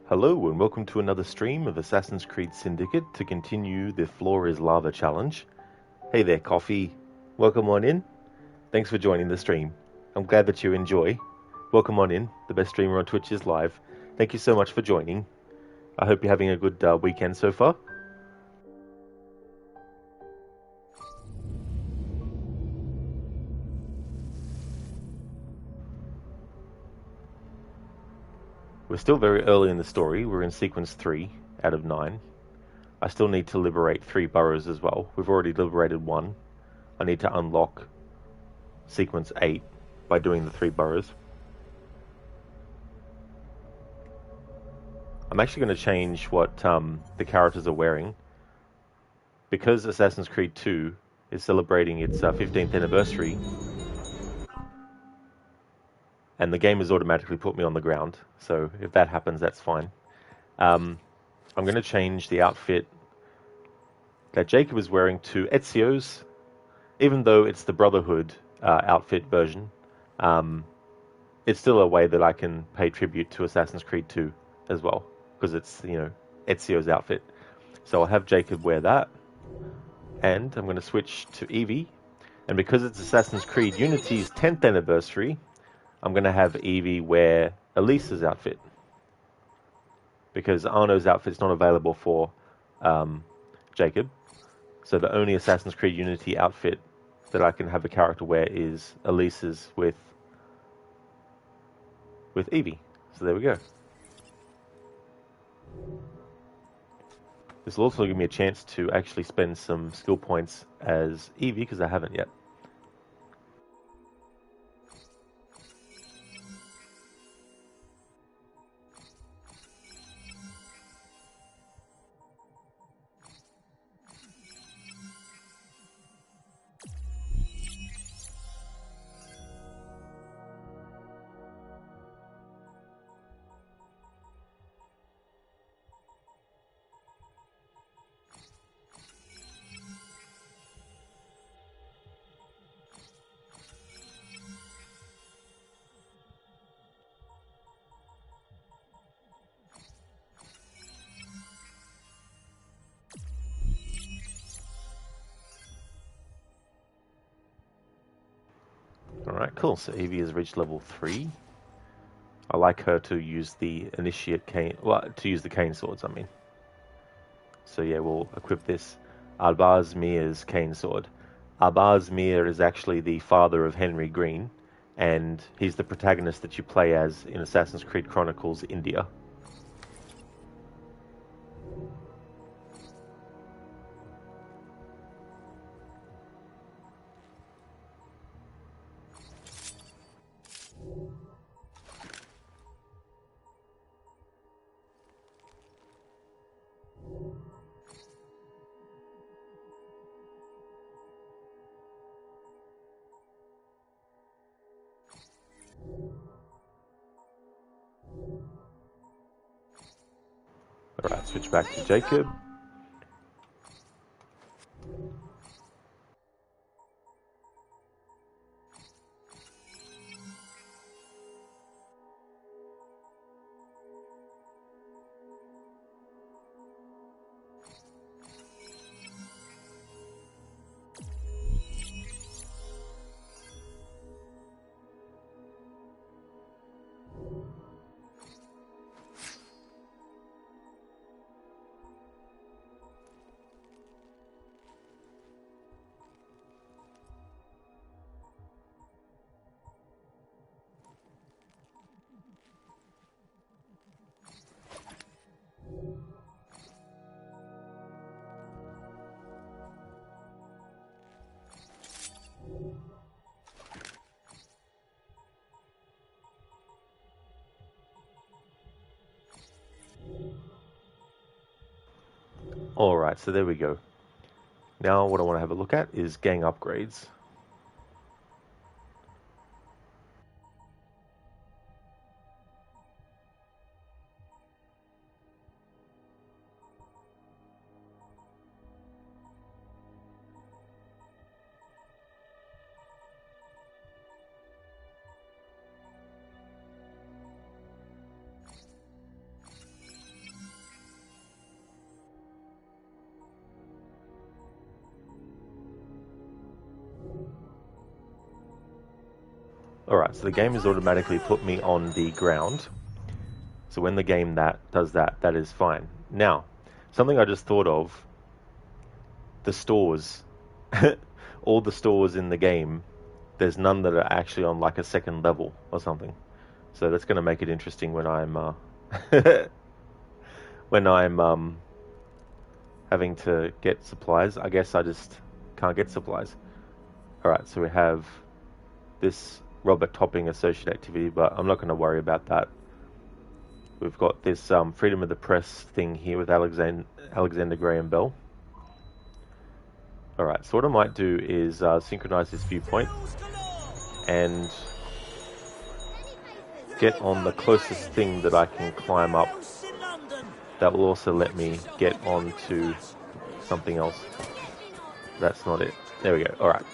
Hello and welcome to another stream of Assassin's Creed Syndicate to continue the Floor is Lava challenge. Hey there, Coffee. Welcome on in. Thanks for joining the stream. I'm glad that you enjoy. Welcome on in. The best streamer on Twitch is live. Thank you so much for joining. I hope you're having a good weekend so far. We're still very early in the story. We're in sequence 3 out of 9. I still need to liberate 3 boroughs as well. We've already liberated 1. I need to unlock sequence 8 by doing the 3 boroughs. I'm actually going to change what the characters are wearing. Because Assassin's Creed 2 is celebrating its 15th anniversary, and the game has automatically put me on the ground, so if that happens, that's fine. I'm going to change the outfit that Jacob is wearing to Ezio's, even though it's the Brotherhood outfit version. It's still a way that I can pay tribute to Assassin's Creed 2 as well, because it's, Ezio's outfit. So I'll have Jacob wear that, and I'm going to switch to Evie, and because it's Assassin's Creed Unity's 10th anniversary, I'm going to have Evie wear Elisa's outfit, because Arno's outfit's not available for Jacob, so the only Assassin's Creed Unity outfit that I can have a character wear is Elisa's with Evie. So there we go. This will also give me a chance to actually spend some skill points as Evie, because I haven't yet. Alright, cool. So Evie has reached level 3. I like her to use the initiate cane, to use the cane swords, I mean. So yeah, we'll equip this Arbaz Mir's cane sword. Arbaz Mir is actually the father of Henry Green, and he's the protagonist that you play as in Assassin's Creed Chronicles India. Alright, switch back to Jacob. Alright, so there we go. Now what I want to have a look at is gang upgrades. Alright, so the game has automatically put me on the ground. So when the game does that, that is fine. Now, something I just thought of, the stores. All the stores in the game, there's none that are actually on like a second level or something. So that's going to make it interesting when I'm when I'm having to get supplies. I guess I just can't get supplies. Alright, so we have this Robert Topping associate activity, but I'm not going to worry about that. We've got this freedom of the press thing here with Alexander Graham Bell. Alright, so what I might do is synchronize this viewpoint and get on the closest thing that I can climb up. That will also let me get onto something else. That's not it. There we go. Alright.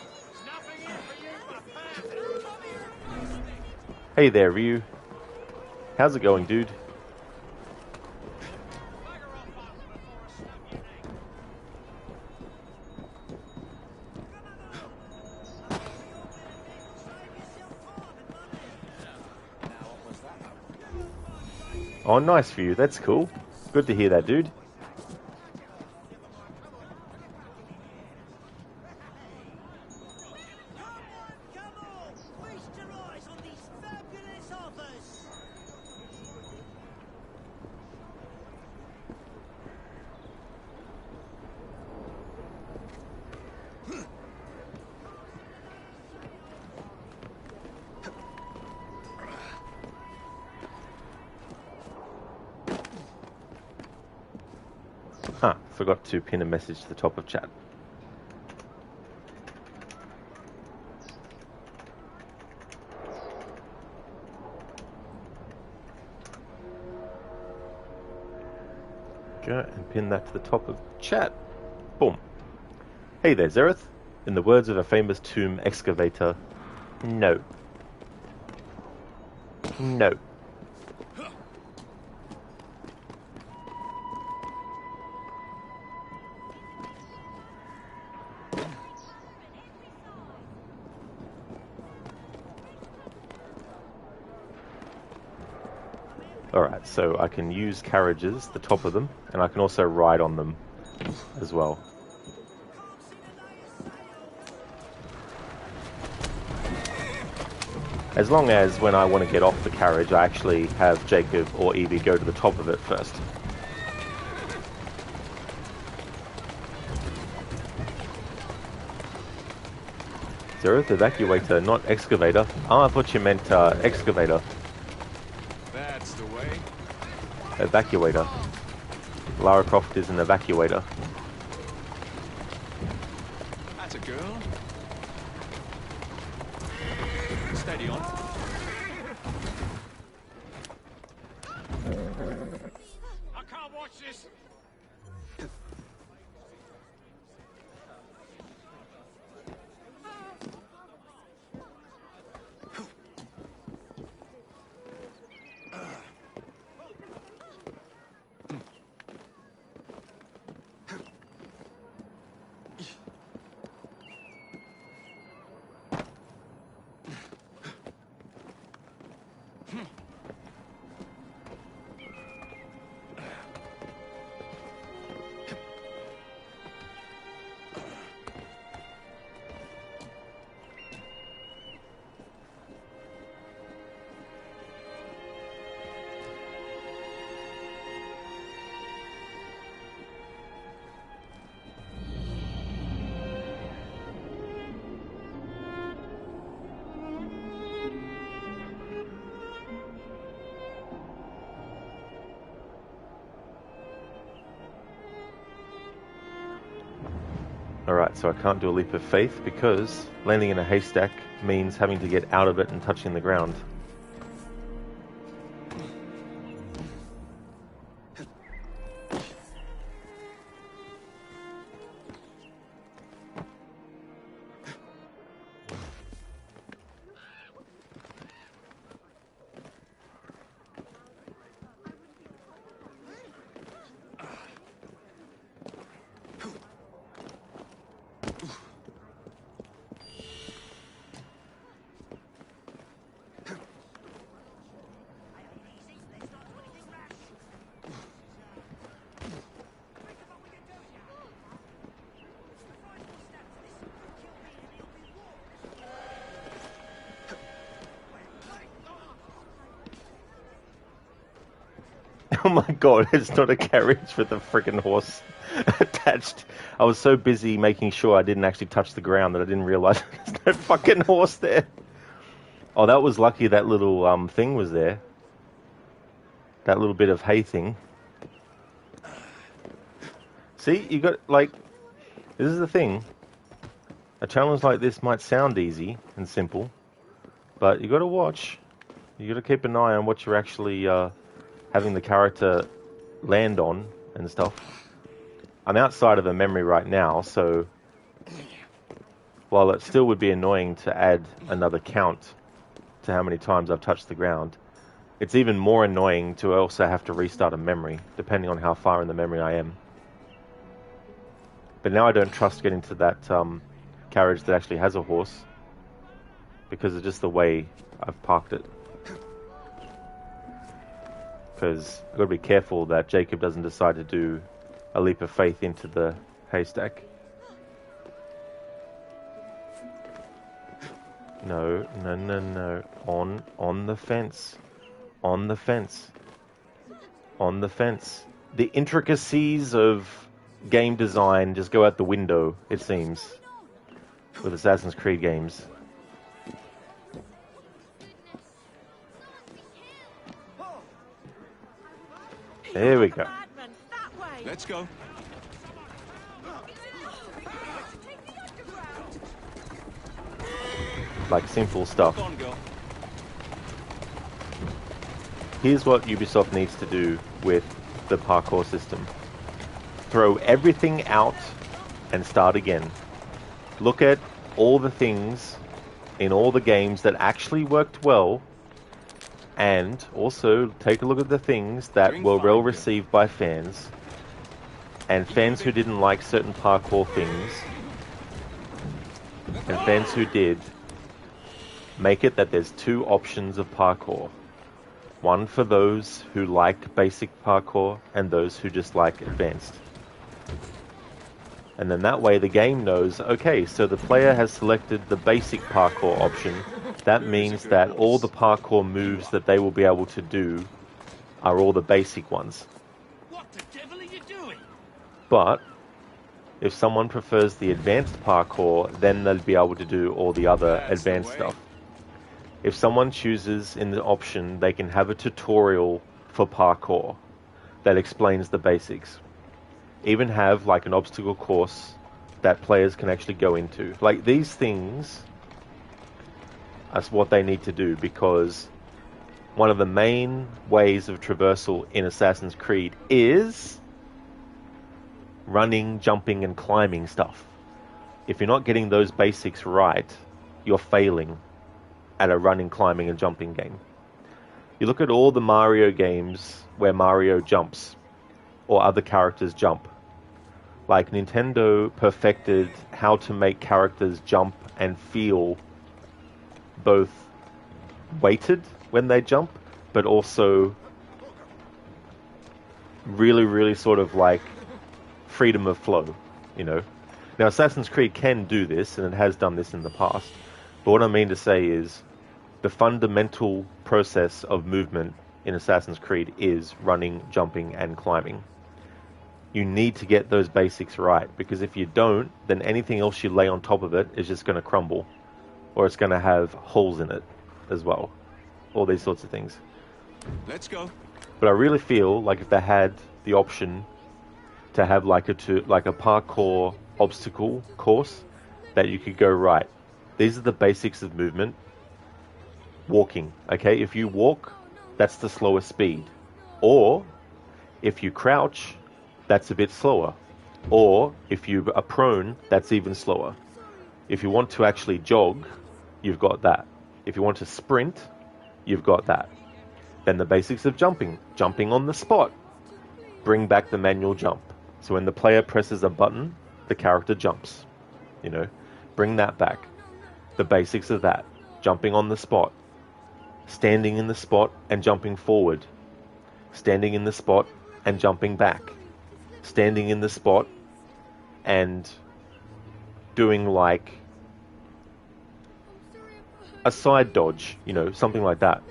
Hey there, Ryu. How's it going, dude? Oh, nice view. That's cool. Good to hear that, dude. Forgot to pin a message to the top of chat. Go and pin that to the top of chat. Boom. Hey there, Zereth. In the words of a famous tomb excavator, no. No. Alright, so I can use carriages, the top of them, and I can also ride on them as well. As long as when I want to get off the carriage, I actually have Jacob or Evie go to the top of it first. Zereth, evacuator, not excavator. Oh, I thought you meant excavator. That's the way. Evacuator. Lara Croft is an evacuator. That's a girl. Steady on. I can't watch this. Alright, so I can't do a leap of faith because landing in a haystack means having to get out of it and touching the ground. Oh my god, it's not a carriage with a freaking horse attached. I was so busy making sure I didn't actually touch the ground that I didn't realize there's no fucking horse there. Oh, that was lucky that little thing was there. That little bit of hay thing. See, you got, like, this is the thing. A challenge like this might sound easy and simple, but you got to watch. You got to keep an eye on what you're actually having the character land on and stuff. I'm outside of a memory right now, so while it still would be annoying to add another count to how many times I've touched the ground, it's even more annoying to also have to restart a memory, depending on how far in the memory I am. But now I don't trust getting to that carriage that actually has a horse, because of just the way I've parked it. Because I've got to be careful that Jacob doesn't decide to do a leap of faith into the haystack. No, no, no, no. On the fence. On the fence. On the fence. The intricacies of game design just go out the window, it seems, with Assassin's Creed games. There we go. Let's go. Like simple stuff. On, girl. Here's what Ubisoft needs to do with the parkour system. Throw everything out and start again. Look at all the things in all the games that actually worked well, and also take a look at the things that were well received by fans, and fans who didn't like certain parkour things, and fans who did. Make it that there's two options of parkour. One for those who like basic parkour and those who just like advanced. And then that way the game knows, okay, so the player has selected the basic parkour option. That means that all the parkour moves that they will be able to do are all the basic ones. What the devil are you doing? But if someone prefers the advanced parkour, then they'll be able to do all the other advanced stuff. If someone chooses in the option, they can have a tutorial for parkour that explains the basics. Even have like an obstacle course that players can actually go into. Like, these things are what they need to do, because one of the main ways of traversal in Assassin's Creed is running, jumping, and climbing stuff. If you're not getting those basics right, you're failing at a running, climbing, and jumping game. You look at all the Mario games where Mario jumps, or other characters jump. Like, Nintendo perfected how to make characters jump and feel both weighted when they jump, but also really, really sort of like freedom of flow, you know. Now, Assassin's Creed can do this, and it has done this in the past. But what I mean to say is, the fundamental process of movement in Assassin's Creed is running, jumping, and climbing. You need to get those basics right, because if you don't, then anything else you lay on top of it is just going to crumble, or it's going to have holes in it as well. All these sorts of things. Let's go. But I really feel like if they had the option to have like a parkour obstacle course that you could go, right, these are the basics of movement. Walking, okay? If you walk, that's the slowest speed. Or if you crouch, that's a bit slower. Or if you are prone, that's even slower. If you want to actually jog, you've got that. If you want to sprint, you've got that. Then the basics of jumping. Jumping on the spot. Bring back the manual jump. So when the player presses a button, the character jumps. You know, bring that back. The basics of that. Jumping on the spot. Standing in the spot and jumping forward. Standing in the spot and jumping back. Standing in the spot and doing like a side dodge, you know, something like that.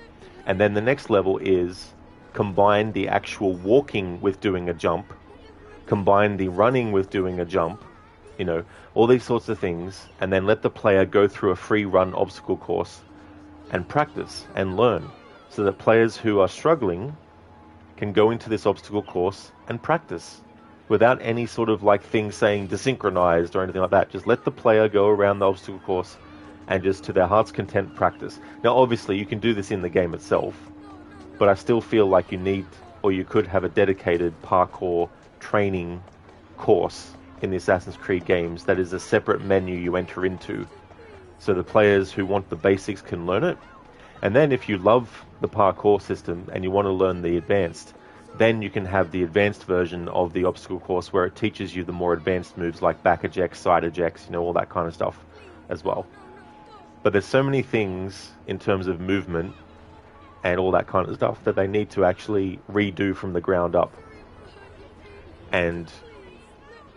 And then the next level is combine the actual walking with doing a jump, combine the running with doing a jump, you know, all these sorts of things, and then let the player go through a free run obstacle course and practice and learn, so that players who are struggling can go into this obstacle course and practice without any sort of like thing saying desynchronized or anything like that. Just let the player go around the obstacle course and just to their heart's content practice. Now obviously you can do this in the game itself, but I still feel like you need, or you could have a dedicated parkour training course in the Assassin's Creed games that is a separate menu you enter into, so the players who want the basics can learn it. And then if you love the parkour system and you want to learn the advanced, then you can have the advanced version of the obstacle course where it teaches you the more advanced moves like back ejects, side ejects, you know, all that kind of stuff as well. But there's so many things in terms of movement and all that kind of stuff that they need to actually redo from the ground up and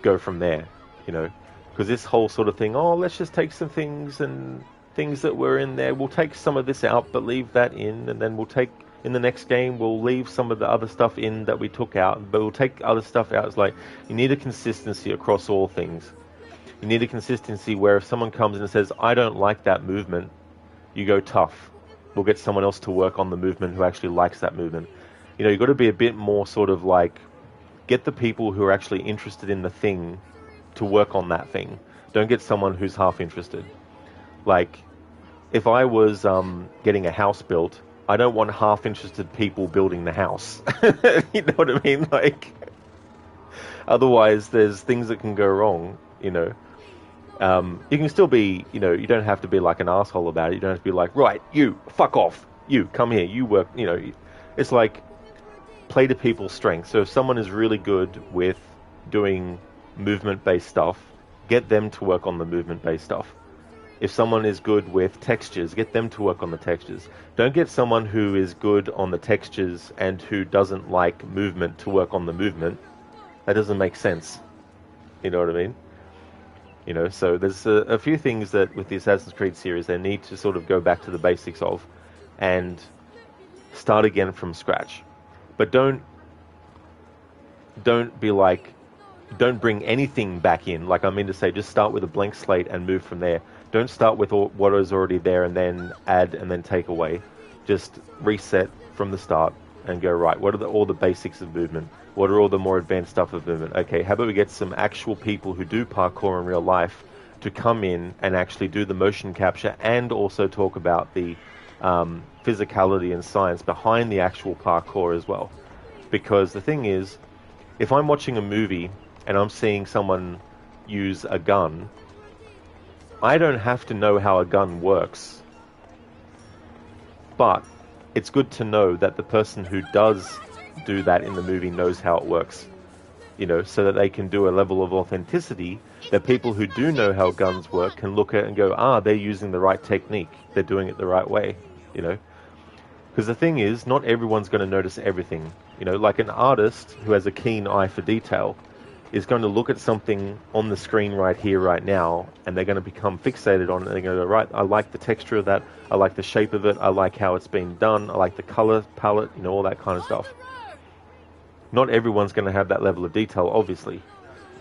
go from there, you know. Because this whole sort of thing, oh, let's just take some things and things that were in there, we'll take some of this out but leave that in, and then we'll take, in the next game, we'll leave some of the other stuff in that we took out, but we'll take other stuff out. It's like, you need a consistency across all things. You need a consistency where if someone comes in and says, I don't like that movement, you go tough. We'll get someone else to work on the movement who actually likes that movement. You know, you've got to be a bit more sort of like, get the people who are actually interested in the thing to work on that thing. Don't get someone who's half interested. Like, if I was getting a house built, I don't want half interested people building the house. You know what I mean? Like, otherwise there's things that can go wrong, you know. You can still be, you know, you don't have to be like an asshole about it. You don't have to be like, right, you, fuck off. You, come here, you work, you know. It's like, play to people's strengths. So if someone is really good with doing movement-based stuff, get them to work on the movement-based stuff. If someone is good with textures, get them to work on the textures. Don't get someone who is good on the textures and who doesn't like movement to work on the movement. That doesn't make sense. You know what I mean? You know, so there's a few things that with the Assassin's Creed series they need to sort of go back to the basics of and start again from scratch. But don't be like, don't bring anything back in. Like I mean to say, just start with a blank slate and move from there. Don't start with what is already there and then add and then take away. Just reset from the start and go, right, what are all the basics of movement? What are all the more advanced stuff of movement? Okay, how about we get some actual people who do parkour in real life to come in and actually do the motion capture and also talk about the physicality and science behind the actual parkour as well. Because the thing is, if I'm watching a movie and I'm seeing someone use a gun, I don't have to know how a gun works. But it's good to know that the person who does do that in the movie knows how it works. You know, so that they can do a level of authenticity that people who do know how guns work can look at and go, they're using the right technique. They're doing it the right way, you know. Because the thing is, not everyone's going to notice everything. You know, like an artist who has a keen eye for detail is going to look at something on the screen right here, right now, and they're going to become fixated on it. They're going to go, right, I like the texture of that, I like the shape of it, I like how it's been done, I like the color palette, you know, all that kind of stuff. Not everyone's going to have that level of detail, obviously.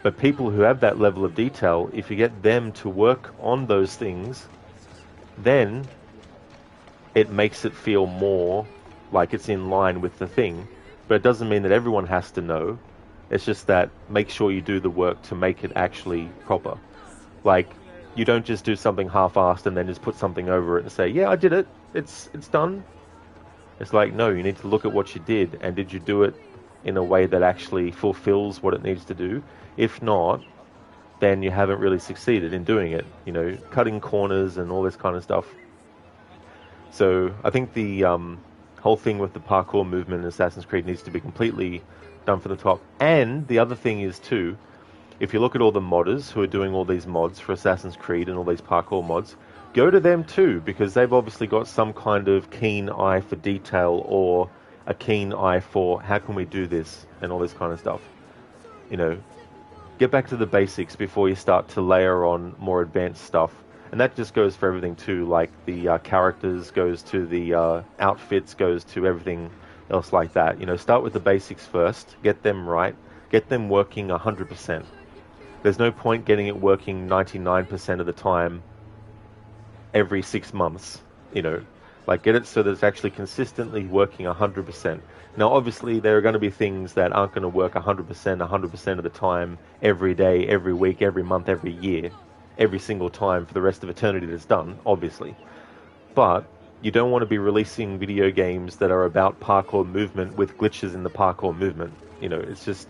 But people who have that level of detail, if you get them to work on those things, then it makes it feel more like it's in line with the thing. But it doesn't mean that everyone has to know. It's just that make sure you do the work to make it actually proper. Like, you don't just do something half-assed and then just put something over it and say, yeah, I did it, it's done. It's like, no, you need to look at what you did, and did you do it in a way that actually fulfills what it needs to do? If not, then you haven't really succeeded in doing it. You know, cutting corners and all this kind of stuff. So I think the whole thing with the parkour movement in Assassin's Creed needs to be completely done from the top. And the other thing is too, if you look at all the modders who are doing all these mods for Assassin's Creed and all these parkour mods, go to them too, because they've obviously got some kind of keen eye for detail or a keen eye for how can we do this and all this kind of stuff. You know, get back to the basics before you start to layer on more advanced stuff. And that just goes for everything too, like the characters, goes to the outfits, goes to everything else like that. You know, start with the basics first, get them right, get them working 100%. There's no point getting it working 99% of the time every 6 months, you know, like get it so that it's actually consistently working 100%. Now, obviously, there are going to be things that aren't going to work 100% of the time, every day, every week, every month, every year, every single time for the rest of eternity that's done, obviously. But you don't want to be releasing video games that are about parkour movement with glitches in the parkour movement. You know, it's just,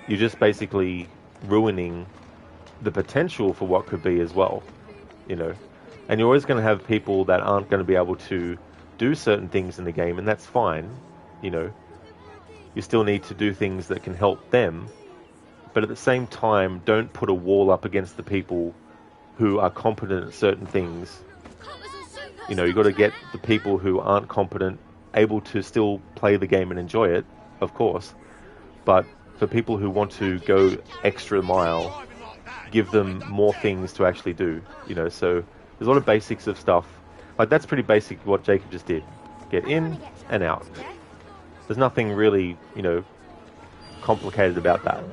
you're just basically ruining the potential for what could be as well, you know. And you're always going to have people that aren't going to be able to do certain things in the game, and that's fine, you know. You still need to do things that can help them, but at the same time, don't put a wall up against the people who are competent at certain things. You know, you've got to get the people who aren't competent able to still play the game and enjoy it, of course, but for people who want to go extra mile, give them more things to actually do, you know. So there's a lot of basics of stuff. Like, that's pretty basic what Jacob just did. Get in and out. There's nothing really, you know, complicated about that.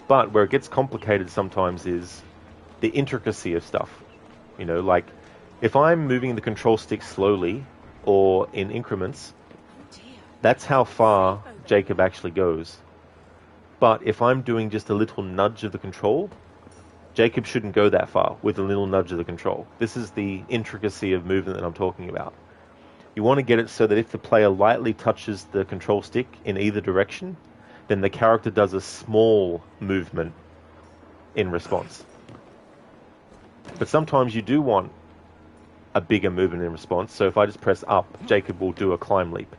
But where it gets complicated sometimes is the intricacy of stuff. You know, like, if I'm moving the control stick slowly or in increments, that's how far Jacob actually goes. But if I'm doing just a little nudge of the control, Jacob shouldn't go that far with a little nudge of the control. This is the intricacy of movement that I'm talking about. You want to get it so that if the player lightly touches the control stick in either direction, then the character does a small movement in response. But sometimes you do want a bigger movement in response. So if I just press up, Jacob will do a climb leap.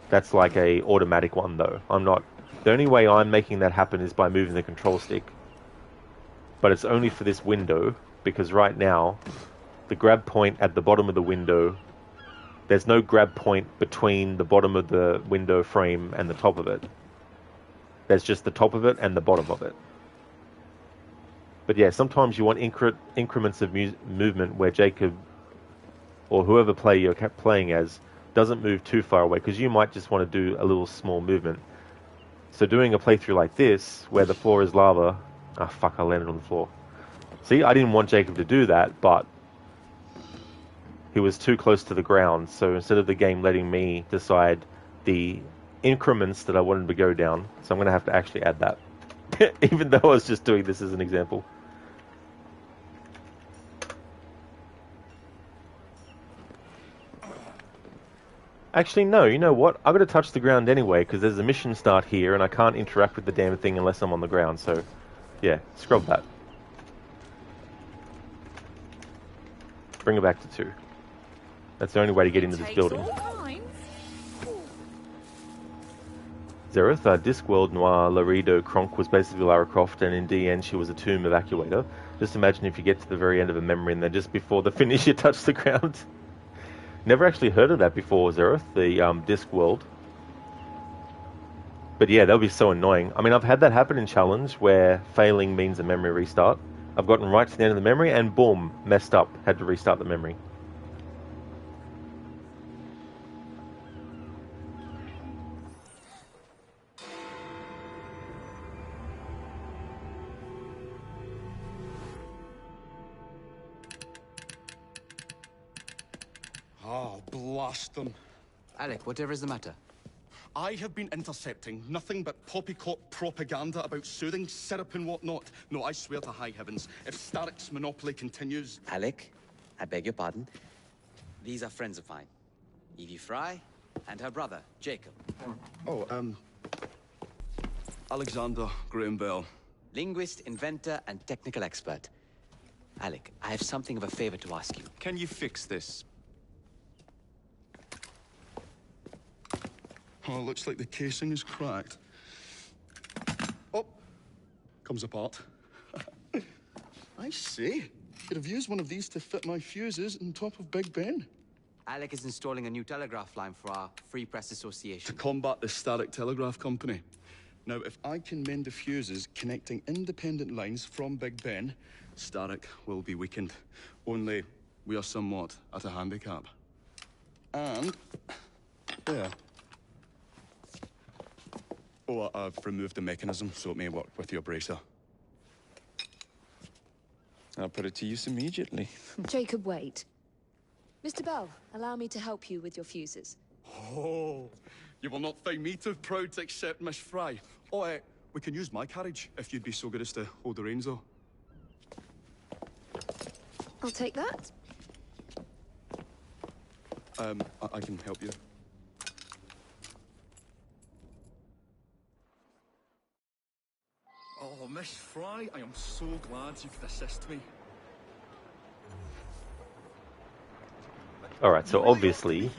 That's like a automatic one though. The only way I'm making that happen is by moving the control stick. But it's only for this window, because right now, the grab point at the bottom of the window, there's no grab point between the bottom of the window frame and the top of it. There's just the top of it and the bottom of it. But yeah, sometimes you want increments of movement where Jacob, or whoever player you're playing as, doesn't move too far away, because you might just want to do a little small movement. So doing a playthrough like this, where the floor is lava... Ah, fuck, I landed on the floor. See, I didn't want Jacob to do that, but he was too close to the ground, so instead of the game letting me decide the increments that I wanted to go down, so I'm going to have to actually add that. Even though I was just doing this as an example. Actually, no, you know what? I've got to touch the ground anyway, because there's a mission start here, and I can't interact with the damn thing unless I'm on the ground, so... yeah, scrub that. Bring it back to 2. That's the only way to get into this building. Zereth, Discworld Noir, Laredo, Kronk was basically Lara Croft, and in DN she was a tomb evacuator. Just imagine if you get to the very end of a memory and then just before the finish you touch the ground. Never actually heard of that before, Zereth, the Discworld. But yeah, that would be so annoying. I mean, I've had that happen in Challenge, where failing means a memory restart. I've gotten right to the end of the memory, and boom, messed up. Had to restart the memory. Oh, blast them. Alec, whatever is the matter? I have been intercepting nothing but poppycock propaganda about soothing syrup and whatnot. No, I swear to high heavens, if Starrick's monopoly continues... Alec, I beg your pardon. These are friends of mine. Evie Fry and her brother, Jacob. Oh, Alexander Graham Bell. Linguist, inventor, and technical expert. Alec, I have something of a favor to ask you. Can you fix this? Oh, looks like the casing is cracked. Oh, comes apart. I see. Could have used one of these to fit my fuses on top of Big Ben. Alec is installing a new telegraph line for our Free Press To Association. combat the Starrick Telegraph Company. Now, if I can mend the fuses connecting independent lines from Big Ben, Starrick will be weakened. Only, we are somewhat at a handicap. And there. Oh, I've removed the mechanism so it may work with your bracer. I'll put it to use immediately. Jacob, wait. Mr. Bell, allow me to help you with your fuses. Oh, you will not find me too proud to accept Miss Fry. Oh, we can use my carriage if you'd be so good as to hold the reins, though. I'll take that. I can help you. Oh, Miss Fry, I am so glad you could assist me. Alright, so obviously,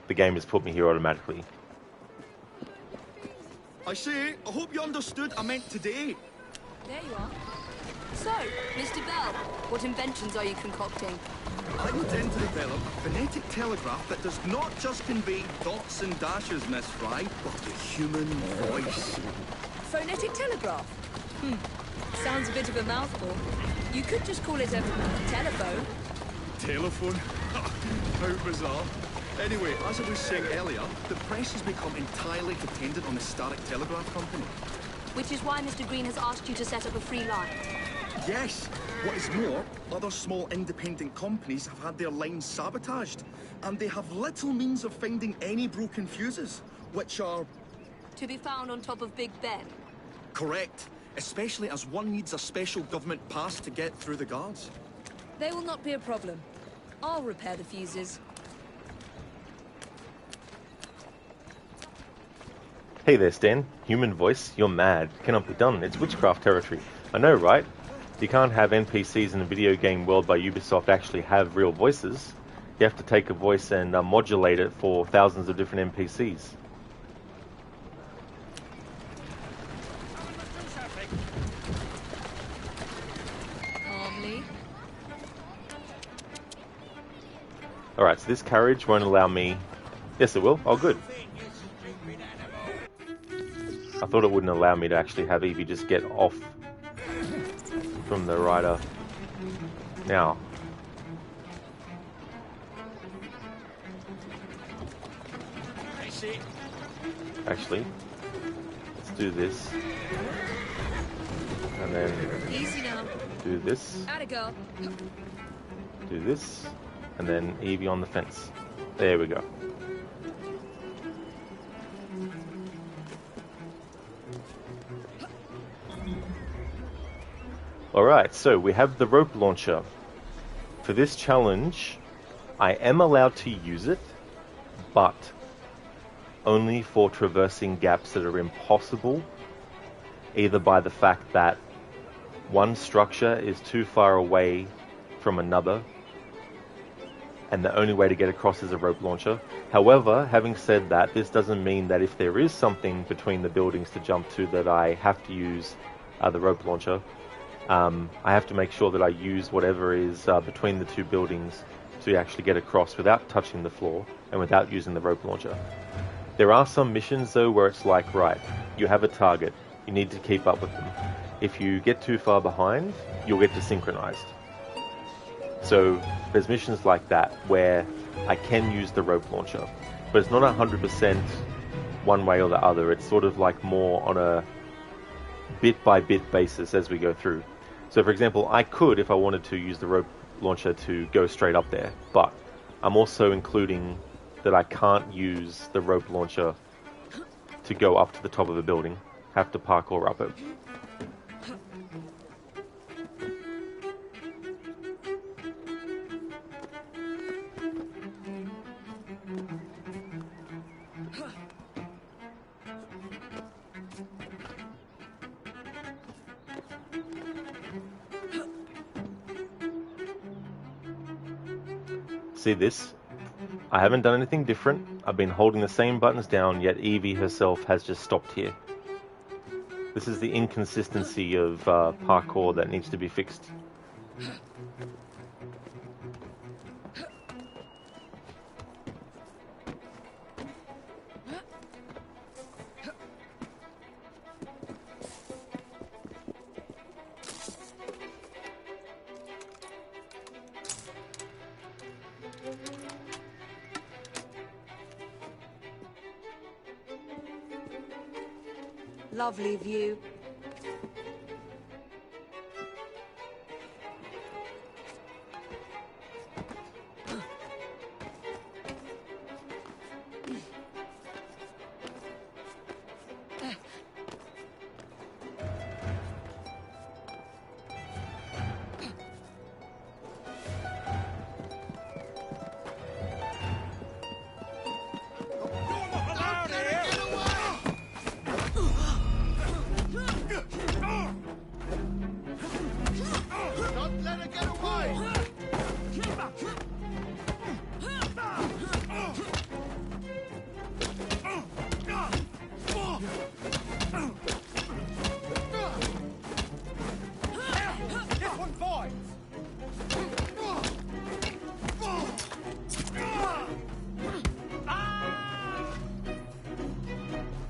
the game has put me here automatically. I say, I hope you understood I meant today. There you are. So, Mr. Bell, what inventions are you concocting? I intend to develop a phonetic telegraph that does not just convey dots and dashes, Miss Fry, but the human voice. Phonetic telegraph? Sounds a bit of a mouthful. You could just call it a telephone. Telephone? How bizarre. Anyway, as I was saying earlier, the press has become entirely dependent on the Static Telegraph Company. Which is why Mr. Green has asked you to set up a free line. Yes. What is more, other small independent companies have had their lines sabotaged, and they have little means of finding any broken fuses, which are... To be found on top of Big Ben. Correct. Especially as one needs a special government pass to get through the guards. They will not be a problem. I'll repair the fuses. Hey there, Stan. Human voice? You're mad. Cannot be done. It's witchcraft territory. I know, right? You can't have NPCs in a video game world by Ubisoft actually have real voices. You have to take a voice and modulate it for thousands of different NPCs. Calmly. Alright, so this carriage won't allow me... Yes, it will. Oh, good. I thought it wouldn't allow me to actually have Evie just get off from the rider. Now. Actually, let's do this. And then Easy now. do this. Atta girl. Do this. And then Evie on the fence. There we go. Alright, so we have the rope launcher. For this challenge, I am allowed to use it, but only for traversing gaps that are impossible, either by the fact that one structure is too far away from another, and the only way to get across is a rope launcher. However, having said that, this doesn't mean that if there is something between the buildings to jump to that I have to use the rope launcher. I have to make sure that I use whatever is between the two buildings to actually get across without touching the floor and without using the rope launcher. There are some missions though where it's like, right, you have a target, you need to keep up with them. If you get too far behind, you'll get desynchronized. So there's missions like that where I can use the rope launcher, but it's not 100% one way or the other. It's sort of like more on a bit by bit basis as we go through. So for example, I could, if I wanted to, use the rope launcher to go straight up there, but I'm also including that I can't use the rope launcher to go up to the top of a building. Have to parkour up it. See this? I haven't done anything different. I've been holding the same buttons down, yet Evie herself has just stopped here. This is the inconsistency of parkour that needs to be fixed. Lovely view. Don't let her get away! This one bites!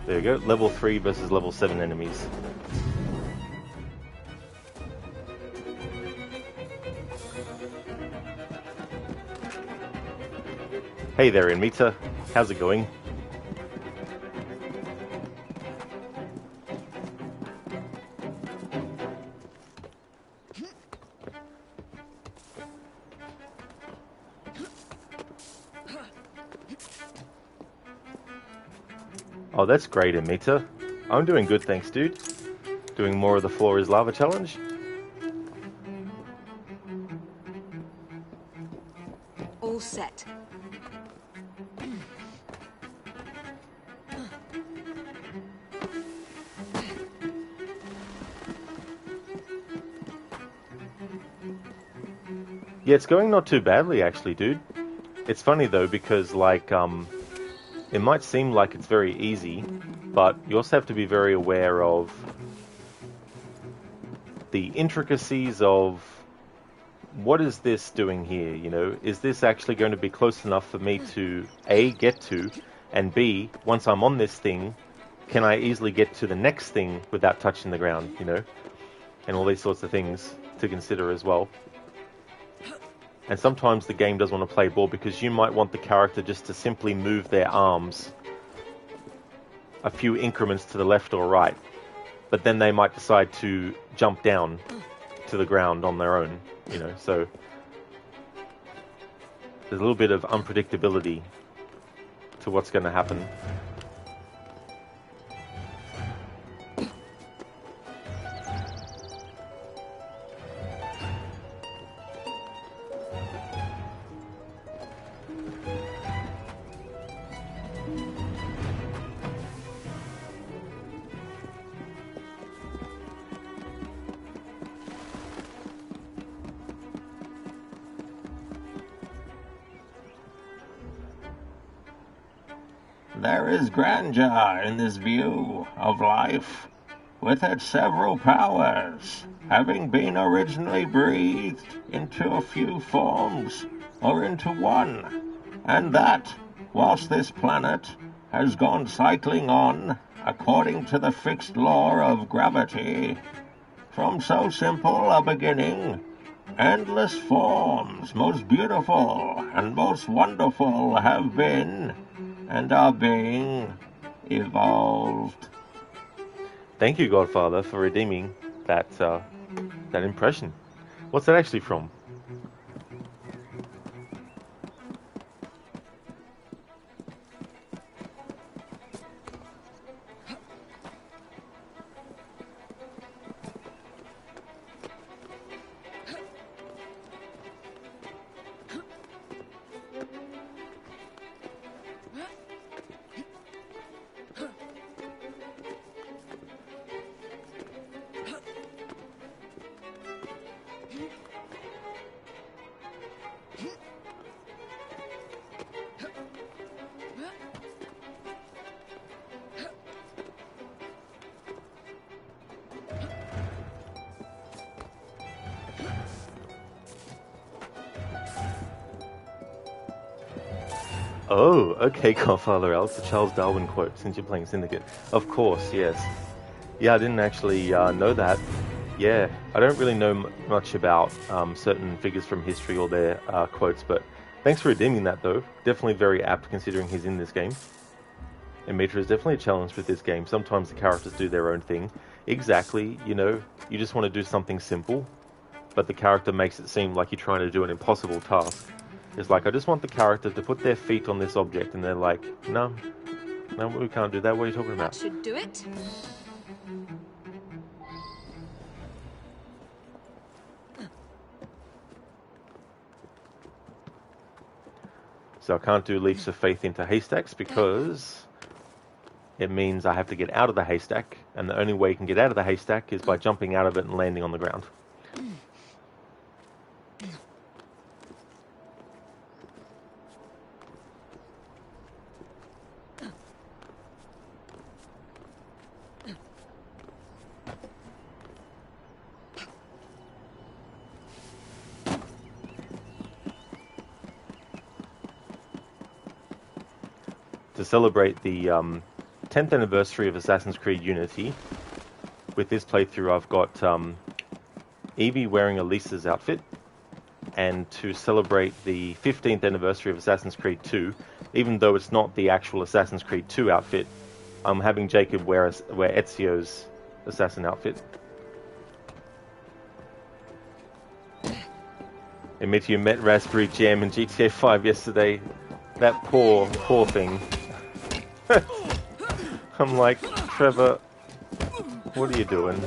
There you go. Level 3 versus level 7 enemies. Hey there, Inmita. How's it going? Oh, that's great, Amita. I'm doing good, thanks, dude. Doing more of the Floor is Lava challenge. All set. Yeah, it's going not too badly, actually, dude. It's funny, though, because, like, it might seem like it's very easy, but you also have to be very aware of the intricacies of what is this doing here, you know? Is this actually going to be close enough for me to, A, get to, and B, once I'm on this thing, can I easily get to the next thing without touching the ground, you know? And all these sorts of things to consider as well. And sometimes the game does want to play ball because you might want the character just to simply move their arms a few increments to the left or right, but then they might decide to jump down to the ground on their own, you know, so there's a little bit of unpredictability to what's going to happen. There is grandeur in this view of life, with its several powers, having been originally breathed into a few forms, or into one, and that, whilst this planet has gone cycling on according to the fixed law of gravity, from so simple a beginning, endless forms, most beautiful and most wonderful, have been and are being evolved. Thank you, Godfather, for redeeming that that impression. What's that actually from? Oh, okay, Godfather Alex, the Charles Darwin quote, since you're playing Syndicate. Of course, yes. Yeah, I didn't actually know that. Yeah, I don't really know much about certain figures from history or their quotes, but thanks for redeeming that, though. Definitely very apt considering he's in this game. Emitter is definitely a challenge with this game. Sometimes the characters do their own thing. Exactly, you know, you just want to do something simple, but the character makes it seem like you're trying to do an impossible task. It's like, I just want the character to put their feet on this object, and they're like, no, we can't do that. What are you talking about? That should do it. So I can't do leaps of faith into haystacks because it means I have to get out of the haystack, and the only way you can get out of the haystack is by jumping out of it and landing on the ground. To celebrate the 10th anniversary of Assassin's Creed Unity, with this playthrough I've got Evie wearing Elisa's outfit, and to celebrate the 15th anniversary of Assassin's Creed 2, even though it's not the actual Assassin's Creed 2 outfit, I'm having Jacob wear Ezio's assassin outfit. Admit you met Raspberry Jam in GTA 5 yesterday. That poor thing. I'm like, Trevor, what are you doing?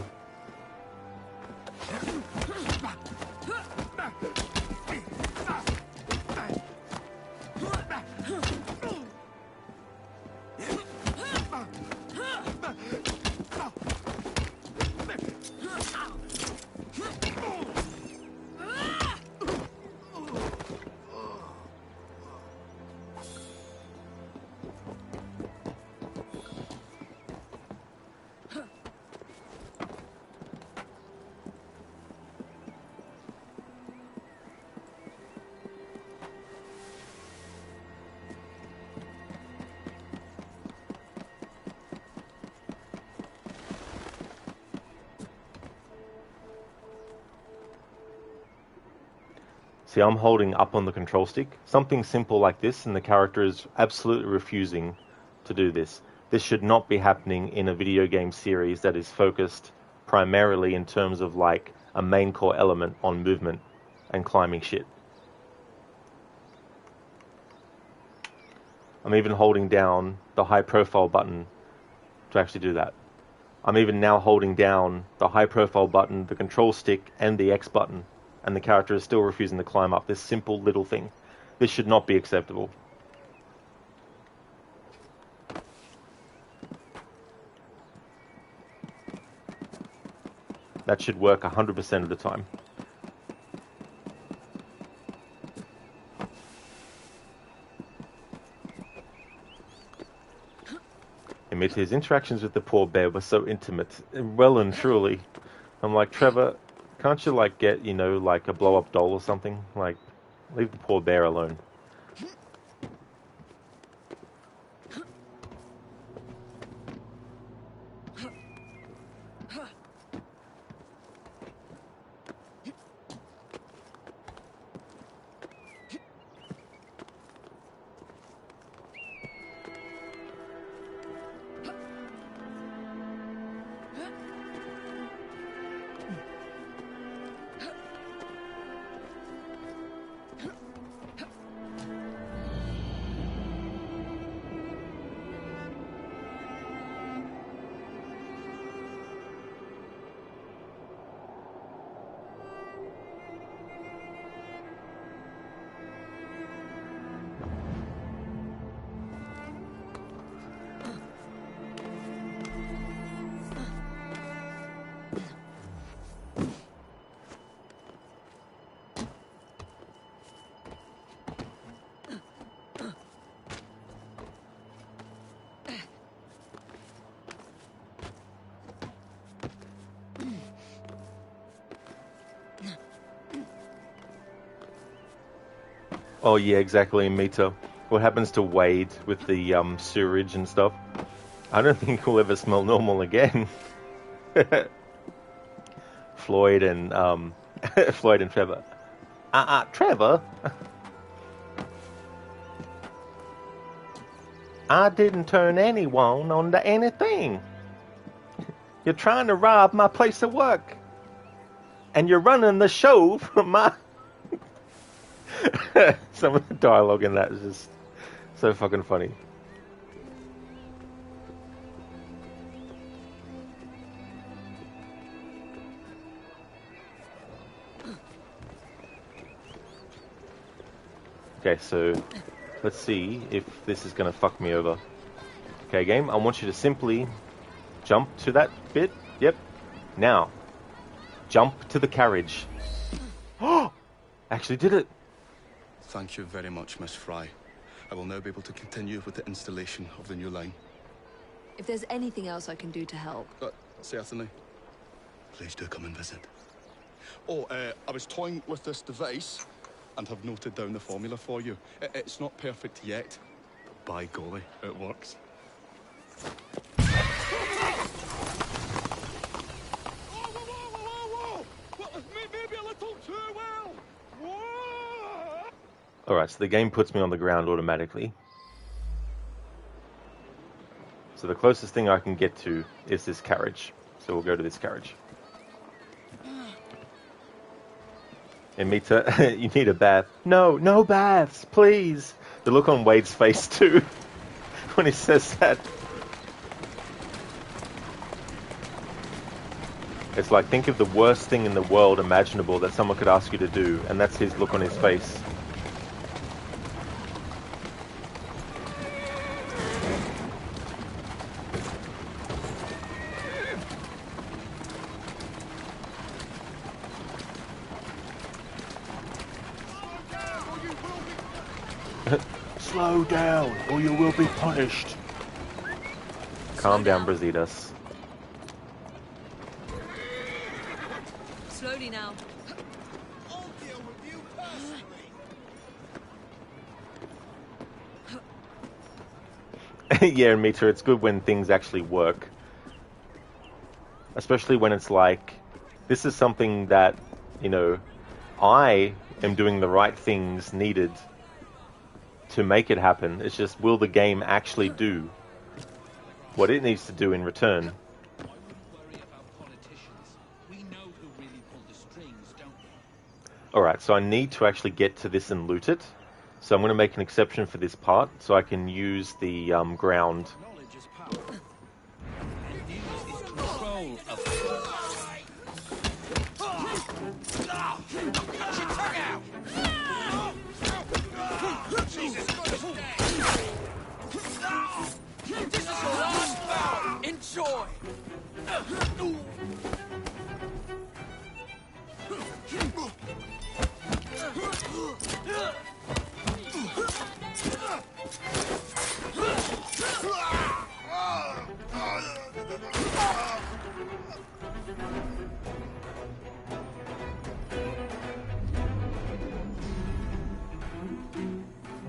See, I'm holding up on the control stick. Something simple like this, and the character is absolutely refusing to do this. This should not be happening in a video game series that is focused primarily in terms of like a main core element on movement and climbing shit. I'm even holding down the high profile button to actually do that. I'm even now holding down the high profile button, the control stick, and the X button, and the character is still refusing to climb up this simple little thing. This should not be acceptable. That should work 100% of the time. Admit his interactions with the poor bear were so intimate, well and truly. I'm like, Trevor, can't you like get, you know, like a blow-up doll or something? Like, leave the poor bear alone. Oh yeah, exactly, Mita. What happens to Wade with the sewerage and stuff? I don't think he'll ever smell normal again. Floyd and Floyd and Trevor. Trevor? I didn't turn anyone onto anything. You're trying to rob my place of work. And you're running the show from my... Some of the dialogue in that is just so fucking funny. Okay, so let's see if this is going to fuck me over. Okay, game, I want you to simply jump to that bit. Yep. Now, jump to the carriage. Oh! Actually did it. Thank you very much, Miss Fry. I will now be able to continue with the installation of the new line. If there's anything else I can do to help. Certainly. Please do come and visit. Oh, I was toying with this device and have noted down the formula for you. It's not perfect yet, but by golly, it works. Maybe a little too well. Whoa! Alright, so the game puts me on the ground automatically. So the closest thing I can get to is this carriage. So we'll go to this carriage. Amita, you need a bath. No, no baths, please. The look on Wade's face too, when he says that. It's like, think of the worst thing in the world imaginable that someone could ask you to do, and that's his look on his face. Slow down, or you will be punished. Calm down, Brazitas. Slowly now. I'll deal with you personally. Yeah, Mita, it's good when things actually work. Especially when it's like, this is something that, you know, I am doing the right things needed to make it happen. It's just, will the game actually do what it needs to do in return? Alright, so I need to actually get to this and loot it. So I'm going to make an exception for this part, so I can use the ground. Enjoy.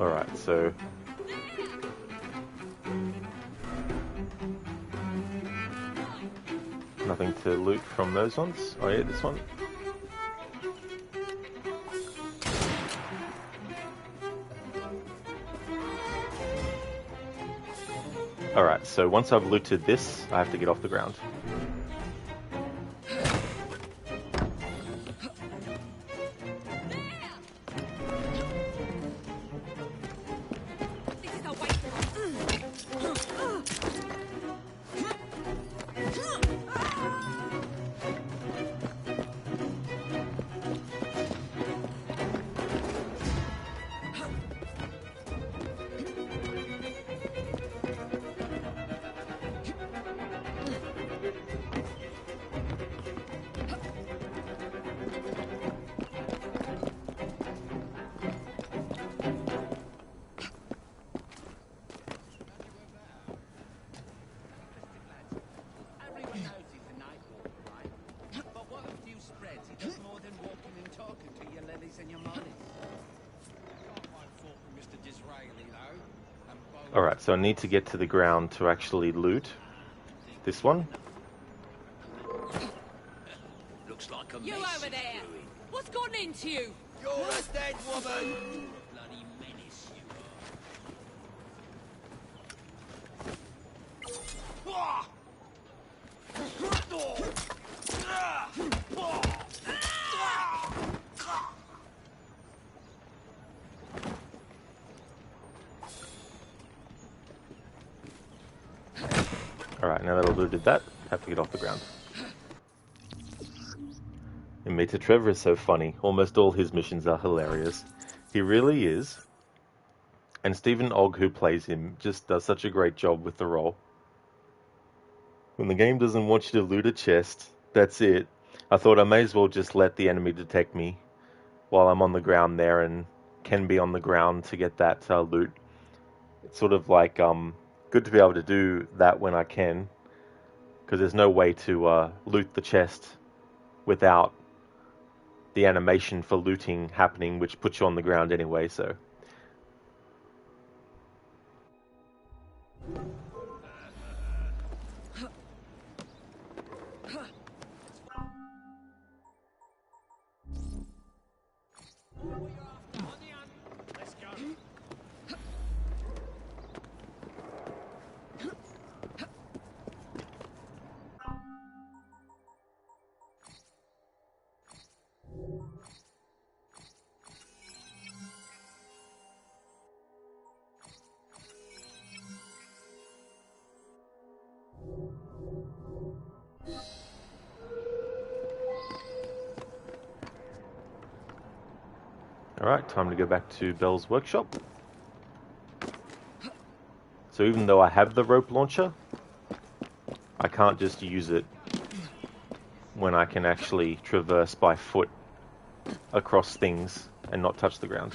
Alright, so... nothing to loot from those ones. Oh yeah, this one. Alright, so once I've looted this, I have to get off the ground. Alright, so I need to get to the ground to actually loot this one. Looks like a You over there! What's gone into you? You're a dead woman. Bloody menace you Alright, now that I've looted that, have to get off the ground. And Meet Trevor is so funny. Almost all his missions are hilarious. He really is. And Stephen Ogg, who plays him, just does such a great job with the role. When the game doesn't want you to loot a chest, that's it. I thought I may as well just let the enemy detect me while I'm on the ground there and can be on the ground to get that loot. It's sort of like good to be able to do that when I can, because there's no way to loot the chest without the animation for looting happening, which puts you on the ground anyway, so. Alright, time to go back to Bell's workshop. So even though I have the rope launcher, I can't just use it when I can actually traverse by foot across things and not touch the ground.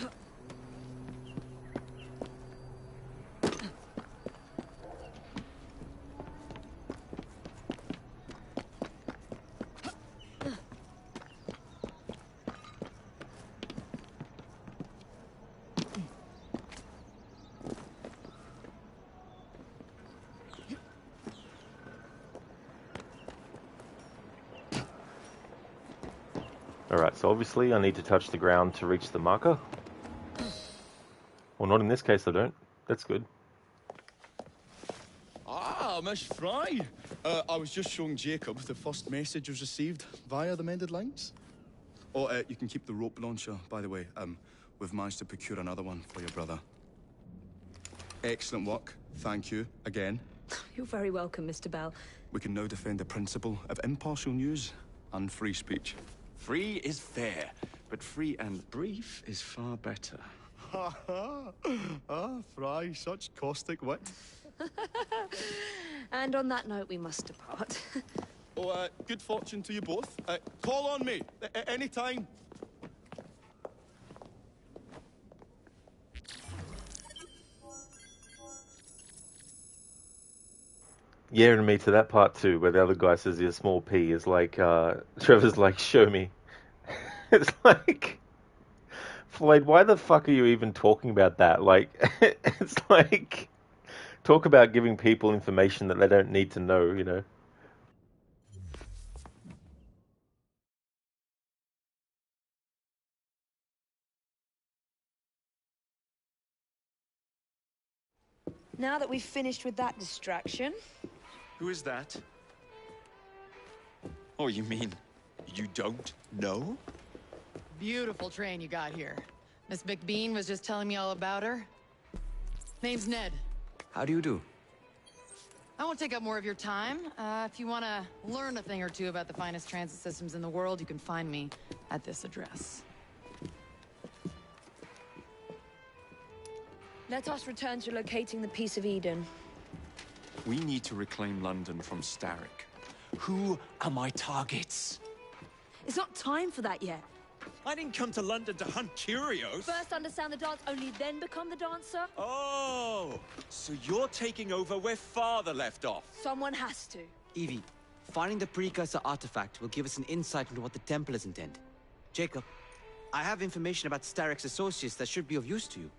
Alright, so obviously I need to touch the ground to reach the marker. Well, not in this case I don't. That's good. Ah, Miss Fry. I was just showing Jacob the first message was received via the mended lines. Oh, you can keep the rope launcher, by the way. We've managed to procure another one for your brother. Excellent work. Thank you, again. You're very welcome, Mr. Bell. We can now defend the principle of impartial news and free speech. Free is fair, but free and brief is far better. Ha ha! Ah, Fry, such caustic wit. And on that note, we must depart. Oh, good fortune to you both. Call on me, anytime. Yeah, and me to that part too, where the other guy says he's a small P, is like, Trevor's like, show me. It's like, Floyd, why the fuck are you even talking about that? Like, it's like, talk about giving people information that they don't need to know, you know? Now that we've finished with that distraction... Who is that? Oh, you mean you don't know? Beautiful train you got here. Miss McBean was just telling me all about her. Name's Ned. How do you do? I won't take up more of your time. If you want to learn a thing or two about the finest transit systems in the world, you can find me at this address. Let us return to locating the Piece of Eden. We need to reclaim London from Starrick. Who are my targets? It's not time for that yet. I didn't come to London to hunt curios. First understand the dance, only then become the dancer. Oh, so you're taking over where Father left off. Someone has to. Evie, finding the precursor artifact will give us an insight into what the Templars intend. Jacob, I have information about Starrick's associates that should be of use to you.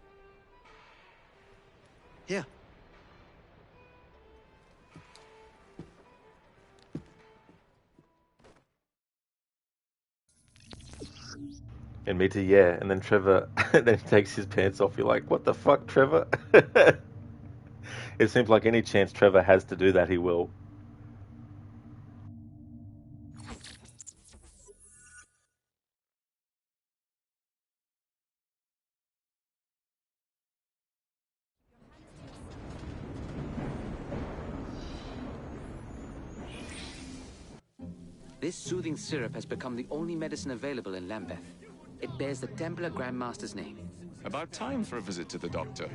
Here. And me too, yeah. And then Trevor, then he takes his pants off. You're like, what the fuck, Trevor? It seems like any chance Trevor has to do that, he will. This soothing syrup has become the only medicine available in Lambeth. It bears the Templar Grandmaster's name. About time for a visit to the doctor.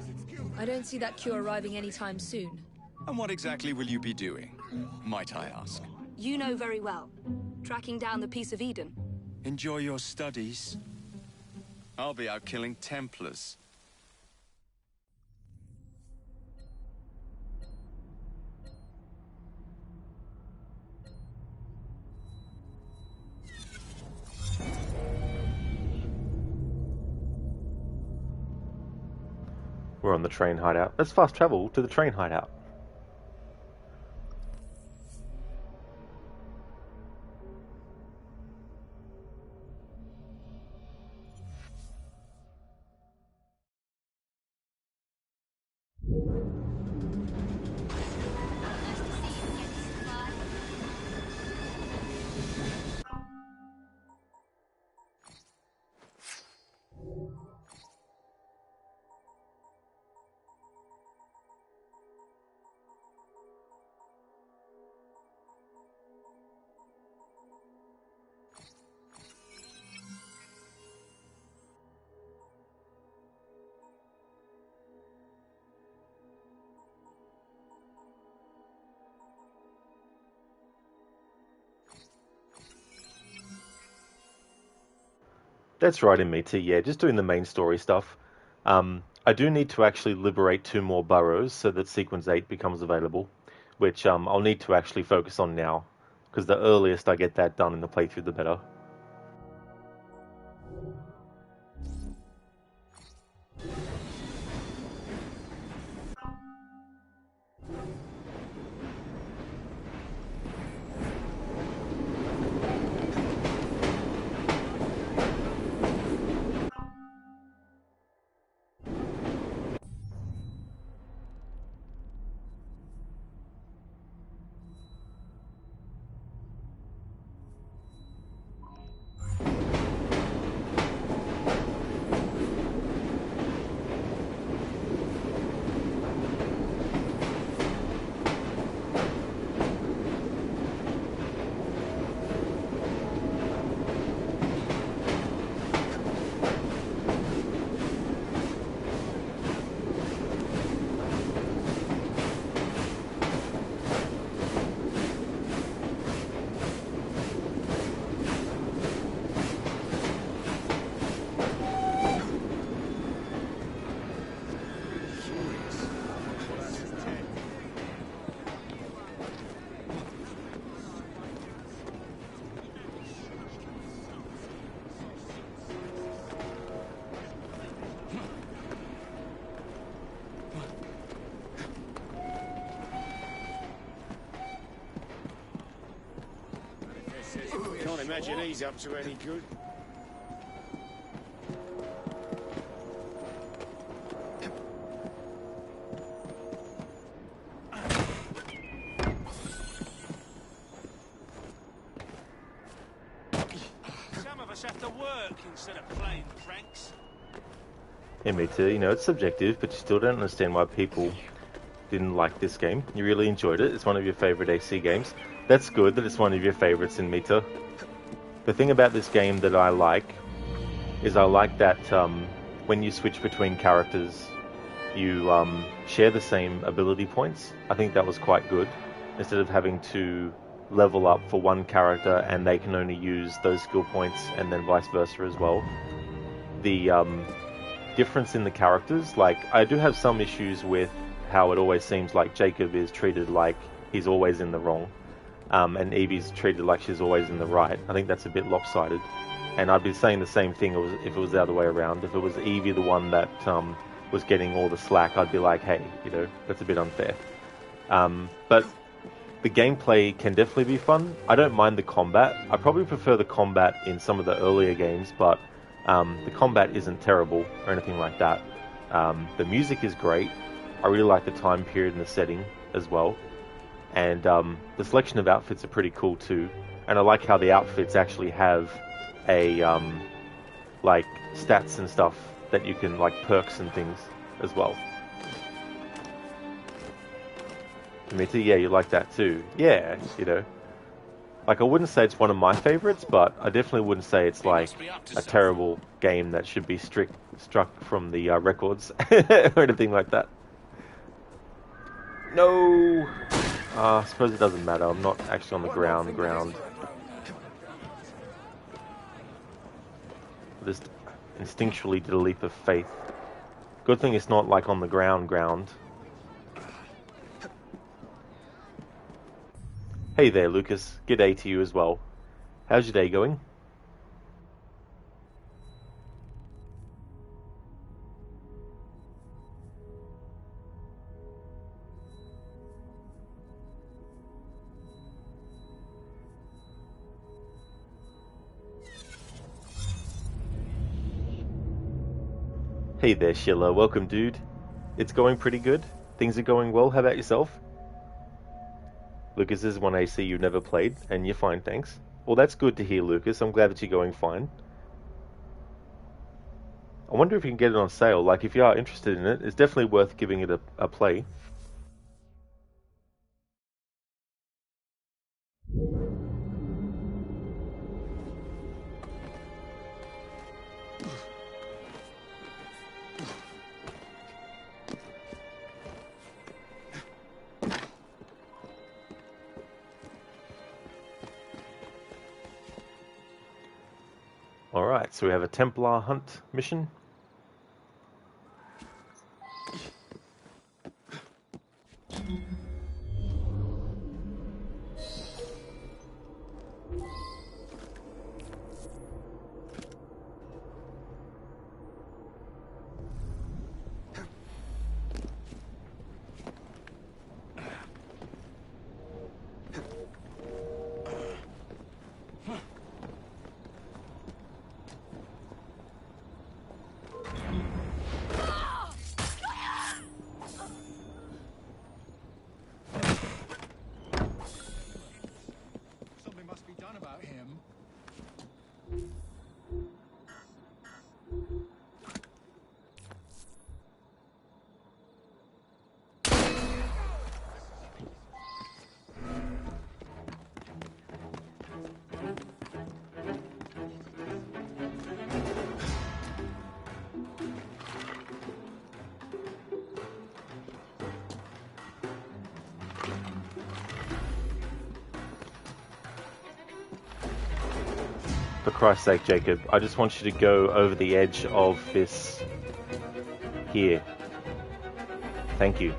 I don't see that cure arriving anytime soon. And what exactly will you be doing, might I ask? You know very well. Tracking down the Piece of Eden. Enjoy your studies. I'll be out killing Templars. We're on the train hideout. Let's fast travel to the train hideout. That's right, Amita. Yeah, just doing the main story stuff. I do need to actually liberate 2 more burrows so that Sequence 8 becomes available, which I'll need to actually focus on now, because the earliest I get that done in the playthrough, the better. Can't imagine he's up to any good. Some of us have to work instead of playing pranks. Yeah, me too. You know, it's subjective, but you still don't understand why people didn't like this game. You really enjoyed it. It's one of your favorite AC games. That's good that it's one of your favorites in Meta. The thing about this game that I like is I like that when you switch between characters, you share the same ability points. I think that was quite good. Instead of having to level up for one character and they can only use those skill points and then vice versa as well. The difference in the characters, like I do have some issues with how it always seems like Jacob is treated like he's always in the wrong. And Evie's treated like she's always in the right. I think that's a bit lopsided. And I'd be saying the same thing if it was the other way around. If it was Evie the one that was getting all the slack, I'd be like, hey, you know, that's a bit unfair. But the gameplay can definitely be fun. I don't mind the combat. I probably prefer the combat in some of the earlier games, but the combat isn't terrible or anything like that. The music is great. I really like the time period and the setting as well. And the selection of outfits are pretty cool too. And I like how the outfits actually have a like stats and stuff that you can, like perks and things as well. Amita, yeah, you like that too. Yeah, you know. Like, I wouldn't say it's one of my favorites, but I definitely wouldn't say it's like a terrible game that should be struck from the records or anything like that. No! I suppose it doesn't matter. I'm not actually on the ground. I just instinctually did a leap of faith. Good thing it's not like on the ground. Hey there, Lucas. G'day to you as well. How's your day going? Hey there, Sheila. Welcome, dude. It's going pretty good. Things are going well. How about yourself? Lucas, this is one AC you've never played, and you're fine, thanks. Well, that's good to hear, Lucas. I'm glad that you're going fine. I wonder if you can get it on sale. Like, if you are interested in it, it's definitely worth giving it a play. Alright, so we have a Templar hunt mission. Something must be done about him. For Christ's sake, Jacob, I just want you to go over the edge of this here. Thank you.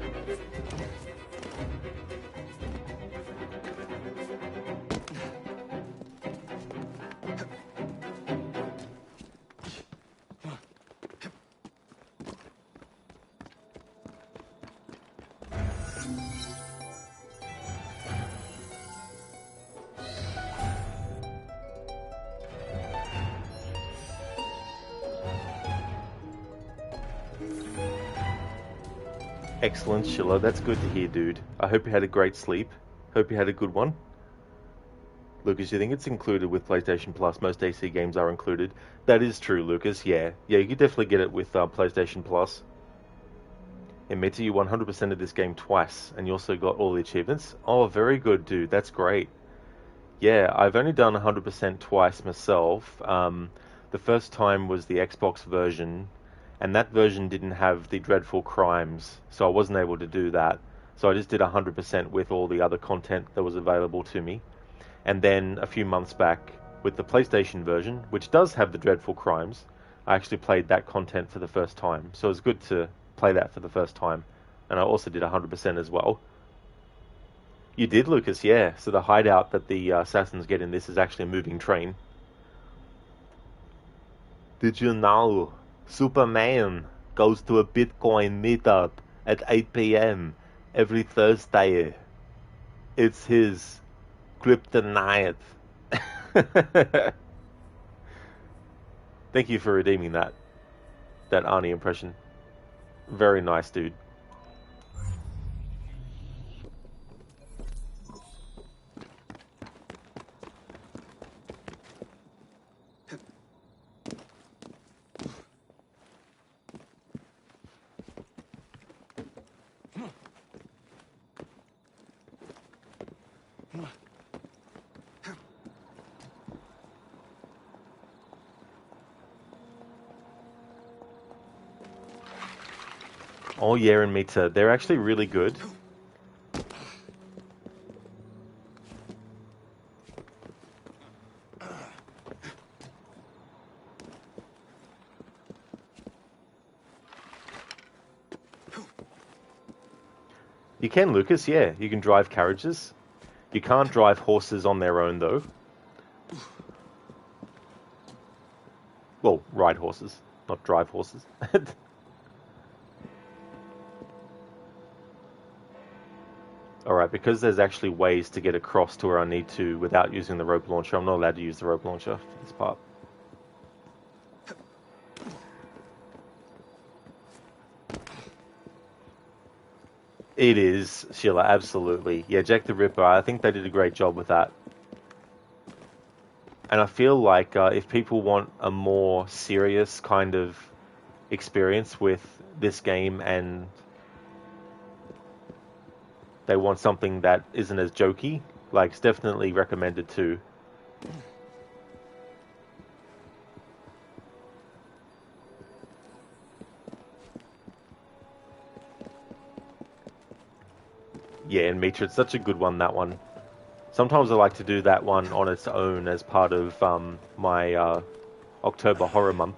Excellent, Shilla. That's good to hear, dude. I hope you had a great sleep. Hope you had a good one. Lucas, you think it's included with PlayStation Plus? Most AC games are included. That is true, Lucas. Yeah, you could definitely get it with PlayStation Plus. Admit to you 100% of this game twice, and you also got all the achievements. Oh, very good, dude. That's great. Yeah, I've only done 100% twice myself. The first time was the Xbox version, and that version didn't have the dreadful crimes, so I wasn't able to do that. So I just did 100% with all the other content that was available to me. And then a few months back, with the PlayStation version, which does have the dreadful crimes, I actually played that content for the first time. So it was good to play that for the first time. And I also did 100% as well. You did, Lucas, yeah. So the hideout that the assassins get in this is actually a moving train. Did you know Superman goes to a Bitcoin meetup at 8 p.m. every Thursday? It's his kryptonite. Thank you for redeeming that Arnie impression. Very nice, dude. Oh yeah, and Meter. They're actually really good. You can, Lucas, yeah. You can drive carriages. You can't drive horses on their own, though. Well, ride horses, not drive horses. Alright, because there's actually ways to get across to where I need to without using the rope launcher, I'm not allowed to use the rope launcher for this part. It is, Sheila, absolutely. Yeah, Jack the Ripper, I think they did a great job with that. And I feel like if people want a more serious kind of experience with this game and they want something that isn't as jokey, like, it's definitely recommended too. Yeah, and Mitra, it's such a good one, that one. Sometimes I like to do that one on its own as part of my October horror month.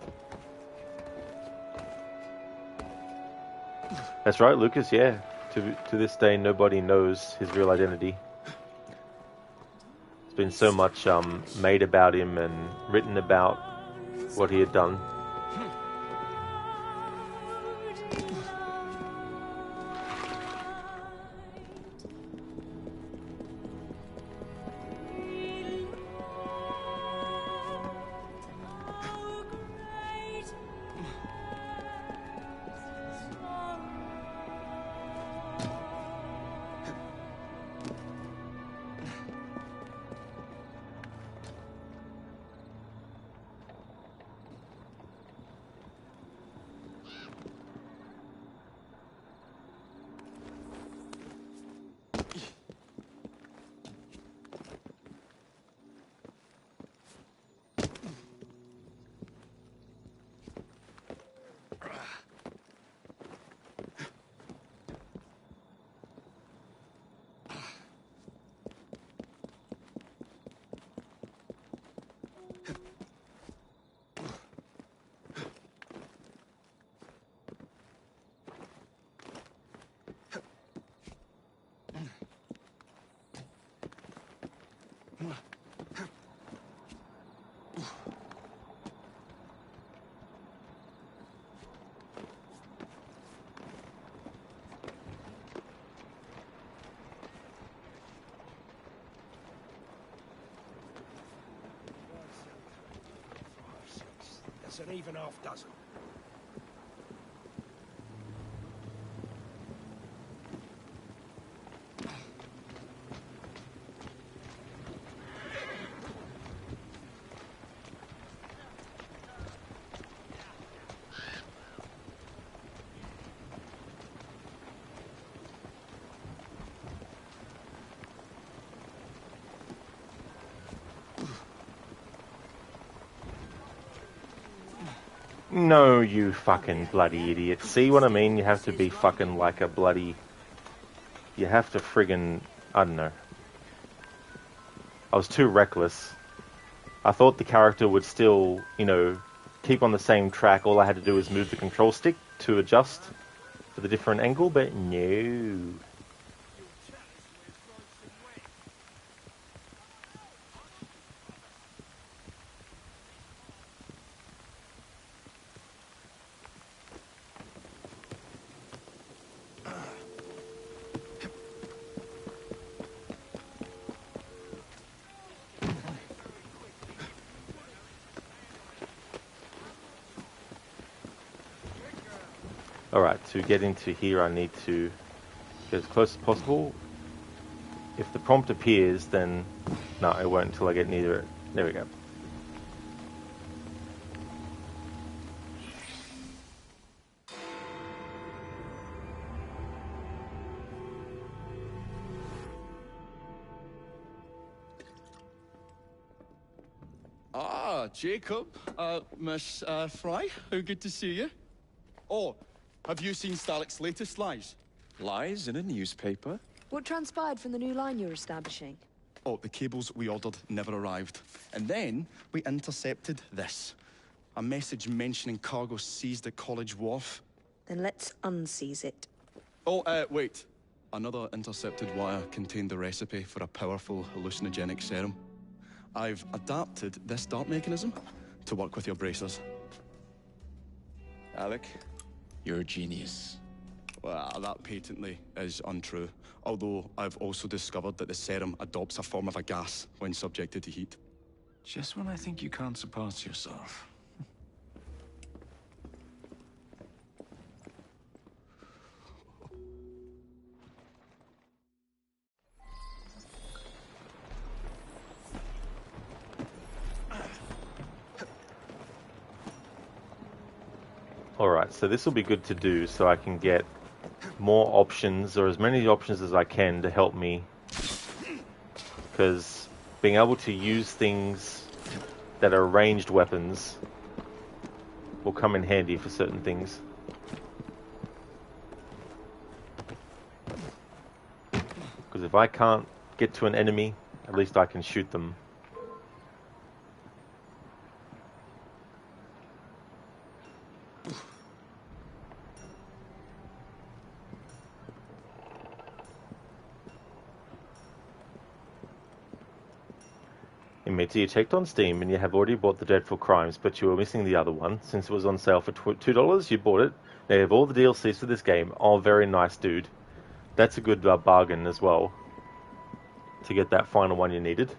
That's right, Lucas, yeah. To this day, nobody knows his real identity. There's been so much made about him and written about what he had done. That's an even half dozen. No, you fucking bloody idiot. See what I mean? You have to be fucking like a bloody... You have to friggin... I don't know. I was too reckless. I thought the character would still, you know, keep on the same track. All I had to do was move the control stick to adjust for the different angle, but no. Alright, to get into here I need to get as close as possible. If the prompt appears, then... No, it won't until I get near it. There we go. Ah, Jacob. Miss Fry, how good to see you. Oh, Have you seen Starrick's latest lies? Lies in a newspaper? What transpired from the new line you're establishing? Oh, the cables we ordered never arrived. And then we intercepted this. A message mentioning cargo seized at College Wharf. Then let's unseize it. Oh, wait. Another intercepted wire contained the recipe for a powerful hallucinogenic serum. I've adapted this dart mechanism to work with your bracers. Alec, you're a genius. Well, that patently is untrue. Although I've also discovered that the serum adopts a form of a gas when subjected to heat. Just when I think you can't surpass yourself. Alright, so this will be good to do so I can get more options, or as many options as I can to help me. Because being able to use things that are ranged weapons will come in handy for certain things. Because if I can't get to an enemy, at least I can shoot them. Admit you checked on Steam and you have already bought the Dreadful Crimes, but you were missing the other one. Since it was on sale for $2, you bought it. They have all the DLCs for this game. Oh, very nice, dude. That's a good bargain as well, to get that final one you needed.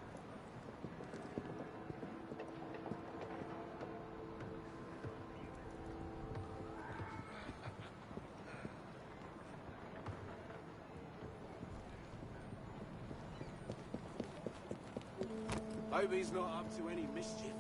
Hope he's not up to any mischief.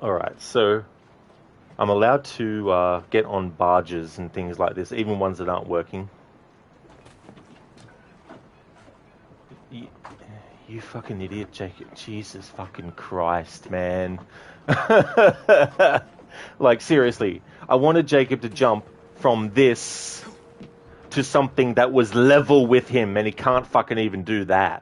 Alright, so I'm allowed to get on barges and things like this, even ones that aren't working. You fucking idiot, Jacob. Jesus fucking Christ, man. Like, seriously, I wanted Jacob to jump from this to something that was level with him, and he can't fucking even do that.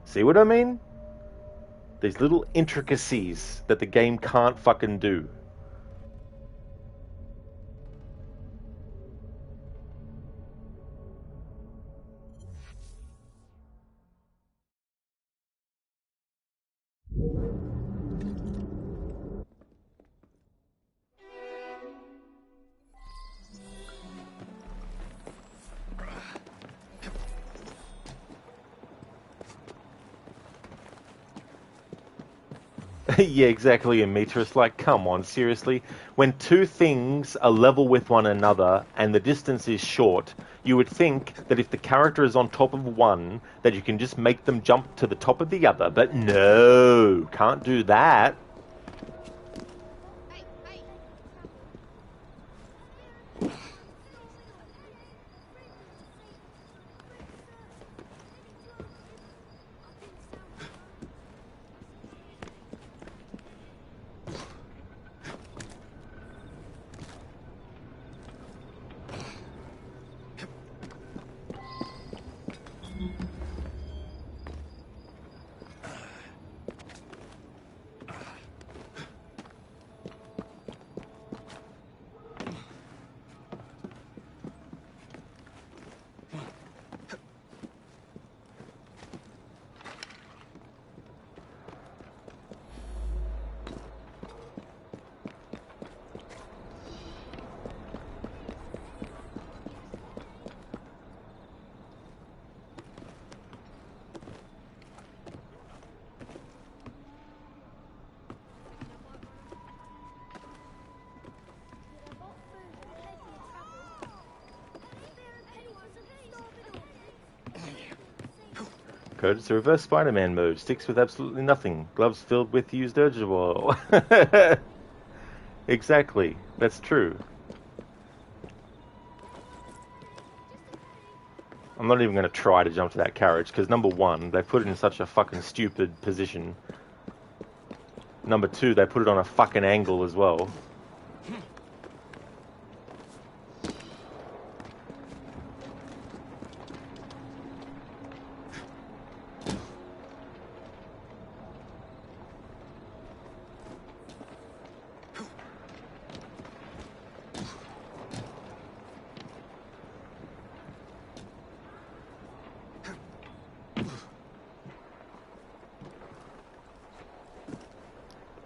See what I mean? These little intricacies that the game can't fucking do. Yeah, exactly, Ametris. Like, come on, seriously? When two things are level with one another and the distance is short, you would think that if the character is on top of one, that you can just make them jump to the top of the other. But no, can't do that. Code, it's a reverse Spider-Man mode. Sticks with absolutely nothing. Gloves filled with used urgent oil. Exactly. That's true. I'm not even going to try to jump to that carriage, because number one, they put it in such a fucking stupid position. Number two, they put it on a fucking angle as well.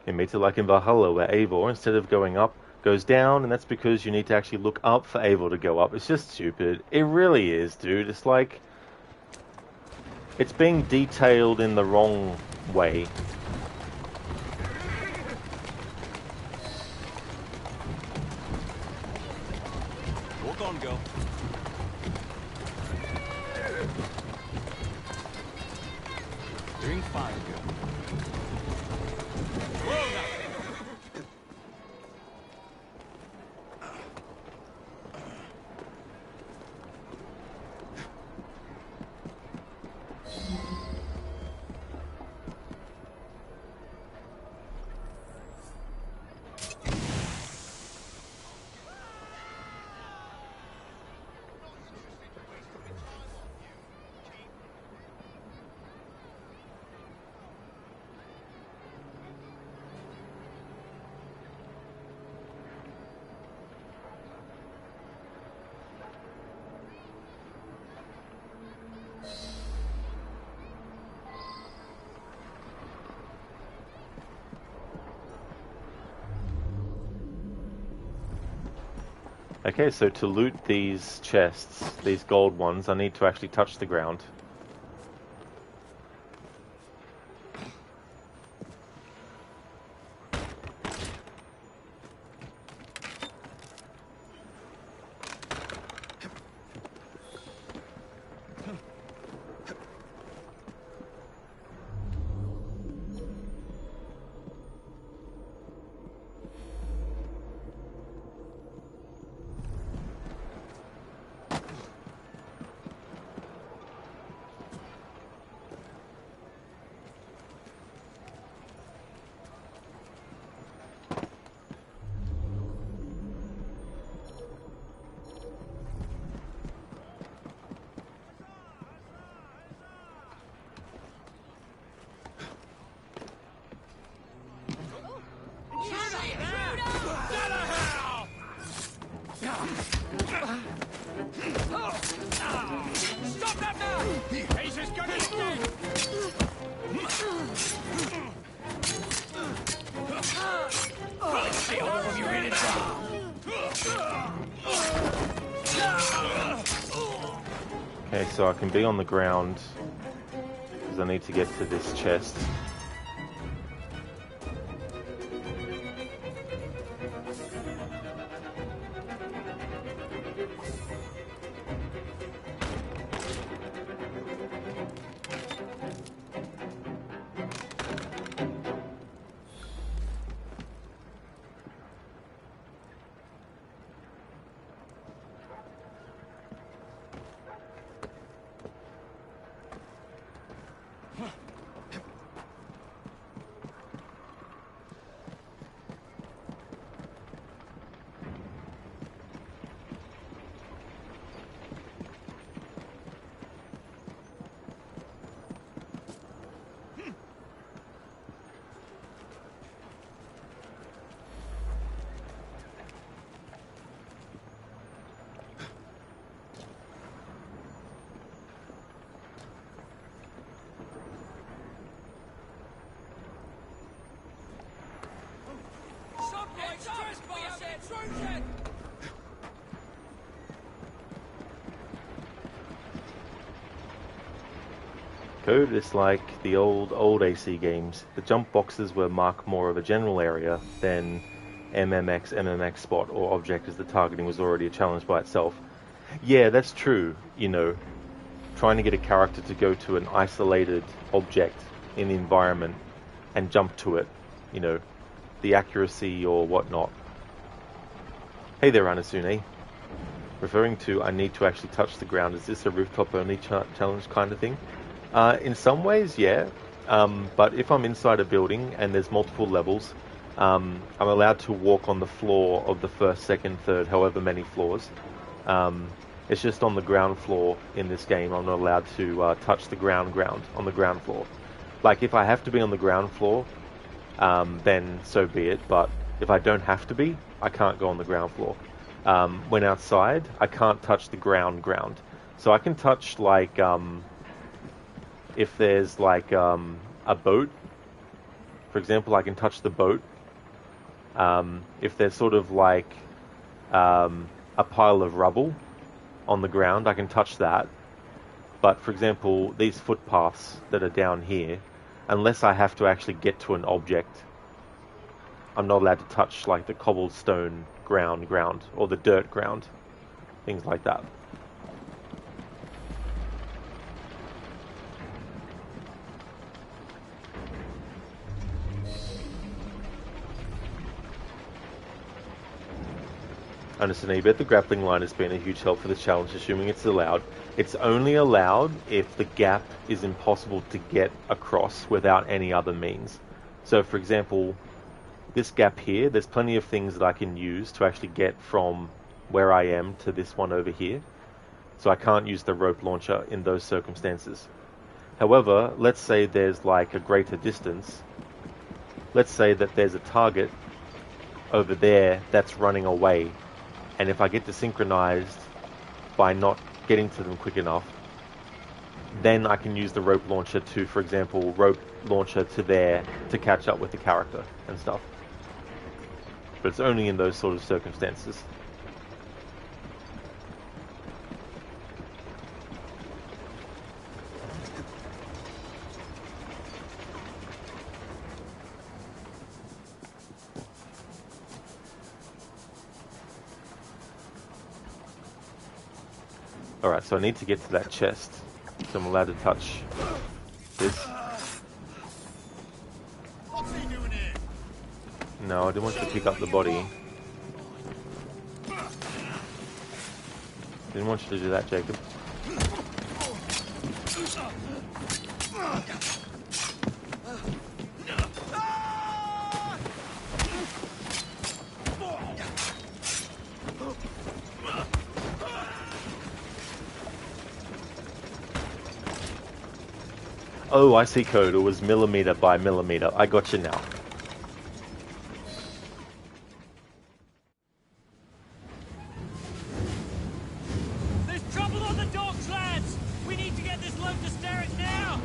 It makes it like in Valhalla, where Eivor, instead of going up, goes down, and that's because you need to actually look up for Eivor to go up. It's just stupid. It really is, dude. It's like... it's being detailed in the wrong way. Walk on, girl. Doing fine, girl. Whoa, now. Okay, so to loot these chests, these gold ones, I need to actually touch the ground. Okay, so I can be on the ground because I need to get to this chest. Code is like the old AC games. The jump boxes were marked more of a general area than MMX spot or object, as the targeting was already a challenge by itself. Yeah, that's true, you know. trying to get a character to go to an isolated object in the environment and jump to it, you know, the accuracy or whatnot. Hey there, Anasune. Referring to I need to actually touch the ground, is this a rooftop only challenge kind of thing? In some ways, yeah. But if I'm inside a building and there's multiple levels, I'm allowed to walk on the floor of the first, second, third, however many floors. It's just on the ground floor in this game. I'm not allowed to touch the ground on the ground floor. Like, if I have to be on the ground floor, then so be it. But if I don't have to be, I can't go on the ground floor. When outside, I can't touch the ground. So I can touch, like, if there's, like, a boat, for example, I can touch the boat. If there's sort of, like, a pile of rubble on the ground, I can touch that. But, for example, these footpaths that are down here, unless I have to actually get to an object, I'm not allowed to touch, like, the cobblestone ground, or the dirt ground, things like that. Understand, I bet the grappling line has been a huge help for this challenge, assuming it's allowed. It's only allowed if the gap is impossible to get across without any other means. So, for example, this gap here, there's plenty of things that I can use to actually get from where I am to this one over here. So I can't use the rope launcher in those circumstances. However, let's say there's like a greater distance. Let's say that there's a target over there that's running away. And if I get desynchronized by not getting to them quick enough, then I can use the rope launcher to, for example, rope launcher to there to catch up with the character and stuff. But it's only in those sort of circumstances. Alright, so I need to get to that chest. So I'm allowed to touch this. No, I didn't want you to pick up the body. Didn't want you to do that, Jacob. Oh, I see code. It was millimeter by millimeter. I got you now. There's trouble on the docks, lads! We need to get this load to Starrick now!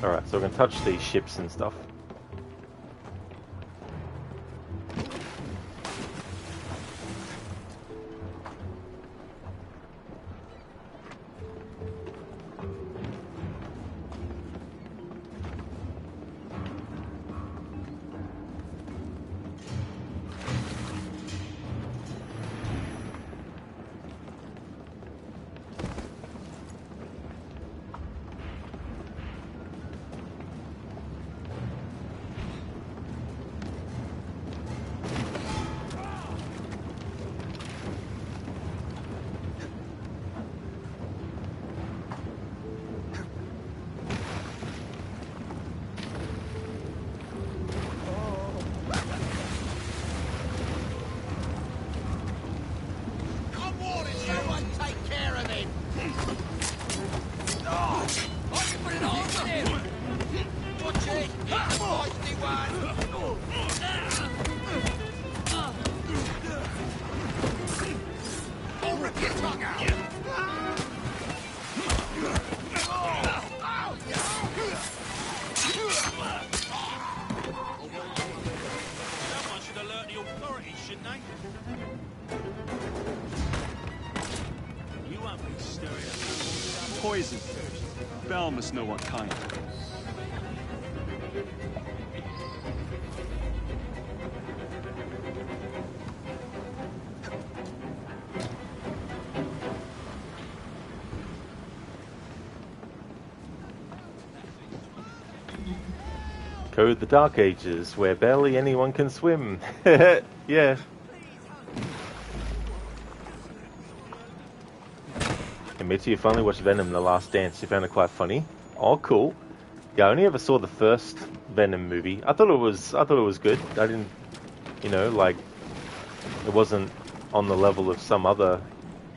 Alright, so we're going to touch these ships and stuff. Poison. Belle must know what kind. Code the Dark Ages, where barely anyone can swim. Yeah. Hey, Mitzi, you finally watched Venom: The Last Dance. You found it quite funny. Oh, cool. Yeah, I only ever saw the first Venom movie. I thought it was good. I didn't, like, it wasn't on the level of some other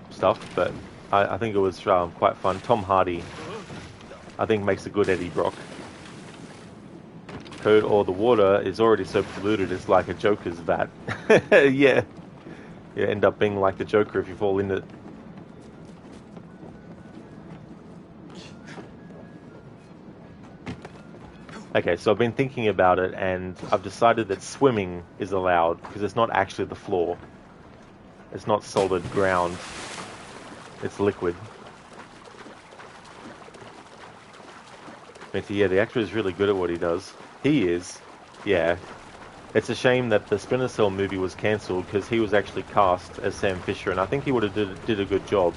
stuff, but I think it was quite fun. Tom Hardy, I think, makes a good Eddie Brock. Code, or the water is already so polluted it's like a Joker's vat. Yeah. You end up being like the Joker if you fall in it. Okay, so I've been thinking about it, and I've decided that swimming is allowed, because it's not actually the floor. It's not solid ground. It's liquid. But yeah, the actor is really good at what he does. He is. Yeah. It's a shame that the Splinter Cell movie was cancelled, because he was actually cast as Sam Fisher, and I think he would have did a good job.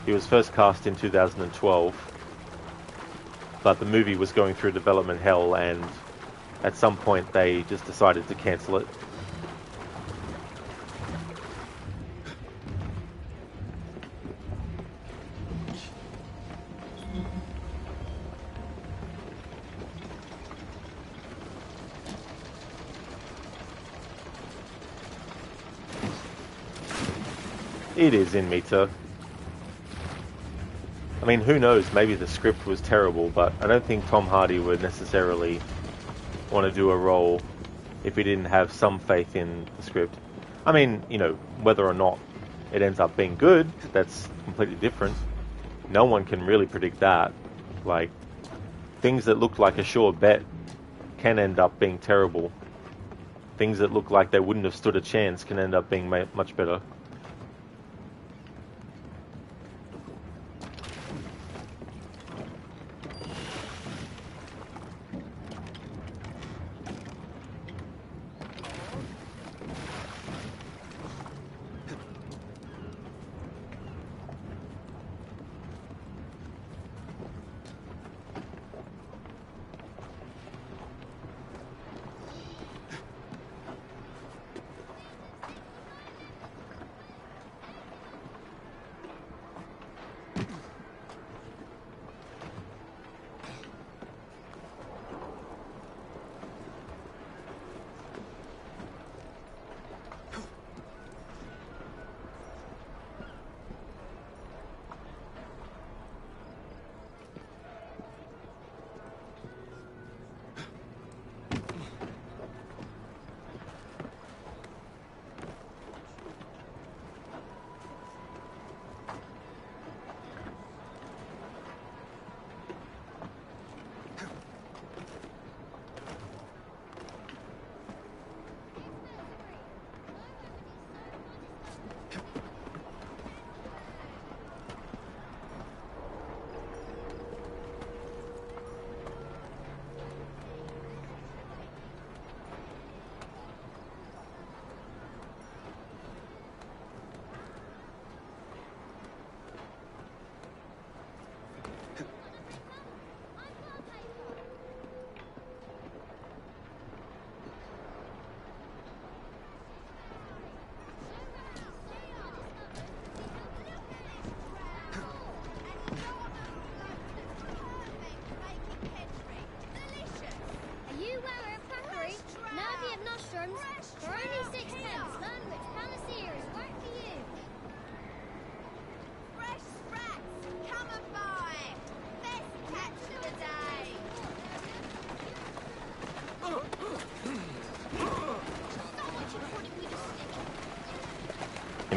He was first cast in 2012. But the movie was going through development hell, and at some point they just decided to cancel it. It is in meter. I mean, who knows, maybe the script was terrible, but I don't think Tom Hardy would necessarily want to do a role if he didn't have some faith in the script. I mean, whether or not it ends up being good, that's completely different. No one can really predict that. Like, things that look like a sure bet can end up being terrible. Things that look like they wouldn't have stood a chance can end up being much better.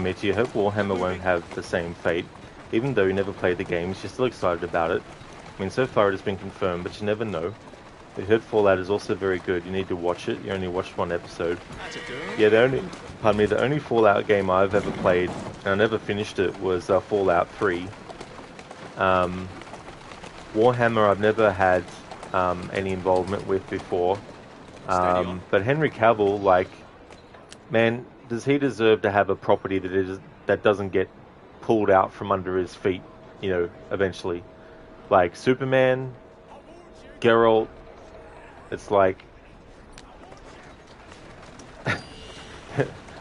Mitch, you hope Warhammer won't have the same fate. Even though you never played the games, you're still excited about it. I mean, so far it has been confirmed, but you never know. I heard Fallout is also very good. You need to watch it. You only watched one episode. That's a girl. Yeah, the only Fallout game I've ever played, and I never finished it, was Fallout 3. Warhammer I've never had any involvement with before. But Henry Cavill, like, man, does he deserve to have a property that doesn't get pulled out from under his feet, eventually? Like Superman, Geralt, it's like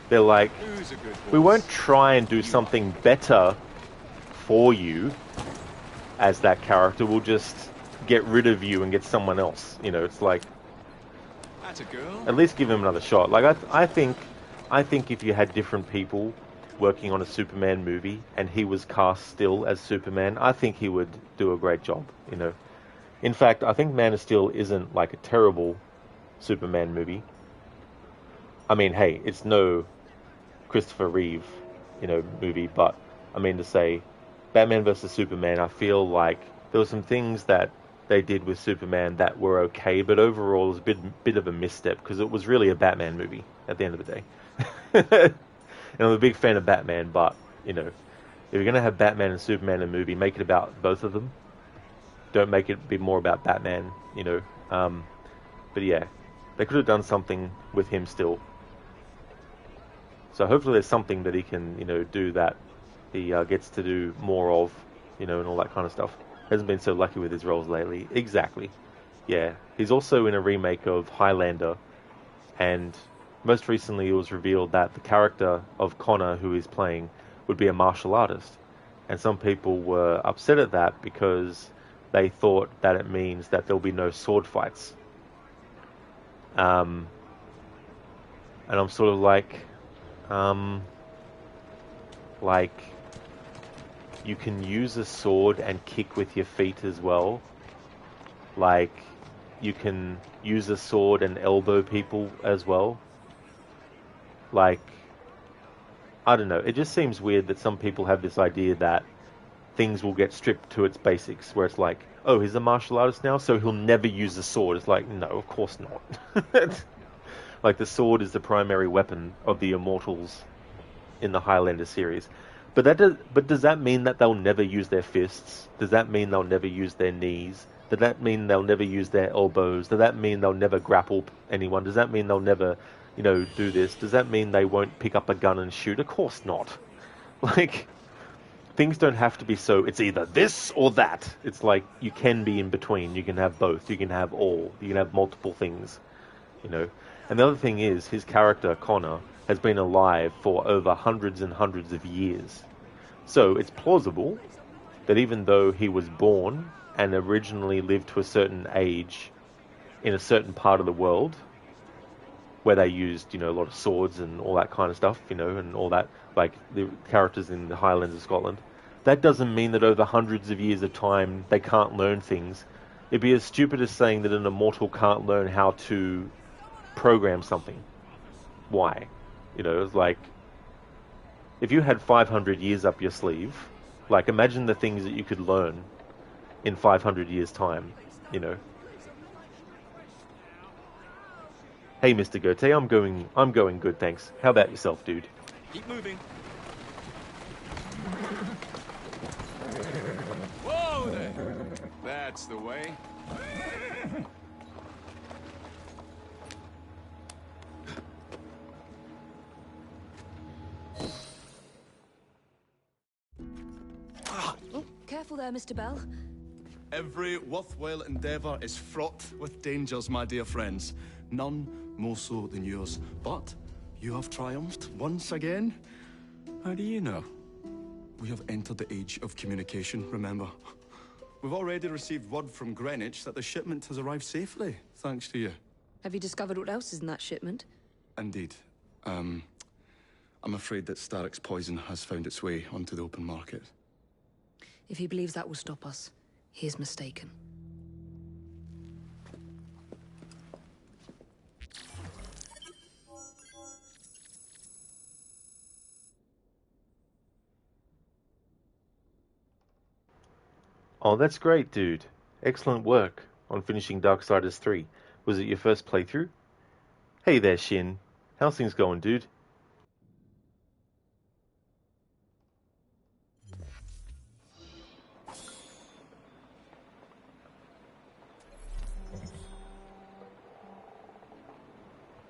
they're like, we won't try and do something better for you as that character. We'll just get rid of you and get someone else. It's like, that's a girl. At least give him another shot. Like I think if you had different people working on a Superman movie and he was cast still as Superman, I think he would do a great job. In fact, I think Man of Steel isn't like a terrible Superman movie. I mean, hey, it's no Christopher Reeve, movie, but I mean to say, Batman vs Superman, I feel like there were some things that they did with Superman that were okay, but overall it was a bit of a misstep because it was really a Batman movie at the end of the day. And I'm a big fan of Batman, but if you're gonna have Batman and Superman in a movie, make it about both of them. Don't make it be more about Batman, But yeah, they could have done something with him still. So hopefully there's something that he can, do that he gets to do more of, and all that kind of stuff. Hasn't been so lucky with his roles lately. Exactly. Yeah. He's also in a remake of Highlander, and most recently it was revealed that the character of Connor, who he's playing, would be a martial artist. And some people were upset at that because they thought that it means that there'll be no sword fights. And I'm sort of like, you can use a sword and kick with your feet as well. Like, you can use a sword and elbow people as well. Like, I don't know. It just seems weird that some people have this idea that things will get stripped to its basics, where it's like, oh, he's a martial artist now, so he'll never use a sword. It's like, no, of course not. Like, the sword is the primary weapon of the Immortals in the Highlander series. But does that mean that they'll never use their fists? Does that mean they'll never use their knees? Does that mean they'll never use their elbows? Does that mean they'll never grapple anyone? Does that mean they'll never, do this? Does that mean they won't pick up a gun and shoot? Of course not. Like, things don't have to be so, it's either this or that. It's like, you can be in between. You can have both. You can have all. You can have multiple things, And the other thing is, his character, Connor, has been alive for over hundreds and hundreds of years. So it's plausible that even though he was born and originally lived to a certain age in a certain part of the world where they used, a lot of swords and all that kind of stuff, and all that, like the characters in the Highlands of Scotland, that doesn't mean that over hundreds of years of time they can't learn things. It'd be as stupid as saying that an immortal can't learn how to program something. Why? It's like, if you had 500 years up your sleeve, like, imagine the things that you could learn in 500 years' time, Hey, Mr. Goethe, I'm going good, thanks. How about yourself, dude? Keep moving. Whoa there! That's the way. Oh, careful there, Mr. Bell. Every worthwhile endeavour is fraught with dangers, my dear friends. None more so than yours. But you have triumphed once again. How do you know? We have entered the age of communication, remember? We've already received word from Greenwich that the shipment has arrived safely, thanks to you. Have you discovered what else is in that shipment? Indeed. I'm afraid that Starrick's poison has found its way onto the open market. If he believes that will stop us, he is mistaken. Oh, that's great, dude. Excellent work on finishing Darksiders 3. Was it your first playthrough? Hey there, Shin. How's things going, dude?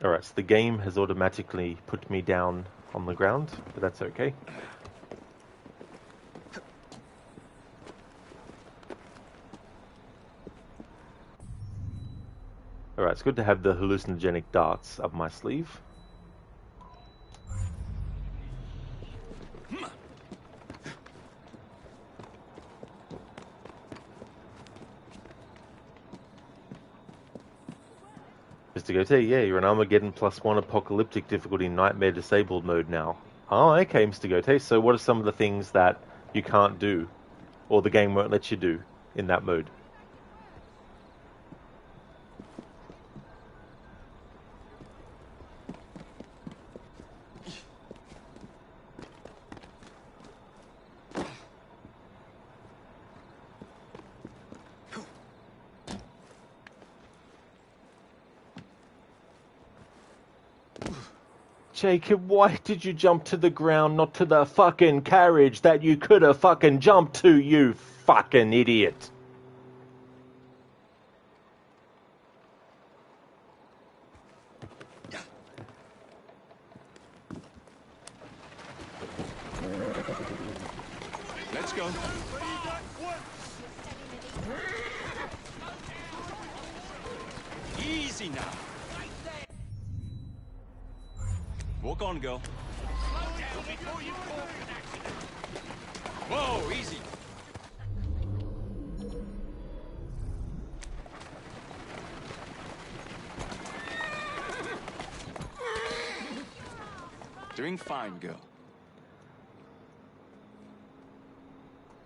Alright, so the game has automatically put me down on the ground, but that's okay. Alright, it's good to have the hallucinogenic darts up my sleeve. Mr. Goethe, yeah, you're an Armageddon +1 apocalyptic difficulty nightmare disabled mode now. Oh, okay, Mr. Goethe, so what are some of the things that you can't do, or the game won't let you do, in that mode? Jacob, why did you jump to the ground, not to the fucking carriage that you could have fucking jumped to, you fucking idiot? Let's go. Easy now. Walk on, girl. Whoa, easy. Doing fine, girl.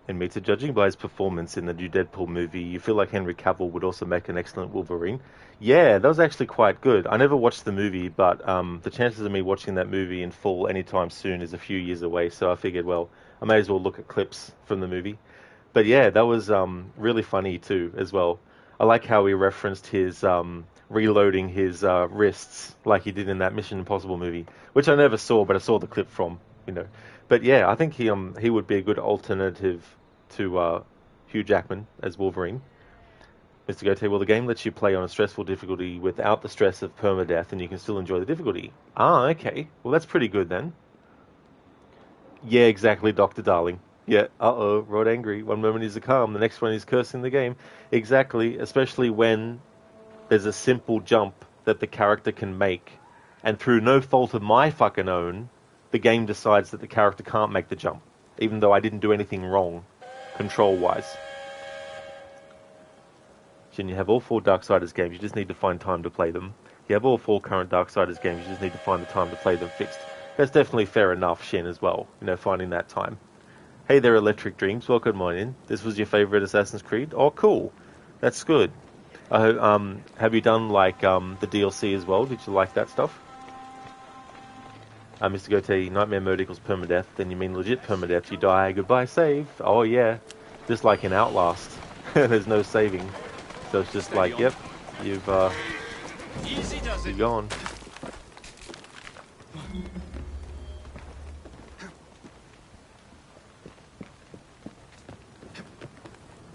And Mita, judging by his performance in the new Deadpool movie, you feel like Henry Cavill would also make an excellent Wolverine? Yeah, that was actually quite good. I never watched the movie, but the chances of me watching that movie in full anytime soon is a few years away, so I figured, well, I may as well look at clips from the movie. But yeah, that was really funny too, as well. I like how he referenced his reloading his wrists like he did in that Mission Impossible movie, which I never saw, but I saw the clip from, you know. But yeah, I think he would be a good alternative to Hugh Jackman as Wolverine. Mr. Goethe, well, the game lets you play on a stressful difficulty without the stress of permadeath, and you can still enjoy the difficulty. Ah, okay. Well, that's pretty good then. Yeah, exactly, Dr. Darling. Yeah, uh-oh, Rod angry. One moment he's calm, the next one he's cursing the game. Exactly, especially when there's a simple jump that the character can make, and through no fault of my fucking own, the game decides that the character can't make the jump, even though I didn't do anything wrong, control-wise. Jin, you have all 4 Darksiders games, you just need to find time to play them. You have all 4 current Darksiders games, you just need to find the time to play them fixed. That's definitely fair enough, Shin, as well, you know, finding that time. Hey there, Electric Dreams, welcome on in. This was your favourite Assassin's Creed? Oh, cool. That's good. Have you done, like, the DLC as well? Did you like that stuff? Mr. Goethe, nightmare mode equals permadeath, then you mean legit permadeath. You die, goodbye, save. Oh, yeah. Just like in Outlast. There's no saving. So it's just like, yep, you're gone.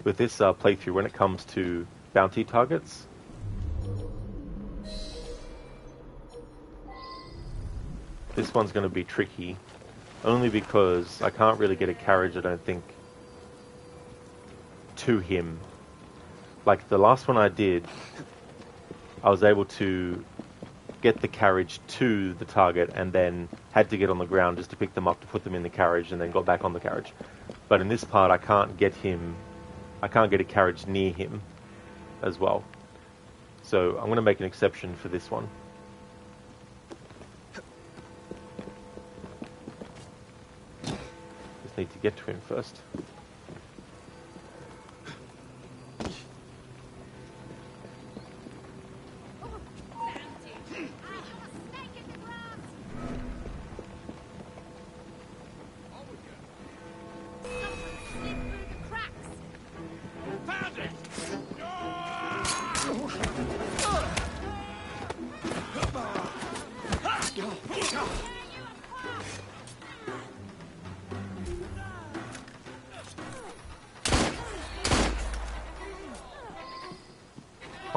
With this playthrough, when it comes to bounty targets, this one's going to be tricky, only because I can't really get a carriage, I don't think, to him. Like the last one I did, I was able to get the carriage to the target and then had to get on the ground just to pick them up to put them in the carriage and then got back on the carriage. But in this part, I can't get a carriage near him as well. So I'm going to make an exception for this one. Just need to get to him first.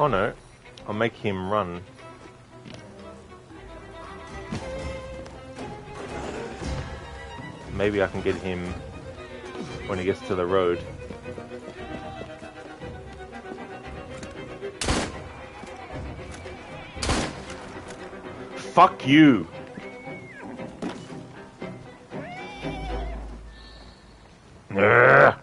Oh no, I'll make him run. Maybe I can get him when he gets to the road. Fuck you! Ugh.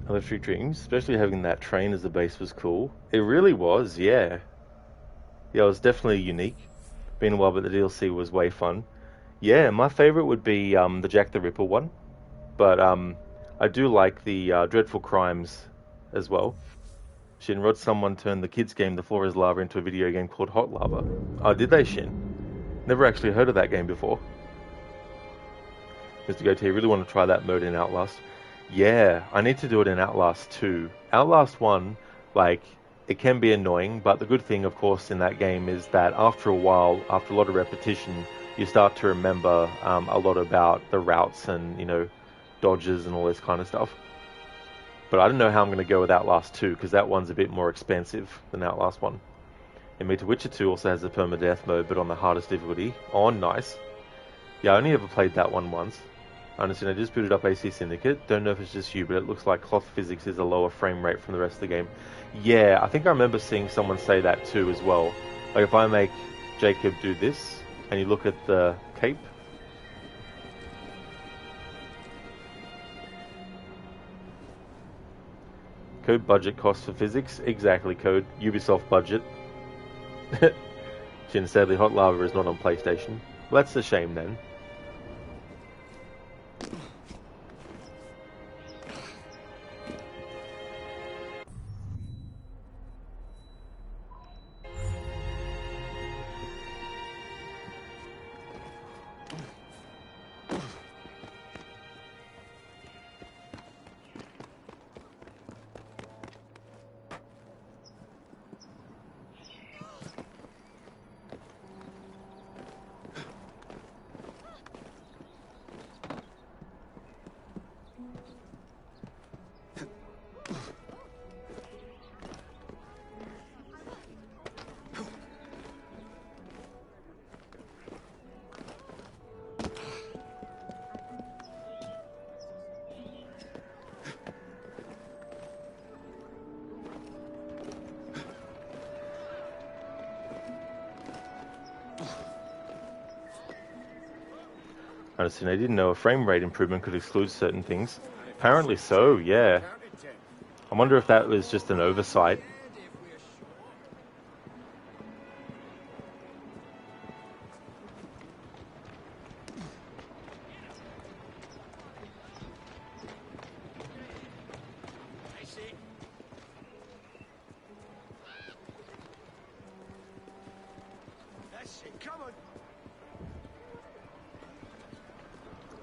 Electric Dreams, especially having that train as a base was cool. It really was, yeah. Yeah, it was definitely unique. Been a while, but the DLC was way fun. Yeah, my favorite would be the Jack the Ripper one, but I do like the Dreadful Crimes as well. Shinrod, someone turned the kids game The Floor is Lava into a video game called Hot Lava. Oh, did they, Shin? Never actually heard of that game before. Mr. Goatee, really want to try that mode in Outlast. Yeah, I need to do it in Outlast 2. Outlast 1, like, it can be annoying, but the good thing, of course, in that game is that after a while, after a lot of repetition, you start to remember a lot about the routes and, you know, dodges and all this kind of stuff. But I don't know how I'm going to go with Outlast 2, because that one's a bit more expensive than Outlast 1. And The Witcher 2 also has a permadeath mode, but on the hardest difficulty. Oh, nice. Yeah, I only ever played that one once. I understand I just booted up AC Syndicate. Don't know if it's just you, but it looks like cloth physics is a lower frame rate from the rest of the game. Yeah, I think I remember seeing someone say that too as well. Like if I make Jacob do this, and you look at the cape. Code budget cost for physics? Exactly, Code. Ubisoft budget. Sadly, Hot Lava is not on PlayStation. Well, that's a shame then. Honestly, I didn't know a frame rate improvement could exclude certain things. Apparently so, yeah. I wonder if that was just an oversight.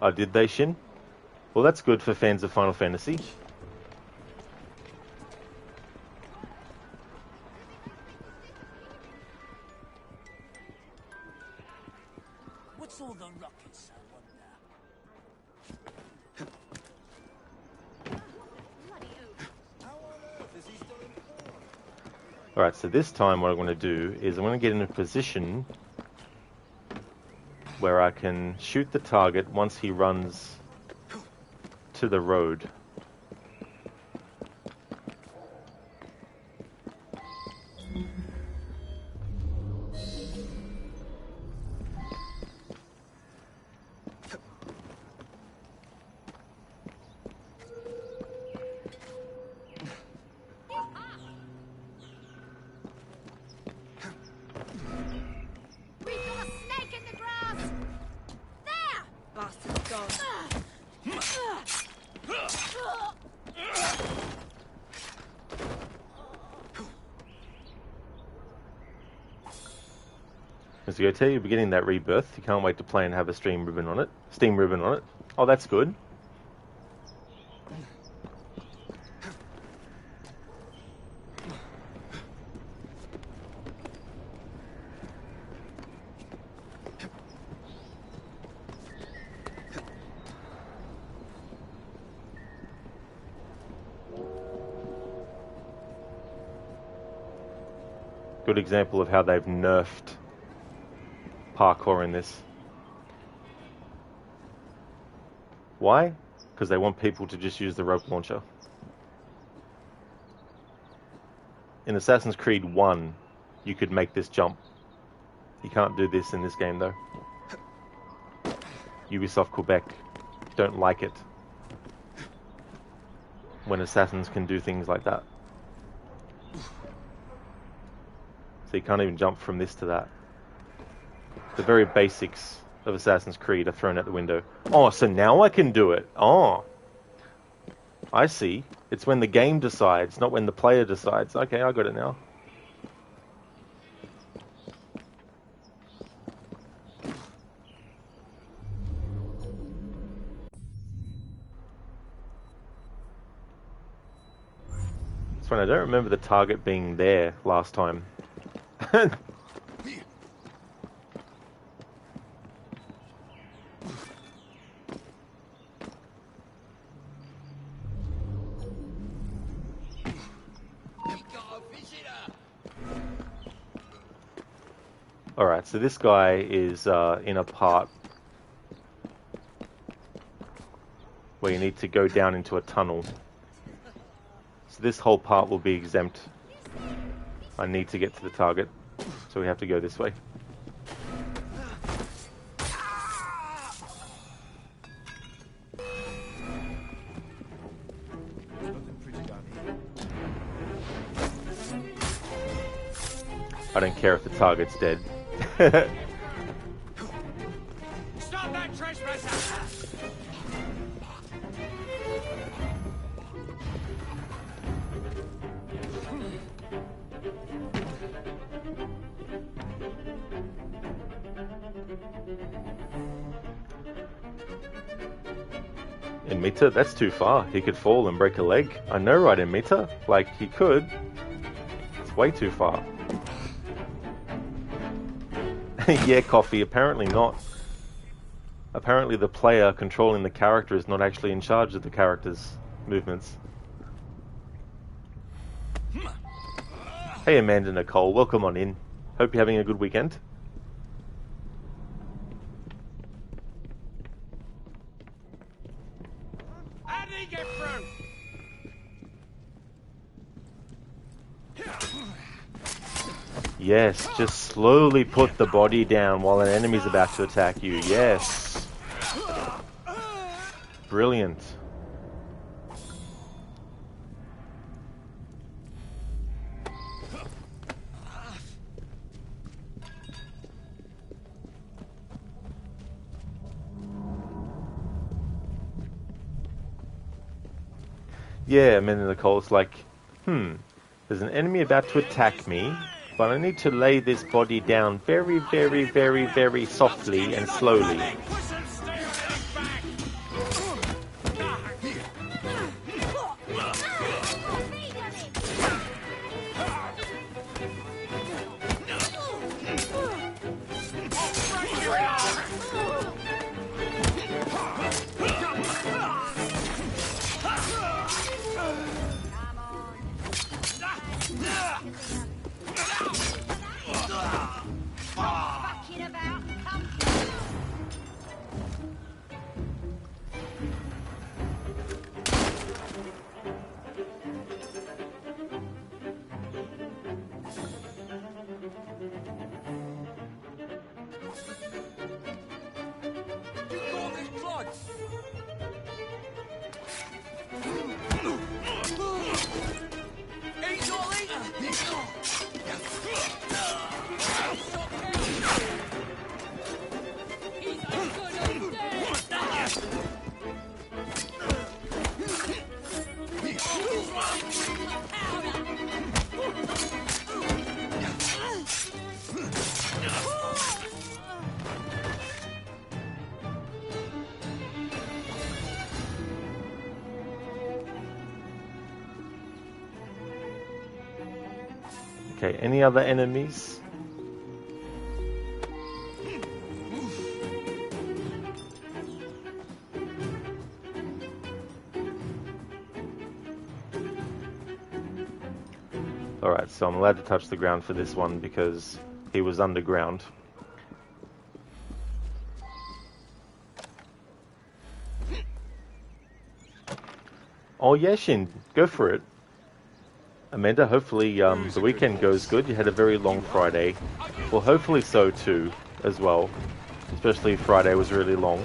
Oh, did they, Shin? Well, that's good for fans of Final Fantasy. What's all the ruckus, I wonder? Alright, so this time what I'm going to do is I'm going to get in a position where I can shoot the target once he runs to the road. As you go tell you, you're beginning that rebirth. You can't wait to play and have a steam ribbon on it. Oh, that's good. Good example of how they've nerfed parkour in this. Why? Because they want people to just use the rope launcher. In Assassin's Creed 1, you could make this jump. You can't do this in this game though. Ubisoft Quebec don't like it when assassins can do things like that. So you can't even jump from this to that. The very basics of Assassin's Creed are thrown out the window. Oh, so now I can do it. Oh, I see. It's when the game decides, not when the player decides. Okay, I got it now. It's when I don't remember the target being there last time. Alright, so this guy is in a part where you need to go down into a tunnel. So this whole part will be exempt. I need to get to the target, so we have to go this way. I don't care if the target's dead. Stop that trespasser! In Mita, that's too far. He could fall and break a leg. I know, right, in Mita? Like, he could. It's way too far. Yeah, Coffee, apparently not. Apparently the player controlling the character is not actually in charge of the character's movements. Hey Amanda Nicole, welcome on in. Hope you're having a good weekend. How did he get through? Yes, just slowly put the body down while an enemy's about to attack you. Yes. Brilliant. Yeah, Amanda Nicole, it's like, there's an enemy about to attack me, but I need to lay this body down very, very, very, very softly and slowly. Okay, any other enemies? Alright, so I'm allowed to touch the ground for this one because he was underground. Oh yeah, Shin, go for it. Amanda, hopefully the weekend goes good. You had a very long Friday. Well, hopefully so too, as well. Especially Friday was really long.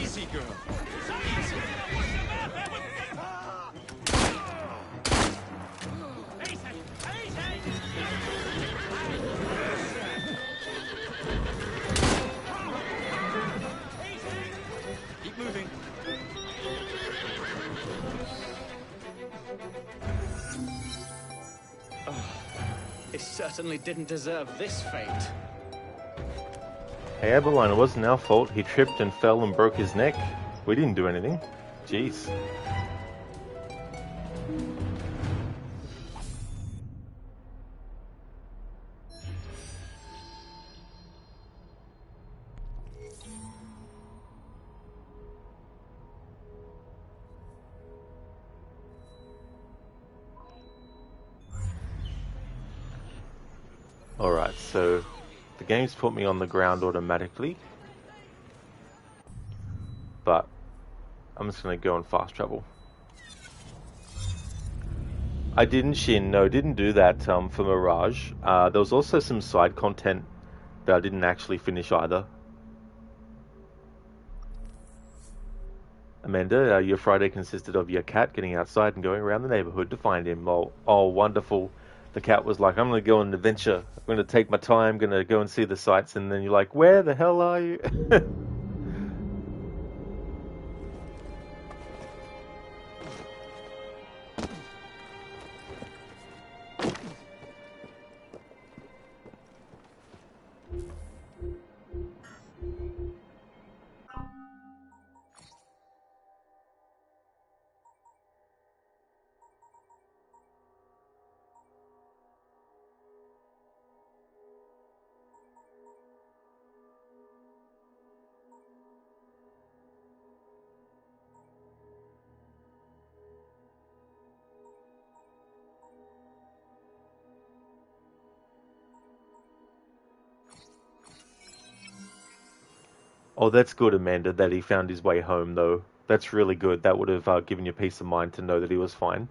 Easy, girl. Easy. Keep moving. He certainly didn't deserve this fate. Hey Abeline, it wasn't our fault. He tripped and fell and broke his neck. We didn't do anything. Jeez. Alright, so the game's put me on the ground automatically. But I'm just going to go on fast travel. I didn't, Shin. No, didn't do that for Mirage. There was also some side content that I didn't actually finish either. Amanda, your Friday consisted of your cat getting outside and going around the neighborhood to find him. Oh, wonderful. The cat was like, I'm going to go on an adventure. I'm going to take my time, going to go and see the sights. And then you're like, where the hell are you? Oh, that's good, Amanda, that he found his way home, though. That's really good. That would have given you peace of mind to know that he was fine.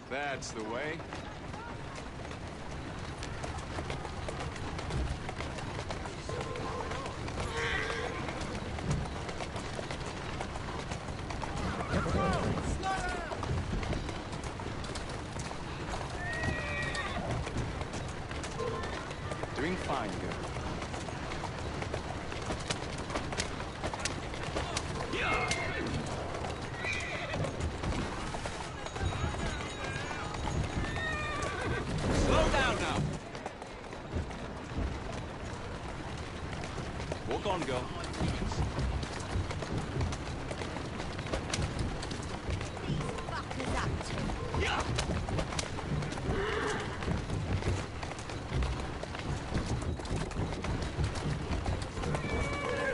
That's the way. Doing fine, girl. Slow down now. Walk on, girl.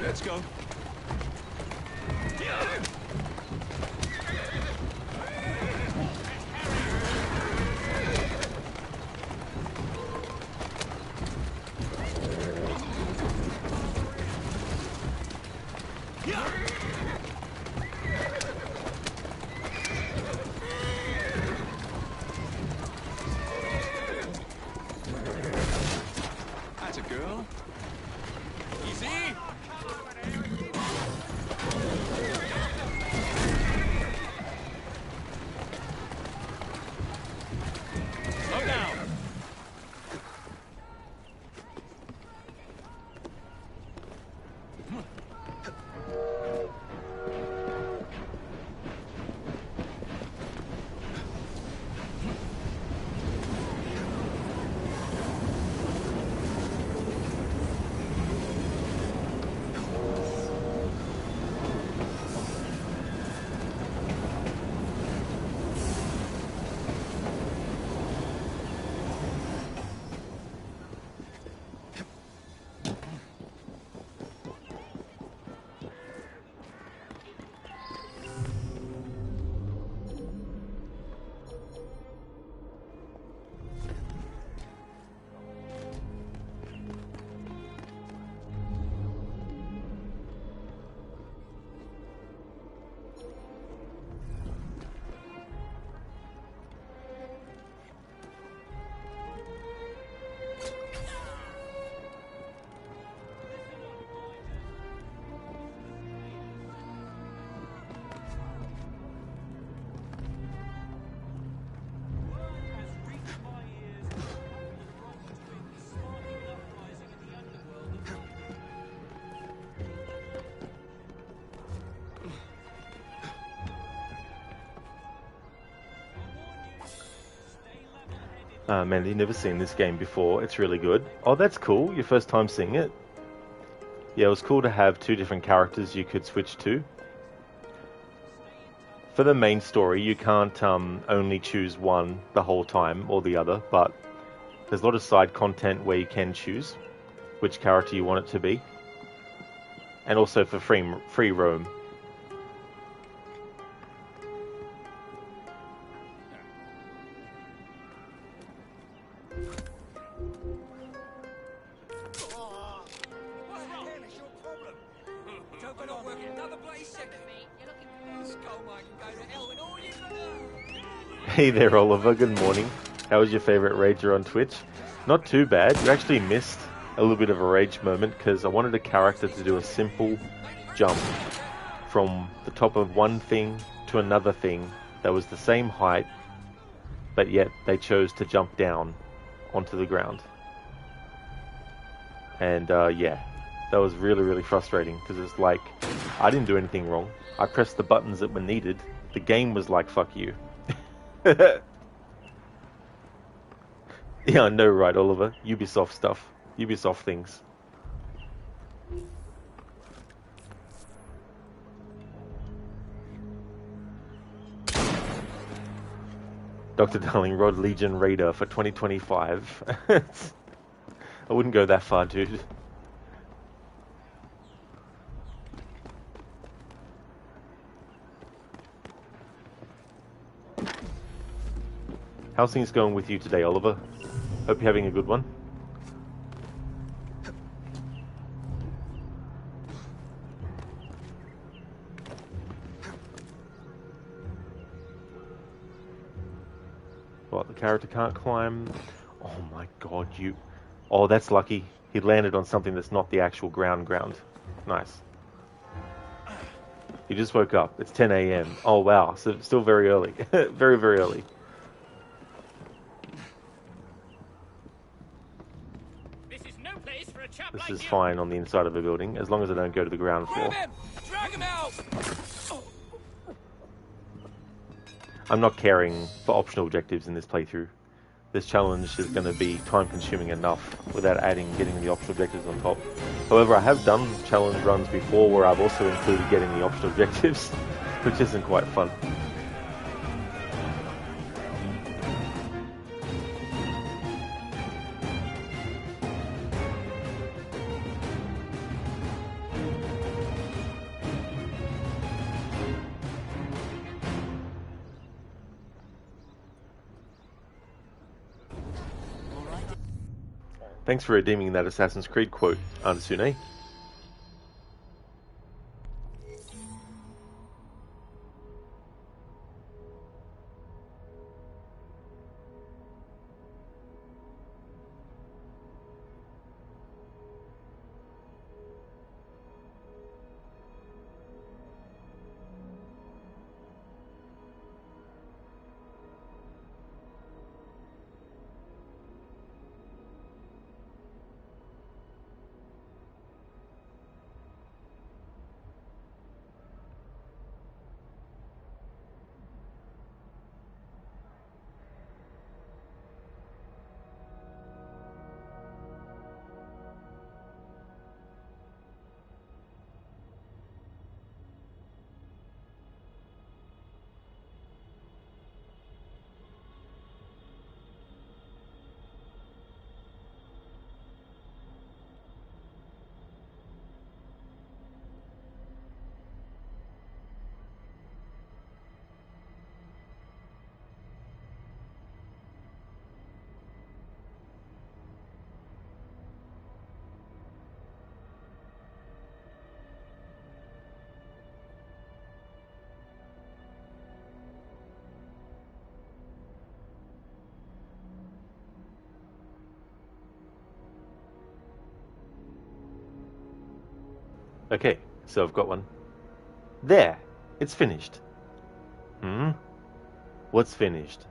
Let's go. That's a girl. Easy. Slow down. Man, you've never seen this game before. It's really good. Oh, that's cool. Your first time seeing it. Yeah, it was cool to have two different characters you could switch to. For the main story, you can't only choose one the whole time or the other, but there's a lot of side content where you can choose which character you want it to be. And also for free roam. Hey there, Oliver. Good morning. How was your favorite rager on Twitch? Not too bad. You actually missed a little bit of a rage moment because I wanted a character to do a simple jump from the top of one thing to another thing that was the same height, but yet they chose to jump down onto the ground. And yeah, that was really, really frustrating because it's like, I didn't do anything wrong. I pressed the buttons that were needed. The game was like, fuck you. Yeah, I know, right, Oliver? Ubisoft stuff. Ubisoft things. Dr. Darling, Rod Legion Raider for 2025. I wouldn't go that far, dude. How's things going with you today, Oliver? Hope you're having a good one. What, the character can't climb? Oh my god, you... Oh, that's lucky. He landed on something that's not the actual ground. Nice. He just woke up. It's 10 a.m. Oh wow, so still very early. Very, very early. This is fine on the inside of a building, as long as I don't go to the ground floor. Drag him out! I'm not caring for optional objectives in this playthrough. This challenge is going to be time-consuming enough without getting the optional objectives on top. However, I have done challenge runs before where I've also included getting the optional objectives, which isn't quite fun. Thanks for redeeming that Assassin's Creed quote, Ansune. Okay, so I've got one. There! It's finished. Hmm? What's finished?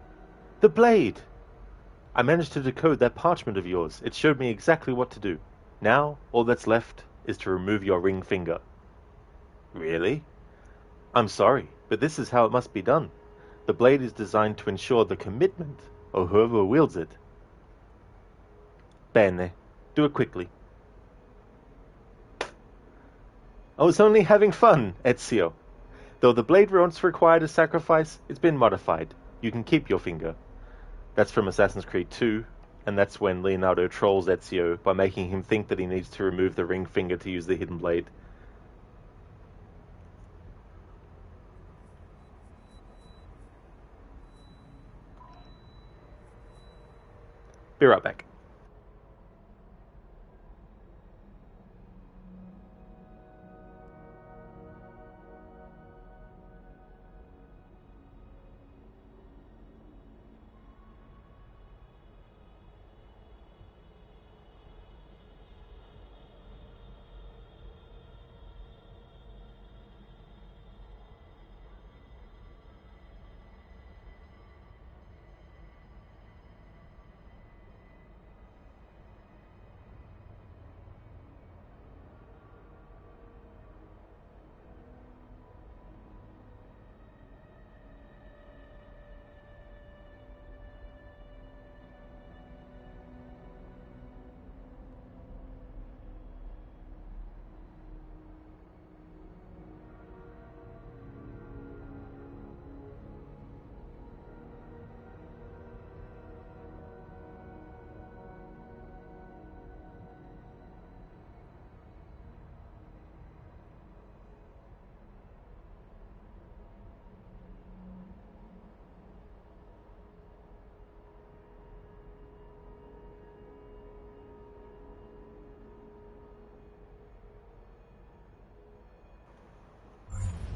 The blade! I managed to decode that parchment of yours. It showed me exactly what to do. Now, all that's left is to remove your ring finger. Really? I'm sorry, but this is how it must be done. The blade is designed to ensure the commitment of whoever wields it. Bene. Do it quickly. I was only having fun, Ezio. Though the blade once required a sacrifice, it's been modified. You can keep your finger. That's from Assassin's Creed 2, and that's when Leonardo trolls Ezio by making him think that he needs to remove the ring finger to use the hidden blade. Be right back.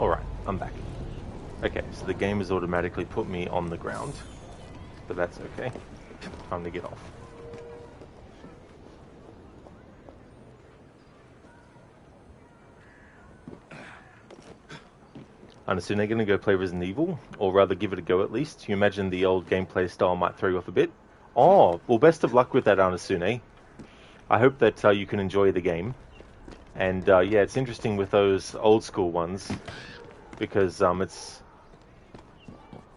Alright, I'm back. Okay, so the game has automatically put me on the ground. But that's okay. Time to get off. I'm assuming they're going to go play Resident Evil, or rather give it a go at least. You imagine the old gameplay style might throw you off a bit. Oh, well, best of luck with that, Anasune. I hope that you can enjoy the game. And yeah, it's interesting with those old school ones, because it's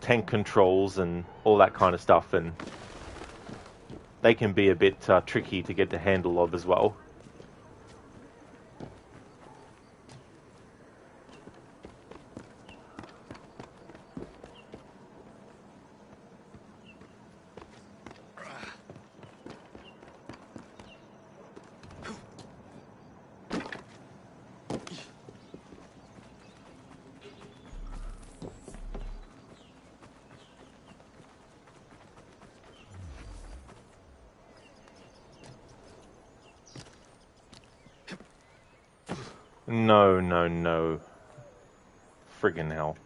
tank controls and all that kind of stuff, and they can be a bit tricky to get the handle of as well. No. Friggin' hell.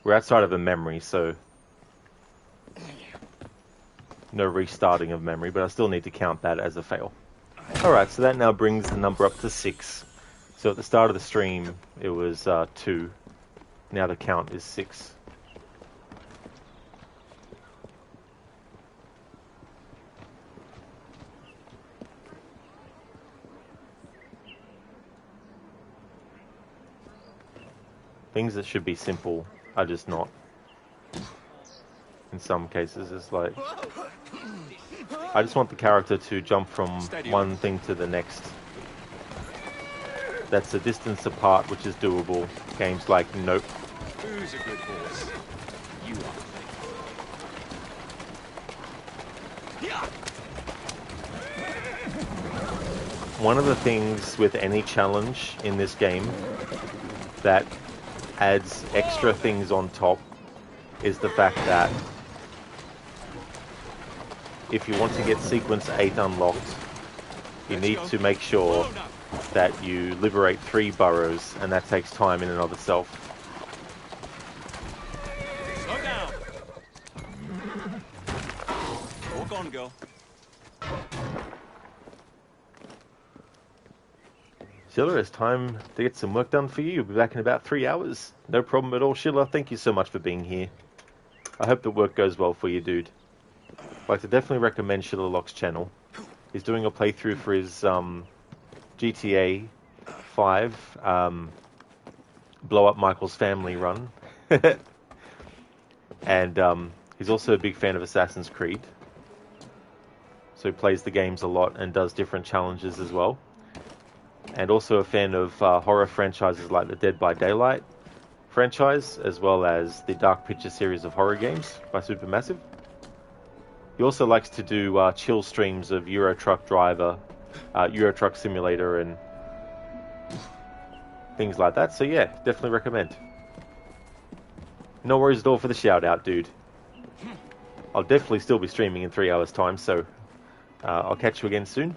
We're outside of a memory, so no restarting of memory, but I still need to count that as a fail. Alright, so that now brings the number up to 6. So at the start of the stream, it was 2. Now the count is 6. Things that should be simple are just not. In some cases, it's like, I just want the character to jump from one thing to the next. That's a distance apart, which is doable. Games like Nope. Who's a good horse? You are. One of the things with any challenge in this game that adds extra things on top is the fact that if you want to get sequence 8 unlocked, you need to make sure that you liberate 3 burrows, and that takes time in and of itself. Slow down. Walk on, girl. Sheila, it's time to get some work done for you. You'll be back in about 3 hours. No problem at all, Sheila. Thank you so much for being here. I hope the work goes well for you, dude. I'd like to definitely recommend Sheila Locke's channel. He's doing a playthrough for his GTA 5 Blow Up Michael's Family run. And he's also a big fan of Assassin's Creed. So he plays the games a lot and does different challenges as well. And also a fan of horror franchises like the Dead by Daylight franchise, as well as the Dark Picture series of horror games by Supermassive. He also likes to do chill streams of Euro Truck Driver, Euro Truck Simulator, and things like that. So yeah, definitely recommend. No worries at all for the shout out, dude. I'll definitely still be streaming in 3 hours time, so I'll catch you again soon.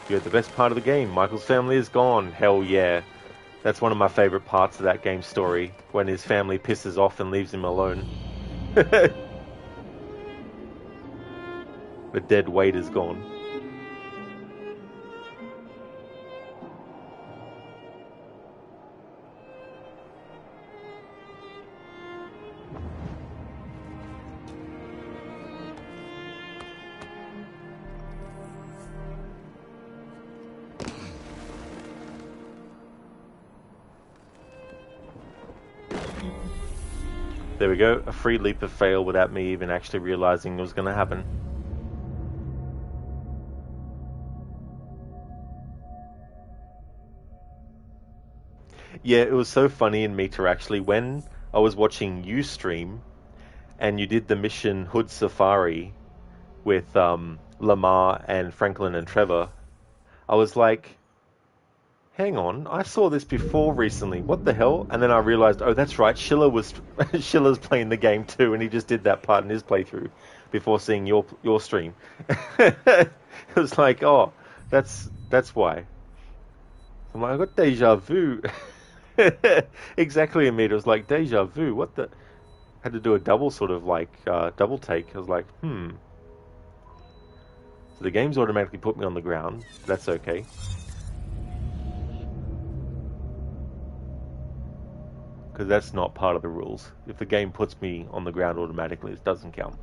You're the best part of the game. Michael's family is gone. Hell yeah. That's one of my favorite parts of that game's story, when his family pisses off and leaves him alone. The dead weight is gone. There we go, a free leap of fail without me even actually realizing it was going to happen. Yeah, it was so funny in Meter actually, when I was watching you stream and you did the mission Hood Safari with Lamar and Franklin and Trevor, I was like, hang on, I saw this before recently. What the hell? And then I realized, oh, that's right. Schiller's playing the game too, and he just did that part in his playthrough before seeing your stream. It was like, oh, That's why. I'm like, I got deja vu. Exactly, Amita. It was like deja vu. What the? Had to do a double sort of like double take. I was like, hmm. So the game's automatically put me on the ground. That's okay. Because that's not part of the rules. If the game puts me on the ground automatically, it doesn't count.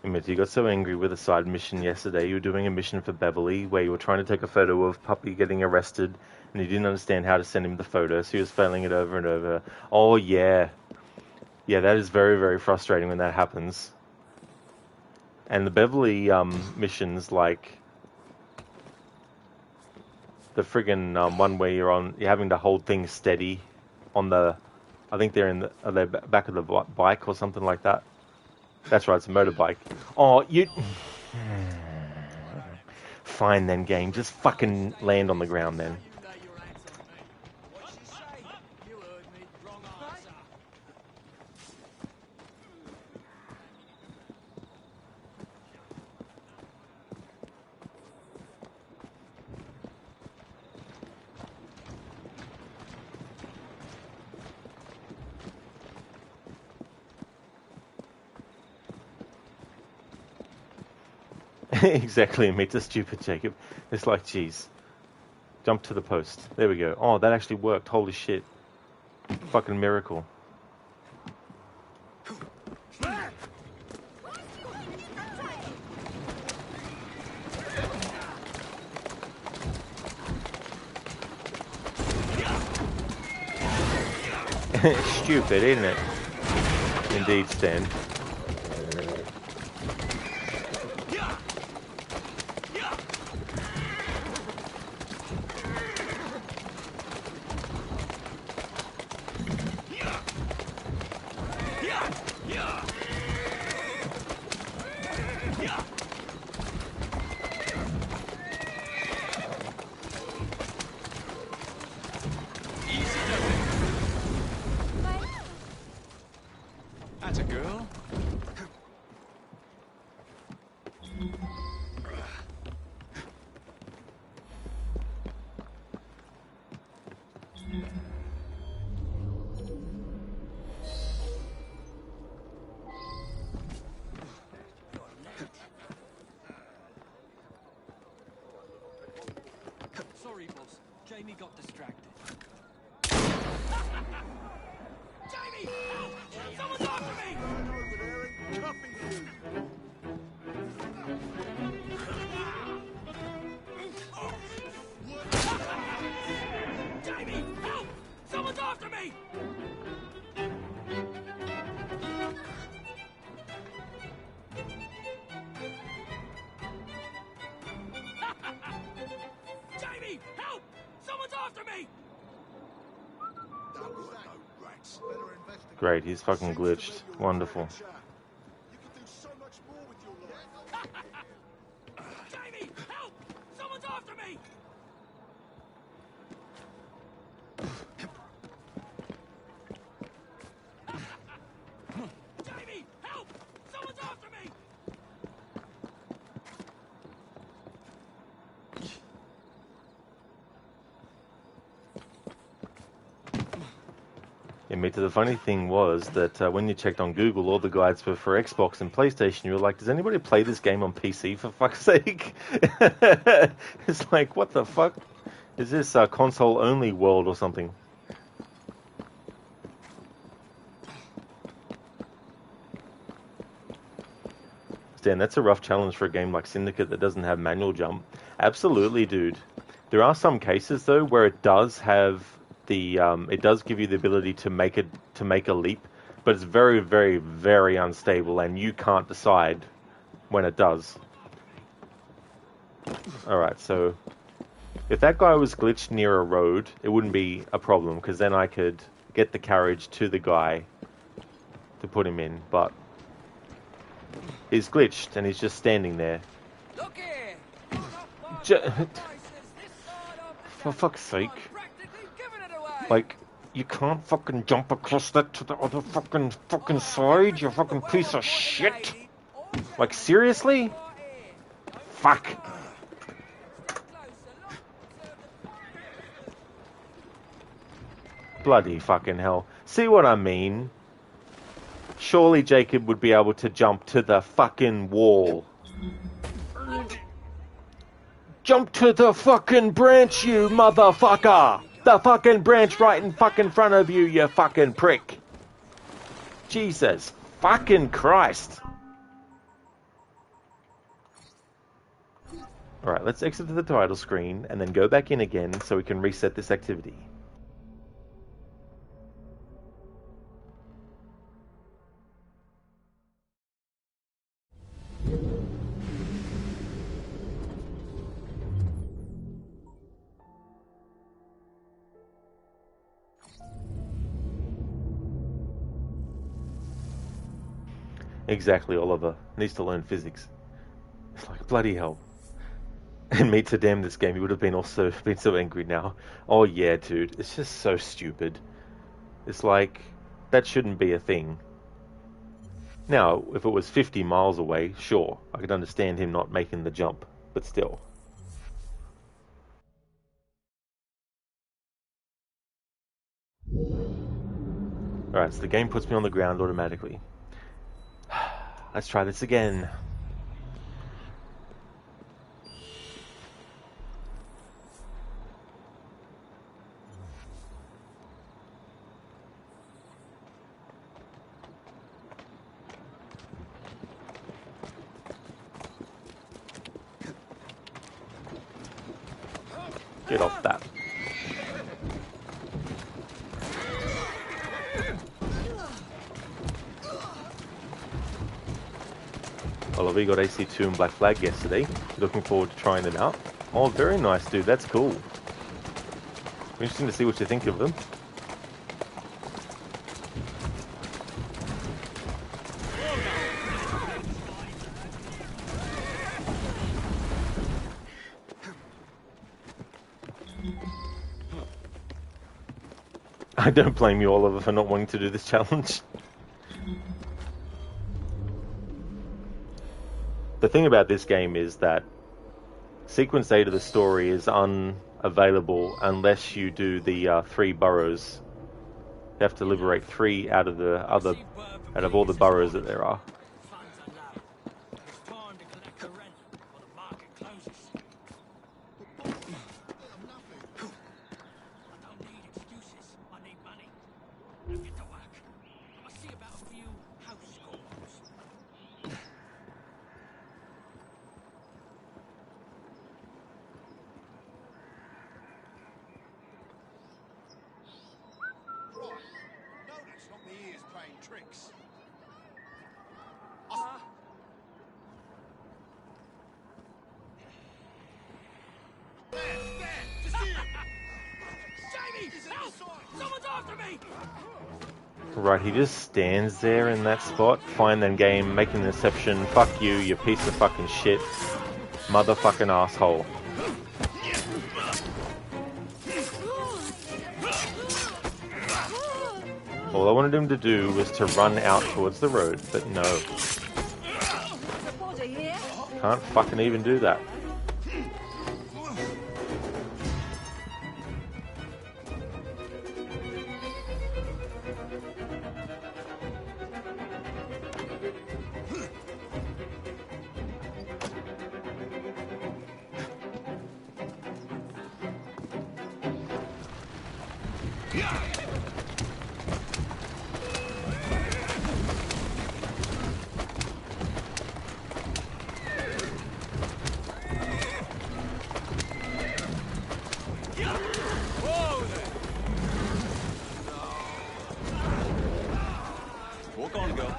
Admit you got so angry with a side mission yesterday. You were doing a mission for Beverly where you were trying to take a photo of Puppy getting arrested and you didn't understand how to send him the photo, so he was failing it over and over. Oh, yeah. Yeah, that is very, very frustrating when that happens. And the Beverly missions, like the friggin' one where you're having to hold things steady on the, I think they're are they back of the bike or something like that? That's right, it's a motorbike. Oh, you... Fine then, game. Just fucking land on the ground then. Exactly, mate. That's stupid, Jacob. It's like, geez. Jump to the post. There we go. Oh, that actually worked. Holy shit. Fucking miracle. Stupid, isn't it? Indeed, Stan. That's a girl. me! Great, he's fucking glitched. Wonderful. Jamie, help! Someone's after me! Jamie, help! Someone's after me! Yeah, mate, the funny thing was that when you checked on Google, all the guides were for Xbox and PlayStation. You were like, does anybody play this game on PC, for fuck's sake? It's like, what the fuck? Is this a console-only world or something? Dan, that's a rough challenge for a game like Syndicate that doesn't have manual jump. Absolutely, dude. There are some cases, though, where it does have the it does give you the ability to make a leap, but it's very, very, very unstable, and you can't decide when it does. All right, so if that guy was glitched near a road, it wouldn't be a problem because then I could get the carriage to the guy to put him in, but he's glitched and he's just standing there. Look here! For fuck's sake. Like, you can't fucking jump across that to the other fucking side, you fucking piece of shit. Like, seriously? Fuck. Bloody fucking hell. See what I mean? Surely Jacob would be able to jump to the fucking wall. Jump to the fucking branch, you motherfucker! The fucking branch right in fucking front of you, you fucking prick. Jesus fucking Christ. Alright, let's exit to the title screen and then go back in again so we can reset this activity. Exactly, Oliver. Needs to learn physics. It's like, bloody hell. And me to damn this game, he would have been so angry now. Oh yeah, dude. It's just so stupid. It's like, that shouldn't be a thing. Now, if it was 50 miles away, sure, I could understand him not making the jump. But still. Alright, so the game puts me on the ground automatically. Let's try this again. Get off that. Oliver, you got AC2 and Black Flag yesterday. Looking forward to trying them out. Oh, very nice, dude. That's cool. Interesting to see what you think of them. I don't blame you, Oliver, for not wanting to do this challenge. The thing about this game is that Sequence 8 of the story is unavailable unless you do the 3 boroughs. You have to liberate 3 out of all the boroughs that there are. Right, he just stands there in that spot. Fine then, game, making an exception. Fuck you, you piece of fucking shit. Motherfucking asshole. All I wanted him to do was to run out towards the road, but no. Can't fucking even do that. Walk on, girl.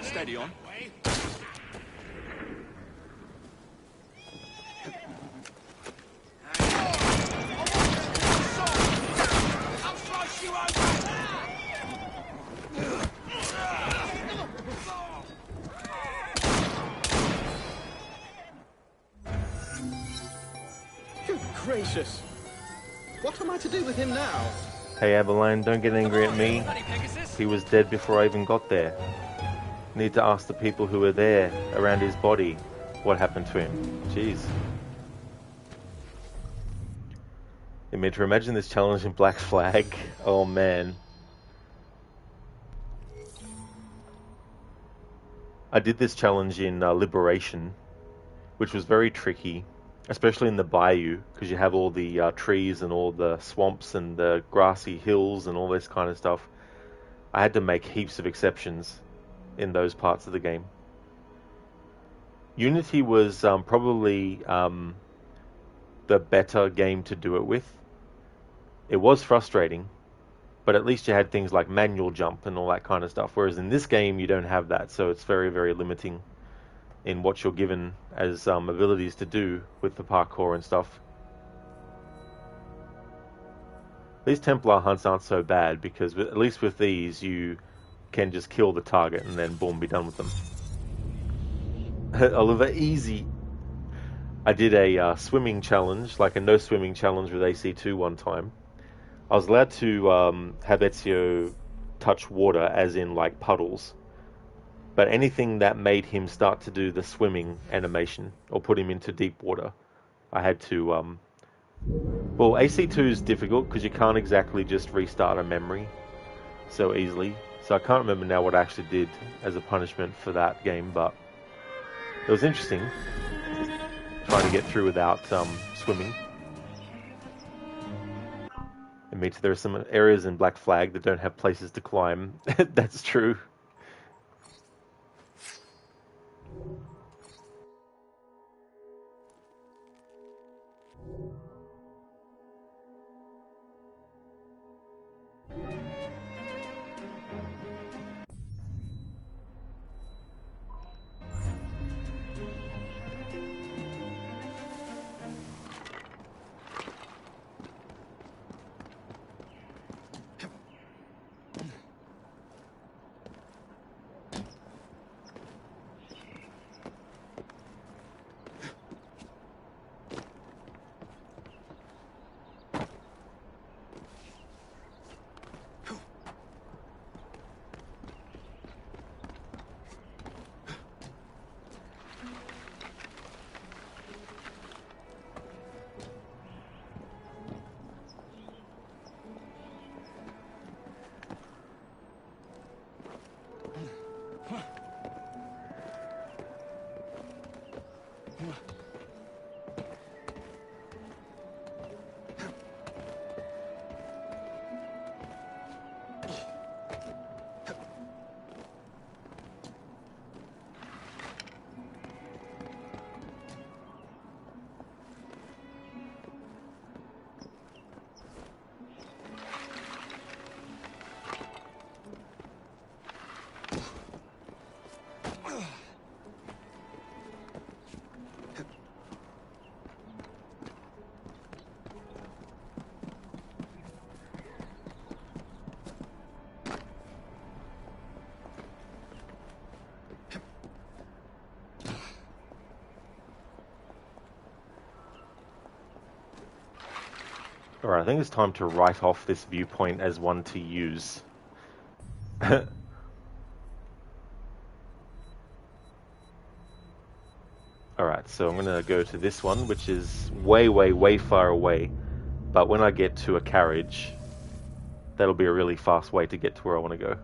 Steady on. Good gracious! What am I to do with him now? Hey Adeline, don't get angry at me. He was dead before I even got there. Need to ask the people who were there around his body what happened to him. Jeez. You mean to imagine this challenge in Black Flag? Oh man. I did this challenge in Liberation, which was very tricky, especially in the bayou, because you have all the trees and all the swamps and the grassy hills and all this kind of stuff. I had to make heaps of exceptions in those parts of the game. Unity was probably the better game to do it with. It was frustrating, but at least you had things like manual jump and all that kind of stuff, whereas in this game you don't have that, so it's very, very limiting in what you're given as abilities to do with the parkour and stuff. These Templar hunts aren't so bad, because at least with these you can just kill the target and then boom, be done with them. Oliver, easy. I did a swimming challenge, like a no swimming challenge with AC2 one time. I was allowed to have Ezio touch water, as in like puddles, but anything that made him start to do the swimming animation or put him into deep water, I had to... Well, AC2 is difficult because you can't exactly just restart a memory so easily. So I can't remember now what I actually did as a punishment for that game, but it was interesting trying to get through without swimming. Admit there are some areas in Black Flag that don't have places to climb. That's true. Alright, I think it's time to write off this viewpoint as one to use. Alright, so I'm going to go to this one, which is way, way, way far away. But when I get to a carriage, that'll be a really fast way to get to where I want to go.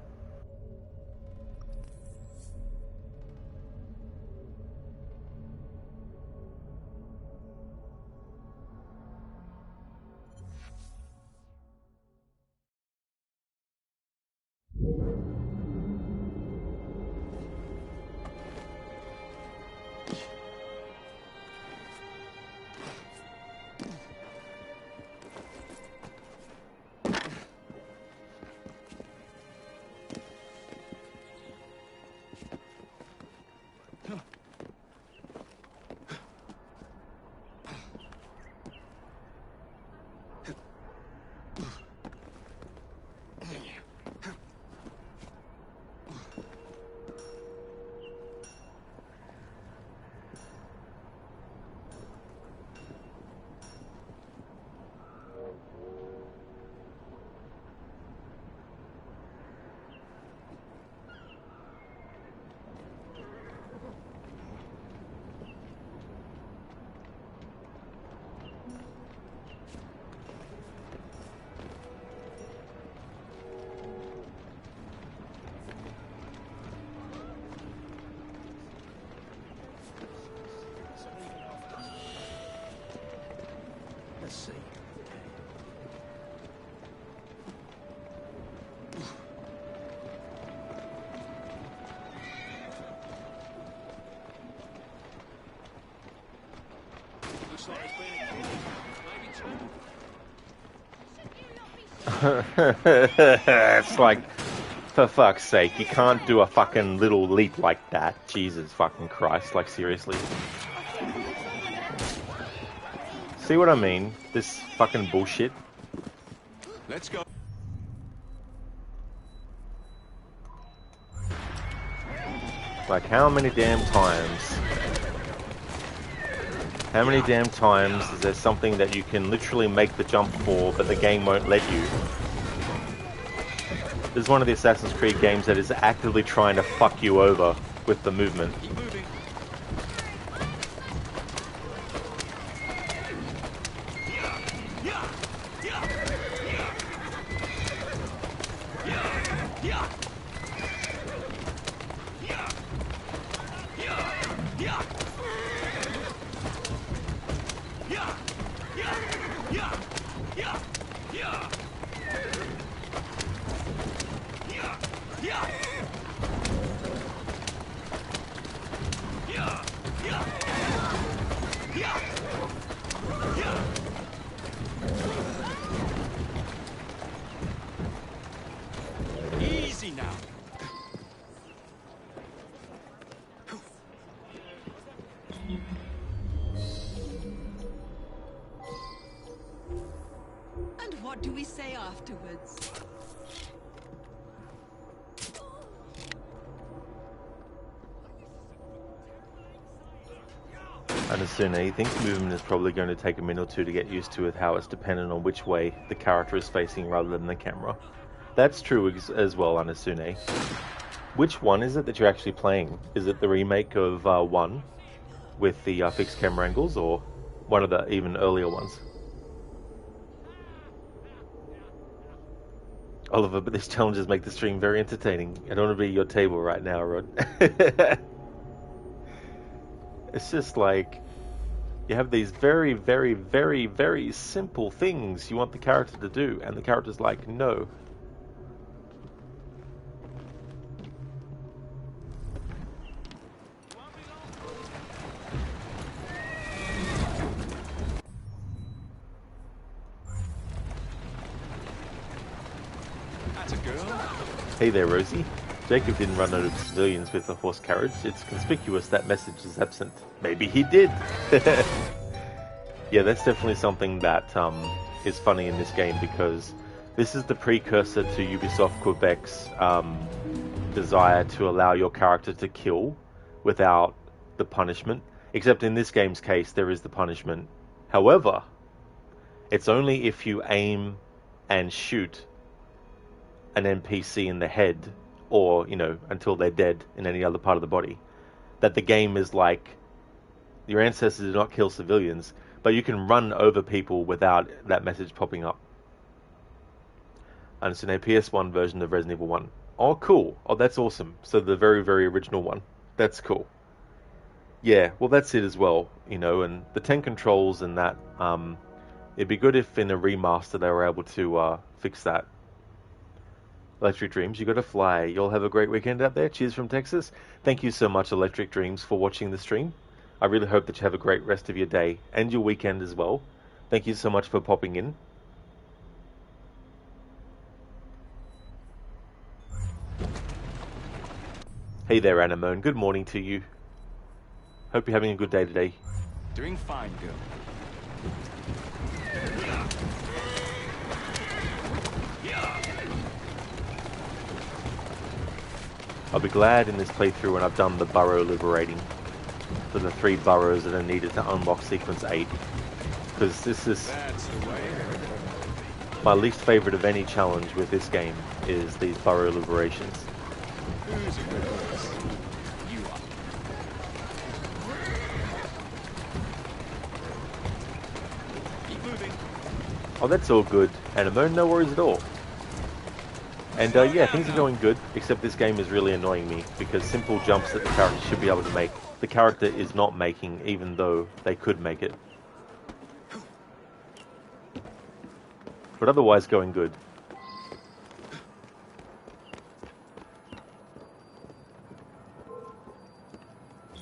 Let's see. Looks like there's been a kid. Maybe two. It's like, for fuck's sake, you can't do a fucking little leap like that. Jesus fucking Christ, like seriously. See what I mean? This fucking bullshit. Let's go. Like, how many damn times? How many damn times is there something that you can literally make the jump for, but the game won't let you? This is one of the Assassin's Creed games that is actively trying to fuck you over with the movement. Easy now. And what do we say afterwards? Unasuna, you think movement is probably going to take a minute or two to get used to with how it's dependent on which way the character is facing rather than the camera. That's true as well, Unasune. Which one is it that you're actually playing? Is it the remake of 1 with the fixed camera angles, or one of the even earlier ones? Oliver, but these challenges make the stream very entertaining. I don't want to be your table right now, Rod. It's just like, you have these very, very, very, very simple things you want the character to do, and the character's like, no. That's a girl. Hey there, Rosie. Jacob didn't run out of civilians with a horse carriage. It's conspicuous that message is absent. Maybe he did. Yeah, that's definitely something that is funny in this game, because this is the precursor to Ubisoft Quebec's desire to allow your character to kill without the punishment. Except in this game's case, there is the punishment. However, It's only if you aim and shoot an NPC in the head, or, you know, until they're dead in any other part of the body, that the game is like, your ancestors did not kill civilians, but you can run over people without that message popping up. And it's an PS1 version of Resident Evil 1. Oh, cool. Oh, that's awesome. So the very, very original one. That's cool. Yeah, well, that's it as well, you know, and the 10 controls and that, it'd be good if in a remaster they were able to fix that. Electric Dreams, you gotta fly. You'll have a great weekend out there. Cheers from Texas. Thank you so much, Electric Dreams, for watching the stream. I really hope that you have a great rest of your day and your weekend as well. Thank you so much for popping in. Hey there, Anemone. Good morning to you. Hope you're having a good day today. Doing fine, girl. I'll be glad in this playthrough when I've done the burrow liberating for the 3 burrows that are needed to unlock sequence 8. Because this is my least favorite of any challenge with this game, is these burrow liberations. You are. Keep moving. Oh, that's all good. Anemone, no worries at all. And yeah, things are going good, except this game is really annoying me, because simple jumps that the character should be able to make, the character is not making, even though they could make it. But otherwise going good.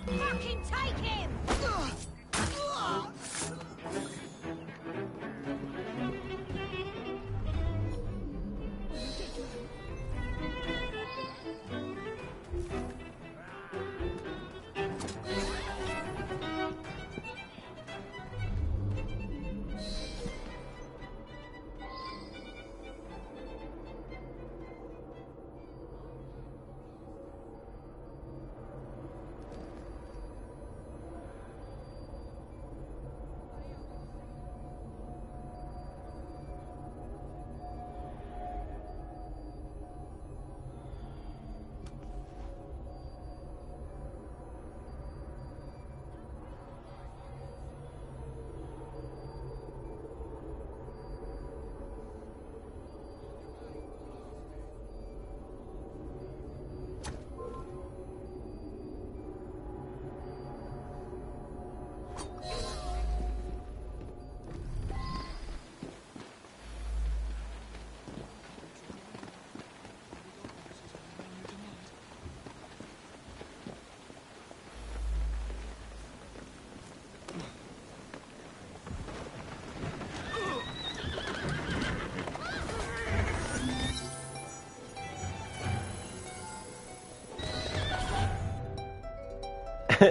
Fucking take him!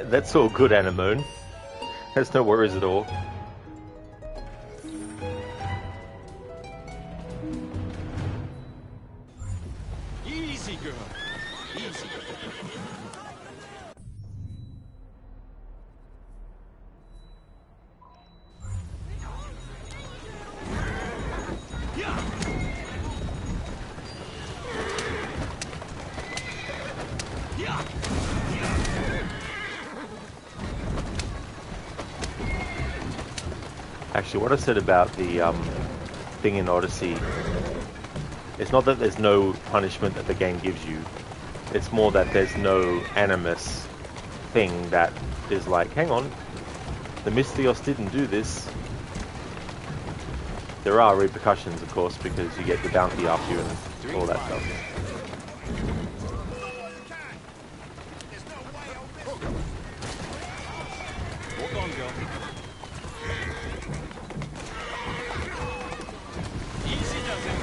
That's all good, Anemone. There's no worries at all. Easy, girl. Easy. Actually, what I said about the thing in Odyssey, it's not that there's no punishment that the game gives you. It's more that there's no animus thing that is like, hang on, the Misthios didn't do this. There are repercussions, of course, because you get the bounty after you and all that stuff. Walk on, girl. Easy does it.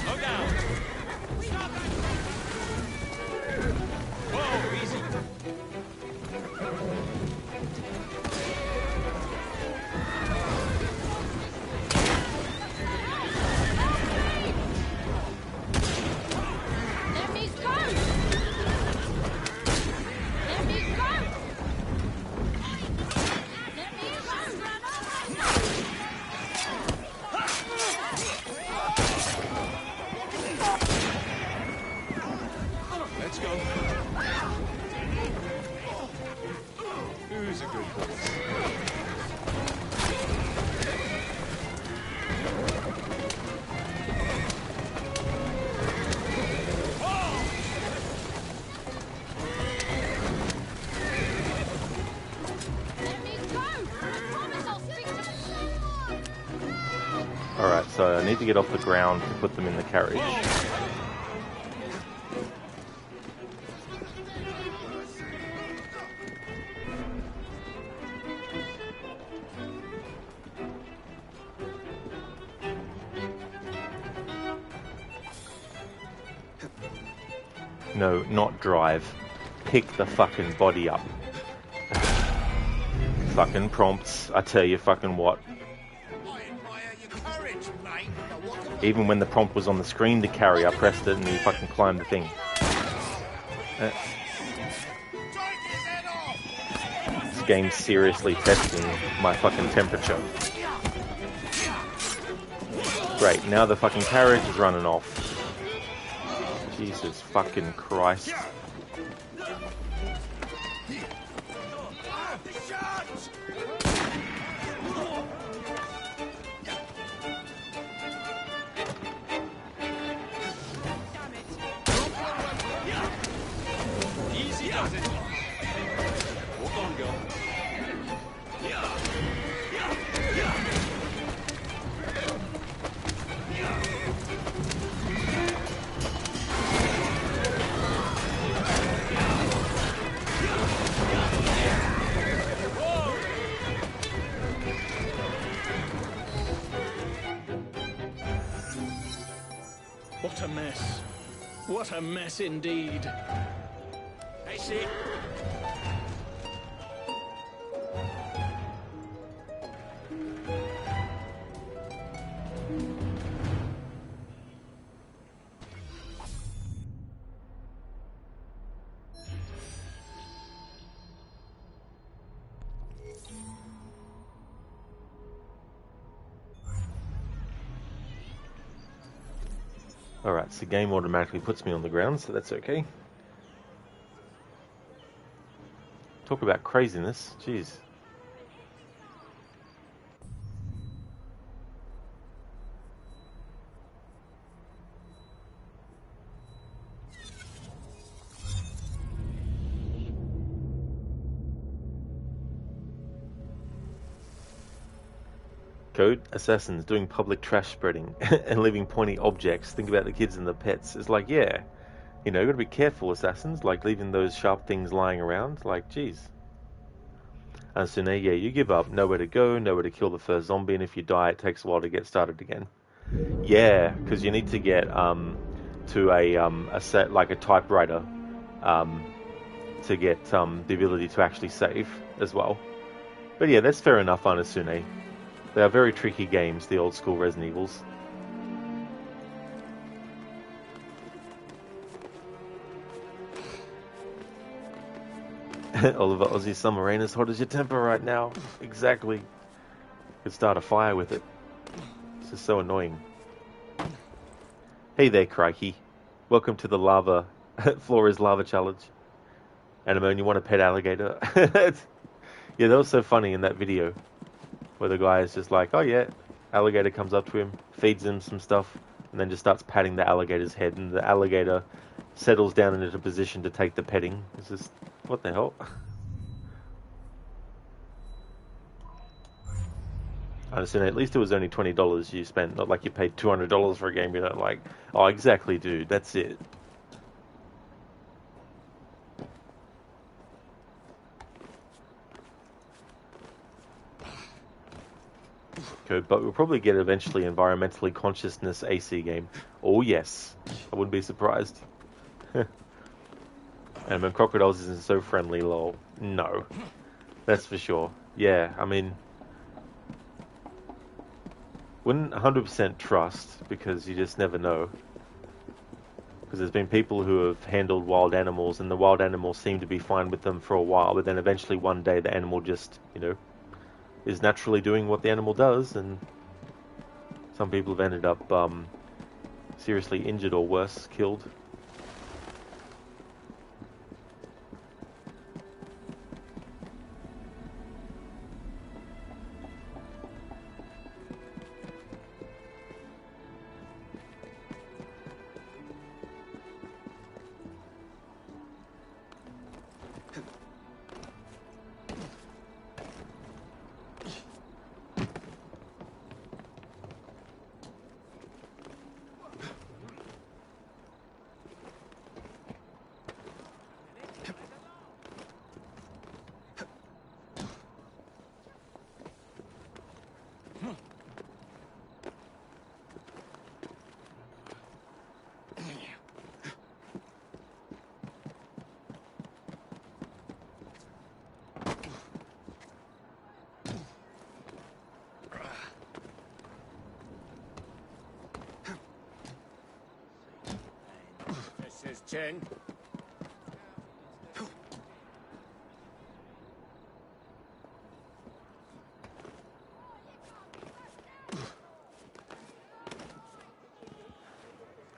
Slow down. course. Alright, so I need to get off the ground to put them in the carriage. No, not drive. Pick the fucking body up. Fucking prompts, I tell you fucking what. Even when the prompt was on the screen to carry, I pressed it and he fucking climbed the thing. This game's seriously testing my fucking temperature. Great, now the fucking carriage is running off. Jesus fucking Christ. Easy does it. Walk on, girl. What a mess. What a mess indeed. Hey, see. Alright, so the game automatically puts me on the ground, so that's okay. Talk about craziness, jeez. Code assassins doing public trash spreading and leaving pointy objects. Think about the kids and the pets. It's like, yeah, you know, you gotta be careful, assassins, like leaving those sharp things lying around. Like, geez. And so now, yeah, you give up. Nowhere to go, nowhere to kill the first zombie, and if you die, it takes a while to get started again. Yeah, because you need to get to a set like a typewriter to get the ability to actually save as well. But yeah, that's fair enough, Anasune. They are very tricky games, the old school Resident Evils. Oliver Aussie Summer Rain, as hot as your temper right now. Exactly. Could start a fire with it. This is so annoying. Hey there, Crikey. Welcome to the lava, floor is lava challenge. Anemone, you want a pet alligator? Yeah, that was so funny in that video. Where the guy is just like, oh yeah, alligator comes up to him, feeds him some stuff, and then just starts patting the alligator's head, and the alligator settles down into a position to take the petting. It's just, what the hell? I understand, at least it was only $20 you spent, not like you paid $200 for a game, you know, like, oh exactly dude, that's it. Good, but we'll probably get eventually environmentally consciousness AC game. Oh yes, I wouldn't be surprised. And when crocodiles isn't so friendly, lol. No, that's for sure. Yeah, I mean, wouldn't 100% trust because you just never know. Because there's been people who have handled wild animals, and the wild animals seem to be fine with them for a while, but then eventually one day the animal just, you know, is naturally doing what the animal does, and some people have ended up seriously injured or worse, killed. 10.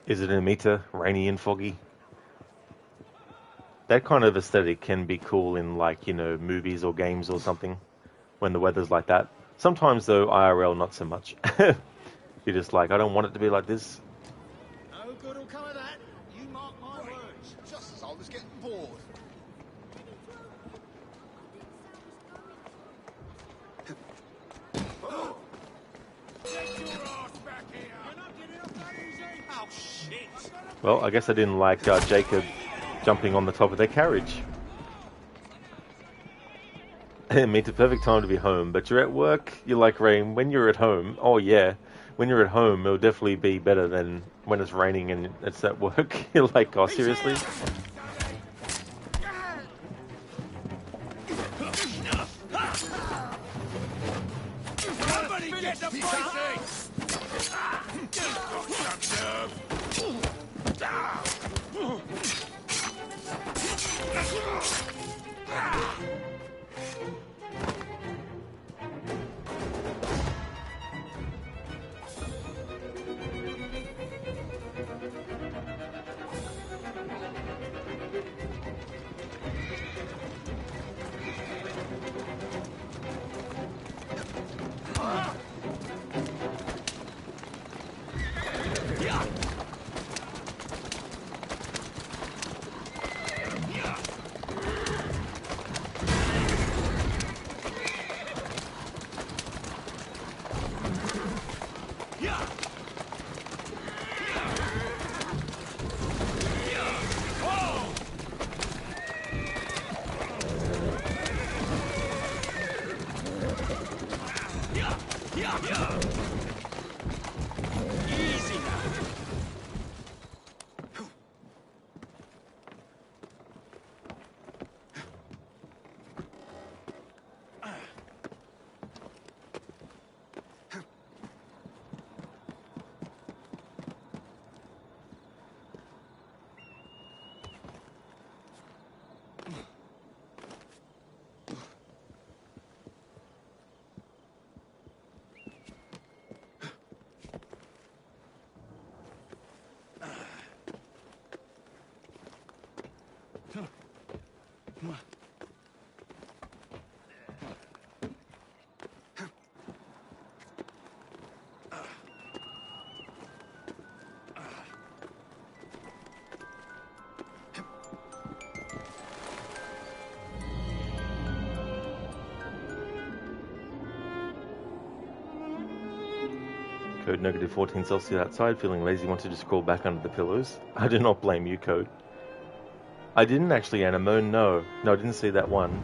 Is it a meter, rainy and foggy? That kind of aesthetic can be cool in, like, you know, movies or games or something, when the weather's like that. Sometimes, though, IRL, not so much. You're just like, I don't want it to be like this. No good will come of that. You mark my words. Just as I was getting bored. Get your ass back here. You're not getting up that easy. Oh, shit! Well, I guess I didn't like Jacob jumping on the top of their carriage. It means a perfect time to be home, but you're at work, you're like, Rain, when you're at home, oh yeah, when you're at home, it'll definitely be better than when it's raining and it's at work. You're like, oh, seriously? Somebody get the fighting! Code negative 14 Celsius outside, feeling lazy, want to just crawl back under the pillows. I do not blame you, Code. I didn't actually, Animo, no. No, I didn't see that one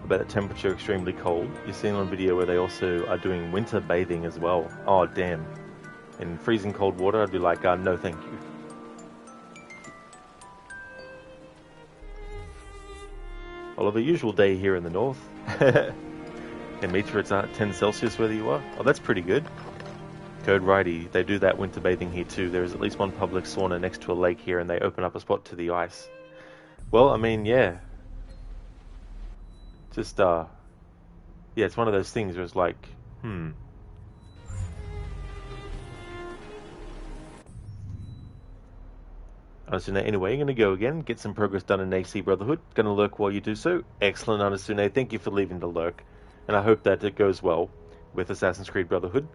about the temperature extremely cold. You've seen on video where they also are doing winter bathing as well. Oh, damn. In freezing cold water, I'd be like, no thank you. Well, of a usual day here in the north. In meter, it's 10 Celsius whether you are. Oh, that's pretty good. Code righty, they do that winter bathing here too. There is at least one public sauna next to a lake here and they open up a spot to the ice. Well, I mean, yeah. Just, yeah, it's one of those things where it's like, Anasune, anyway, you're going to go again, get some progress done in AC Brotherhood. Going to lurk while you do so. Excellent, Anasune. Thank you for leaving the lurk. And I hope that it goes well with Assassin's Creed Brotherhood.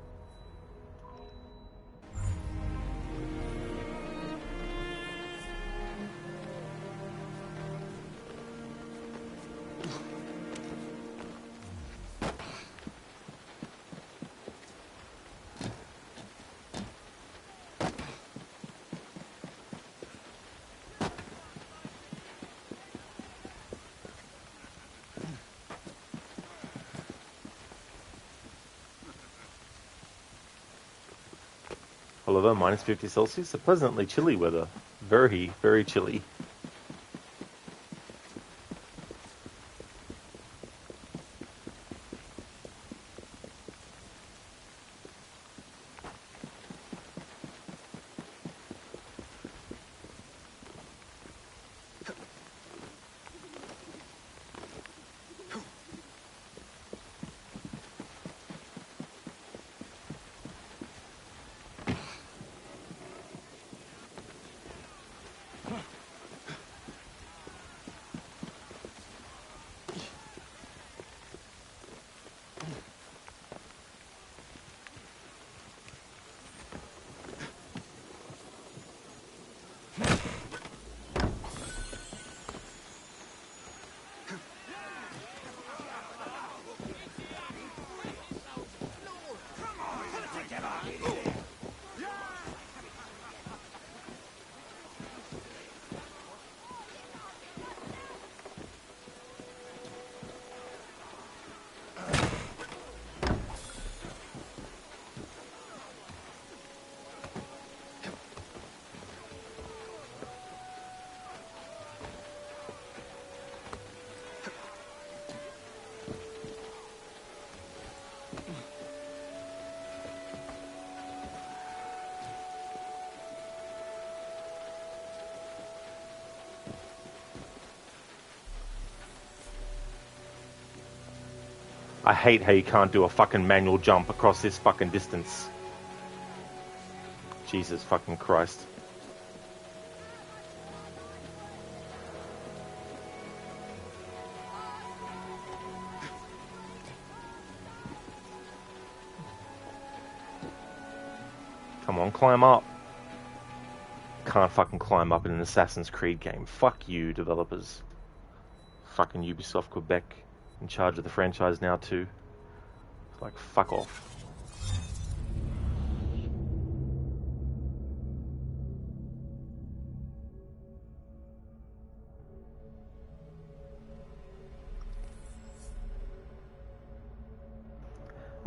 However, minus 50 Celsius, a pleasantly chilly weather. Very, very chilly. I hate how you can't do a fucking manual jump across this fucking distance. Jesus fucking Christ. Come on, climb up. Can't fucking climb up in an Assassin's Creed game. Fuck you, developers. Fucking Ubisoft Quebec in charge of the franchise now too. Like, fuck off.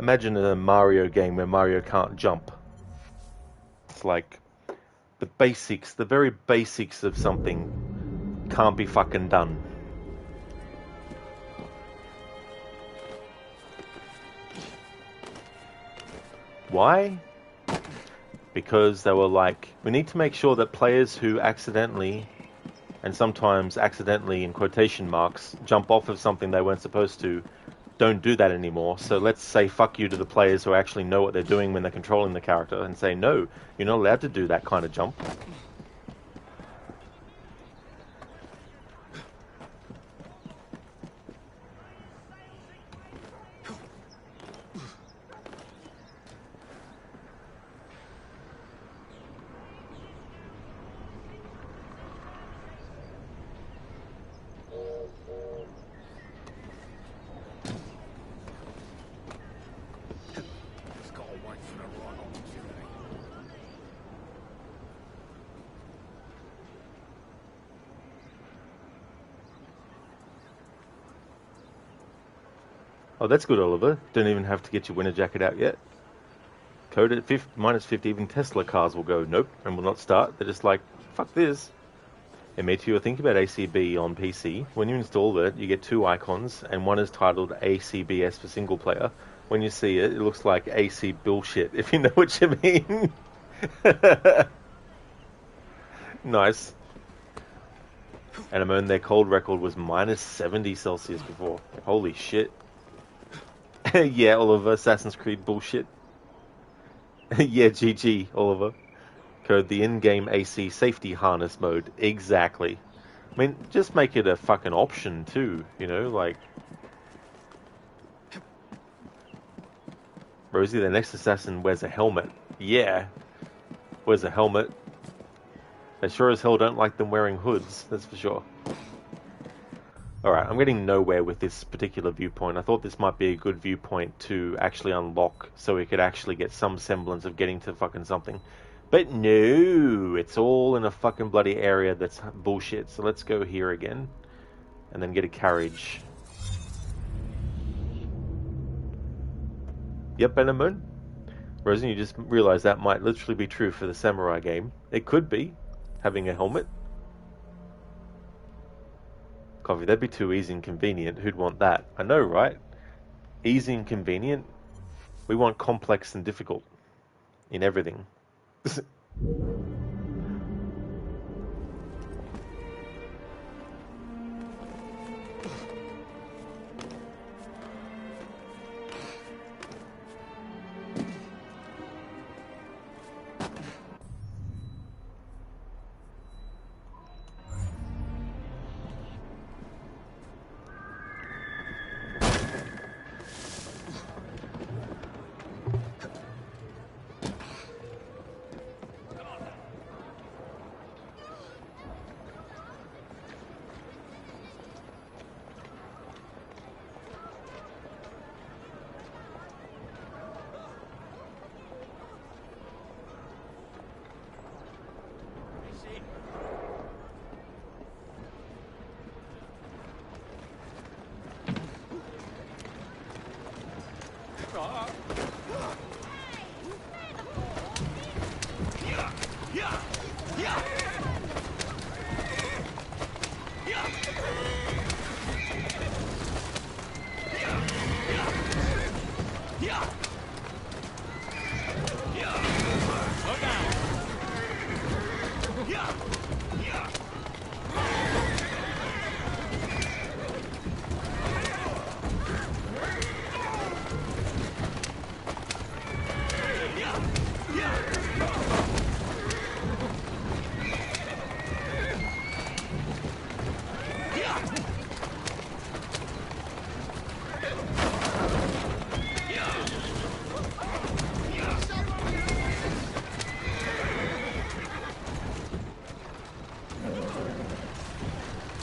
Imagine a Mario game where Mario can't jump. It's like the basics, the very basics of something can't be fucking done. Why? Because they were like, we need to make sure that players who accidentally, and sometimes accidentally in quotation marks, jump off of something they weren't supposed to, don't do that anymore. So let's say fuck you to the players who actually know what they're doing when they're controlling the character and say, no, you're not allowed to do that kind of jump. Oh, that's good, Oliver. Don't even have to get your winter jacket out yet. Code at -50, even Tesla cars will go, nope, and will not start. They're just like, fuck this. It made you think about ACB on PC. When you install it, you get two icons, and one is titled ACBS for single player. When you see it, it looks like AC bullshit, if you know what you mean. Nice. And I mean, their cold record was -70 Celsius before. Holy shit. Yeah, Oliver, Assassin's Creed bullshit. Yeah, GG, Oliver. Code the in-game AC safety harness mode. Exactly. I mean, just make it a fucking option too, you know, like... Rosie, the next assassin wears a helmet. Yeah. Wears a helmet. They sure as hell don't like them wearing hoods, that's for sure. Alright, I'm getting nowhere with this particular viewpoint. I thought this might be a good viewpoint to actually unlock so we could actually get some semblance of getting to fucking something. But no, it's all in a fucking bloody area that's bullshit. So let's go here again and then get a carriage. Yep, Benjamin. Rosen, you just realized that might literally be true for the samurai game. It could be, having a helmet. Coffee, that'd be too easy and convenient. Who'd want that? I know, right? Easy and convenient? We want complex and difficult in everything.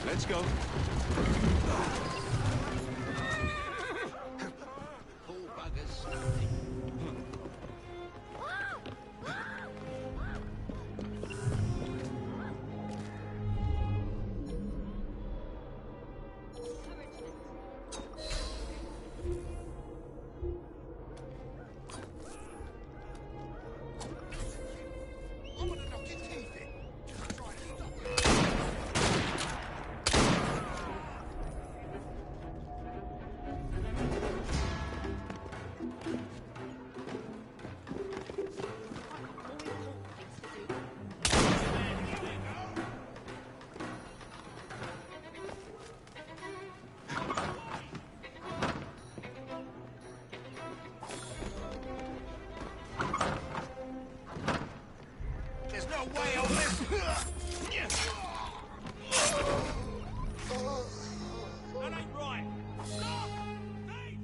Let's go. There's no way I'll live. That ain't right. Stop! Thief!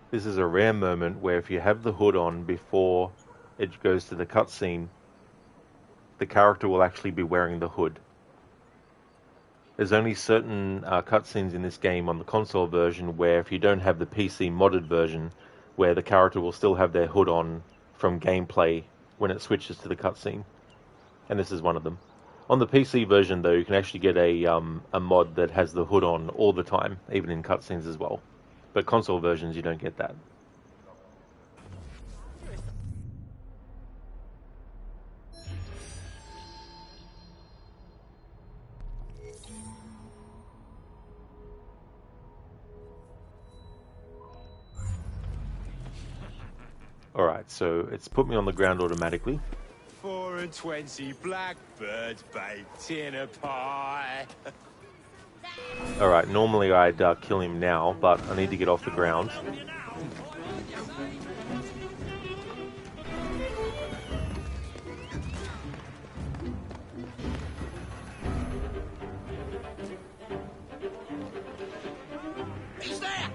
This is a rare moment where if you have the hood on before it goes to the cutscene, the character will actually be wearing the hood. There's only certain cutscenes in this game on the console version where if you don't have the PC modded version, where the character will still have their hood on from gameplay when it switches to the cutscene. And this is one of them. On the PC version though, you can actually get a mod that has the hood on all the time, even in cutscenes as well. But console versions, you don't get that. Alright, so it's put me on the ground automatically. 4 and 20 blackbirds baked in a pie. Alright, normally I'd kill him now, but I need to get off the ground. He's there!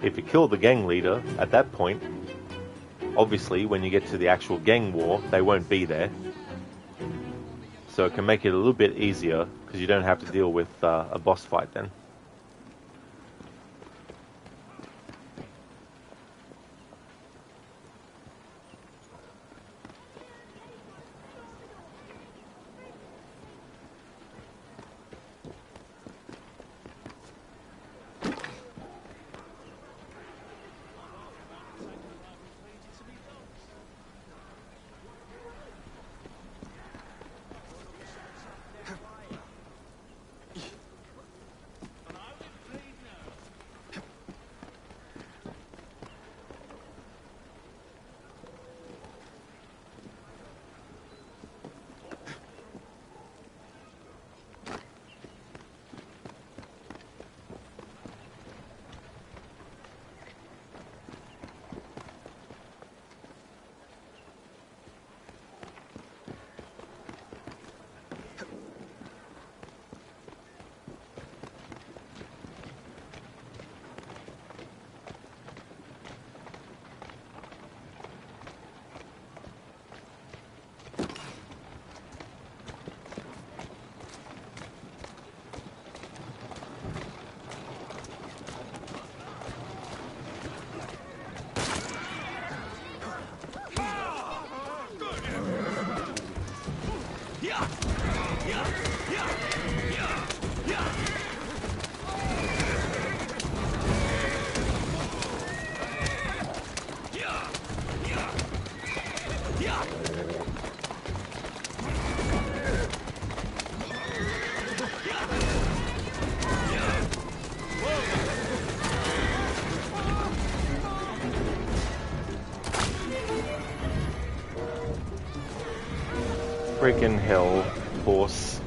If you kill the gang leader at that point, obviously when you get to the actual gang war, they won't be there. So it can make it a little bit easier, because you don't have to deal with a boss fight then. freaking hell, horse.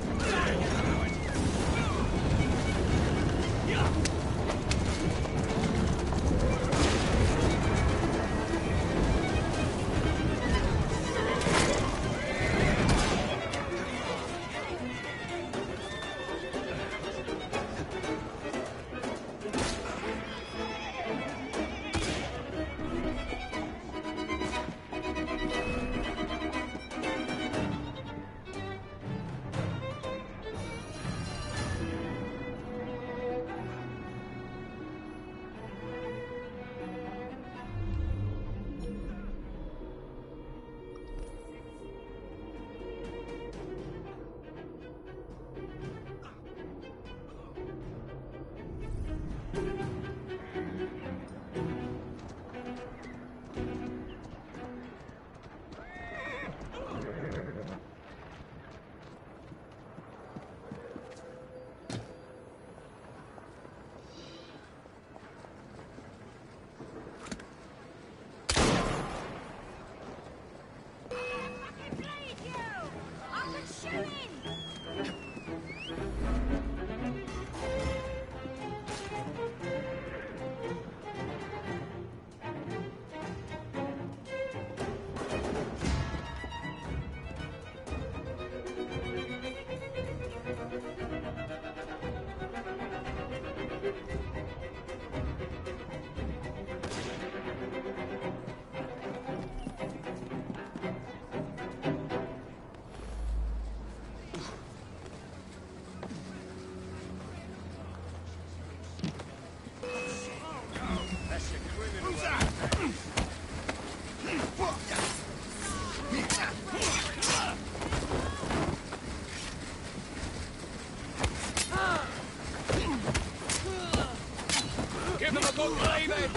Give them a good cleaving!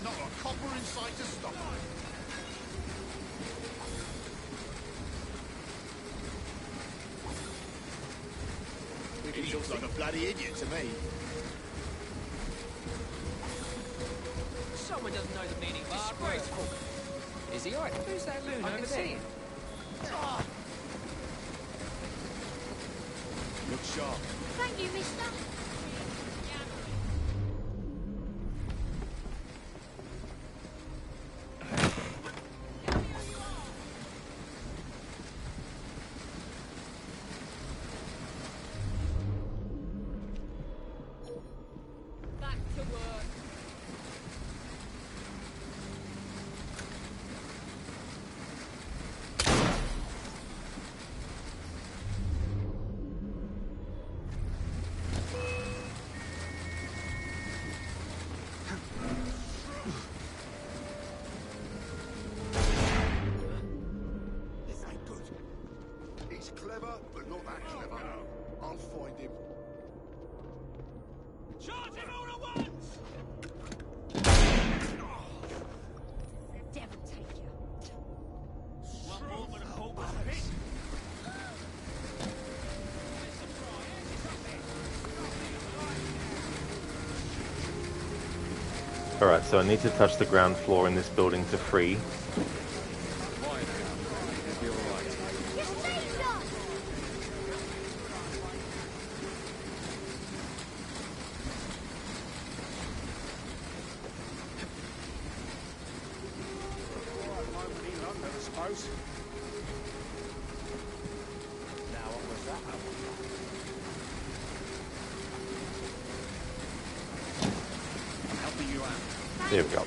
Not a copper in sight to stop. He looks like a bloody idiot to me. Someone doesn't know the meaning of disgraceful. Is he alright? Who's that loon over there? Looks sharp. Thank you, mister. Back to work. This ain't good. He's clever, but not that clever. I'll find him. Charge him all at once! The devil take you. One more for the pauper's pit. Alright, so I need to touch the ground floor in this building to free. There we go.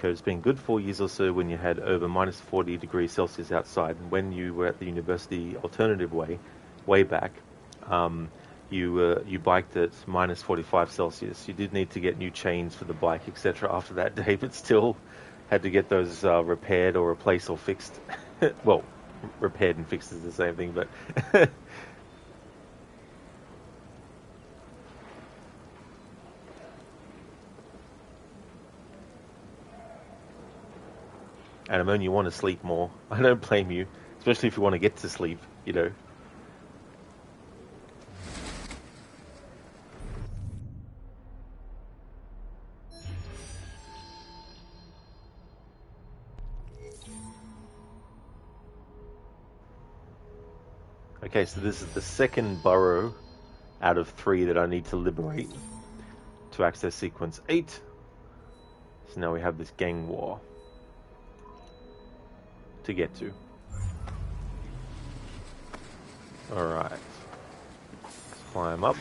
code has been good 4 years or so when you had over minus 40 degrees Celsius outside. And when you were at the university alternative way back, you biked at minus 45 Celsius. You did need to get new chains for the bike, etc. after that day, but still had to get those repaired or replaced or fixed. Well, repaired and fixed is the same thing, but... And you want to sleep more. I don't blame you, especially if you want to get to sleep, you know. Okay, so this is the second burrow out of 3 that I need to liberate to access sequence 8. So now we have this gang war to get to. Alright. Let's climb up.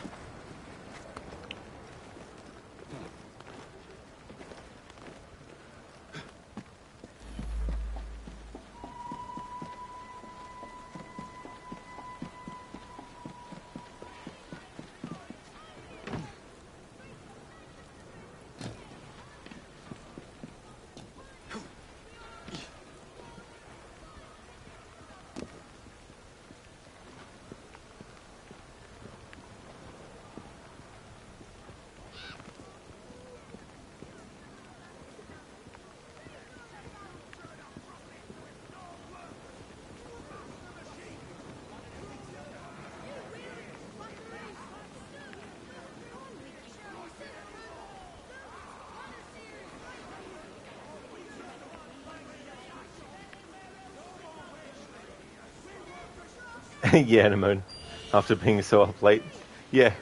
Yeah, Anemone. After being so up late. Yeah.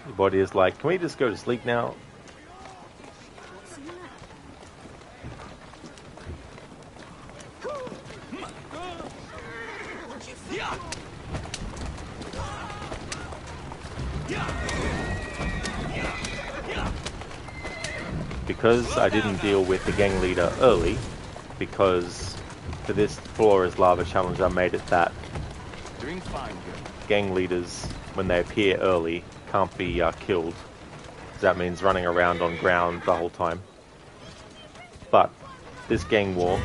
Your body is like, can we just go to sleep now? Because I didn't deal with the gang leader early, because for this Flora's Lava challenge I made it that Doing fine here. gang leaders, when they appear early, can't be killed. That means running around on ground the whole time. But this gang war,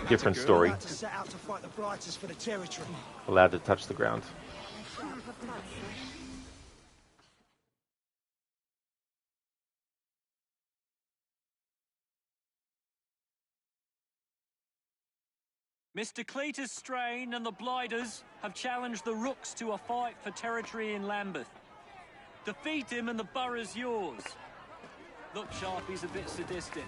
different story. Allowed to touch the ground. Mr. Cletus Strain and the Blighters have challenged the Rooks to a fight for territory in Lambeth. Defeat him and the borough's yours. Look, Sharpie's a bit sadistic.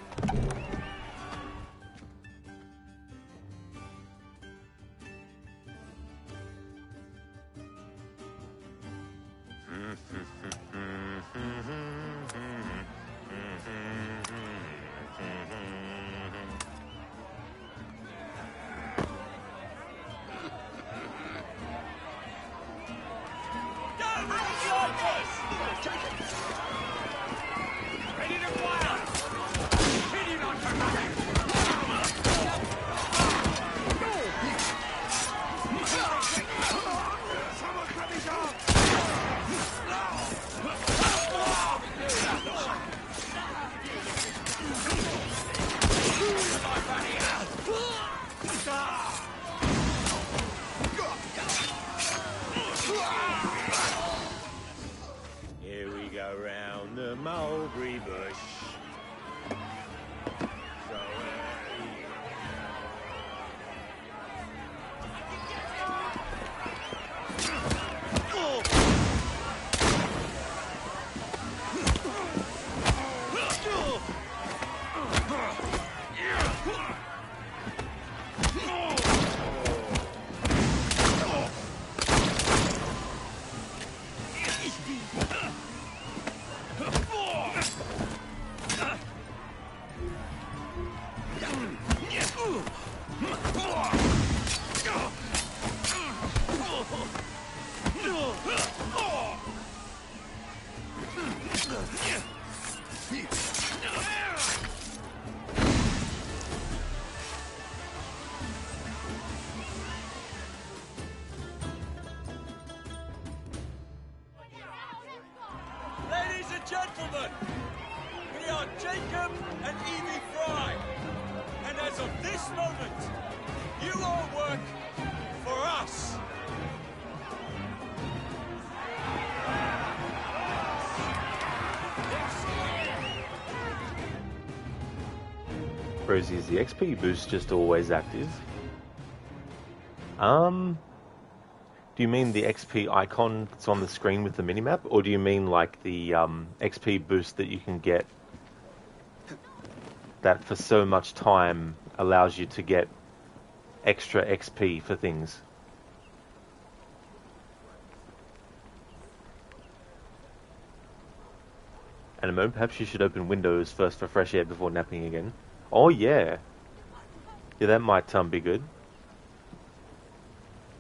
Here we go round the mulberry bush. gentlemen, we are Jacob and Evie Fry. And as of this moment, you all work for us. Rosie, is the XP boost just always active? Do you mean the XP icon that's on the screen with the minimap, or do you mean like the XP boost that you can get that for so much time allows you to get extra XP for things? And a moment, perhaps you should open windows first for fresh air before napping again. Oh yeah. Yeah, that might be good.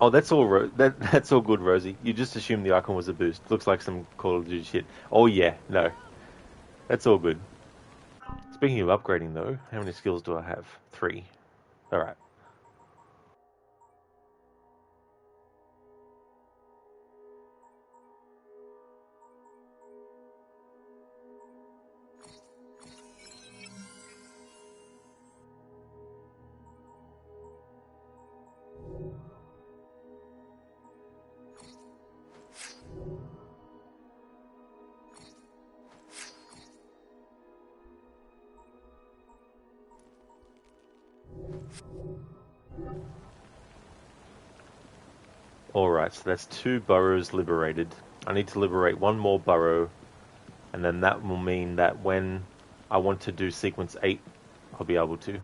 Oh, that's all. That's all good, Rosie. You just assumed the icon was a boost. Looks like some Call of Duty shit. Oh yeah, no, that's all good. Speaking of upgrading, though, how many skills do I have? 3. All right. Alright, so that's 2 burrows liberated. I need to liberate 1 more burrow, and then that will mean that when I want to do sequence 8, I'll be able to.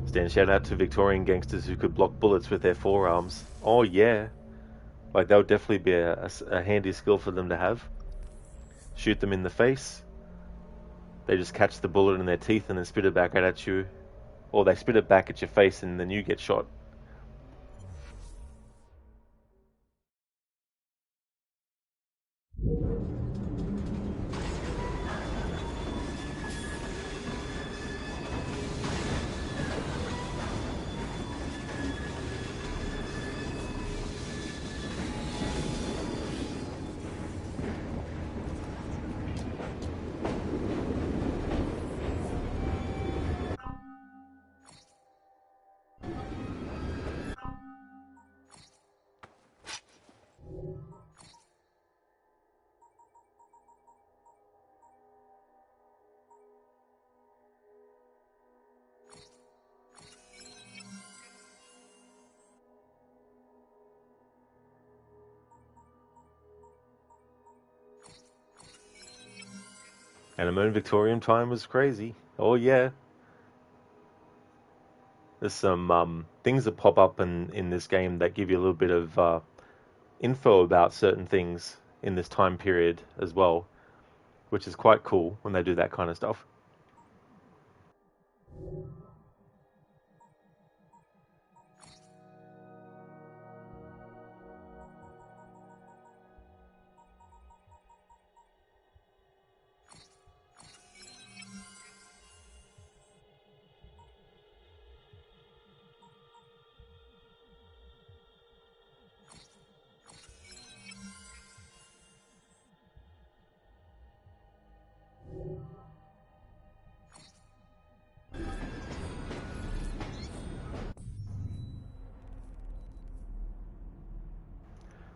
Stand shout out to Victorian gangsters who could block bullets with their forearms. Oh yeah. Like that would definitely be a handy skill for them to have. Shoot them in the face. They just catch the bullet in their teeth and then spit it back at you. Or they spit it back at your face and then you get shot. And a moon Victorian time was crazy. Oh yeah. There's some things that pop up in this game that give you a little bit of info about certain things in this time period as well, which is quite cool when they do that kind of stuff.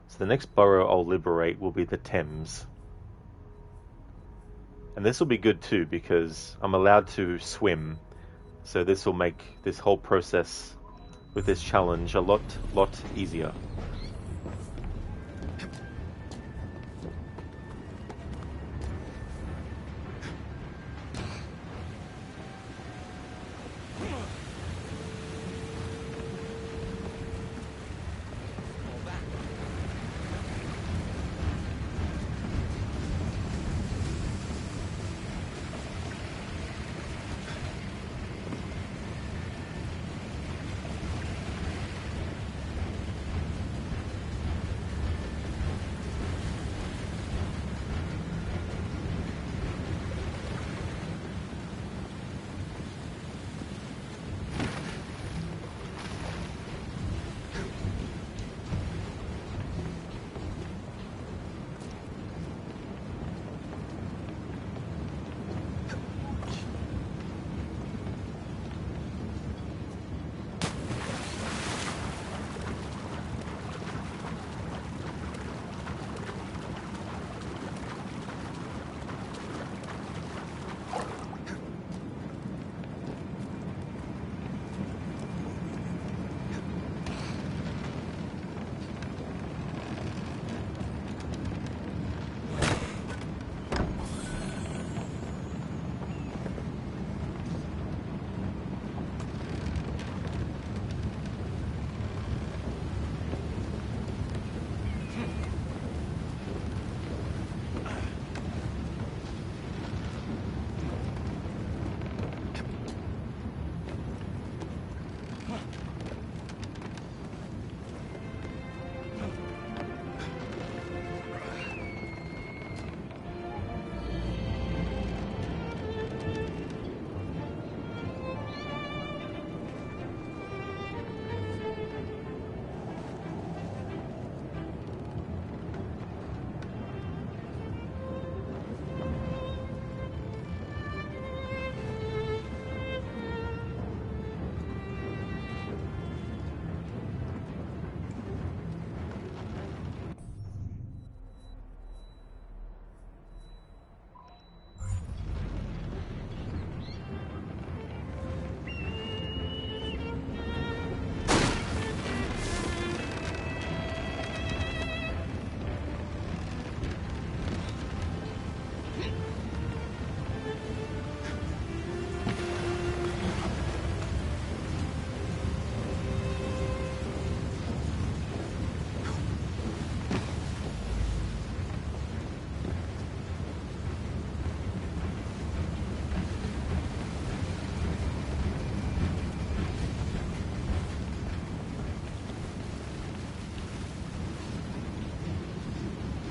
So the next borough I'll liberate will be the Thames. And this will be good too because I'm allowed to swim. So this will make this whole process with this challenge a lot easier.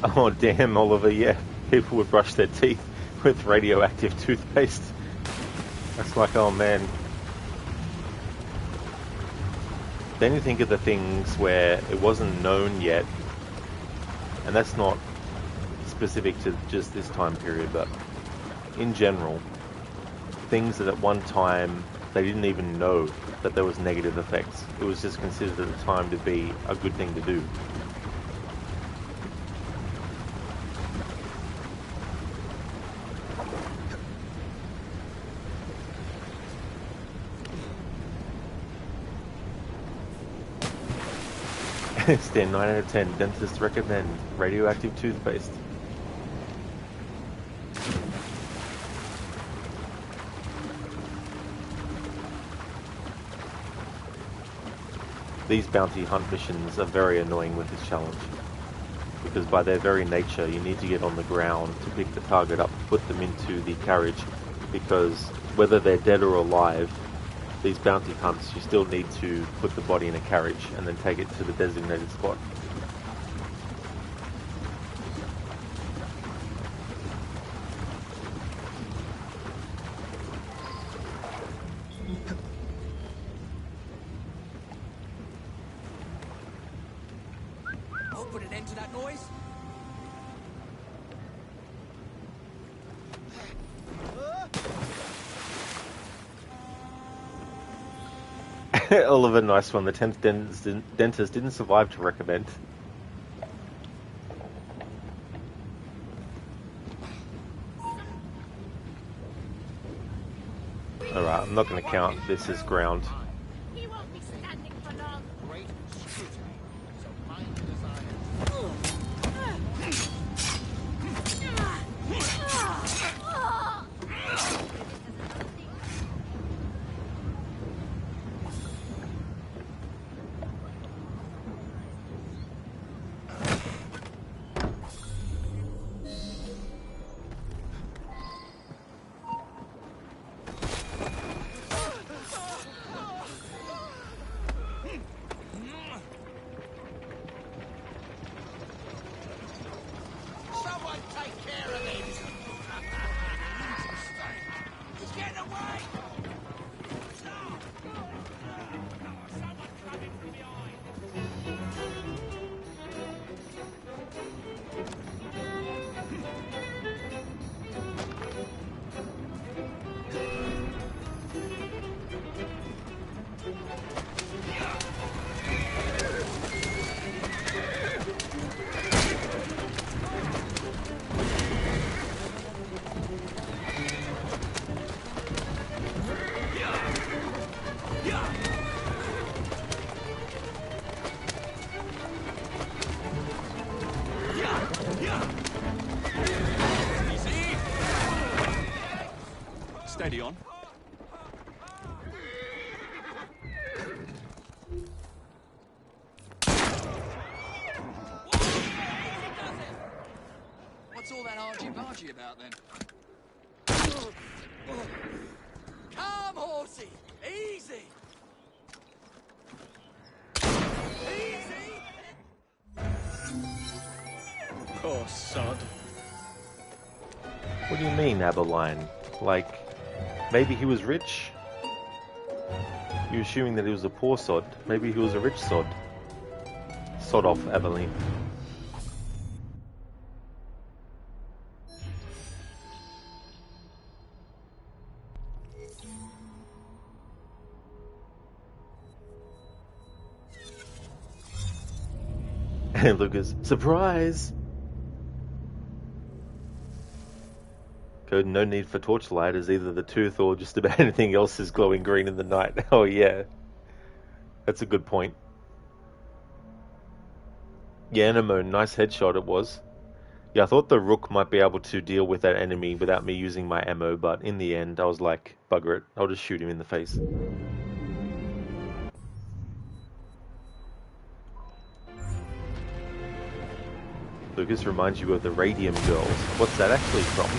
Oh, damn, Oliver, yeah. People would brush their teeth with radioactive toothpaste. That's like, oh man. Then you think of the things where it wasn't known yet, and that's not specific to just this time period, but in general, things that at one time they didn't even know that there was negative effects. It was just considered at the time to be a good thing to do. Stan, 9 out of 10. Dentists recommend radioactive toothpaste. These bounty hunt missions are very annoying with this challenge, because by their very nature you need to get on the ground to pick the target up, put them into the carriage, because whether they're dead or alive, these bounty hunts, you still need to put the body in a carriage and then take it to the designated spot. I'll put an end to that noise. Oliver, nice one. The 10th dentist didn't survive to recommend. Alright, I'm not going to count this as ground. He won't be standing for long. Great scrutiny. So mind the desires. Someone take care of this! He's getting away! Someone coming from behind! Steady on. What's all that argy-bargy about then? Come, horsey! Easy! Easy! Poor sod. What do you mean, Aberline? Like, maybe he was rich? You're assuming that he was a poor sod. Maybe he was a rich sod. Sod off, Aberline. And Lucas, surprise! Code, no need for torchlight, as either the tooth or just about anything else is glowing green in the night. Oh yeah. That's a good point. Yeah, Animo, nice headshot it was. Yeah, I thought the Rook might be able to deal with that enemy without me using my ammo, but in the end I was like, bugger it, I'll just shoot him in the face. Lucas reminds you of the Radium Girls. What's that actually from?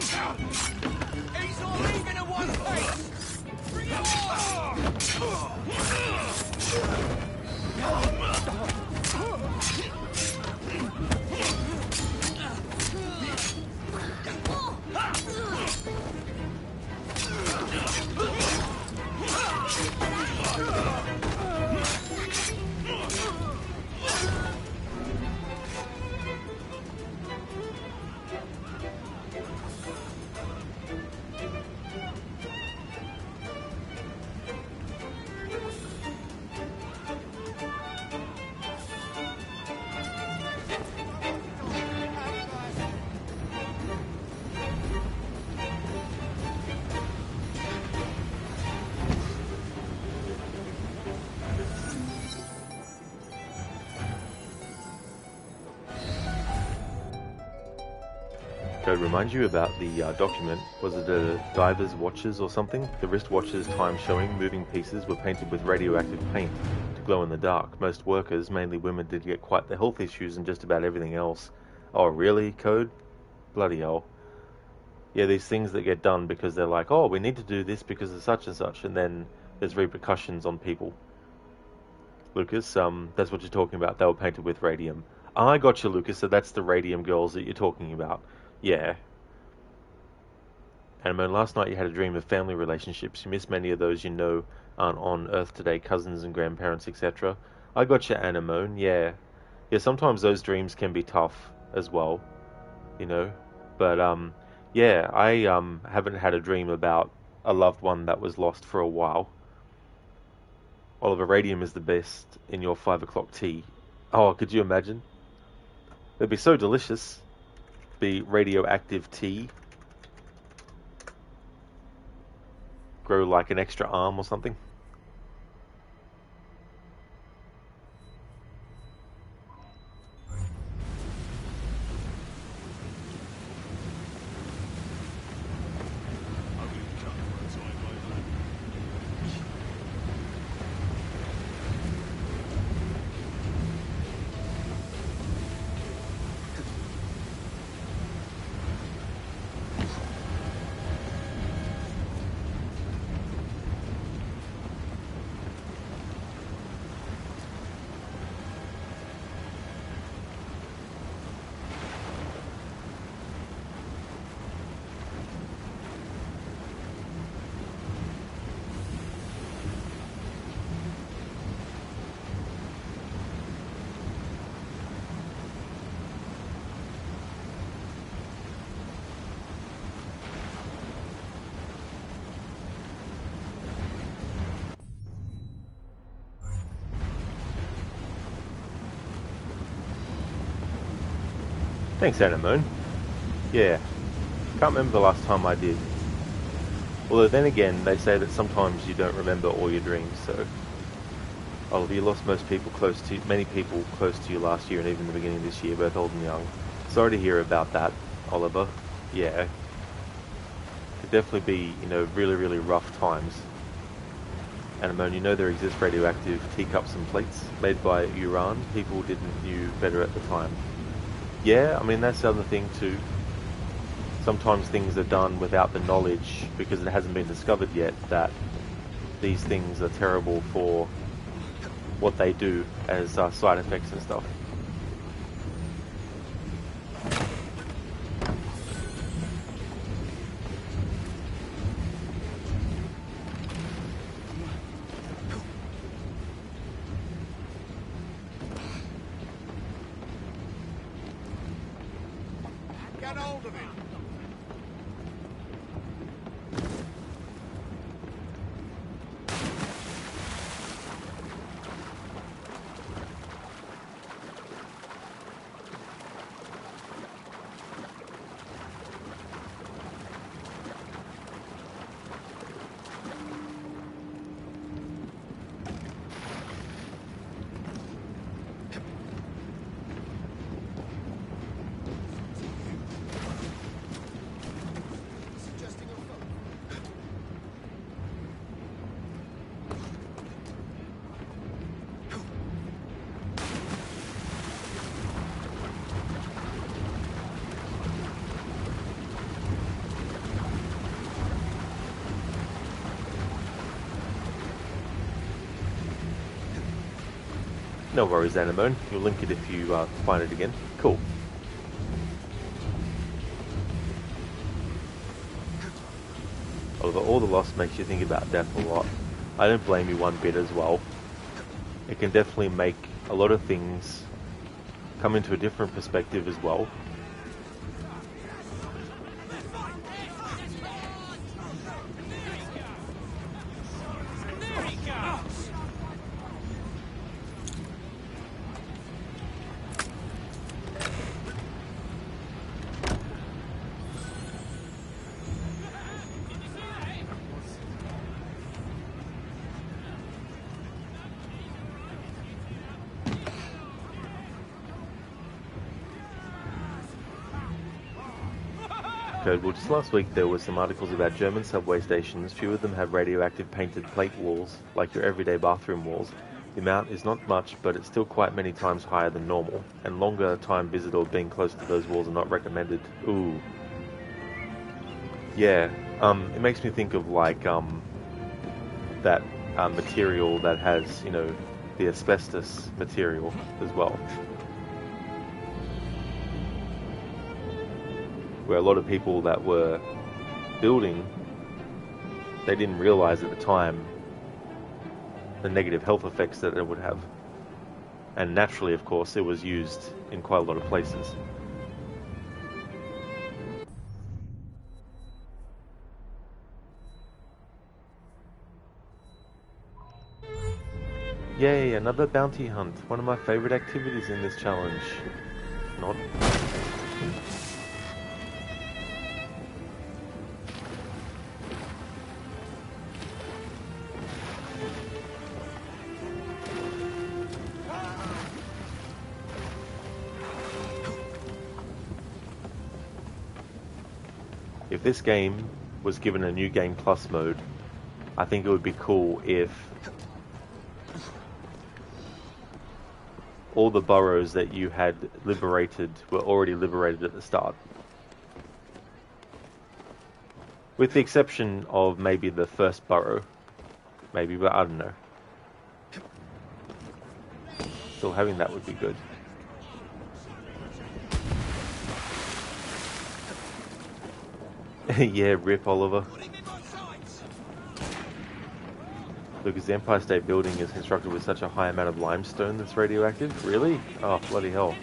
He's not leaving in one piece! Bring it To remind you about the document, was it a diver's watches or something? The wristwatches time showing moving pieces were painted with radioactive paint to glow in the dark. Most workers, mainly women, did get quite the health issues and just about everything else. Oh really, Code? Bloody hell. Yeah, these things that get done because they're like, oh, we need to do this because of such and such, and then there's repercussions on people. Lucas, that's what you're talking about. They were painted with radium. I got you, Lucas, so that's the radium girls that you're talking about. Yeah. And last night you had a dream of family relationships. You miss many of those you know aren't on Earth today, cousins and grandparents, etc. I got you, Anemone. Yeah. Yeah, sometimes those dreams can be tough as well, you know. But, yeah, I haven't had a dream about a loved one that was lost for a while. Oliver, radium is the best in your 5 o'clock tea. Oh, could you imagine? It'd be so delicious. Be radioactive tea. Grow like an extra arm or something. Thanks, Anemone. Yeah, can't remember the last time I did. Although then again, they say that sometimes you don't remember all your dreams, so... Oliver, you lost many people close to you last year and even the beginning of this year, both old and young. Sorry to hear about that, Oliver. Yeah. Could definitely be, really, really rough times. Anemone, you know there exist radioactive teacups and plates made by Uran. People didn't knew better at the time. Yeah, that's the other thing too. Sometimes things are done without the knowledge because it hasn't been discovered yet that these things are terrible for what they do as side effects and stuff. Get hold of it! No worries, Anemone. You'll link it if you find it again. Cool. Although all the loss makes you think about death a lot. I don't blame you one bit as well. It can definitely make a lot of things come into a different perspective as well. Well, just last week there were some articles about German subway stations. Few of them have radioactive painted plate walls, like your everyday bathroom walls. The amount is not much, but it's still quite many times higher than normal, and longer time visit or being close to those walls are not recommended. Ooh. Yeah, it makes me think of like, that material that has, you know, the asbestos material as well. Where a lot of people that were building, they didn't realize at the time the negative health effects that it would have. And naturally, of course, it was used in quite a lot of places. Yay, another bounty hunt. One of my favorite activities in this challenge. Not. If this game was given a New Game Plus mode, I think it would be cool if all the boroughs that you had liberated were already liberated at the start. With the exception of maybe the first borough. Maybe, but I don't know. Still having that would be good. Yeah, rip Oliver. Because the Empire State Building is constructed with such a high amount of limestone that's radioactive? Really? Oh, bloody hell.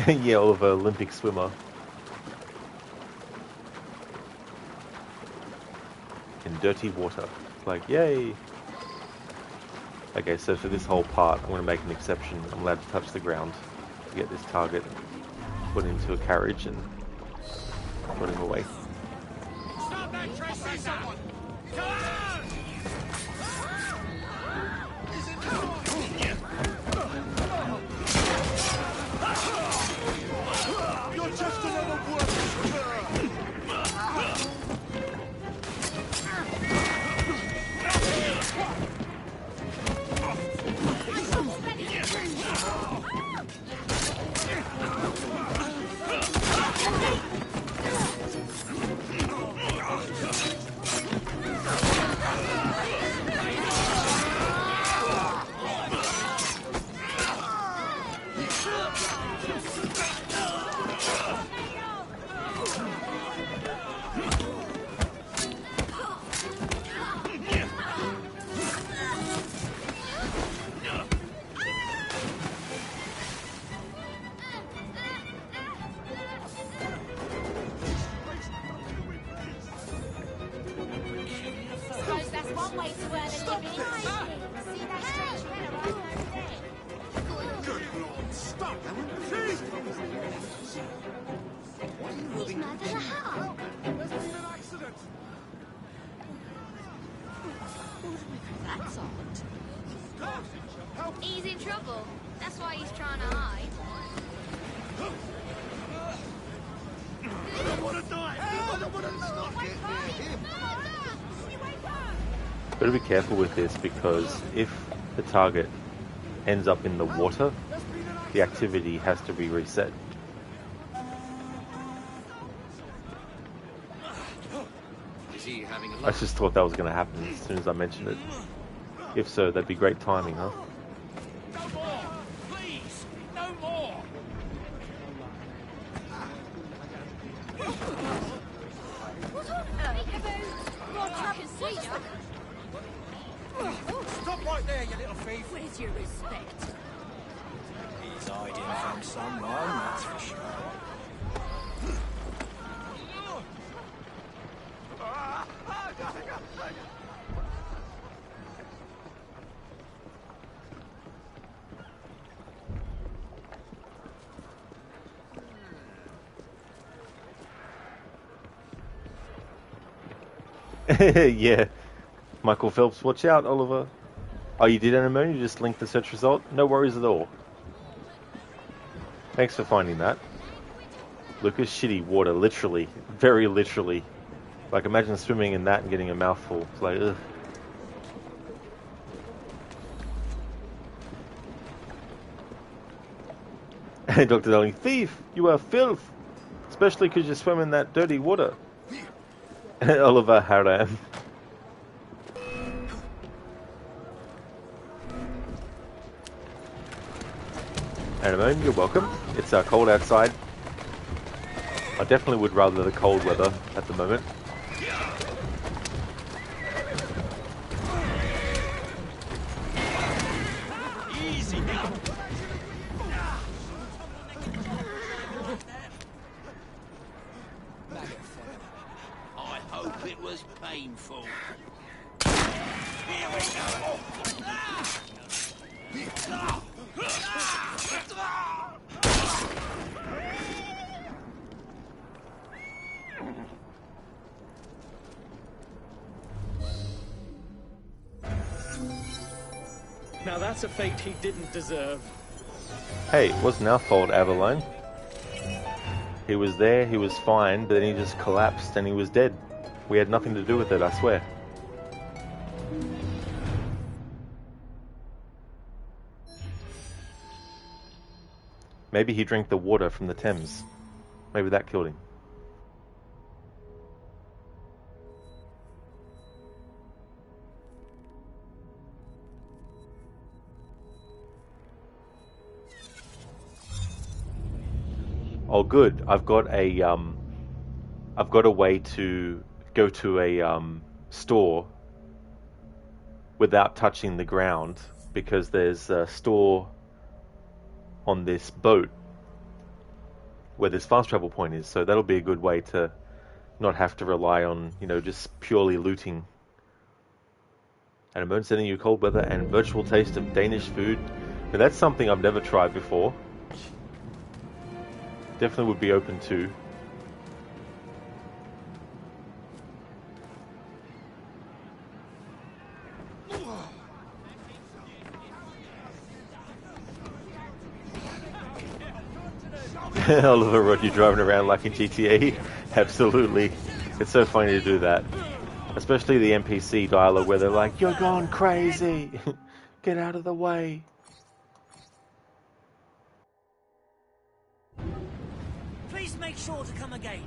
Yeah, Oliver, Olympic swimmer. In dirty water. Like, yay! Okay, so for this whole part, I'm going to make an exception. I'm allowed to touch the ground to get this target put into a carriage and put him away. Stop that trespasser! Come on! You're just another worthless cur! why he's trying to hide. I don't want to die! I don't want to stop Wake up! him! You wake up! Got to be careful with this because if the target ends up in the water, the activity has to be reset. Is he having a I just thought that was going to happen as soon as I mentioned it. If so, that'd be great timing, huh? No more! Please! No more! Roger can see you. Stop right there, you little thief! Where's your respect? He's hiding from someone, that's for sure. Yeah. Michael Phelps, watch out, Oliver. Oh, you did Anemone? You just linked the search result? No worries at all. Thanks for finding that. Lucas, shitty water, literally. Very literally. Like, imagine swimming in that and getting a mouthful. It's like, ugh. And Dr. Darling, thief! You are filth! Especially because you swim in that dirty water. Oliver Haram. Anemone, you're welcome. It's cold outside. I definitely would rather the cold weather at the moment. Easy now! I hope it was painful. Here we go! Now that's a fate he didn't deserve. Hey, it wasn't our fault, Avalone. He was there, he was fine, but then he just collapsed and he was dead. We had nothing to do with it, I swear. Maybe he drank the water from the Thames. Maybe that killed him. Oh, good. I've got a way to go to a store without touching the ground because there's a store on this boat where this fast travel point is. So that'll be a good way to not have to rely on, you know, just purely looting. And I'm sending you cold weather and virtual taste of Danish food. Now that's something I've never tried before. Definitely would be open to. Oliver Rod, you driving around like in GTA? Absolutely. It's so funny to do that. Especially the NPC dialogue where they're like, "You're going crazy! Get out of the way!" Please make sure to come again.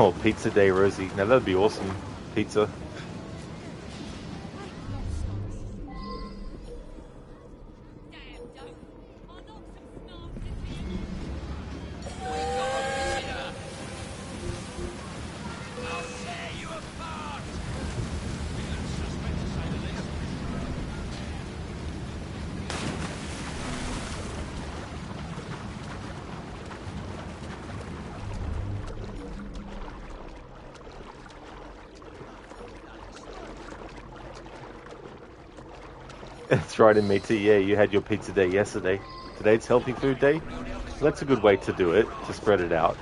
Oh, pizza day, Rosie. Now that'd be awesome. Pizza. That's right, Amita. Yeah, you had your pizza day yesterday. Today it's healthy food day. Well, that's a good way to do it, to spread it out.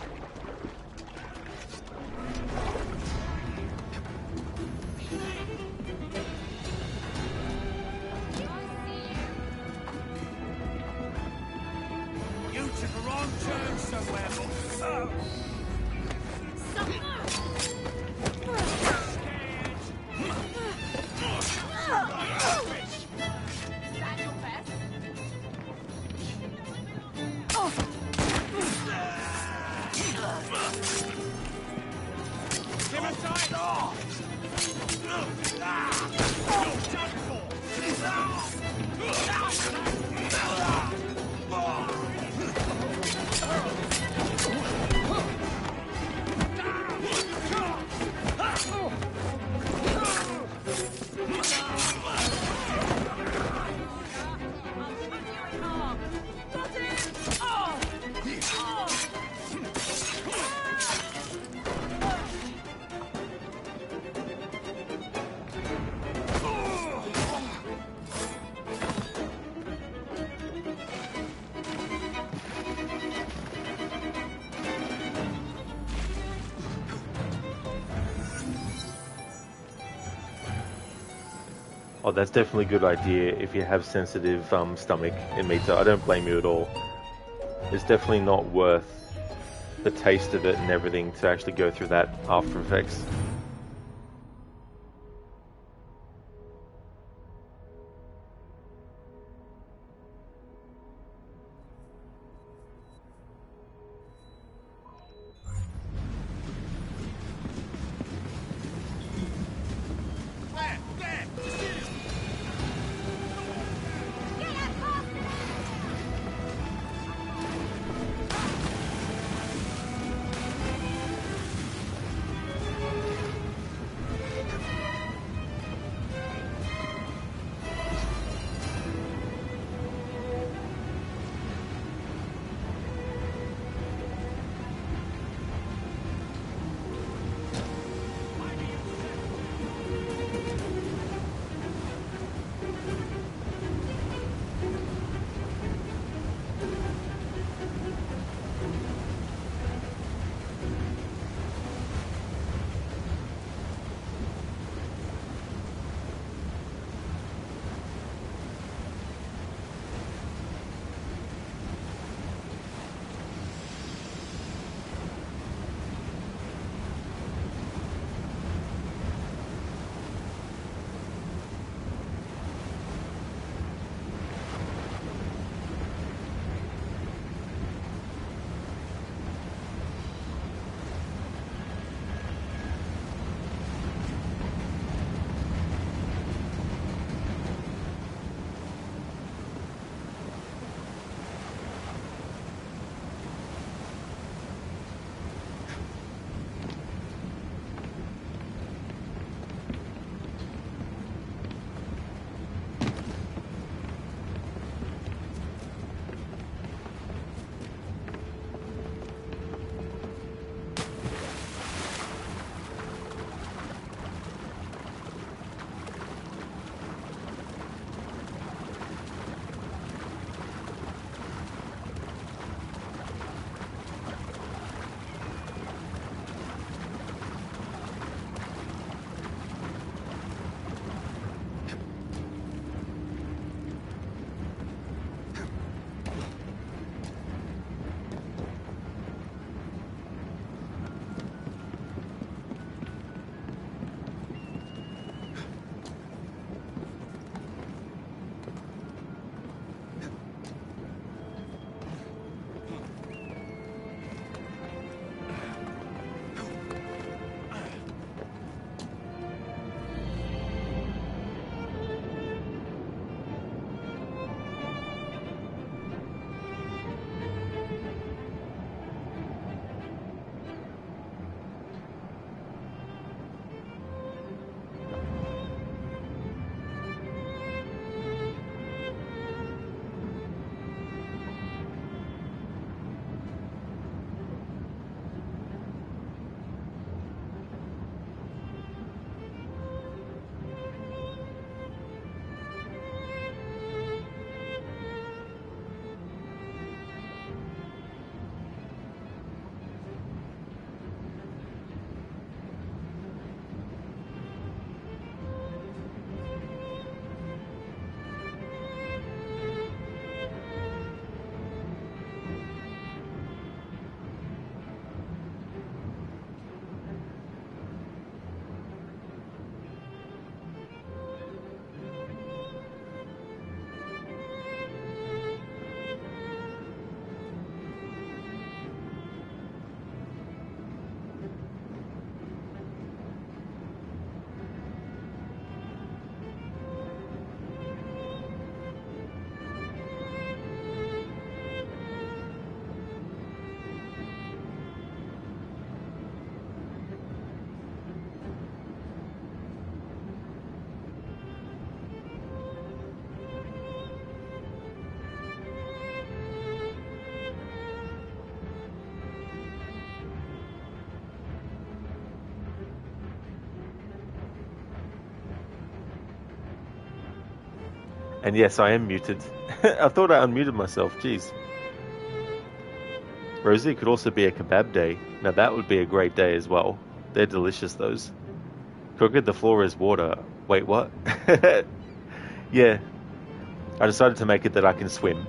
You took a wrong turn somewhere, but... Oh, that's definitely a good idea if you have sensitive stomach in meat. I don't blame you at all. It's definitely not worth the taste of it and everything to actually go through that after effects. And yes, I am muted. I thought I unmuted myself. Jeez. Rosie, it could also be a kebab day. Now that would be a great day as well. They're delicious, those. Crooked, the floor is water. Wait, what? Yeah. I decided to make it that I can swim.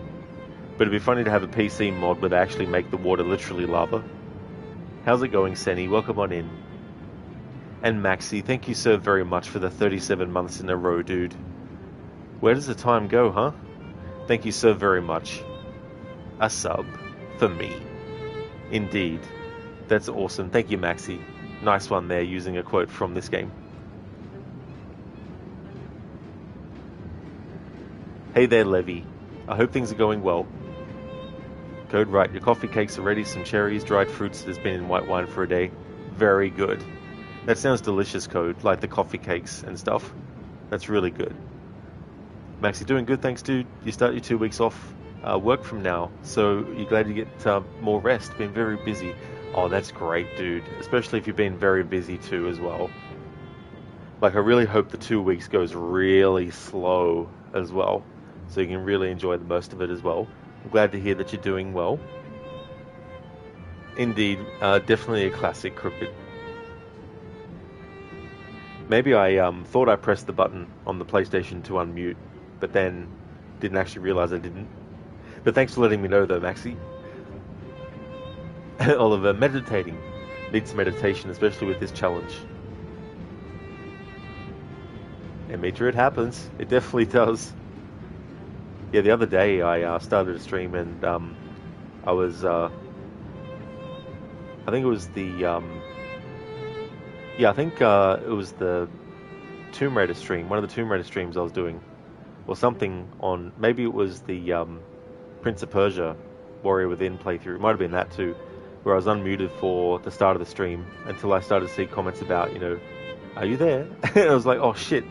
But it'd be funny to have a PC mod where they actually make the water literally lava. How's it going, Senny? Welcome on in. And Maxi, thank you so very much for the 37 months in a row, dude. Where does the time go, huh? Thank you so very much. A sub for me. Indeed. That's awesome. Thank you, Maxi. Nice one there, using a quote from this game. Hey there, Levy. I hope things are going well. Code right. Your coffee cakes are ready. Some cherries, dried fruits that has been in white wine for a day. Very good. That sounds delicious, Code. Like the coffee cakes and stuff. That's really good. Maxi, doing good, thanks, dude. You start your 2 weeks off work from now, so you're glad you get more rest. Been very busy. Oh, that's great, dude. Especially if you've been very busy too as well. Like, I really hope the 2 weeks goes really slow as well, so you can really enjoy the most of it as well. I'm glad to hear that you're doing well. Indeed, definitely a classic, Crooked. Maybe I thought I pressed the button on the PlayStation to unmute, but then didn't actually realize I didn't. But thanks for letting me know though, Maxi. Oliver, meditating. Needs meditation, especially with this challenge. And Mitra, it happens. It definitely does. Yeah, the other day I started a stream and I was... I think it was the... yeah, I think it was the Tomb Raider stream. One of the Tomb Raider streams I was doing. Or something on... Maybe it was the Prince of Persia Warrior Within playthrough. It might have been that too. Where I was unmuted for the start of the stream until I started to see comments about, you know, are you there? And I was like, oh shit.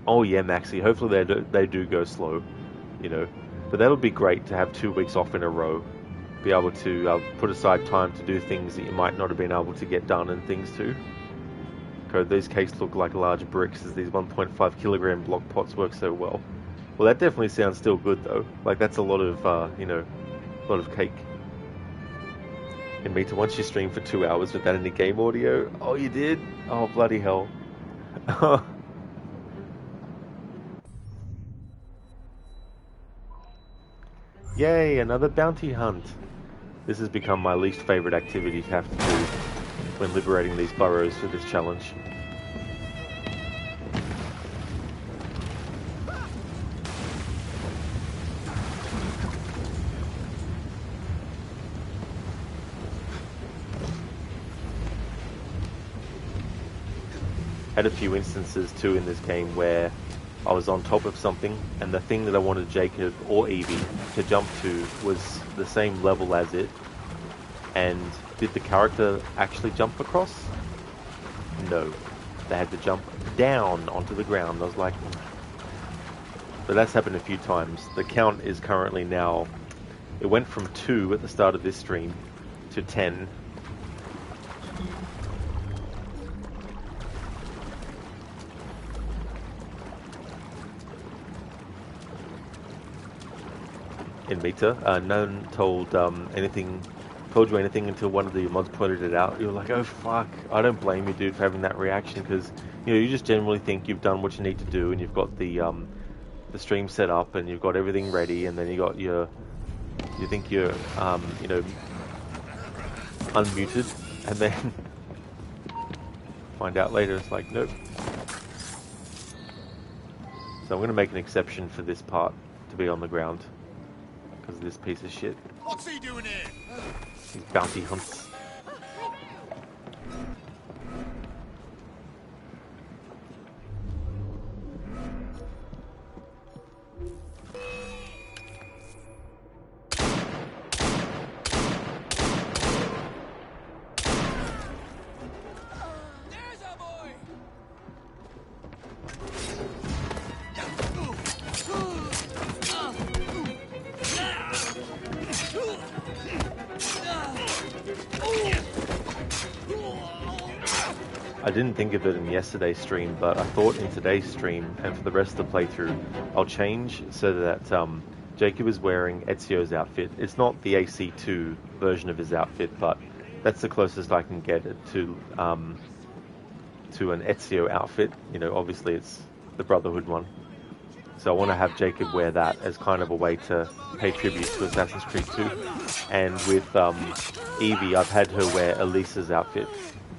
Oh yeah, Maxi. Hopefully they do go slow, you know. But that'll be great to have 2 weeks off in a row. Be able to put aside time to do things that you might not have been able to get done and things too. Code, these cakes look like large bricks as these 1.5 kilogram block pots work so well. Well, that definitely sounds still good though. Like that's a lot of, you know, a lot of cake. And Mita, once you stream for 2 hours without any game audio, oh you did? Oh bloody hell. Yay, another bounty hunt. This has become my least favorite activity to have to do when liberating these burrows for this challenge. Had a few instances too in this game where I was on top of something and the thing that I wanted Jacob or Evie to jump to was the same level as it, and did the character actually jump across? No. They had to jump down onto the ground. I was like... But that's happened a few times. The count is currently now... It went from 2 at the start of this stream to 10. In Meta, no one told told you anything until one of the mods pointed it out. You're like, oh fuck, I don't blame you, dude, for having that reaction, because you know you just generally think you've done what you need to do, and you've got the stream set up, and you've got everything ready, and then you got you think you're you know, unmuted, and then find out later it's like, nope. So I'm going to make an exception for this part to be on the ground. Because of this piece of shit. What's he doing here? These bounty hunts. I didn't think of it in yesterday's stream, but I thought in today's stream and for the rest of the playthrough, I'll change so that Jacob is wearing Ezio's outfit. It's not the AC2 version of his outfit, but that's the closest I can get to an Ezio outfit. You know, obviously it's the Brotherhood one. So I want to have Jacob wear that as kind of a way to pay tribute to Assassin's Creed 2. And with Evie, I've had her wear Elisa's outfit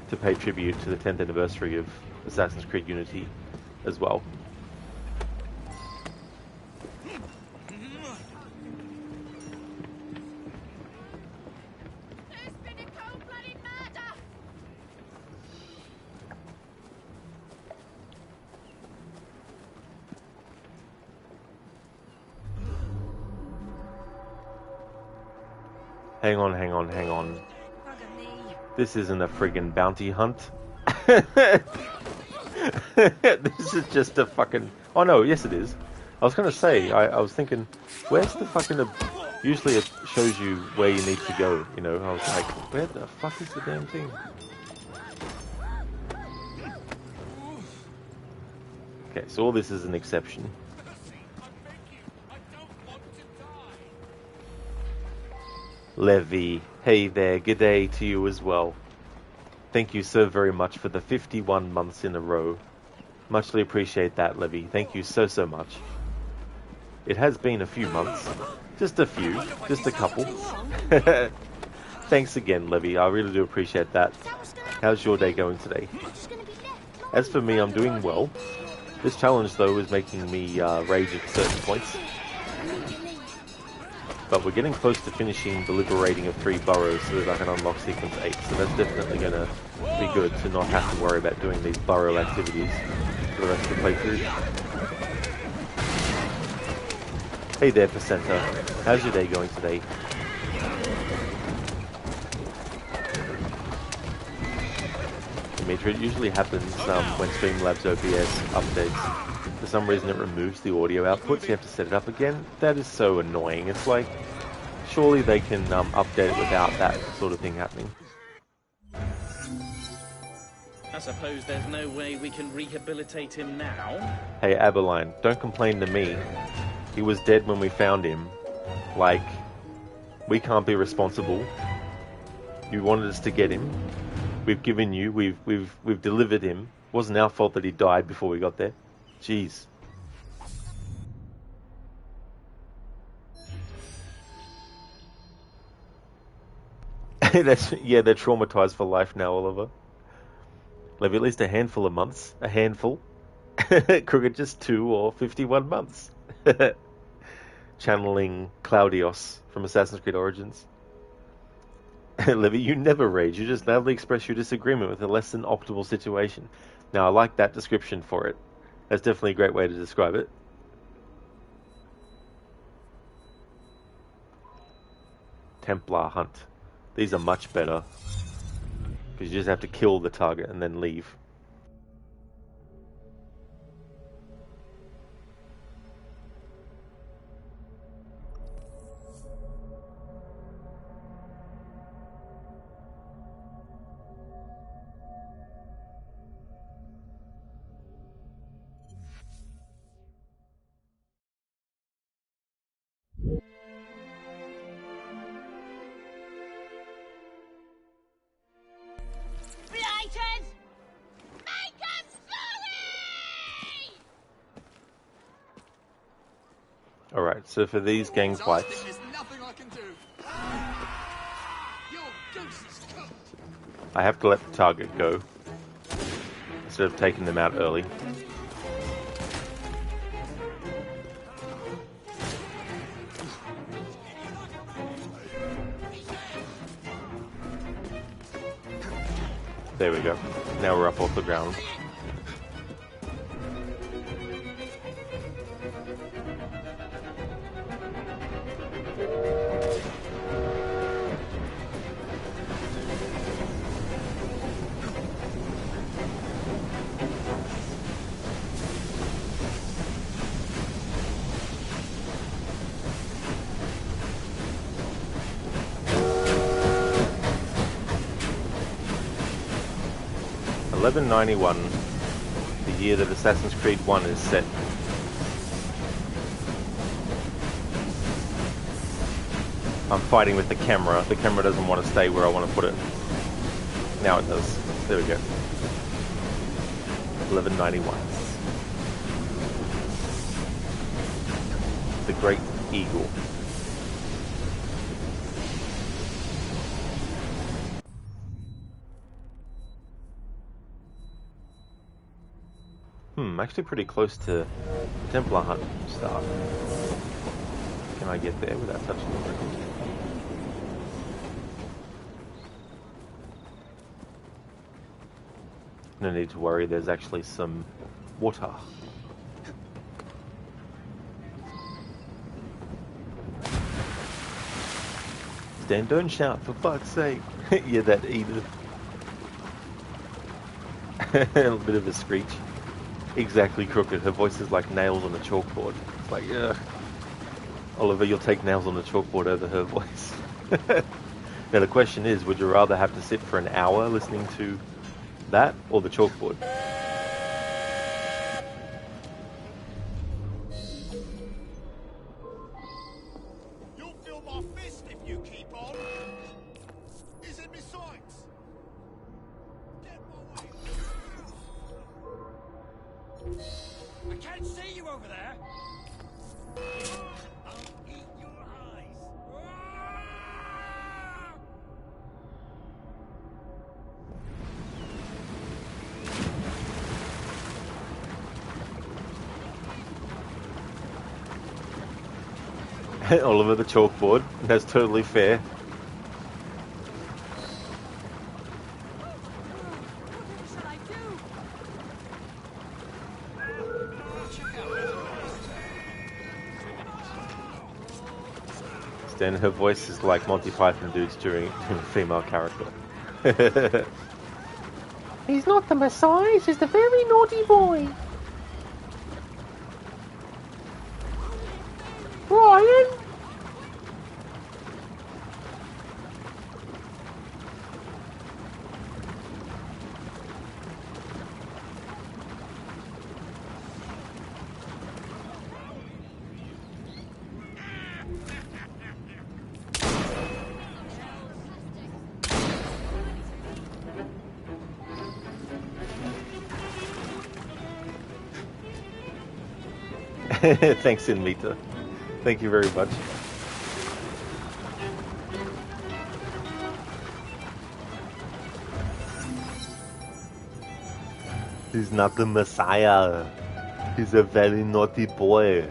to pay tribute to the 10th anniversary of Assassin's Creed Unity as well. Hang on. This isn't a friggin' bounty hunt. This is just a fucking... Oh no, yes it is. I was gonna say, I was thinking, where's the fucking... Usually it shows you where you need to go, you know? I was like, where the fuck is the damn thing? Okay, so all this is an exception. Levy, hey there, g'day to you as well. Thank you so very much for the 51 months in a row. Muchly appreciate that, Levy. Thank you so much. It has been a few months. Just a few. Just a couple. Thanks again, Levy. I really do appreciate that. How's your day going today? As for me, I'm doing well. This challenge, though, is making me rage at certain points. But we're getting close to finishing the liberating of 3 boroughs so that I can unlock sequence 8. So that's definitely going to be good to not have to worry about doing these borough activities for the rest of the playthrough. Hey there, Placenta. How's your day going today? Dimitri, it usually happens when Streamlabs OBS updates. For some reason it removes the audio outputs, you have to set it up again. That is so annoying. It's like, surely they can update it without that sort of thing happening. I suppose there's no way we can rehabilitate him now? Hey Abeline, don't complain to me. He was dead when we found him. Like, we can't be responsible. You wanted us to get him. We've given you, we've delivered him. It wasn't our fault that he died before we got there. Jeez. Yeah, they're traumatized for life now, Oliver. Maybe at least a handful of months. A handful. Crooked just 2 or 51 months. Channeling Claudios from Assassin's Creed Origins. Livy, you never rage. You just loudly express your disagreement with a less than optimal situation. Now, I like that description for it. That's definitely a great way to describe it. Templar hunt. These are much better. Because you just have to kill the target and then leave. Alright, so for these gang fights, I have to let the target go instead of taking them out early. There we go. Now we're up off the ground. 1191, the year that Assassin's Creed 1 is set. I'm fighting with the camera. The camera doesn't want to stay where I want to put it. Now it does. There we go. 1191. The Great Eagle. Actually pretty close to Templar Hunt start. Can I get there without touching the ground? No need to worry, there's actually some water. Stan, don't shout, for fuck's sake. Yeah, that Edith. A little bit of a screech. Exactly crooked. Her voice is like nails on a chalkboard. It's like, ugh. Oliver, you'll take nails on the chalkboard over her voice. Now the question is, would you rather have to sit for an hour listening to that or the chalkboard? You'll feel my fist if you keep on. Is it besides? Get my way. I can't see you over there. I'll eat your eyes. Oliver, the chalkboard. That's totally fair. Then her voice is like Monty Python dudes during a female character. He's not the Messiah, he's just a very naughty boy. Ryan? Thanks, Inmita. Thank you very much. He's not the Messiah. He's a very naughty boy.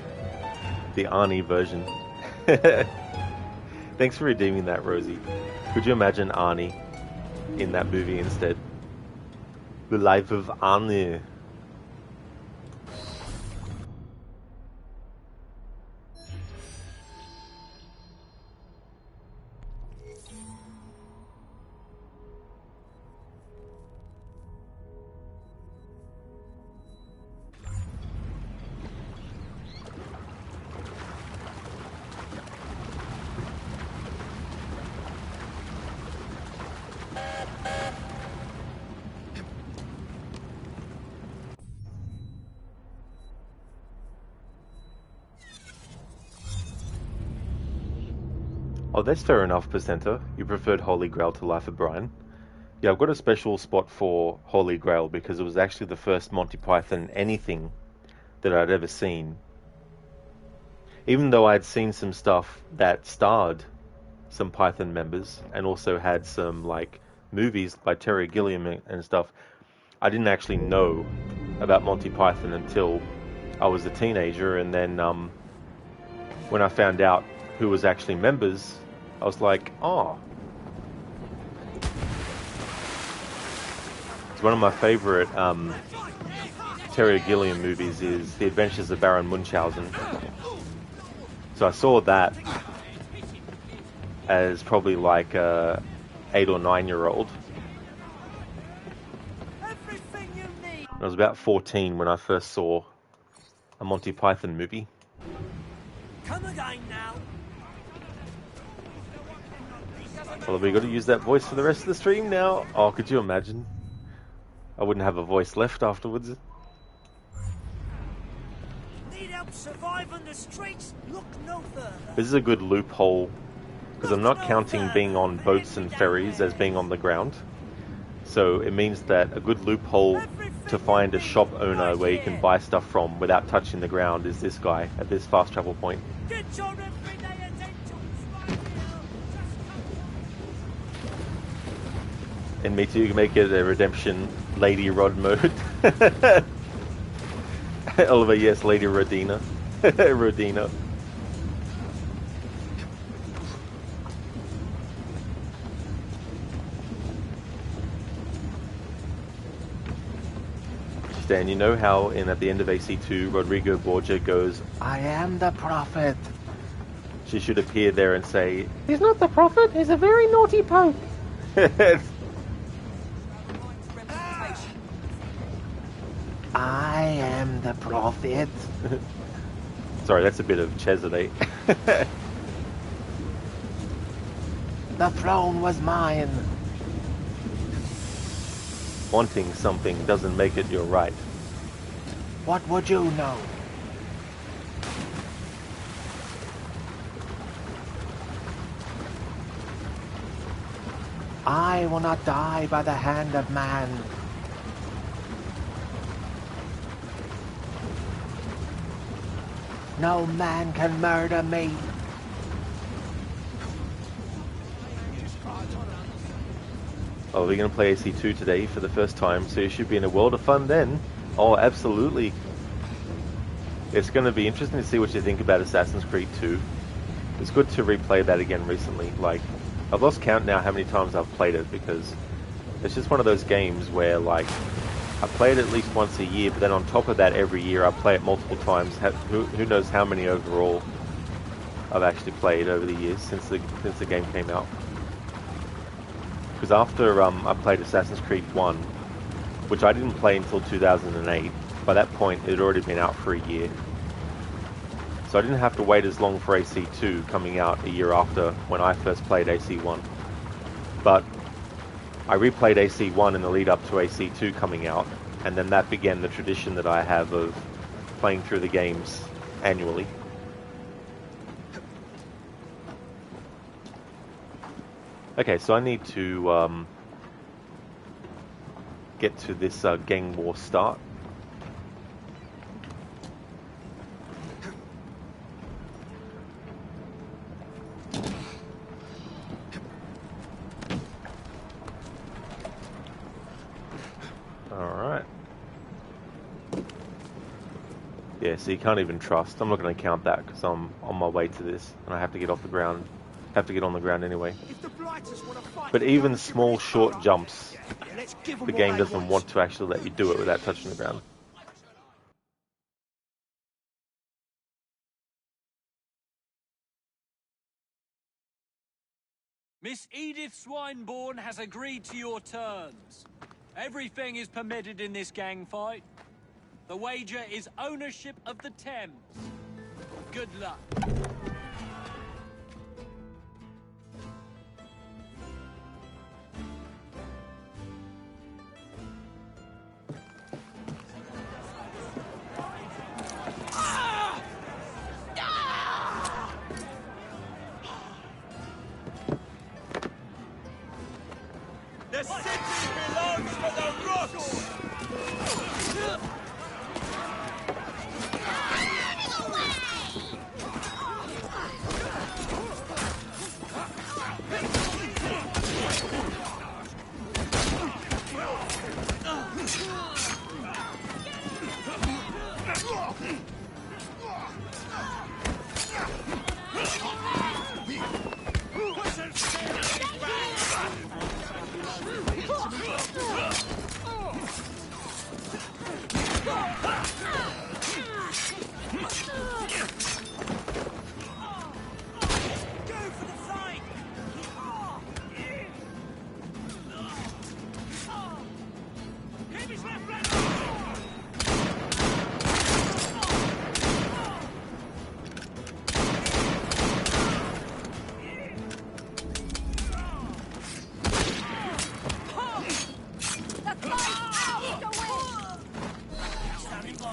The Arnie version. Thanks for redeeming that, Rosie. Could you imagine Arnie in that movie instead? The life of Arnie. Oh, that's fair enough, Placenta. You preferred Holy Grail to Life of Brian. Yeah, I've got a special spot for Holy Grail because it was actually the first Monty Python anything that I'd ever seen. Even though I'd seen some stuff that starred some Python members and also had some like movies by Terry Gilliam and stuff, I didn't actually know about Monty Python until I was a teenager, and then when I found out who was actually members, I was like, oh. It's one of my favorite Terry Gilliam movies is The Adventures of Baron Munchausen. So I saw that as probably like a 8 or 9-year-old. I was about 14 when I first saw a Monty Python movie. Come again now. Well, have we got to use that voice for the rest of the stream now? Oh, could you imagine? I wouldn't have a voice left afterwards. Need help surviving the streets? Look no further. This is a good loophole, because I'm not counting being on boats and ferries as being on the ground. So it means that a good loophole to find a shop owner where you can buy stuff from without touching the ground is this guy at this fast travel point. Get your everyday essentials right here. And me too, you can make it a redemption Lady Rod mode. Oliver, yes, Lady Rodina. Rodina. Dan, you know how at the end of AC2, Rodrigo Borgia goes, "I am the prophet." She should appear there and say, "He's not the prophet, he's a very naughty pope." I am the prophet. Sorry, that's a bit of Chesade. The throne was mine. Wanting something doesn't make it your right. What would you know? I will not die by the hand of man. No man can murder me. Oh, we're going to play AC2 today for the first time, so you should be in a world of fun then. Oh, absolutely. It's going to be interesting to see what you think about Assassin's Creed 2. It's good to replay that again recently. Like, I've lost count now how many times I've played it, because it's just one of those games where, like, I play it at least once a year, but then on top of that, every year I play it multiple times. Who knows how many overall I've actually played over the years since the game came out. Because after I played Assassin's Creed 1, which I didn't play until 2008, by that point it had already been out for a year. So I didn't have to wait as long for AC2 coming out a year after when I first played AC1. But I replayed AC1 in the lead up to AC2 coming out, and then that began the tradition that I have of playing through the games annually. Okay, so I need to get to this gang war start. Alright. Yeah, so you can't even trust. I'm not going to count that because I'm on my way to this and I have to get off the ground. Have to get on the ground anyway. But even small short jumps, the game doesn't want to actually let you do it without touching the ground. Miss Edith Swinebourne has agreed to your terms. Everything is permitted in this gang fight. The wager is ownership of the Thames. Good luck. The city belongs to the rooks!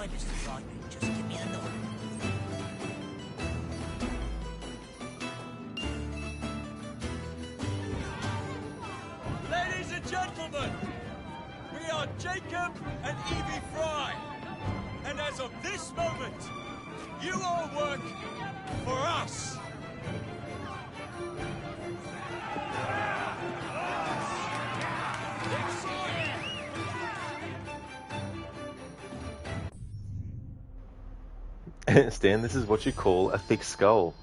slightest excitement, just give me a nod. Ladies and gentlemen, we are Jacob and Evie Fry. And as of this moment, you all work for us. Stan, this is what you call a thick skull.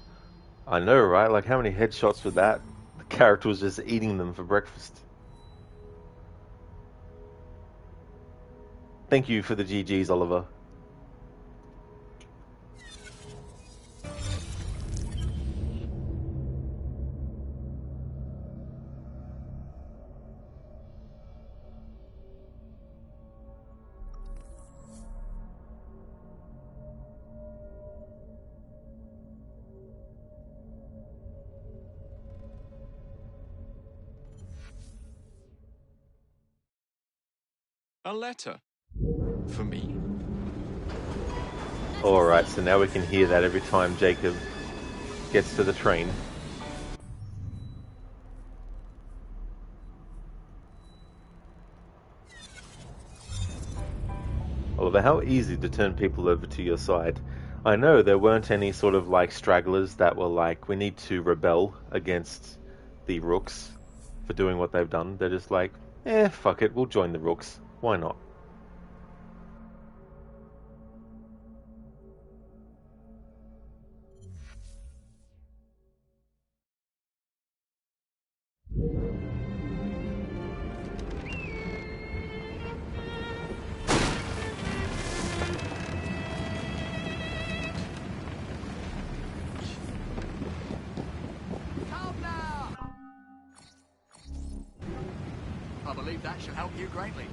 I know, right? Like, how many headshots with that? The character was just eating them for breakfast. Thank you for the GGs, Oliver. A letter? For me? Alright, so now we can hear that every time Jacob gets to the train. Oliver, how easy to turn people over to your side. I know there weren't any sort of like stragglers that were like, we need to rebel against the Rooks for doing what they've done. They're just like, fuck it, we'll join the Rooks. Why not? I believe that should help you greatly.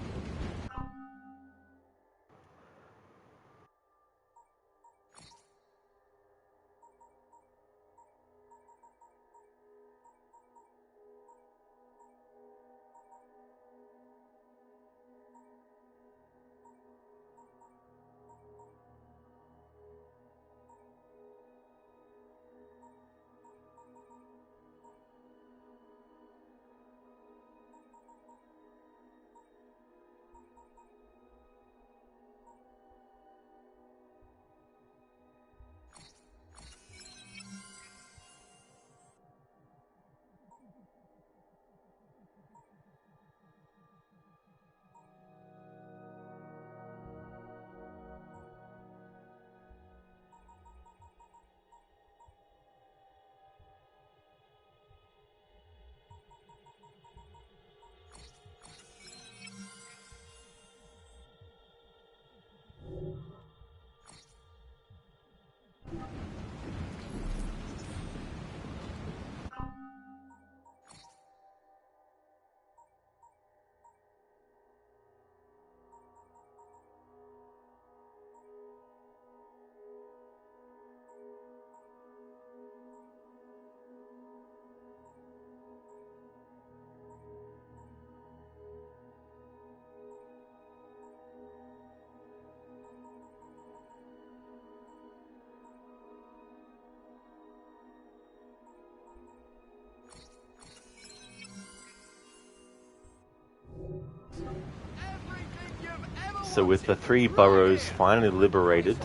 So with the 3 boroughs finally liberated,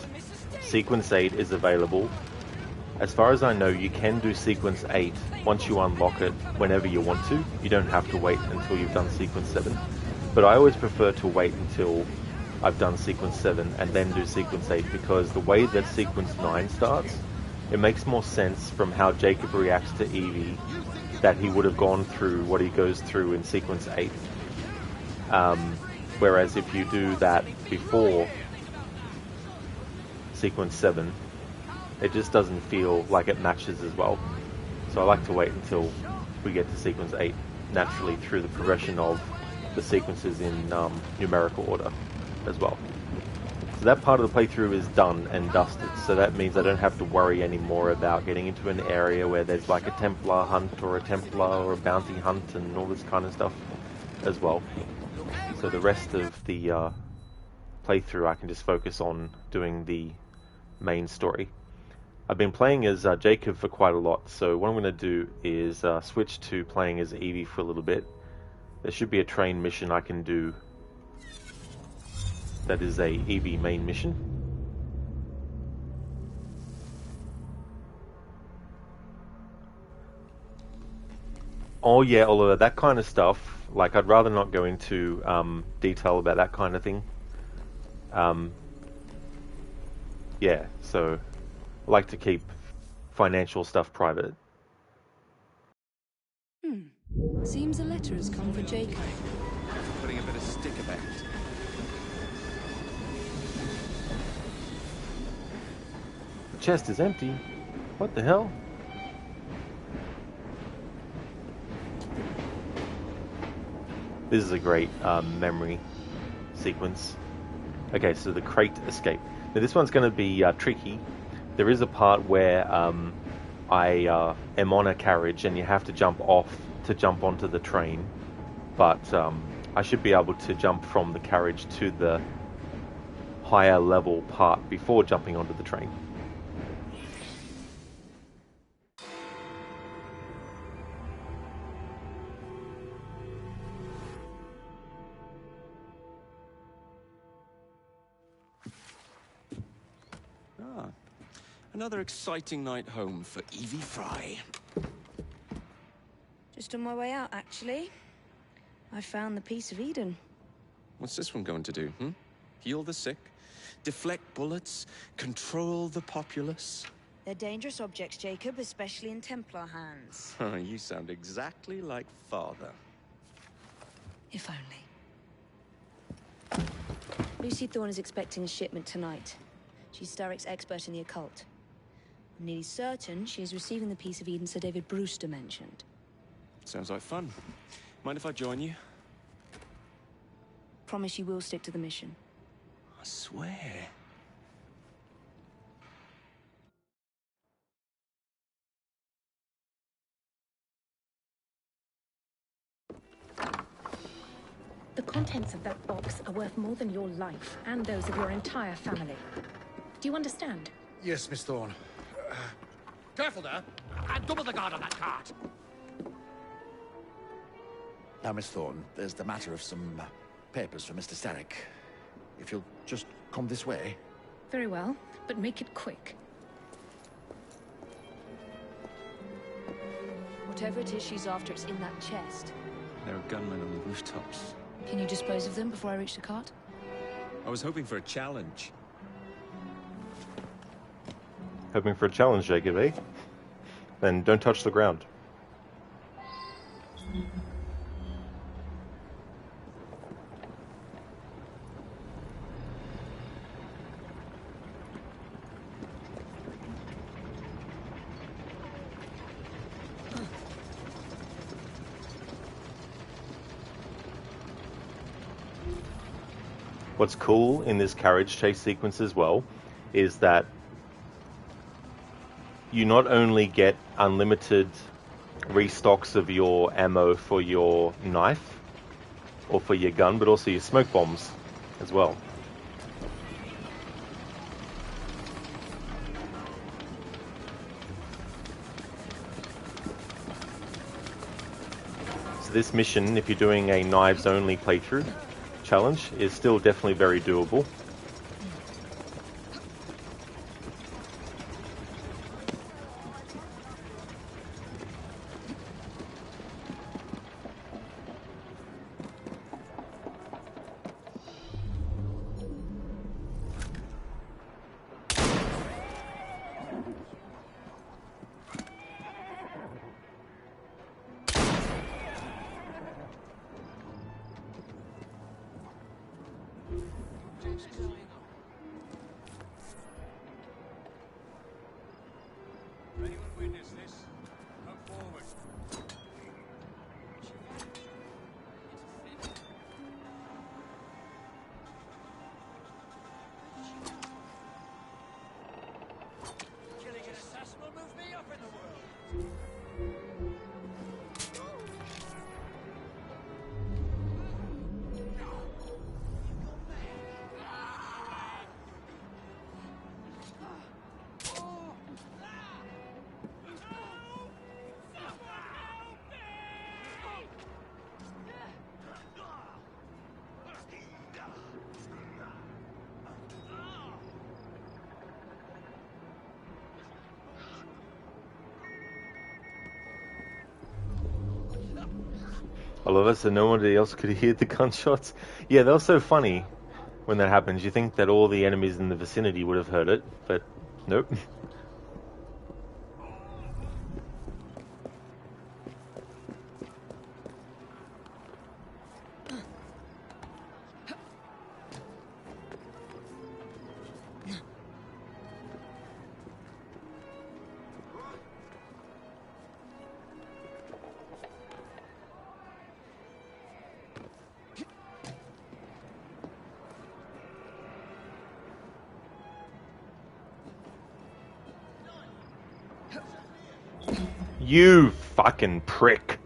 Sequence 8 is available. As far as I know, you can do Sequence 8 once you unlock it whenever you want to. You don't have to wait until you've done Sequence 7. But I always prefer to wait until I've done Sequence 7 and then do Sequence 8, because the way that Sequence 9 starts, it makes more sense from how Jacob reacts to Evie that he would have gone through what he goes through in Sequence 8. Whereas if you do that before Sequence 7, it just doesn't feel like it matches as well. So I like to wait until we get to Sequence 8 naturally through the progression of the sequences in numerical order as well. So that part of the playthrough is done and dusted, so that means I don't have to worry anymore about getting into an area where there's like a Templar hunt or a Templar or a bounty hunt and all this kind of stuff as well. So the rest of the playthrough, I can just focus on doing the main story. I've been playing as Jacob for quite a lot, so what I'm going to do is switch to playing as Evie for a little bit. There should be a train mission I can do that is a Evie main mission. Oh yeah, Oliver, that kind of stuff, like I'd rather not go into detail about that kind of thing. Yeah, so I like to keep financial stuff private. Seems a letter has come for Jacob. Putting a bit of stick about it. The chest is empty. What the hell? This is a great memory sequence. Okay, so the crate escape. Now this one's going to be tricky. There is a part where I am on a carriage and you have to jump off to jump onto the train. But I should be able to jump from the carriage to the higher level part before jumping onto the train. Another exciting night home for Evie Fry. Just on my way out, actually. I found the piece of Eden. What's this one going to do, Heal the sick, deflect bullets, control the populace? They're dangerous objects, Jacob, especially in Templar hands. You sound exactly like Father. If only. Lucy Thorne is expecting a shipment tonight. She's Starrick's expert in the occult. I'm nearly certain she is receiving the piece of Eden Sir David Brewster mentioned. Sounds like fun. Mind if I join you? Promise you will stick to the mission. I swear. The contents of that box are worth more than your life and those of your entire family. Do you understand? Yes, Miss Thorne. Careful there! And double the guard on that cart! Now, Miss Thorne, there's the matter of some papers for Mr. Starrick. If you'll just come this way. Very well, but make it quick. Whatever it is she's after, it's in that chest. There are gunmen on the rooftops. Can you dispose of them before I reach the cart? I was hoping for a challenge. Hoping for a challenge, Jacob, eh? Then don't touch the ground. What's cool in this carriage chase sequence as well is that you not only get unlimited restocks of your ammo for your knife or for your gun, but also your smoke bombs as well. So this mission, if you're doing a knives only playthrough challenge, is still definitely very doable. Anyone witness this? Come forward. Killing an assassin will move me up in the world. All of us, and nobody else could hear the gunshots. Yeah, that was so funny when that happens. You think that all the enemies in the vicinity would have heard it, but nope. You fucking prick.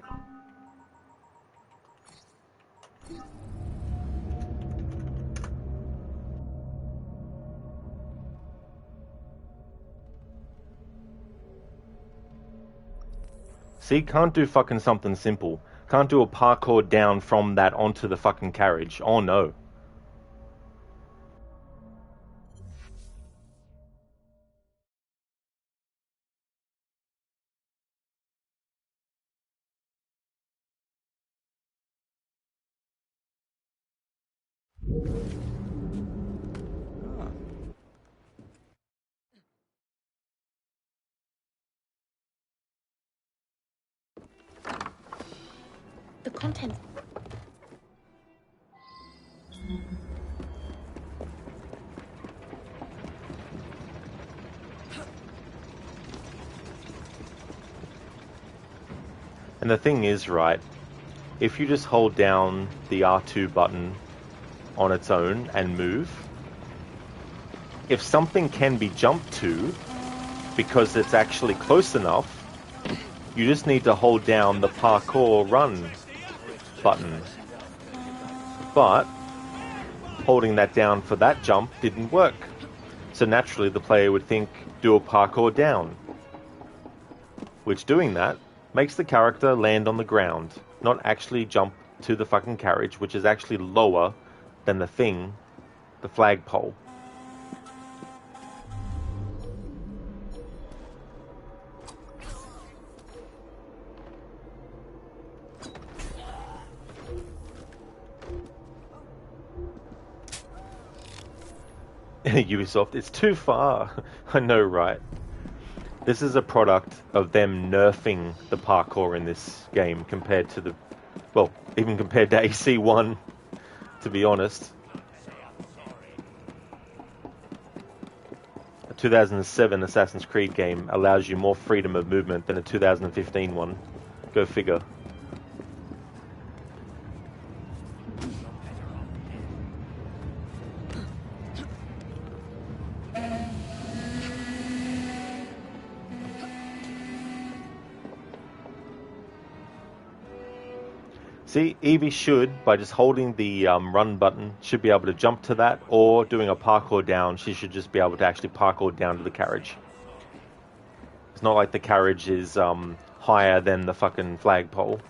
See, can't do fucking something simple. Can't do a parkour down from that onto the fucking carriage. Oh no. The content. And the thing is, right, if you just hold down the R2 button on its own and move, if something can be jumped to, because it's actually close enough, you just need to hold down the parkour run button. But holding that down for that jump didn't work. So naturally the player would think, do a parkour down. Which doing that makes the character land on the ground, not actually jump to the fucking carriage, which is actually lower than the thing, the flagpole. Ubisoft, it's too far. I know, right? This is a product of them nerfing the parkour in this game compared to the... well, even compared to AC1, to be honest. A 2007 Assassin's Creed game allows you more freedom of movement than a 2015 one. Go figure. See, Evie should, by just holding the run button, should be able to jump to that, or doing a parkour down, she should just be able to actually parkour down to the carriage. It's not like the carriage is higher than the fucking flagpole.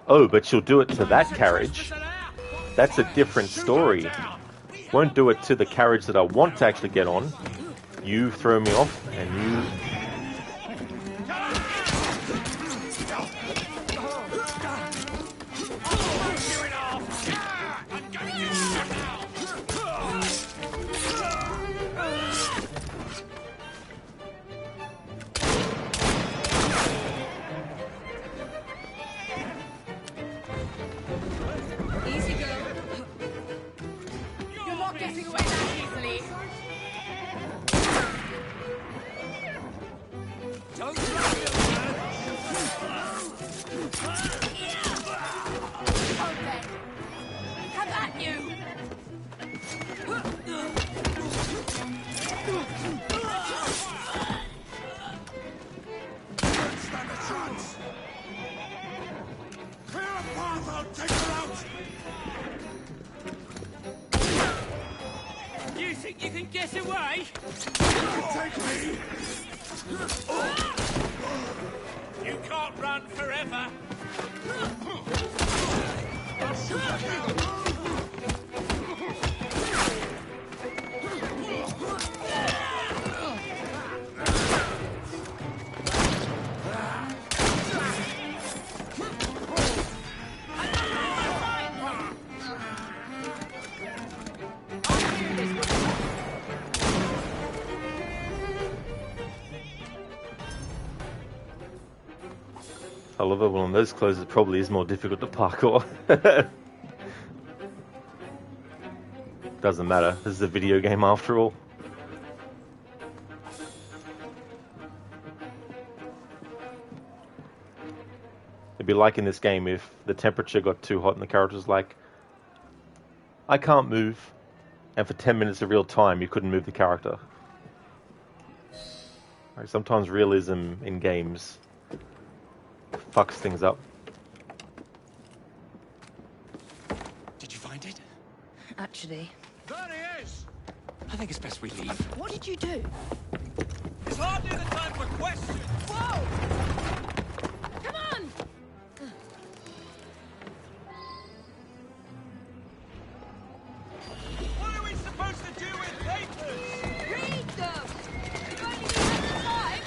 Oh, but she'll do it to that carriage. That's a different story. Won't do it to the carriage that I want to actually get on. You throw me off, and you... Easy go. You're not getting away that easily. Don't drop your man. Okay. Come at you. Don't stand a chance. Clear a path, I'll take her out. You think you can get away? Take me. You can't run forever. Oliver, well, in those clothes it probably is more difficult to parkour. Doesn't matter. This is a video game after all. It'd be like in this game if the temperature got too hot and the character's like, I can't move. And for 10 minutes of real time, you couldn't move the character. Right, sometimes realism in games fucks things up. Did you find it? Actually. There he is! I think it's best we leave. What did you do? It's hardly the time for questions. Whoa! Come on! What are we supposed to do with papers? Read them! If only we had time!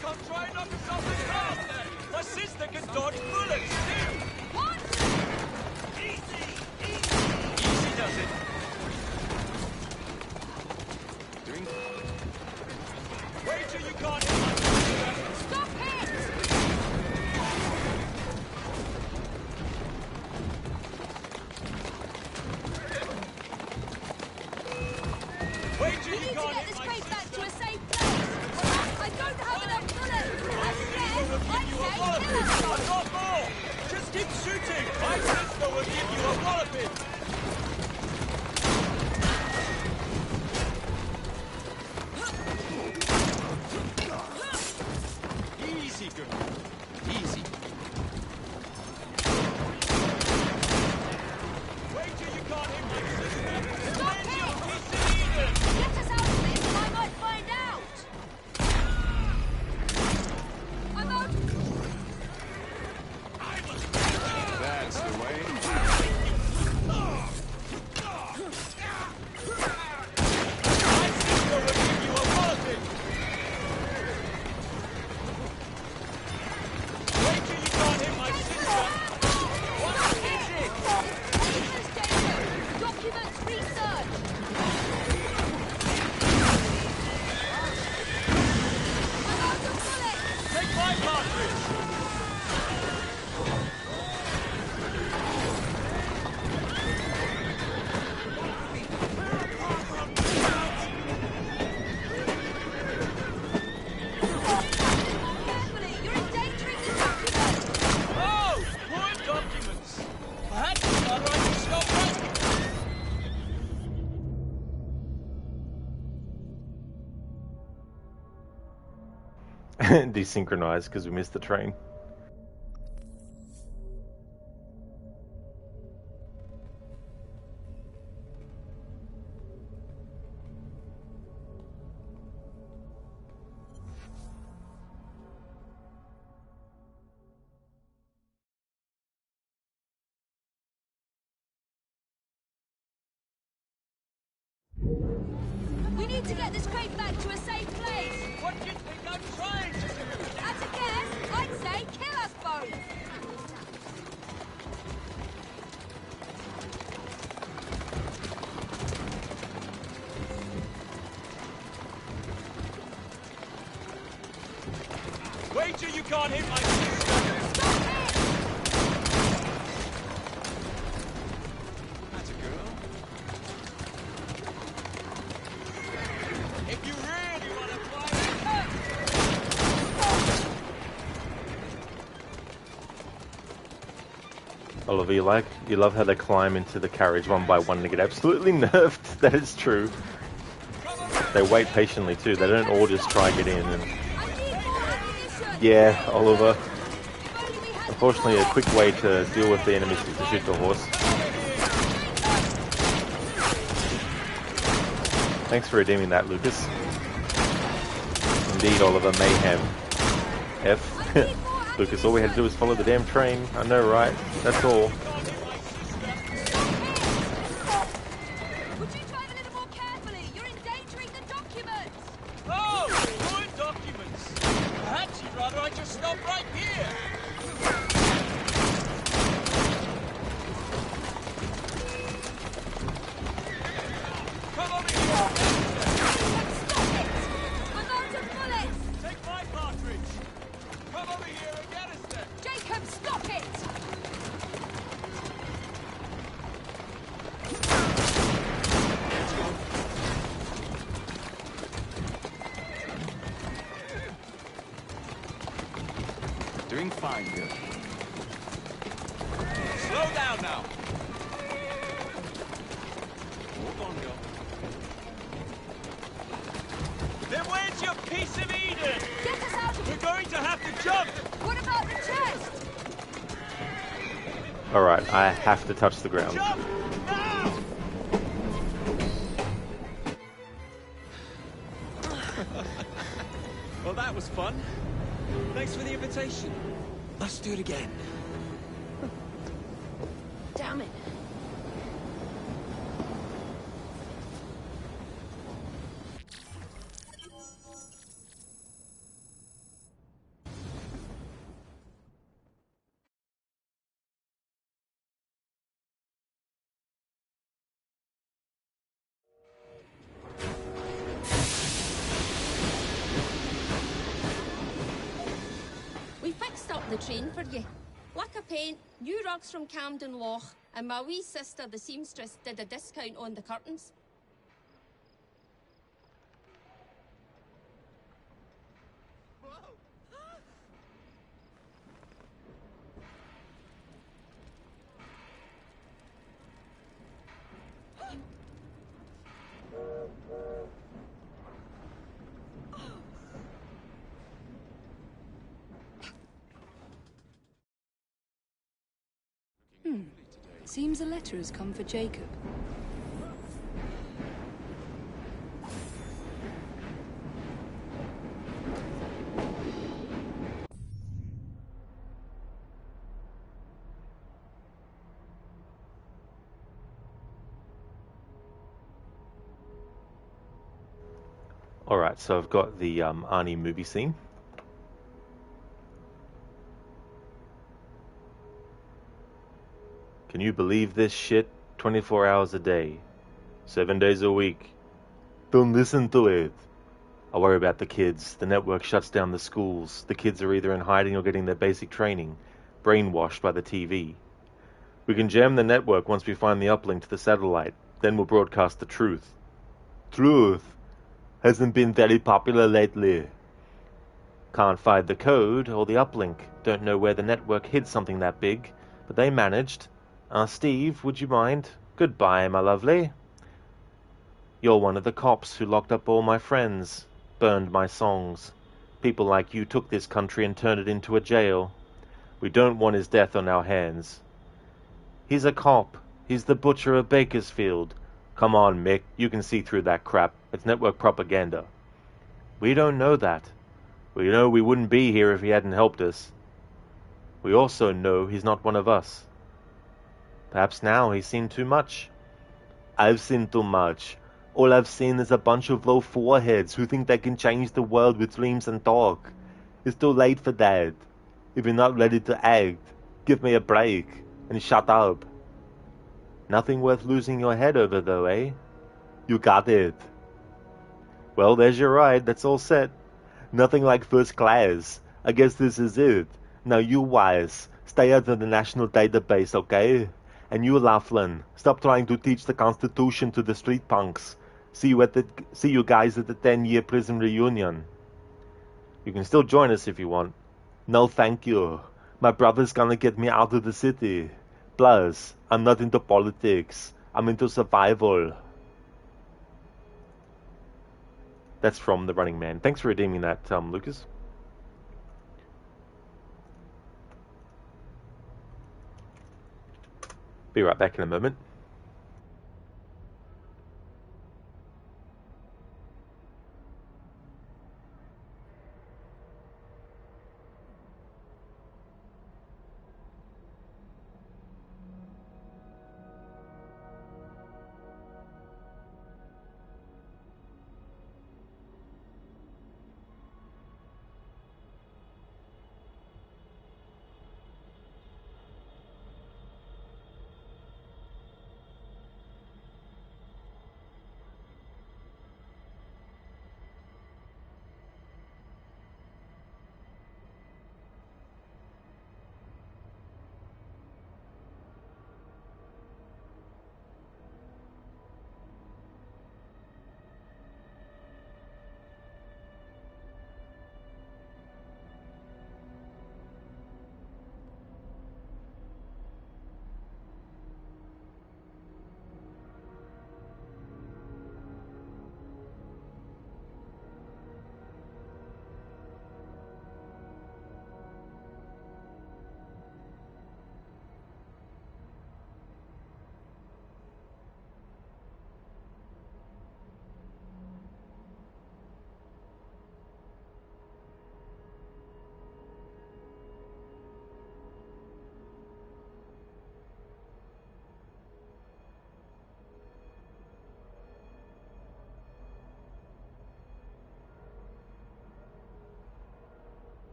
Come try and knock us off the ground then! My sister can dodge bullets too! What? Easy! Easy does it! Doing... Wait till you can't hit my sister! Stop it! Wait till We you need to can't get hit this my crate back sister! to a safe place! I don't have enough bullets! I said, I'll kill us! not more! Just keep shooting! My sister will give you a walloping! Easy, girl. Easy. Wait till you can't hit my sister! Stop Where's it! your piece of Eden? Get us out of this, I might find out! I'm out! That's the way. My sister will give you a walloping! Wait till you can't hit my sister! What is it? Papers, David! Documents research! I'm out of bullets! Take my cartridge! Carefully, you're endangering the documents! Oh! More documents! Perhaps it's not right to stop right. Desynchronized because we missed the train. We need to get this crate back to a safe place! What do you think I'm trying to do? At a guess, I'd say kill us both! Wait till you can't hit my sister! Stop it! That's a girl. If you really want to fly, Oliver, you love how they climb into the carriage one by one to get absolutely nerfed. That is true. They wait patiently too. They don't all just try and get in. And yeah, Oliver. Unfortunately, a quick way to deal with the enemies is to shoot the horse. Thanks for redeeming that, Lucas. Indeed, Oliver Mayhem. F. Lucas, all we had to do was follow the damn train. I know, right? That's all. Would you drive a little more carefully? You're endangering the documents! oh, good documents. Perhaps you'd rather I just stop right here. fine, girl. Slow down now. Hold on, girl. Then where's your piece of Eden? Get us out of We're going to have to jump. What about the chest? Alright, I have to touch the ground. Jump now! Well, that was fun. Thanks for the invitation. Let's do it again. Damn it. We fixed up the train for you. Lacquer paint, new rugs from Camden Loch, and my wee sister, the seamstress, did a discount on the curtains. Seems a letter has come for Jacob. Alright, so I've got the Arnie movie scene. Can you believe this shit? 24 hours a day, 7 days a week. Don't listen to it. I worry about the kids. The network shuts down the schools. The kids are either in hiding or getting their basic training, brainwashed by the TV. We can jam the network once we find the uplink to the satellite. Then we'll broadcast the truth. Truth hasn't been very popular lately. Can't find the code or the uplink. Don't know where the network hid something that big, but they managed. Steve, would you mind? Goodbye, my lovely. You're one of the cops who locked up all my friends, burned my songs. People like you took this country and turned it into a jail. We don't want his death on our hands. He's a cop. He's the butcher of Bakersfield. Come on, Mick, you can see through that crap. It's network propaganda. We don't know that. We know we wouldn't be here if he hadn't helped us. We also know he's not one of us. Perhaps now he's seen too much. I've seen too much. All I've seen is a bunch of low foreheads who think they can change the world with dreams and talk. It's too late for that. If you're not ready to act, give me a break and shut up. Nothing worth losing your head over though, eh? You got it. Well, there's your ride. That's all set. Nothing like first class. I guess this is it. Now you wise, stay out of the national database, okay? And you, Laughlin, stop trying to teach the Constitution to the street punks. See you guys at the 10-year prison reunion. You can still join us if you want. No, thank you. My brother's gonna get me out of the city. Plus, I'm not into politics. I'm into survival. That's from The Running Man. Thanks for redeeming that, Lucas. Be right back in a moment.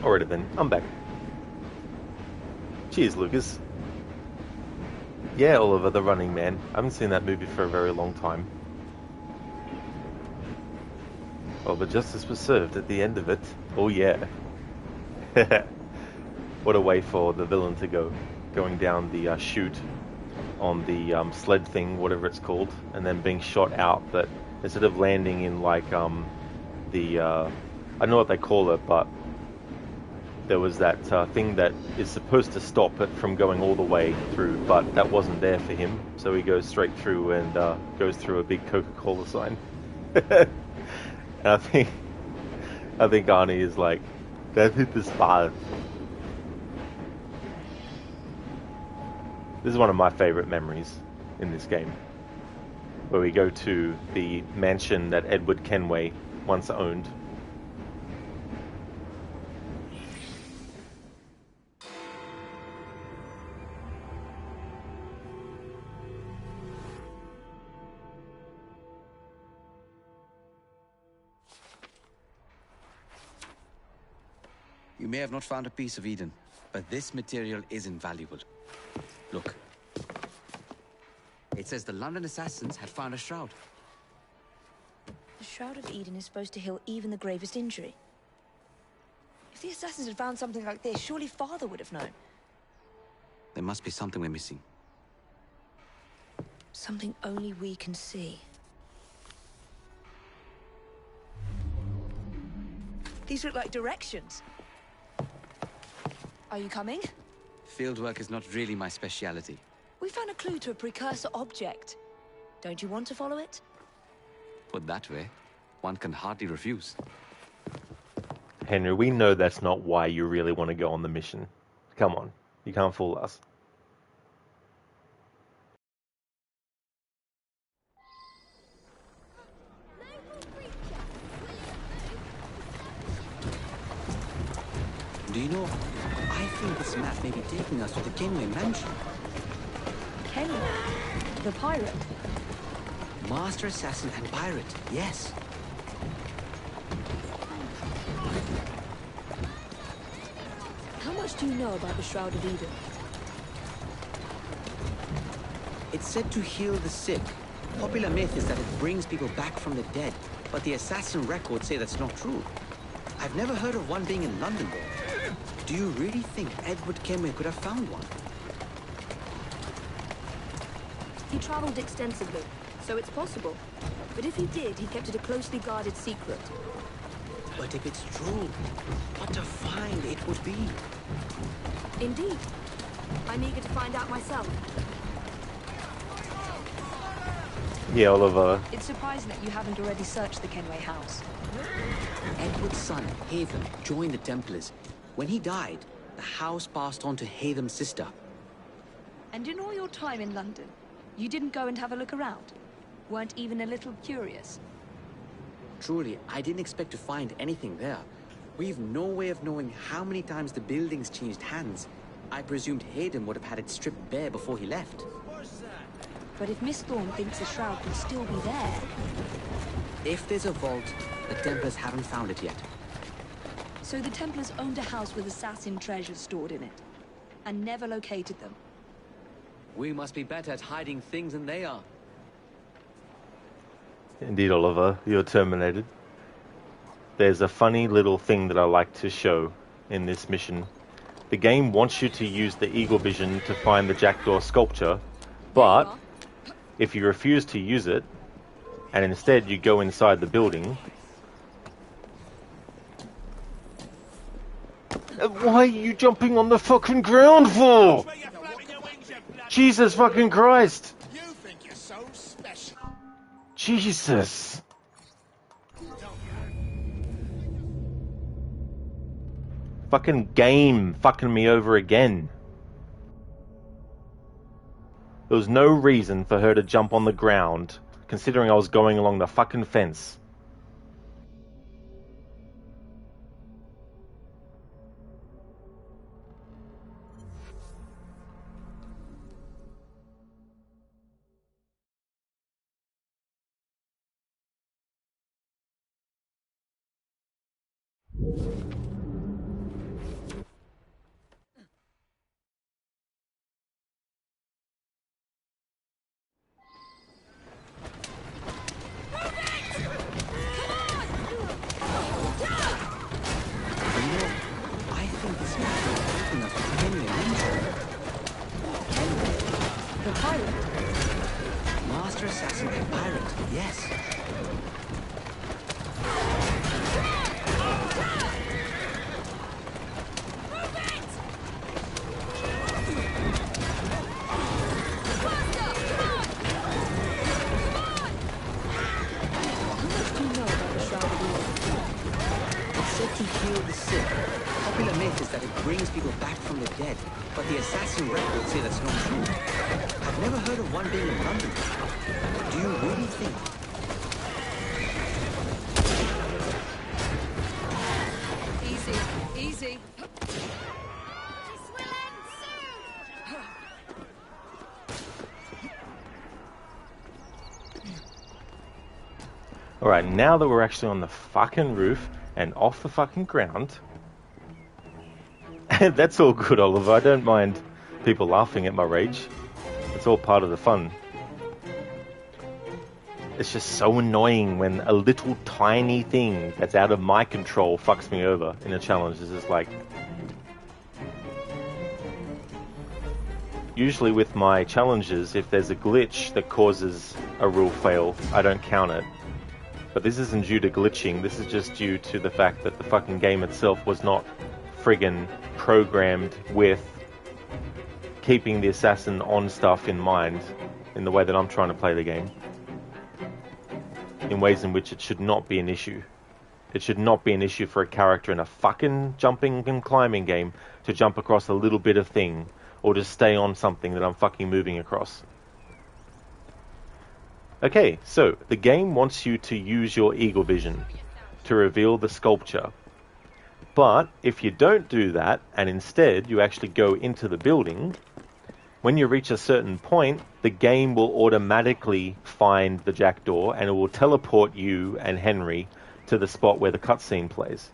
Alrighty then, I'm back. Cheers, Lucas. Yeah, Oliver, The Running Man. I haven't seen that movie for a very long time. Oh, but justice was served at the end of it. Oh yeah. What a way for the villain to go. Going down the chute on the sled thing, whatever it's called, and then being shot out, but instead of landing in like I don't know what they call it, but there was that thing that is supposed to stop it from going all the way through, but that wasn't there for him, so he goes straight through and goes through a big Coca-Cola sign. And I think Arnie is like, that hit the spot. This is one of my favorite memories in this game, where we go to the mansion that Edward Kenway once owned. You may have not found a piece of Eden, but this material is invaluable. Look. It says the London assassins had found a shroud. The Shroud of Eden is supposed to heal even the gravest injury. If the assassins had found something like this, surely Father would have known. There must be something we're missing. Something only we can see. These look like directions. Are you coming? Fieldwork is not really my speciality. We found a clue to a precursor object. Don't you want to follow it? Put that way, one can hardly refuse. Henry, we know that's not why you really want to go on the mission. Come on, you can't fool us. Do you know, I think this map may be taking us to the Kenway mansion. Kenway? The pirate? Master assassin and pirate, yes. How much do you know about the Shroud of Eden? It's said to heal the sick. Popular myth is that it brings people back from the dead, but the assassin records say that's not true. I've never heard of one being in London, though. Do you really think Edward Kenway could have found one? He traveled extensively, so it's possible. But if he did, he kept it a closely guarded secret. But if it's true, what a find it would be. Indeed. I'm eager to find out myself. Yeah, Oliver. It's surprising that you haven't already searched the Kenway house. Edward's son, Hatham, joined the Templars. When he died, the house passed on to Hatham's sister. And in all your time in London, you didn't go and have a look around? Weren't even a little curious? Truly, I didn't expect to find anything there. We've no way of knowing how many times the building's changed hands. I presumed Hatham would have had it stripped bare before he left. But if Miss Thorne thinks the shroud could still be there... If there's a vault, the Templars haven't found it yet. So the Templars owned a house with assassin treasures stored in it, and never located them. We must be better at hiding things than they are. Indeed, Oliver, you're terminated. There's a funny little thing that I like to show in this mission. The game wants you to use the eagle vision to find the jackdaw sculpture, but if you refuse to use it, and instead you go inside the building... Why are you jumping on the fucking ground for? Jesus fucking Christ! You think you're so special. Jesus! Fucking game fucking me over again. There was no reason for her to jump on the ground, considering I was going along the fucking fence. a pirate. Master assassin and pirate, yes. To heal the sick. Popular myth is that it brings people back from the dead, but the assassin records say that's not true. I've never heard of one being in London. Do you really think? Easy, easy. Alright, now that we're actually on the fucking roof and off the fucking ground, and that's all good, Oliver. I don't mind people laughing at my rage. It's all part of the fun. It's just so annoying when a little tiny thing that's out of my control fucks me over in a challenge. It's just like... Usually with my challenges, if there's a glitch that causes a rule fail, I don't count it. But this isn't due to glitching, this is just due to the fact that the fucking game itself was not friggin' programmed with keeping the assassin on stuff in mind in the way that I'm trying to play the game. In ways in which it should not be an issue. It should not be an issue for a character in a fucking jumping and climbing game to jump across a little bit of thing or to stay on something that I'm fucking moving across. Okay, so the game wants you to use your eagle vision to reveal the sculpture. But if you don't do that, and instead you actually go into the building, when you reach a certain point, the game will automatically find the jackdaw and it will teleport you and Henry to the spot where the cutscene plays.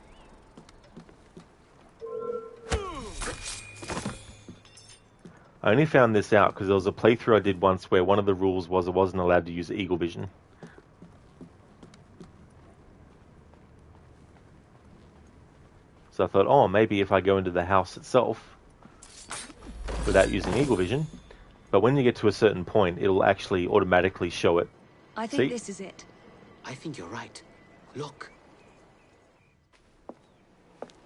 I only found this out because there was a playthrough I did once where one of the rules was I wasn't allowed to use eagle vision. So I thought, oh, maybe if I go into the house itself without using eagle vision, but when you get to a certain point, it'll actually automatically show it. I think See? this is it. I think you're right. Look.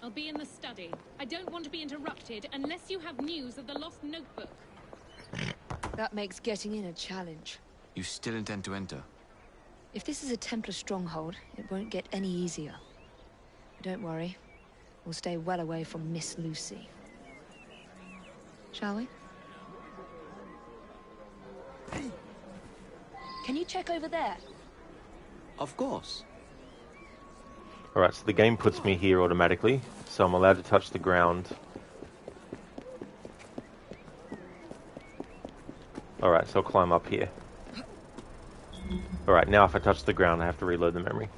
I'll be in the study. I don't want to be interrupted unless you have news of the lost notebook. That makes getting in a challenge. You still intend to enter? If this is a Templar stronghold, it won't get any easier. But don't worry. We'll stay well away from Miss Lucy. Shall we? Can you check over there? Of course. Alright, so the game puts me here automatically, so I'm allowed to touch the ground. Alright, so I'll climb up here. Alright, now if I touch the ground, I have to reload the memory.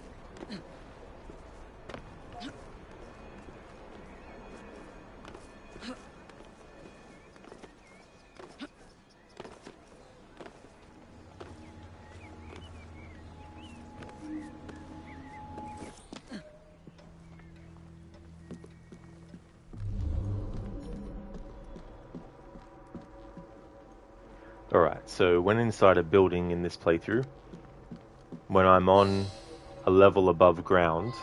Alright, so when inside a building in this playthrough, when I'm on a level above ground,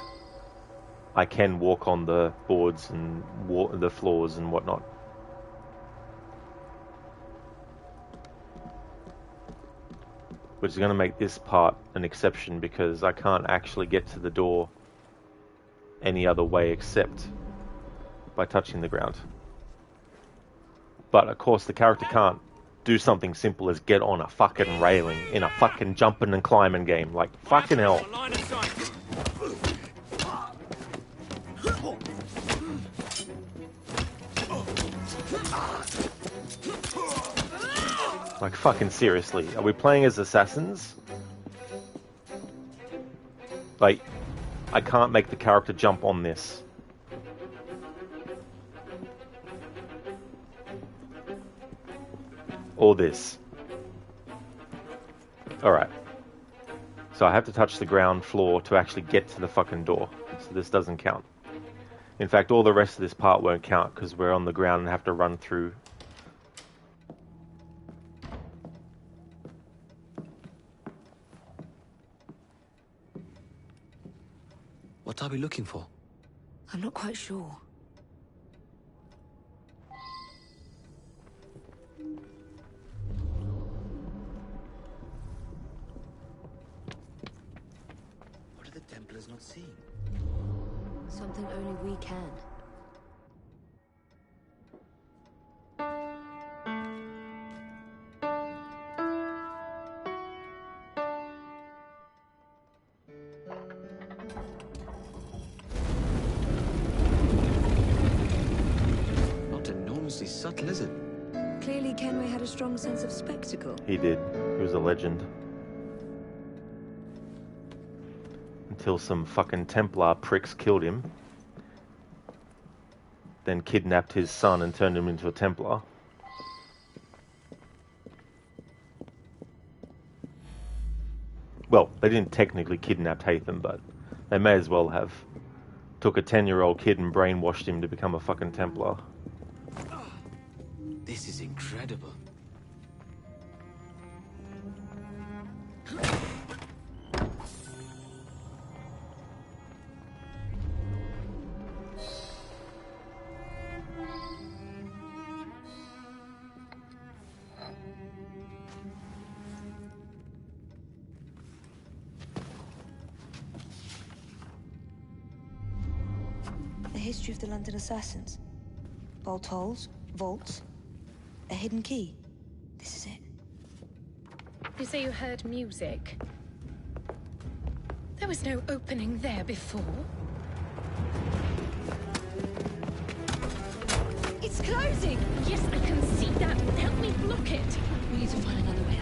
I can walk on the boards and the floors and whatnot. Which is going to make this part an exception because I can't actually get to the door any other way except by touching the ground. But of course the character can't do something simple as get on a fucking railing in a fucking jumping and climbing game. Like, fucking hell. Like, fucking seriously. Are we playing as assassins? Like, I can't make the character jump on this. Or this. Alright. So I have to touch the ground floor to actually get to the fucking door. So this doesn't count. In fact, all the rest of this part won't count because we're on the ground and have to run through are we looking for? I'm not quite sure. What are the Templars not seeing? Something only we can. Not enormously subtle, is it? Clearly Kenway had a strong sense of spectacle. He did. He was a legend. Until some fucking Templar pricks killed him. Then kidnapped his son and turned him into a Templar. Well, they didn't technically kidnap Hatham, but they may as well have. Took a 10-year-old kid and brainwashed him to become a fucking Templar. This is incredible. The history of the London assassins. Bolt holes, vaults, a hidden key. This is it. You say you heard music. There was no opening there before. It's closing! Yes, I can see that. Help me block it. We need to find another way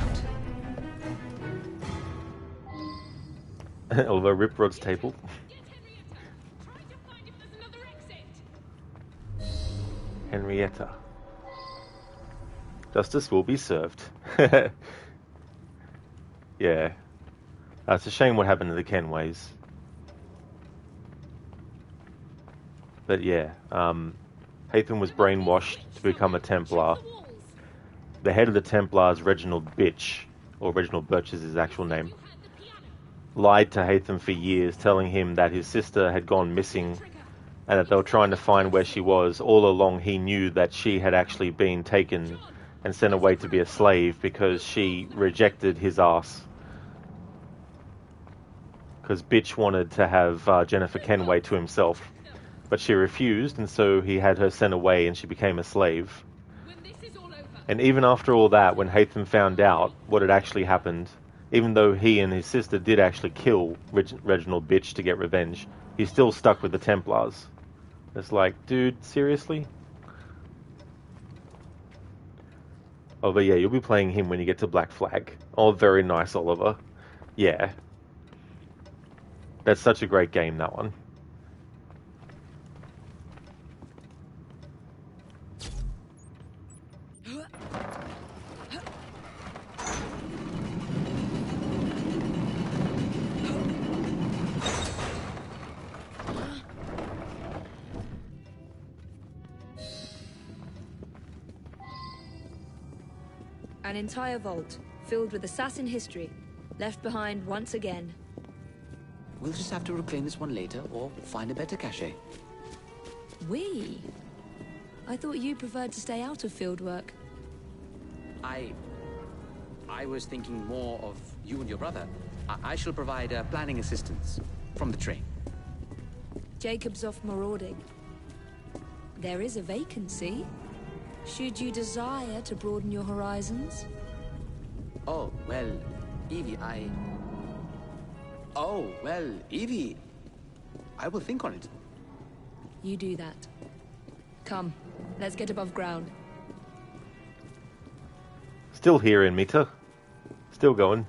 out. Although Rip Rod's table. Henrietta. Justice will be served. Yeah. It's a shame what happened to the Kenways. But yeah, Hatham was brainwashed to become a Templar. The head of the Templars, Reginald Bitch, or Reginald Birch is his actual name, lied to Hatham for years, telling him that his sister had gone missing and that they were trying to find where she was. All along he knew that she had actually been taken and sent away to be a slave because she rejected his ass. Because Bitch wanted to have Jennifer Kenway to himself, but she refused, and so he had her sent away and she became a slave. And even after all that, when Hatham found out what had actually happened, even though he and his sister did actually kill Reginald Bitch to get revenge, he still stuck with the Templars. It's like, dude, seriously? Oh, but yeah, you'll be playing him when you get to Black Flag. Oh, very nice, Oliver. Yeah. That's such a great game, that one. An entire vault, filled with assassin history, left behind once again. We'll just have to reclaim this one later, or find a better cache. We? I thought you preferred to stay out of field work. I was thinking more of you and your brother. I shall provide planning assistance from the train. Jacob's off marauding. There is a vacancy. Should you desire to broaden your horizons? Oh, well, Evie, Oh, well, Evie, I will think on it. You do that. Come, let's get above ground. Still here in Mita. Still going.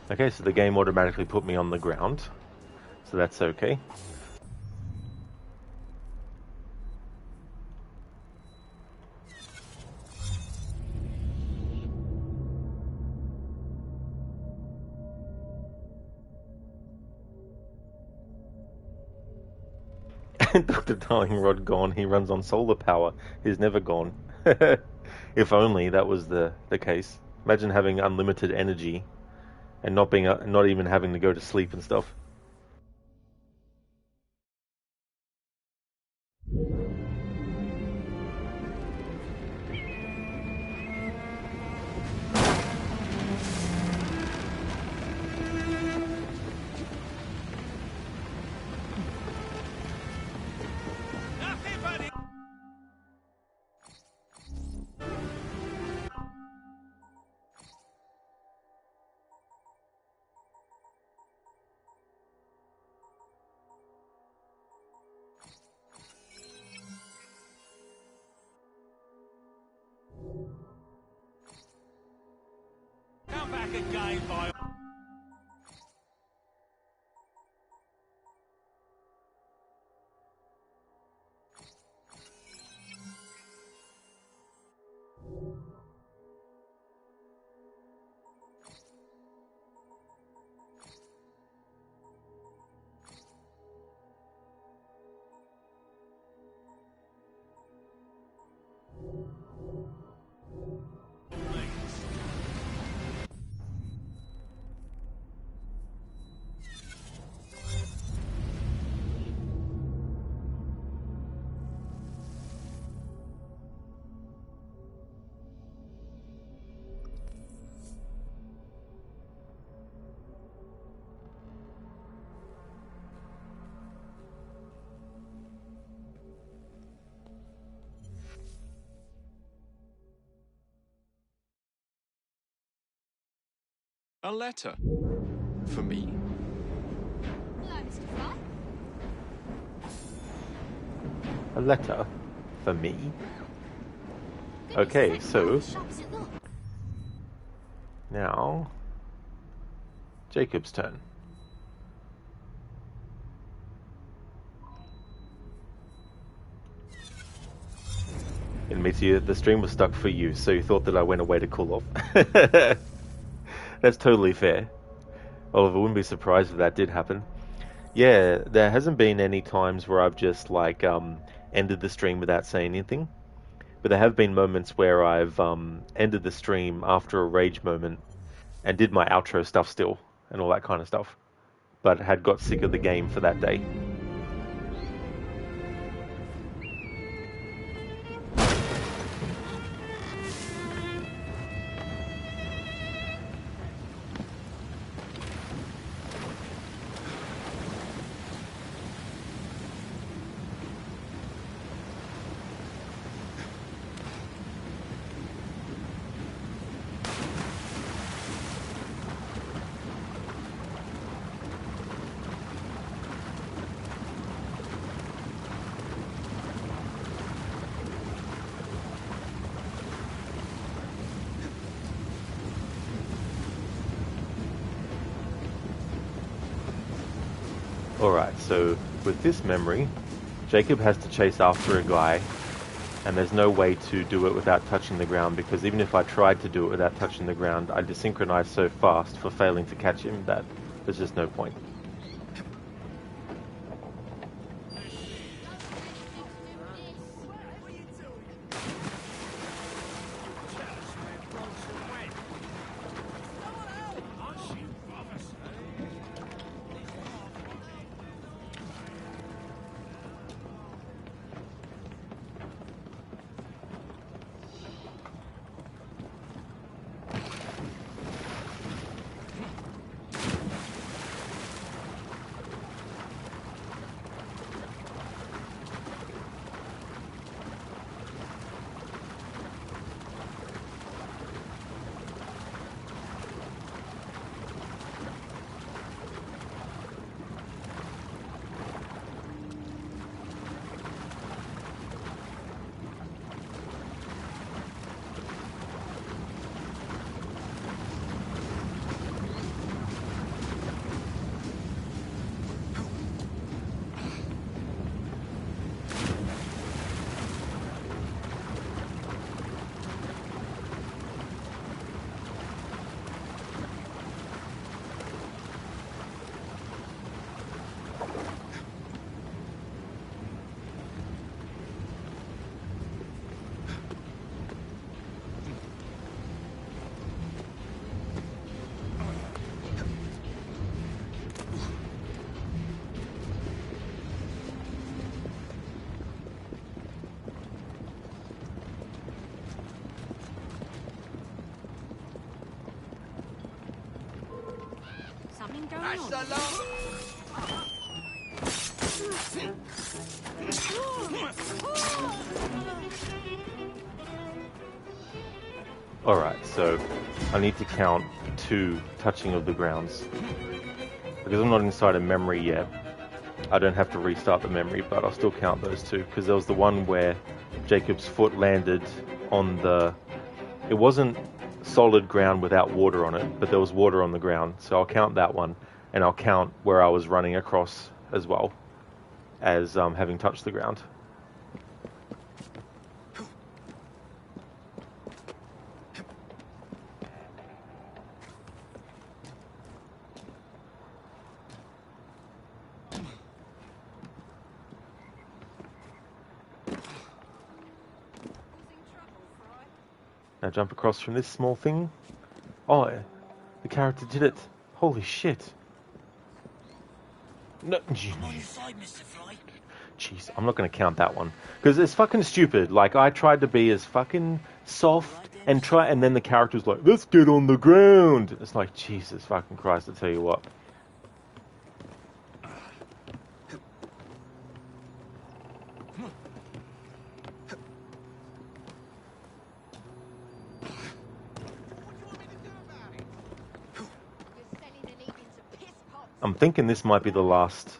Okay, so the game automatically put me on the ground, so that's okay. Dr. Darling Rod gone. He runs on solar power. He's never gone. If only that was the case. Imagine having unlimited energy and not even having to go to sleep and stuff. Come back again, by... A letter. For me. Hello, Mr. Fry. A letter for me? Okay, so now Jacob's turn. Admits you the stream was stuck for you, so you thought that I went away to cool off. That's totally fair. Oliver, wouldn't be surprised if that did happen. Yeah, there hasn't been any times where I've just like ended the stream without saying anything. But there have been moments where I've ended the stream after a rage moment and did my outro stuff still and all that kind of stuff, but had got sick of the game for that day. Alright, so with this memory, Jacob has to chase after a guy, and there's no way to do it without touching the ground, because even if I tried to do it without touching the ground, I'd desynchronize so fast for failing to catch him that there's just no point. something going on. Alright, so I need to count 2 touching of the grounds. Because I'm not inside a memory yet, I don't have to restart the memory, but I'll still count those 2. Because there was the one where Jacob's foot landed on the... It wasn't solid ground without water on it, but there was water on the ground. So I'll count that one, and I'll count where I was running across as well as having touched the ground. Now jump across from this small thing. Oh, the character did it. Holy shit. No, jeez, I'm not going to count that one. Because it's fucking stupid. Like, I tried to be as fucking soft and then the character was like, let's get on the ground. It's like, Jesus fucking Christ, I tell you what. I'm thinking this might be the last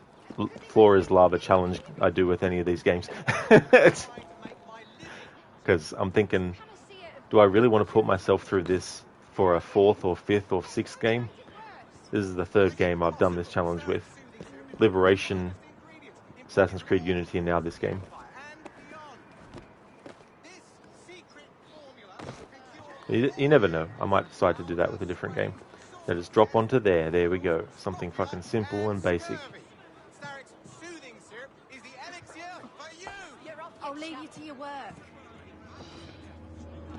floor is lava challenge I do with any of these games. Because I'm thinking, do I really want to put myself through this for a 4th or 5th or 6th game? This is the 3rd game I've done this challenge with. Liberation, Assassin's Creed Unity, and now this game. You never know. I might decide to do that with a different game. Now just drop onto there. There we go. Something fucking simple and basic. I'll leave you to your work.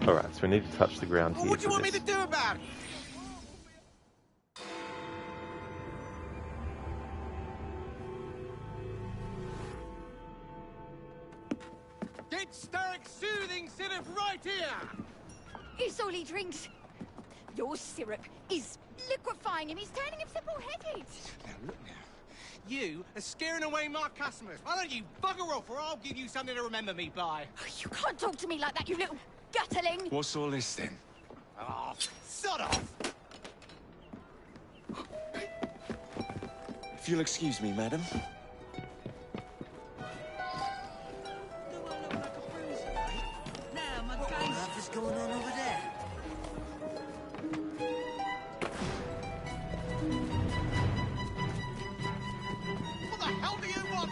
Alright, so we need to touch the ground here. What do you want me to do about it? Get Starrick's soothing syrup right here! It's all he drinks. Your syrup is liquefying him. He's turning him simple-headed. Now look now. You are scaring away my customers. Why don't you bugger off or I'll give you something to remember me by. You can't talk to me like that, you little gutterling. What's all this then? Oh, sod off! If you'll excuse me, madam. What's going on over there? What the hell do you want?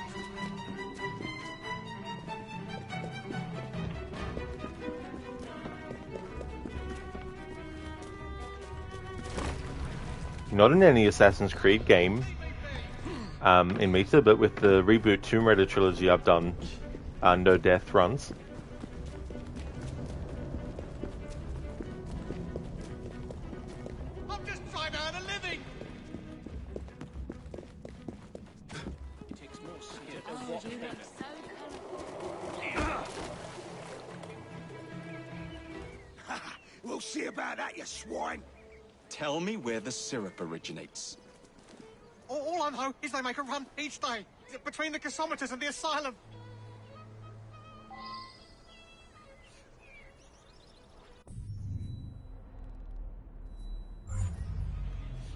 Not in any Assassin's Creed game in Meta, but with the reboot Tomb Raider trilogy I've done no death runs. I'm just trying to earn a living! It takes more skill to walk in. We'll see about that, you swine! Tell me where the syrup originates. All I know is they make a run each day between the gasometers and the asylum.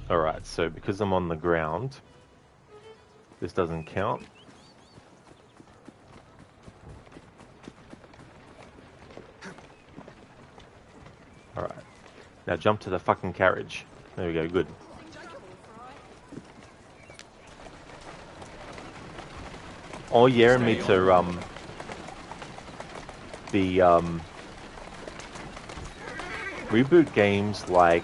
Alright, so because I'm on the ground, this doesn't count. Alright, now jump to the fucking carriage. There we go, good. Oh yeah, and me to reboot games, like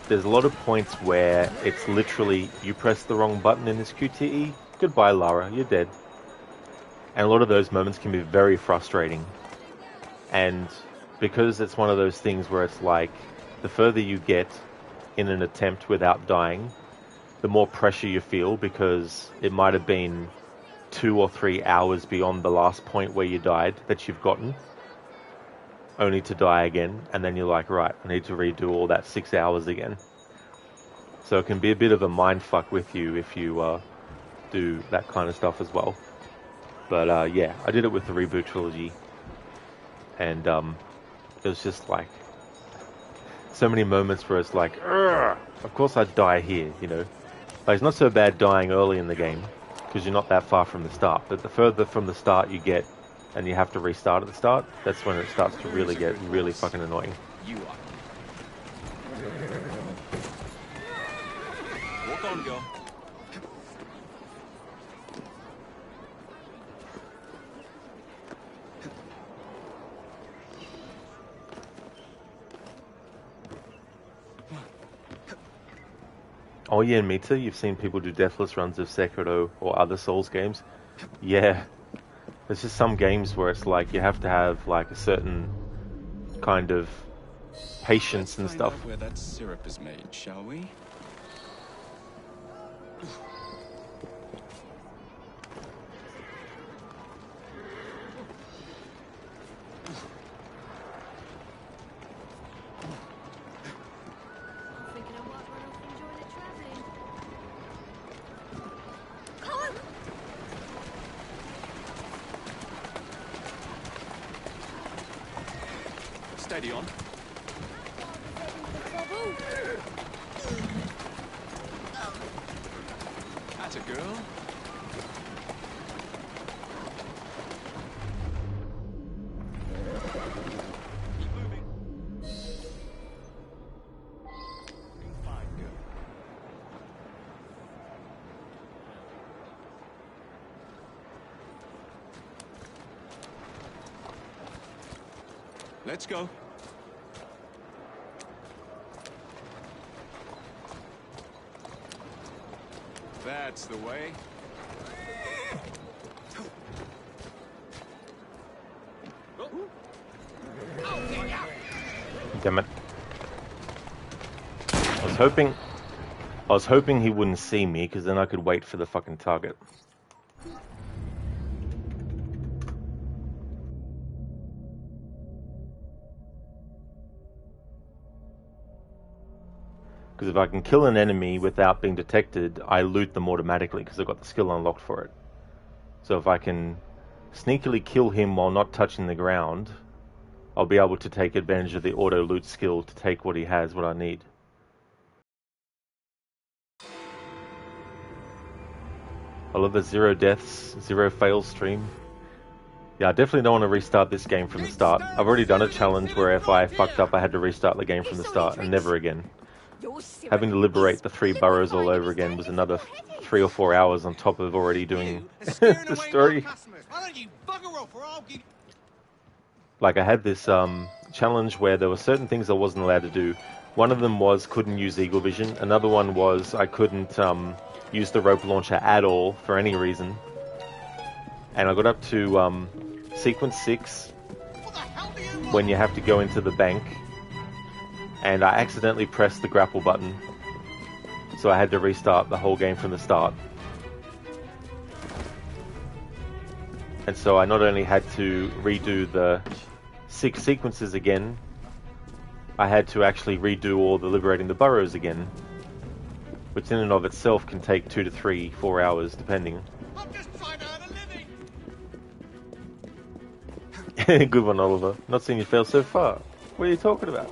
there's a lot of points where it's literally you press the wrong button in this QTE, goodbye Lara, you're dead. And a lot of those moments can be very frustrating. And because it's one of those things where it's like the further you get in an attempt without dying, the more pressure you feel, because it might have been 2 or 3 hours beyond the last point where you died that you've gotten, only to die again, and then you're like, right, I need to redo all that 6 hours again. So it can be a bit of a mind fuck with you if you do that kind of stuff as well. But yeah, I did it with the reboot trilogy, and it was just like so many moments where it's like, "Ugh, of course I'd die here, you know. Like, it's not so bad dying early in the game because you're not that far from the start, but the further from the start you get and you have to restart at the start, that's when it starts to really get really fucking annoying. You are. Walk on, girl. Oh yeah, Mita, you've seen people do deathless runs of Sekiro or other Souls games. Yeah, there's just some games where it's like you have to have like a certain kind of patience and stuff. Find out where that syrup is made, shall we? Steady on. That's a girl. Keep moving. Doing fine, girl. Let's go. That's the way. Damn it. I was hoping he wouldn't see me, because then I could wait for the fucking target. Because if I can kill an enemy without being detected, I loot them automatically because I've got the skill unlocked for it. So if I can sneakily kill him while not touching the ground, I'll be able to take advantage of the auto loot skill to take what he has, what I need. I love the 0 deaths, 0 fails stream. Yeah, I definitely don't want to restart this game from the start. I've already done a challenge where if I fucked up I had to restart the game from the start, and never again. Having to liberate the 3 boroughs all over again was another 3 or 4 hours on top of already doing the story. Like, I had this challenge where there were certain things I wasn't allowed to do. One of them was couldn't use Eagle Vision. Another one was I couldn't use the rope launcher at all for any reason. And I got up to sequence 6 when you have to go into the bank. And I accidentally pressed the grapple button. So I had to restart the whole game from the start. And so I not only had to redo the 6 sequences again, I had to actually redo all the liberating the burrows again, which in and of itself can take 2 to 3, 4 hours depending. I'm just trying to earn a living. Good one, Oliver. Not seen you fail so far. What are you talking about?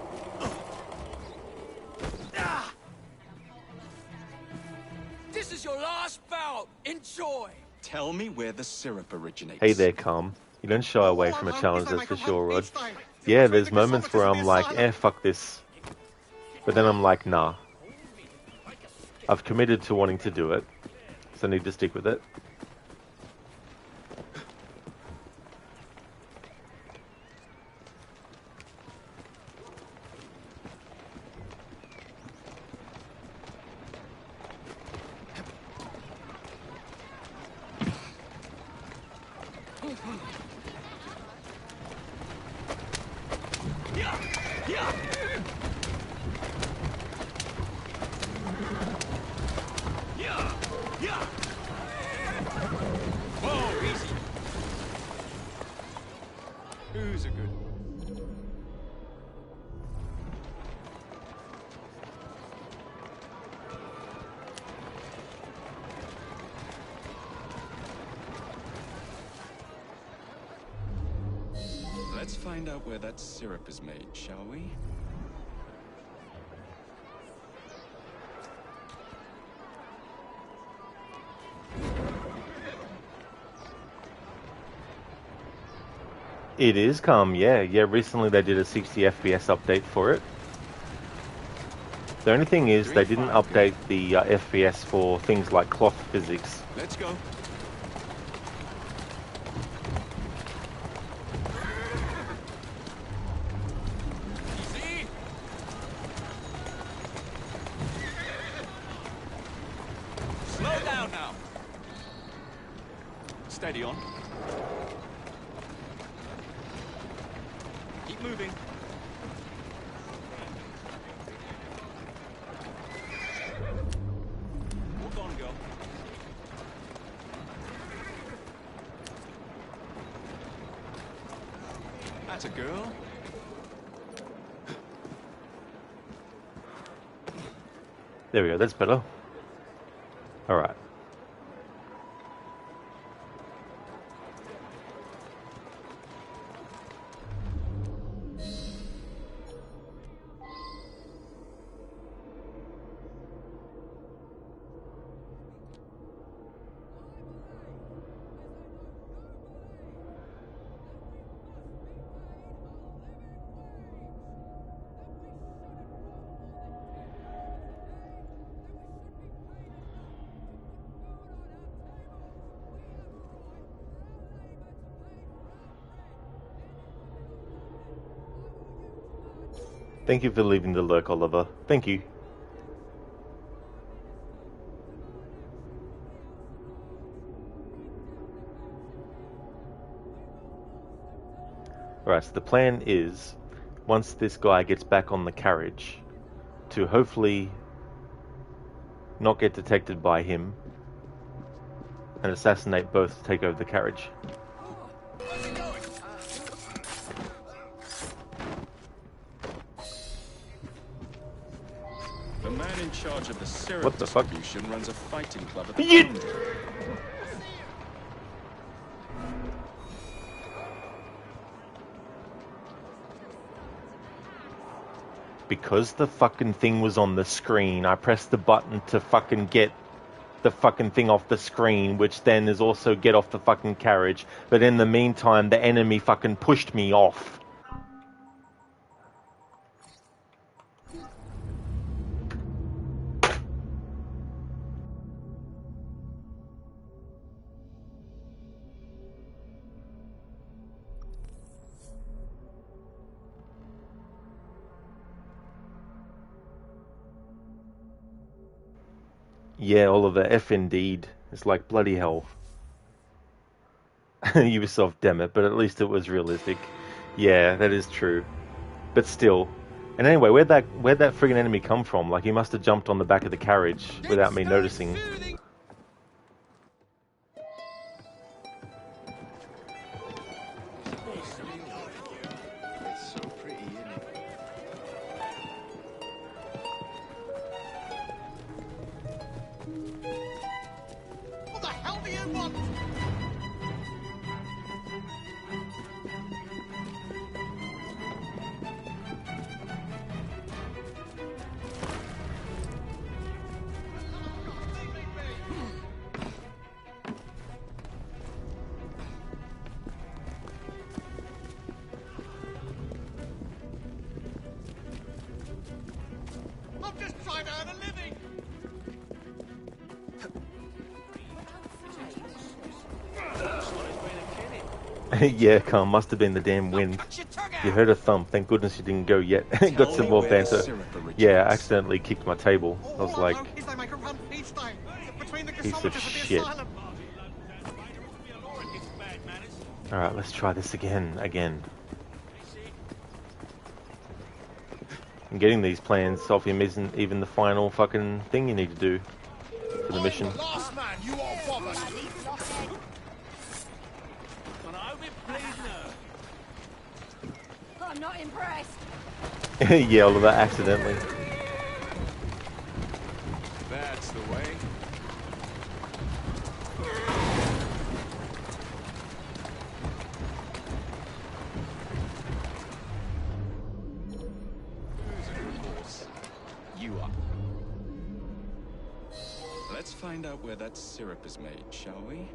This is your last bout. Enjoy. Tell me where the syrup originates. Hey there, Calm. You don't shy away from a challenge, that's for sure, Rod. Yeah, there's moments where I'm like, fuck this. But then I'm like, nah. I've committed to wanting to do it, so I need to stick with it. find out where that syrup is made, shall we? It is calm, yeah. Yeah, recently they did a 60 FPS update for it. The only thing is they didn't update the FPS for things like cloth physics. Let's go. Slow down now. Steady on. Keep moving. Walk on, girl. That's a girl. There we go, that's better. Alright. Thank you for leaving the lurk, Oliver. Thank you. Alright, so the plan is, once this guy gets back on the carriage, to hopefully not get detected by him, and assassinate both to take over the carriage. The man in charge of the syrup What the fuck? distribution runs a fighting club at the Yeet! Foundry. Because the fucking thing was on the screen, I pressed the button to fucking get the fucking thing off the screen, which then is also get off the fucking carriage. But in the meantime, the enemy fucking pushed me off. Yeah, Oliver, F indeed. It's like bloody hell. Ubisoft, damn it, but at least it was realistic. Yeah, that is true. But still. And anyway, where'd that friggin' enemy come from? Like, he must have jumped on the back of the carriage without me noticing. It's so pretty, isn't it? What the hell do you want? I'm just trying to earn a living. Yeah, Carl, must have been the damn wind. You heard a thump. Thank goodness you didn't go yet. Got some more banter. Yeah, I accidentally kicked my table. I was like, piece of shit. Alright, let's try this again. And getting these plans off him isn't even the final fucking thing you need to do for the mission. Last man, you won't bother. I'm not impressed. Yeah, all of that accidentally. That's the way. you up. Let's find out where that syrup is made, shall we?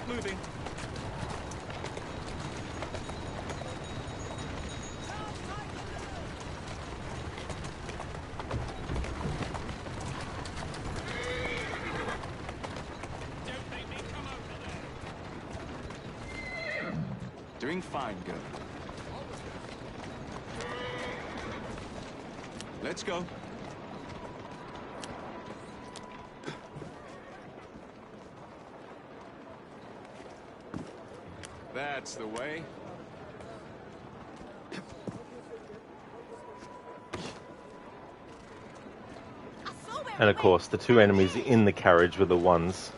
Moving. Doing fine, girl. Let's go. That's the way. And of course, the two enemies in the carriage were the ones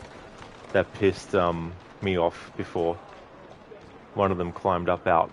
that pissed me off before. One of them climbed up out.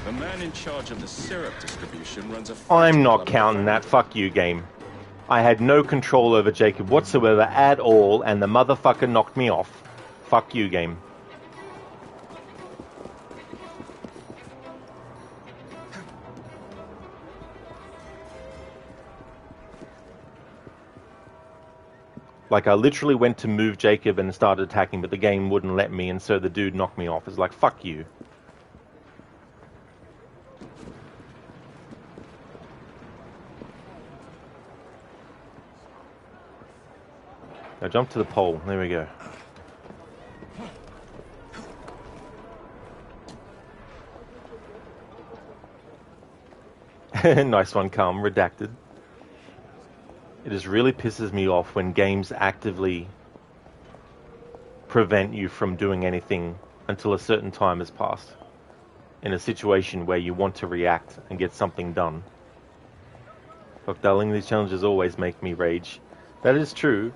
The man in charge of the syrup distribution runs a... I'm not counting that. Fuck you, game. I had no control over Jacob whatsoever at all, and the motherfucker knocked me off. Fuck you, game. Like, I literally went to move Jacob and started attacking, but the game wouldn't let me, and so the dude knocked me off. It's like, fuck you. Now jump to the pole. There we go. Nice one, Calm. Redacted. It just really pisses me off when games actively prevent you from doing anything until a certain time has passed. In a situation where you want to react and get something done. Look, darling, these challenges always make me rage. That is true.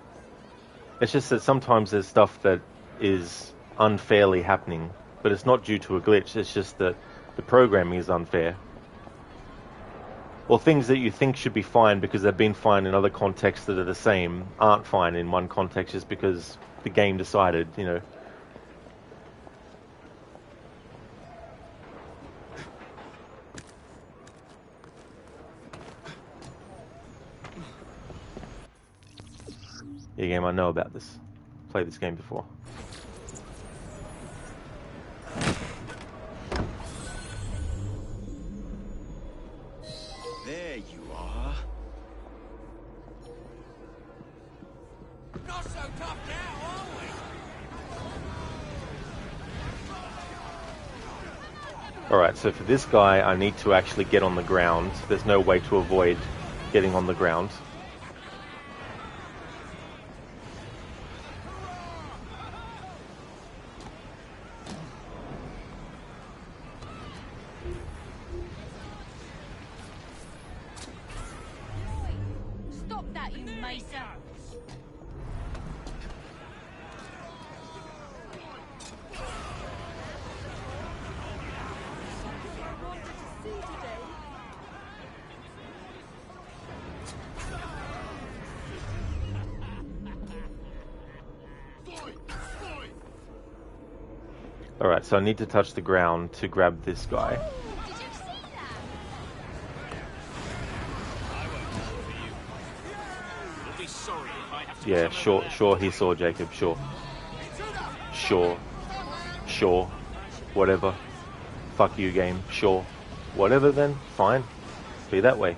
It's just that sometimes there's stuff that is unfairly happening, but it's not due to a glitch, it's just that the programming is unfair. Or things that you think should be fine because they've been fine in other contexts that are the same, aren't fine in one context just because the game decided, you know. Yeah, game, I know about this. Played this game before. There you are. Not so tough now, are we? Alright, so for this guy, I need to actually get on the ground. There's no way to avoid getting on the ground. Stop that, you Mesa! Alright, so I need to touch the ground to grab this guy. Yeah, sure he saw Jacob, sure. Sure. Whatever. Fuck you, game, sure. Whatever then, fine. Be that way.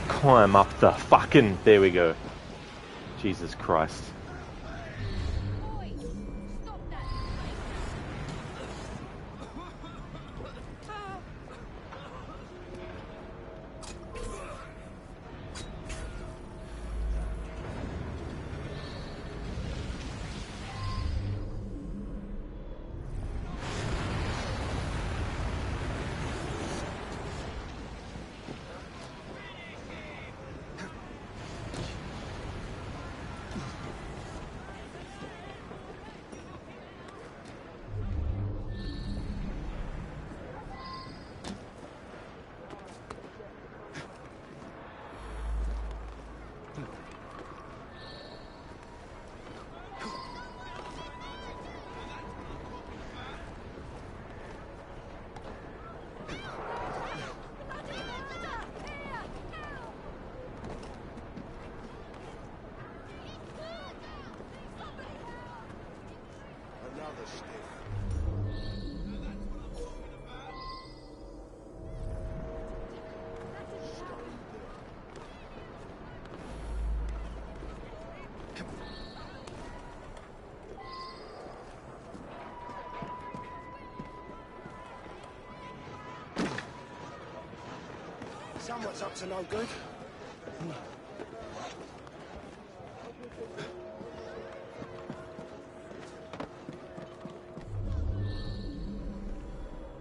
Climb up the fucking... There we go. Jesus Christ. Someone's up to no good.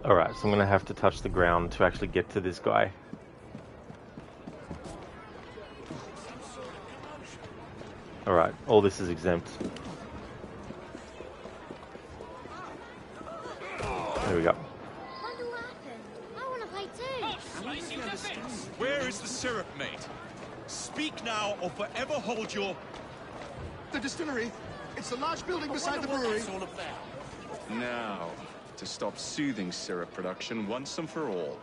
Alright, so I'm gonna have to touch the ground to actually get to this guy. Alright, all this is exempt. There we go. Where is the syrup, mate? Speak now or forever hold your... The distillery. It's the large building beside the brewery. Now, to stop soothing syrup production once and for all.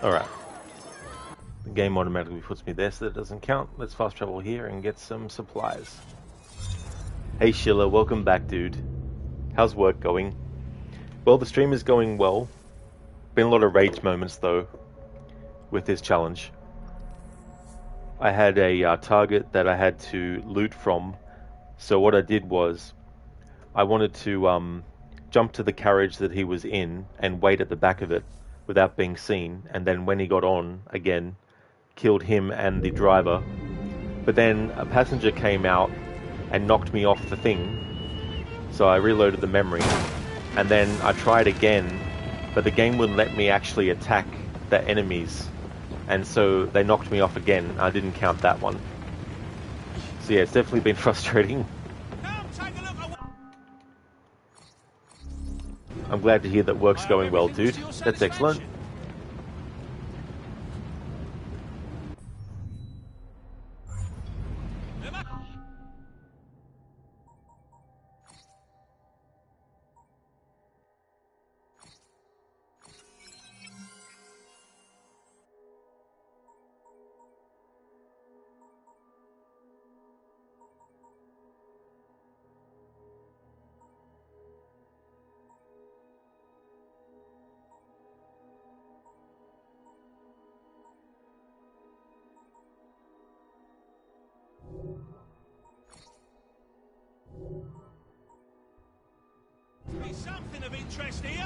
Alright. The game automatically puts me there, so that doesn't count. Let's fast travel here and get some supplies. Hey Sheila, welcome back, dude. How's work going? Well, the stream is going well. Been a lot of rage moments, though, with this challenge. I had a target that I had to loot from, so what I did was I wanted to jump to the carriage that he was in and wait at the back of it without being seen, and then when he got on again, killed him and the driver. But then a passenger came out and knocked me off the thing, so I reloaded the memory, and then I tried again, but the game wouldn't let me actually attack the enemies, and so they knocked me off again. I didn't count that one. So yeah, it's definitely been frustrating. I'm glad to hear that work's going well, dude. That's excellent. Be something of interest here.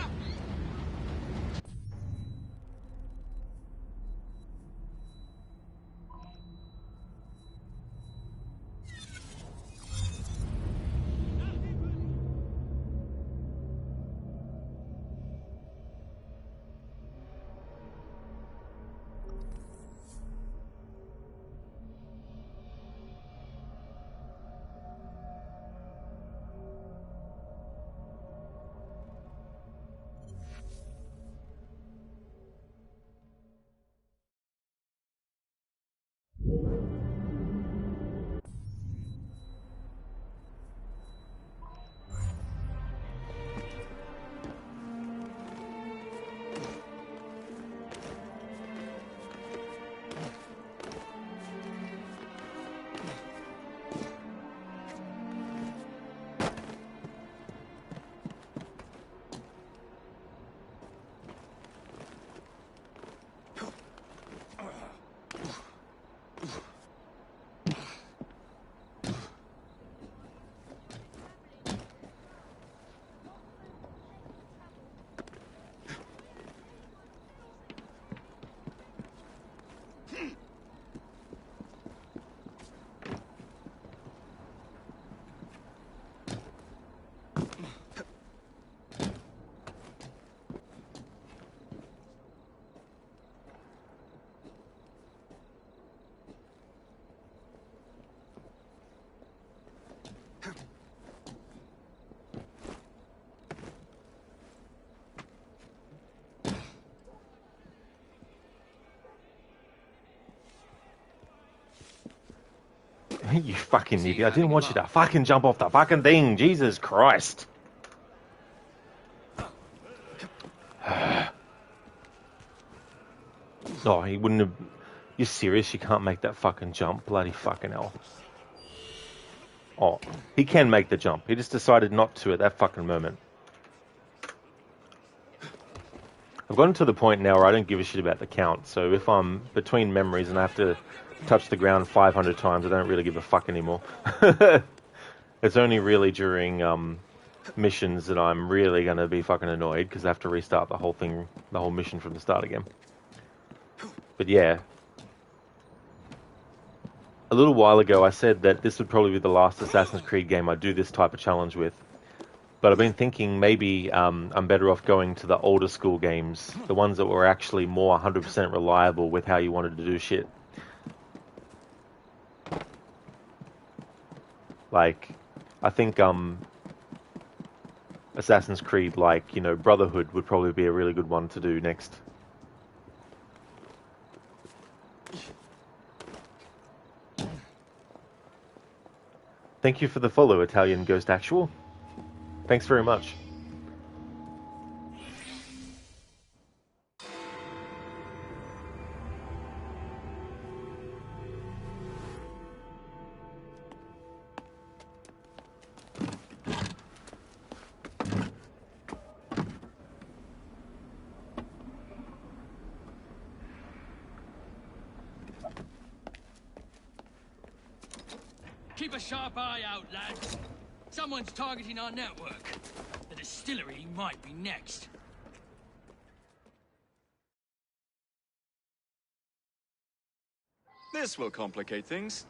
You fucking idiot. I didn't want you to fucking jump off the fucking thing. Jesus Christ. Oh, he wouldn't have... You're serious? You can't make that fucking jump? Bloody fucking hell. Oh, he can make the jump. He just decided not to at that fucking moment. I've gotten to the point now where I don't give a shit about the count. So if I'm between memories and I have to touch the ground 500 times, I don't really give a fuck anymore. It's only really during missions that I'm really going to be fucking annoyed because I have to restart the whole thing, the whole mission from the start again. But yeah. A little while ago I said that this would probably be the last Assassin's Creed game I do this type of challenge with. But I've been thinking maybe I'm better off going to the older school games, the ones that were actually more 100% reliable with how you wanted to do shit. Like, I think Assassin's Creed, like, you know, Brotherhood would probably be a really good one to do next. Thank you for the follow, Italian Ghost Actual. Thanks very much. Keep a sharp eye out, lads. Someone's targeting our network. The distillery might be next. This will complicate things.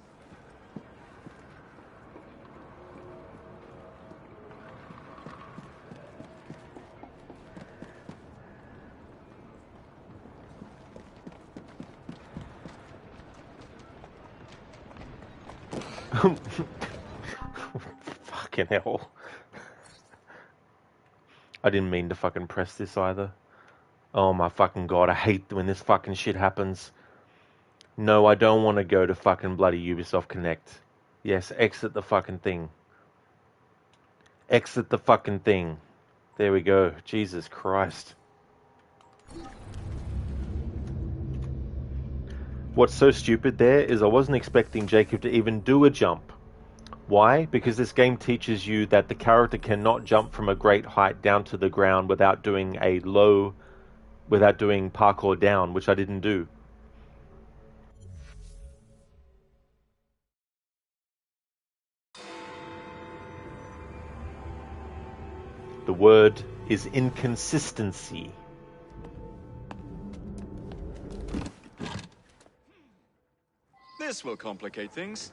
Fucking hell. I didn't mean to fucking press this either. Oh my fucking god, I hate when this fucking shit happens. No, I don't want to go to fucking bloody Ubisoft Connect. Yes, exit the fucking thing. Exit the fucking thing. There we go. Jesus Christ. What's so stupid there is I wasn't expecting Jacob to even do a jump. Why? Because this game teaches you that the character cannot jump from a great height down to the ground without doing parkour down, which I didn't do. The word is inconsistency. This will complicate things.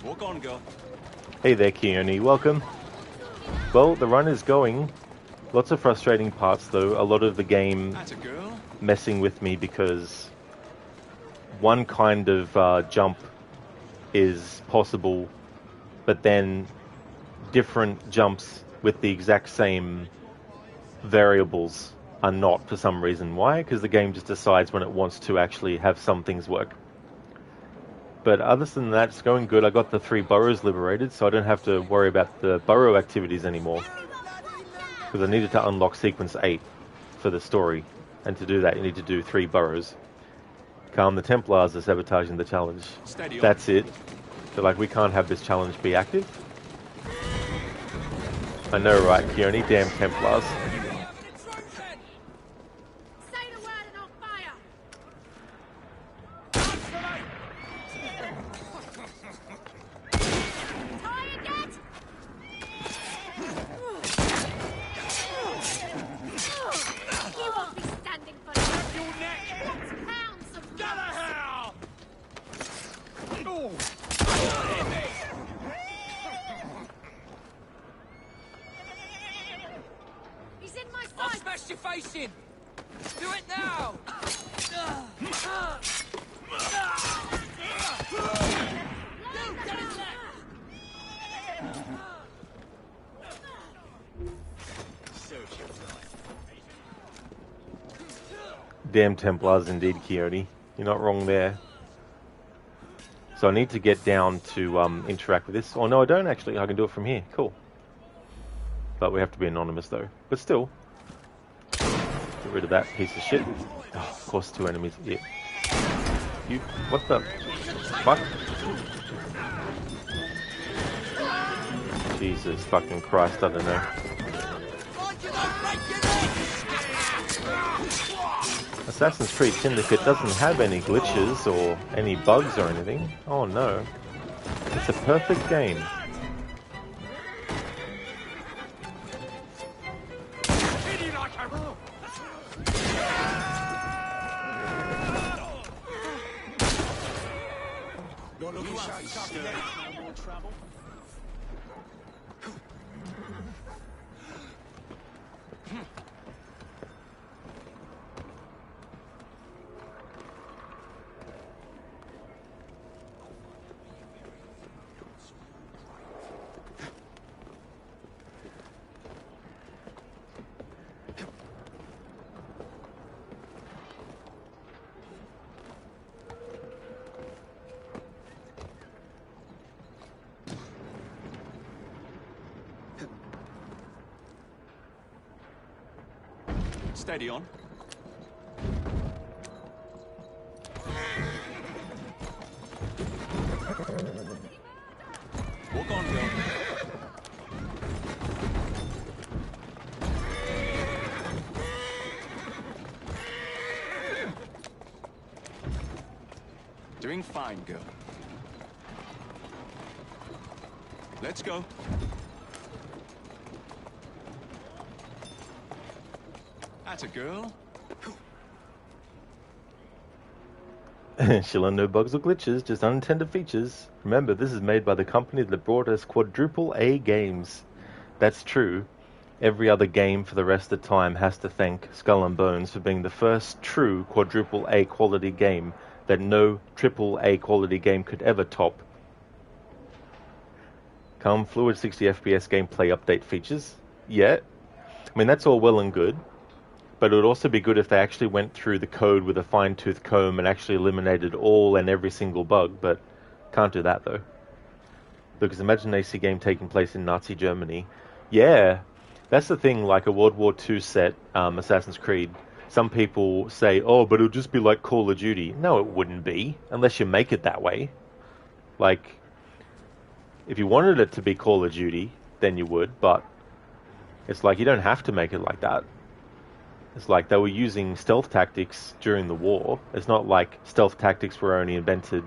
Walk on, girl. Hey there, Keone. Welcome. Well, the run is going. Lots of frustrating parts, though. A lot of the game That's a girl. messing with me because one kind of jump is possible, but then different jumps with the exact same variables are not for some reason. Why? Because the game just decides when it wants to actually have some things work. But other than that, it's going good. I got the 3 burrows liberated, so I don't have to worry about the burrow activities anymore. Because I needed to unlock sequence 8 for the story. And to do that, you need to do 3 burrows. Calm the Templars are sabotaging the challenge. That's it. So, like, we can't have this challenge be active. I know, right, Keone? Damn Templars. Damn Templars indeed, Keone. You're not wrong there. So I need to get down to interact with this. Oh no, I don't actually. I can do it from here. Cool. But we have to be anonymous though. But still. Get rid of that piece of shit. Oh, of course, 2 enemies. Yeah. You. What the fuck? Jesus fucking Christ, I don't know. Assassin's Creed Syndicate doesn't have any glitches or any bugs or anything. Oh no. It's a perfect game. Steady on. Walk on, girl. Doing fine, girl. Let's go. Atta girl. She'll have no bugs or glitches, just unintended features. Remember, this is made by the company that brought us quadruple A games. That's true. Every other game for the rest of the time has to thank Skull and Bones for being the first true quadruple A quality game that no triple A quality game could ever top. Calm, fluid 60 FPS gameplay update features. Yeah. I mean, that's all well and good. But it would also be good if they actually went through the code with a fine-tooth comb and actually eliminated all and every single bug, but can't do that, though. Because imagine an AC game taking place in Nazi Germany. Yeah, that's the thing, like a World War II set, Assassin's Creed. Some people say, oh, but it'll just be like Call of Duty. No, it wouldn't be, unless you make it that way. Like, if you wanted it to be Call of Duty, then you would, but it's like you don't have to make it like that. It's like they were using stealth tactics during the war. It's not like stealth tactics were only invented,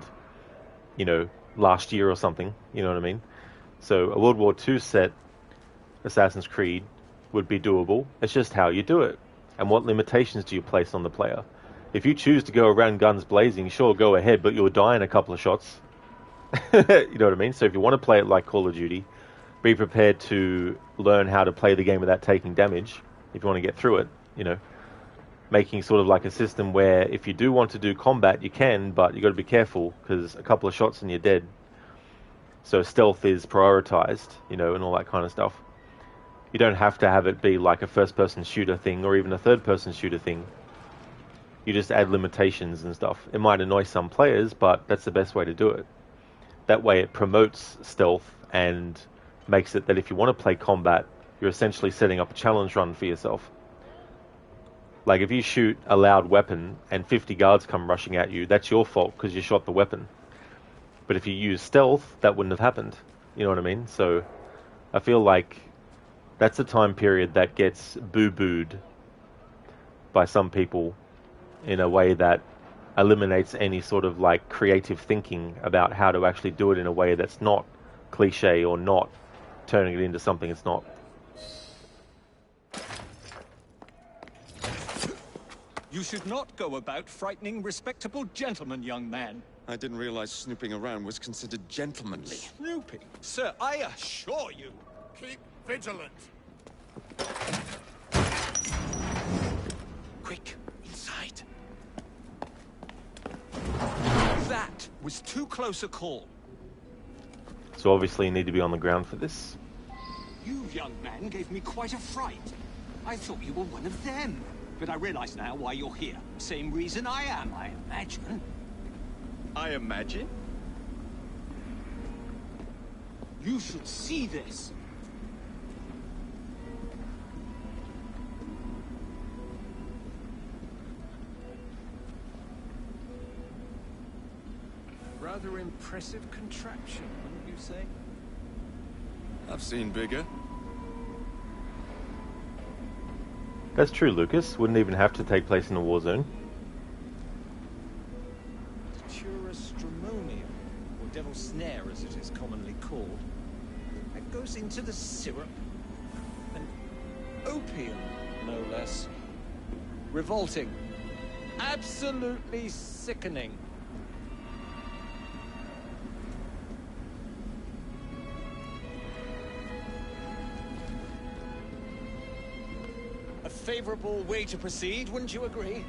you know, last year or something. You know what I mean? So a World War II set Assassin's Creed would be doable. It's just how you do it. And what limitations do you place on the player? If you choose to go around guns blazing, sure, go ahead, but you'll die in a couple of shots. You know what I mean? So if you want to play it like Call of Duty, be prepared to learn how to play the game without taking damage if you want to get through it. You know, making sort of like a system where if you do want to do combat, you can, but you got to be careful because a couple of shots and you're dead. So stealth is prioritized, you know, and all that kind of stuff. You don't have to have it be like a first-person shooter thing or even a third-person shooter thing. You just add limitations and stuff. It might annoy some players, but that's the best way to do it. That way it promotes stealth and makes it that if you want to play combat, you're essentially setting up a challenge run for yourself. Like if you shoot a loud weapon and 50 guards come rushing at you, that's your fault because you shot the weapon. But if you use stealth, that wouldn't have happened. You know what I mean? So I feel like that's a time period that gets boo-booed by some people in a way that eliminates any sort of like creative thinking about how to actually do it in a way that's not cliche or not turning it into something it's not. You should not go about frightening respectable gentlemen, young man. I didn't realize snooping around was considered gentlemanly. Snooping? Sir, I assure you. Keep vigilant. Quick, inside. That was too close a call. So obviously you need to be on the ground for this. You, young man, gave me quite a fright. I thought you were one of them. But I realize now why you're here. Same reason I am, I imagine. I imagine? You should see this. Rather impressive contraption, wouldn't you say? I've seen bigger. That's true, Lucas. Wouldn't even have to take place in a war zone. Turastramonium, or devil's snare as it is commonly called. That goes into the syrup. And opium, no less. Revolting. Absolutely sickening. A favorable way to proceed, wouldn't you agree?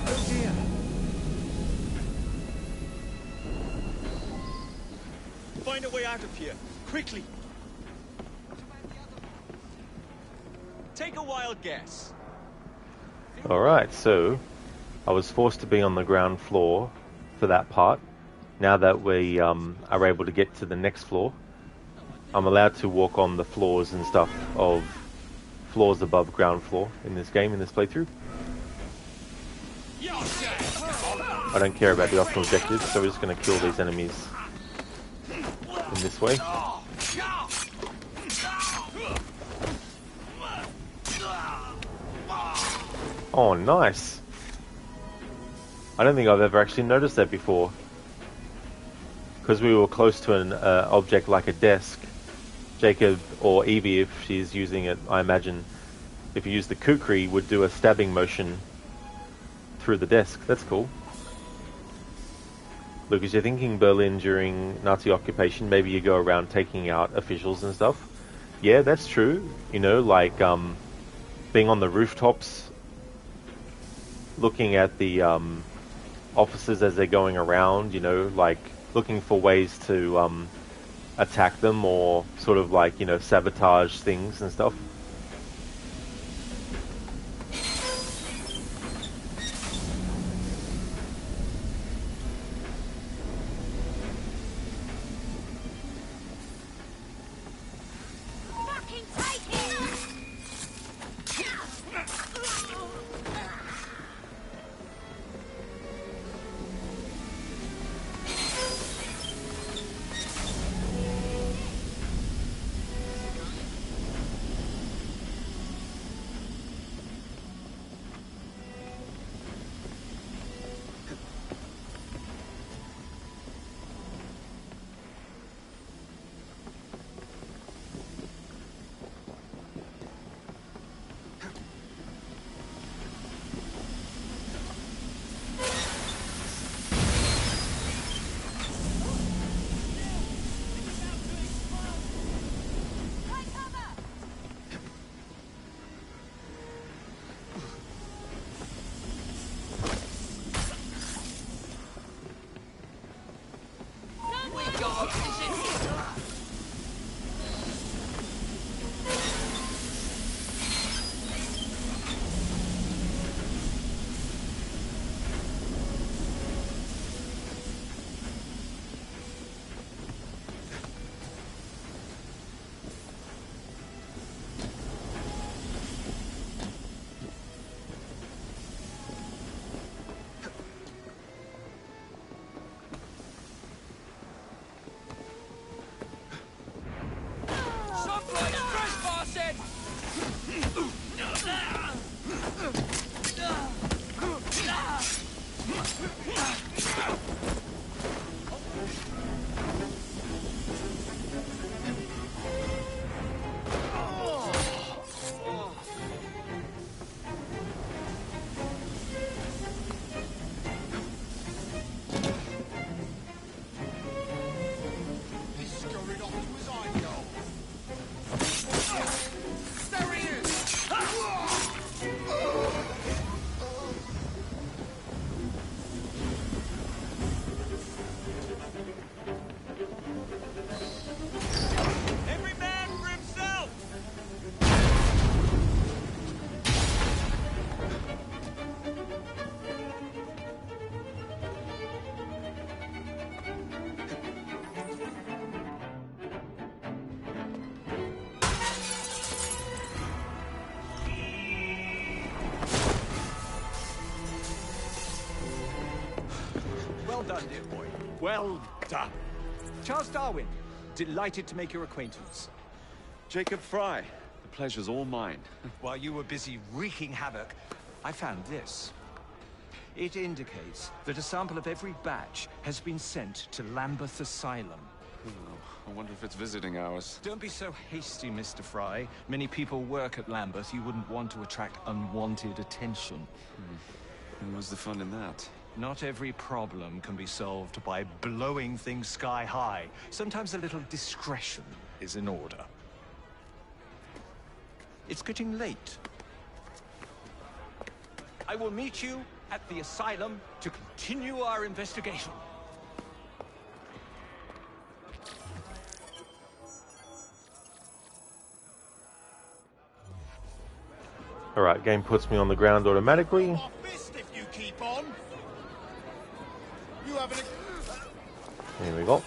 Oh dear. Find a way out of here, quickly. Take a wild guess. Alright, so I was forced to be on the ground floor for that part. Now that we are able to get to the next floor, I'm allowed to walk on the floors and stuff of floors above ground floor in this game, in this playthrough. I don't care about the optional objectives, so we're just going to kill these enemies in this way. Oh, nice! I don't think I've ever actually noticed that before. Because we were close to an object like a desk, Jacob, or Evie, if she's using it, I imagine, if you use the kukri, would do a stabbing motion through the desk. That's cool. Lucas, you're thinking Berlin during Nazi occupation, maybe you go around taking out officials and stuff. Yeah, that's true. You know, like being on the rooftops, looking at the officers as they're going around, you know, like looking for ways to attack them or sort of like, you know, sabotage things and stuff. done, dear boy. Well done. Charles Darwin, delighted to make your acquaintance. Jacob Fry, the pleasure's all mine. While you were busy wreaking havoc, I found this. It indicates that a sample of every batch has been sent to Lambeth Asylum. I wonder if it's visiting hours. Don't be so hasty, Mr. Fry. Many people work at Lambeth. You wouldn't want to attract unwanted attention. And what's the fun in that? Not every problem can be solved by blowing things sky high. Sometimes a little discretion is in order. It's getting late. I will meet you at the asylum to continue our investigation. Alright, game puts me on the ground automatically. My fist if you keep on. You haven't. Here we go.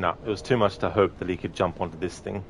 No, it was too much to hope that he could jump onto this thing.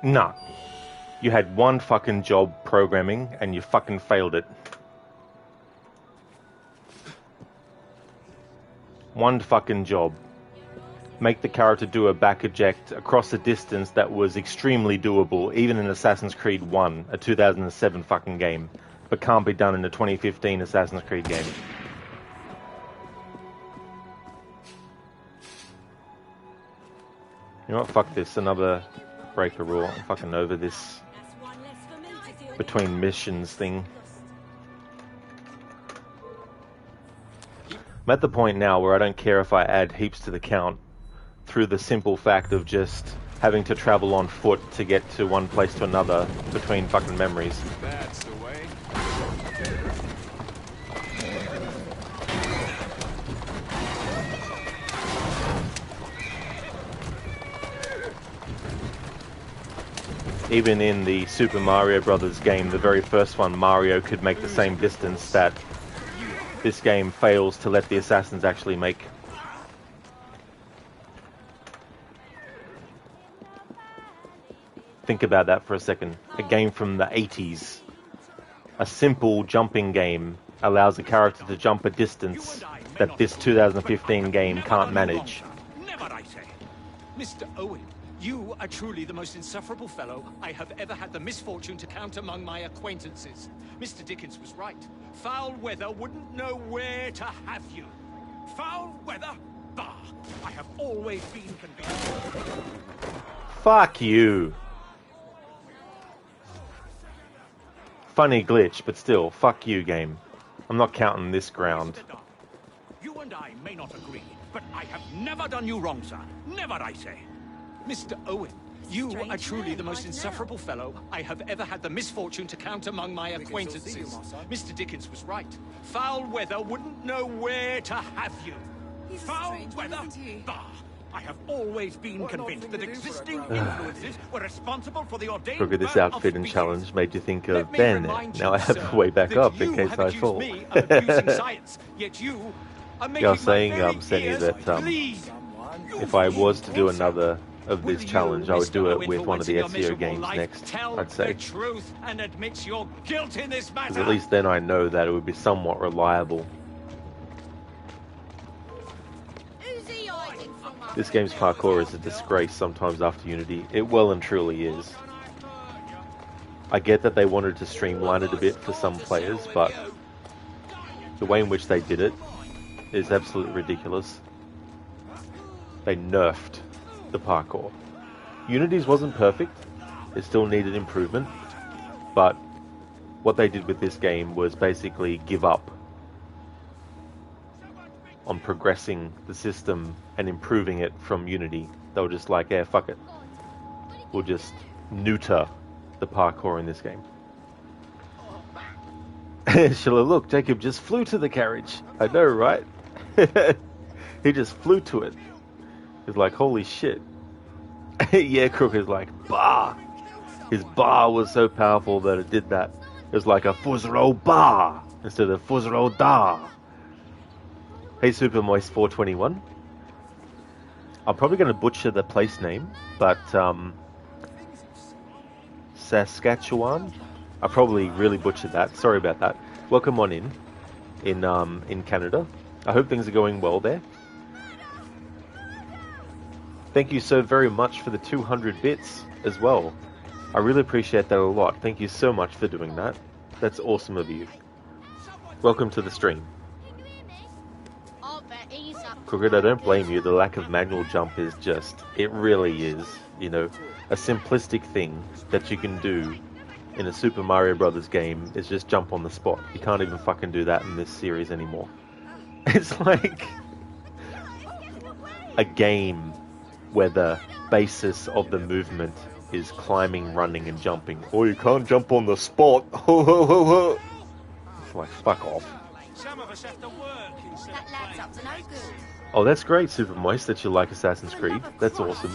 Nah. You had one fucking job programming and you fucking failed it. One fucking job. Make the character do a back eject across a distance that was extremely doable, even in Assassin's Creed 1, a 2007 fucking game, but can't be done in a 2015 Assassin's Creed game. You know what? Fuck this. Another break a rule. I'm fucking over this between missions thing. I'm at the point now where I don't care if I add heaps to the count through the simple fact of just having to travel on foot to get to one place to another between fucking memories. That's the way. Even in the Super Mario Brothers game, the very first one, Mario could make the same distance that this game fails to let the assassins actually make. Think about that for a second. A game from the 80s. A simple jumping game allows a character to jump a distance that this 2015 game can't manage. Never, I say. Mr. Owen, you are truly the most insufferable fellow I have ever had the misfortune to count among my acquaintances. Mr. Dickens was right. Foul weather wouldn't know where to have you. Foul weather? Bah! I have always been convinced. Fuck you. Funny glitch, but still, fuck you, game. I'm not counting this ground. You and I may not agree, but I have never done you wrong, sir. Never, I say. Mr. Owen, you are truly the most insufferable fellow I have ever had the misfortune to count among my acquaintances. Mr. Dickens was right. Foul weather wouldn't know where to have you. Foul weather? Bah! I have always been convinced that existing influences were responsible for the ordained Look at this birth of outfit and species. challenge made you think of Let me Ben. remind Now you, I have sir, to way back that up in you case have I accused fall. me of abusing science, yet you are making Yeah, I was saying, my very Senny, ears that bleed. if I was to do another of this challenge, I would do it Mr. with Owen, one of the for once in your Ezio miserable games life, next, tell I'd say. the truth and admit your guilt in this Because matter. at least then I know that it would be somewhat reliable. This game's parkour is a disgrace sometimes after Unity. It well and truly is. I get that they wanted to streamline it a bit for some players, but the way in which they did it is absolutely ridiculous. They nerfed the parkour. Unity's wasn't perfect. It still needed improvement. But what they did with this game was basically give up on progressing the system and improving it from Unity. They were just like, yeah, fuck it. We'll just neuter the parkour in this game. Sheila, look, Jacob just flew to the carriage. I know, right? He just flew to it. He's like, holy shit. Yeah, Crook is like, bah! His bar was so powerful that it did that. It was like a Fuzro bar instead of Fuzro da. Hey, Super Moist 421. I'm probably going to butcher the place name, but Saskatchewan. I probably really butchered that. Sorry about that. Welcome on in Canada. I hope things are going well there. Thank you so very much for the 200 bits as well. I really appreciate that a lot. Thank you so much for doing that. That's awesome of you. Welcome to the stream. Crooked, I don't blame you. The lack of manual jump is just, it really is, you know, a simplistic thing that you can do in a Super Mario Brothers game is just jump on the spot. You can't even fucking do that in this series anymore. It's like a game where the basis of the movement is climbing, running, and jumping. Oh, you can't jump on the spot. Ho, ho, ho, ho. It's like, fuck off. Some of us have to work instead of That lad's up to no good. Oh, that's great, Super Moist, that you like Assassin's Creed. That's awesome.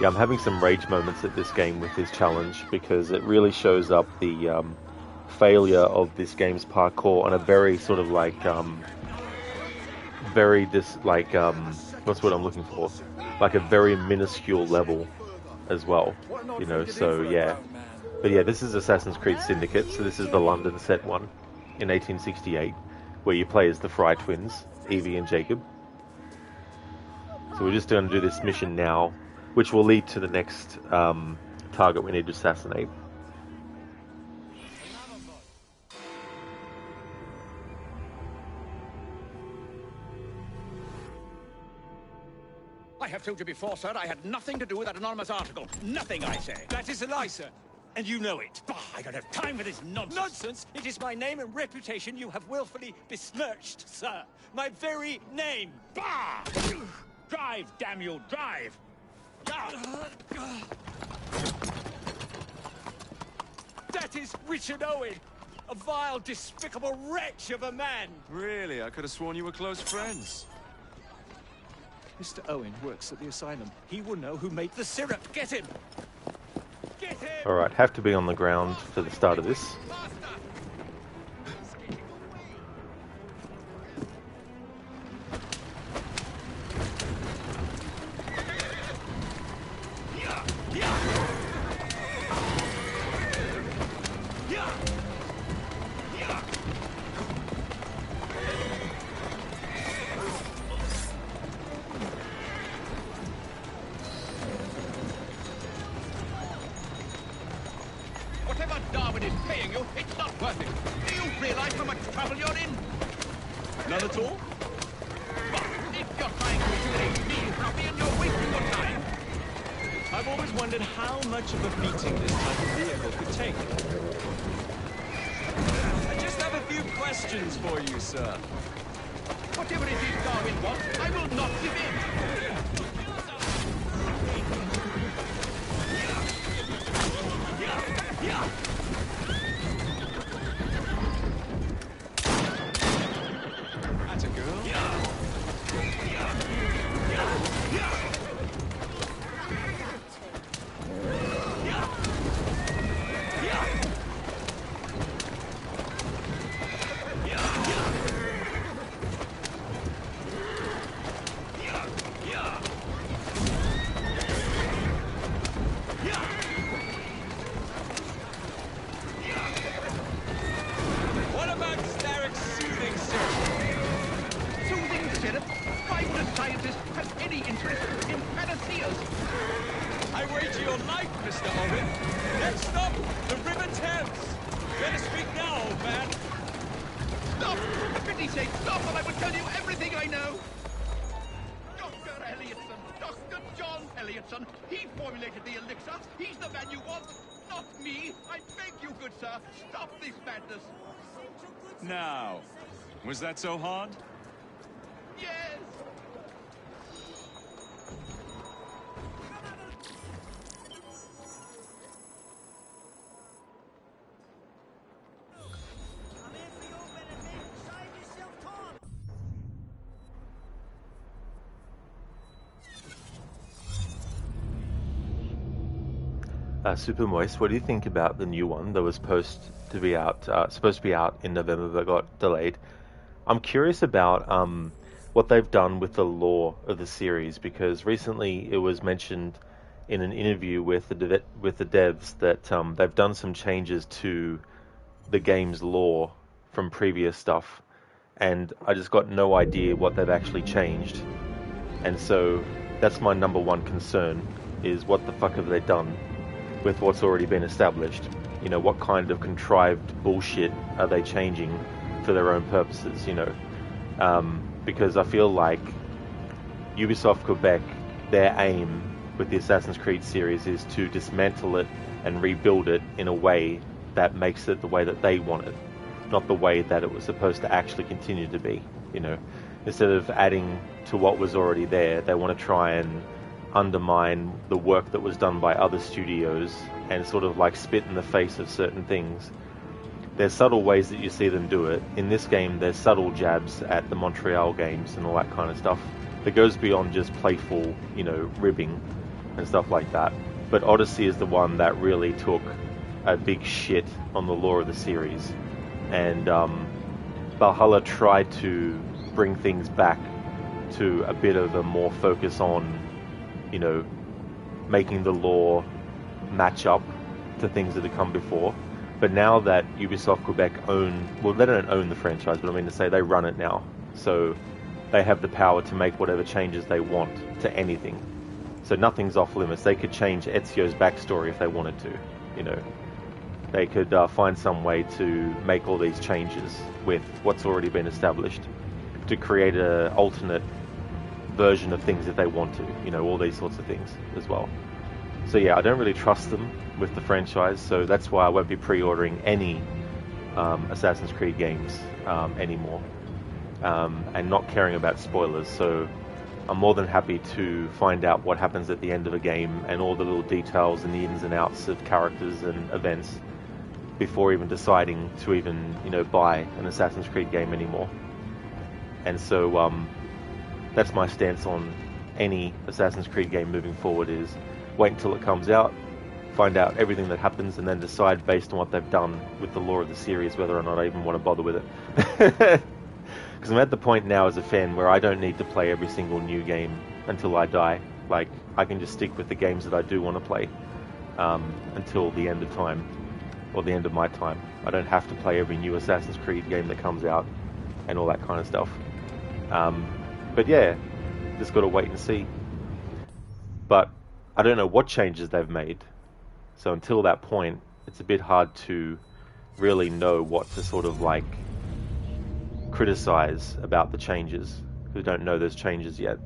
Yeah, I'm having some rage moments at this game with this challenge because it really shows up the failure of this game's parkour on a very sort of like, what's what I'm looking for? Like a very minuscule level. as well, you know, so yeah. But yeah, this is Assassin's Creed Syndicate, so this is the London set one in 1868, where you play as the Fry twins, Evie and Jacob. So we're just going to do this mission now, which will lead to the next target we need to assassinate. I have told you before, sir, I had nothing to do with that anonymous article. Nothing, I say. That is a lie, sir. And you know it. Bah, I don't have time for this nonsense. Nonsense? It is my name and reputation you have willfully besmirched, sir. My very name. Bah! Drive, damn you, drive! That is Richard Owen, a vile, despicable wretch of a man. Really? I could have sworn you were close friends. Mr. Owen works at the asylum. He will know who made the syrup. Get him! Get him! Alright, have to be on the ground for the start of this. Whatever Darwin is paying you, it's not worth it. Do you realize how much trouble you're in? None at all? But if you're trying to intimidate me, Robbie, and you're wasting your time. I've always wondered how much of a beating this type of vehicle could take. I just have a few questions for you, sir. Whatever it is Darwin wants, I will not give in. That's a girl? What about Starrick's soothing syrup? Soothing syrup? Why would a scientist have any interest in panaceas? I wager your life, Mr. Owen. Next stop, the River Thames. Better speak now, old man. Stop! For pity's sake, stop, or I will tell you everything I know! Dr. Elliotson, Dr. John Elliotson, he formulated the elixirs. He's the man you want, not me. I beg you, good sir, stop this madness. Now, was that so hard? Yes! Super Moist, what do you think about the new one that was supposed to be out in November but got delayed? I'm curious about what they've done with the lore of the series, because recently it was mentioned in an interview with the devs that they've done some changes to the game's lore from previous stuff, and I just got no idea what they've actually changed. And so that's my number one concern, is what the fuck have they done with what's already been established? You know, what kind of contrived bullshit are they changing for their own purposes, you know? Because I feel like Ubisoft Quebec, their aim with the Assassin's Creed series is to dismantle it and rebuild it in a way that makes it the way that they want it, not the way that it was supposed to actually continue to be, you know? Instead of adding to what was already there, they want to try and undermine the work that was done by other studios and sort of like spit in the face of certain things. There's subtle ways that you see them do it. In this game, there's subtle jabs at the Montreal games and all that kind of stuff that goes beyond just playful, you know, ribbing and stuff like that. But Odyssey is the one that really took a big shit on the lore of the series. And Valhalla tried to bring things back to a bit of a more focus on, you know, making the lore match up to things that have come before. But now that Ubisoft Quebec well, they don't own the franchise, but I mean to say they run it now. So they have the power to make whatever changes they want to anything. So nothing's off limits. They could change Ezio's backstory if they wanted to, you know. They could find some way to make all these changes with what's already been established to create an alternate version of things if they want to, you know, all these sorts of things as well. So yeah, I don't really trust them with the franchise, so that's why I won't be pre-ordering any Assassin's Creed games anymore, and not caring about spoilers. So I'm more than happy to find out what happens at the end of a game and all the little details and the ins and outs of characters and events before even deciding to even, you know, buy an Assassin's Creed game anymore. And so that's my stance on any Assassin's Creed game moving forward, is wait until it comes out, find out everything that happens, and then decide based on what they've done with the lore of the series whether or not I even want to bother with it. Because I'm at the point now as a fan where I don't need to play every single new game until I die. Like, I can just stick with the games that I do want to play until the end of time, or the end of my time. I don't have to play every new Assassin's Creed game that comes out and all that kind of stuff. But yeah, just got to wait and see. But I don't know what changes they've made. So until that point, it's a bit hard to really know what to sort of like criticize about the changes. We don't know those changes yet.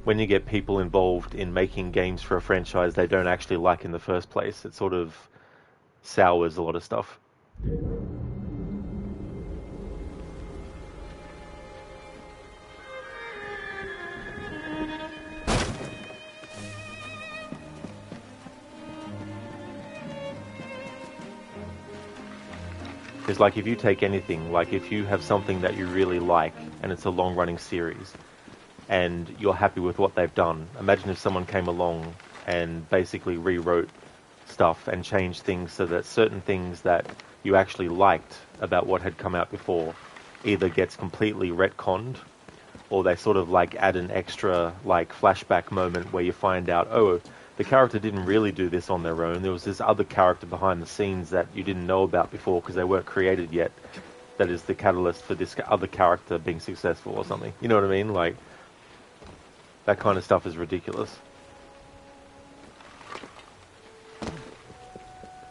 When you get people involved in making games for a franchise they don't actually like in the first place, it sort of sours a lot of stuff. Because like if you take anything, like if you have something that you really like and it's a long-running series and you're happy with what they've done, imagine if someone came along and basically rewrote stuff and changed things so that certain things that you actually liked about what had come out before either gets completely retconned, or they sort of like add an extra like flashback moment where you find out, oh, the character didn't really do this on their own. There was this other character behind the scenes that you didn't know about before because they weren't created yet. That is the catalyst for this other character being successful or something. You know what I mean? Like, that kind of stuff is ridiculous.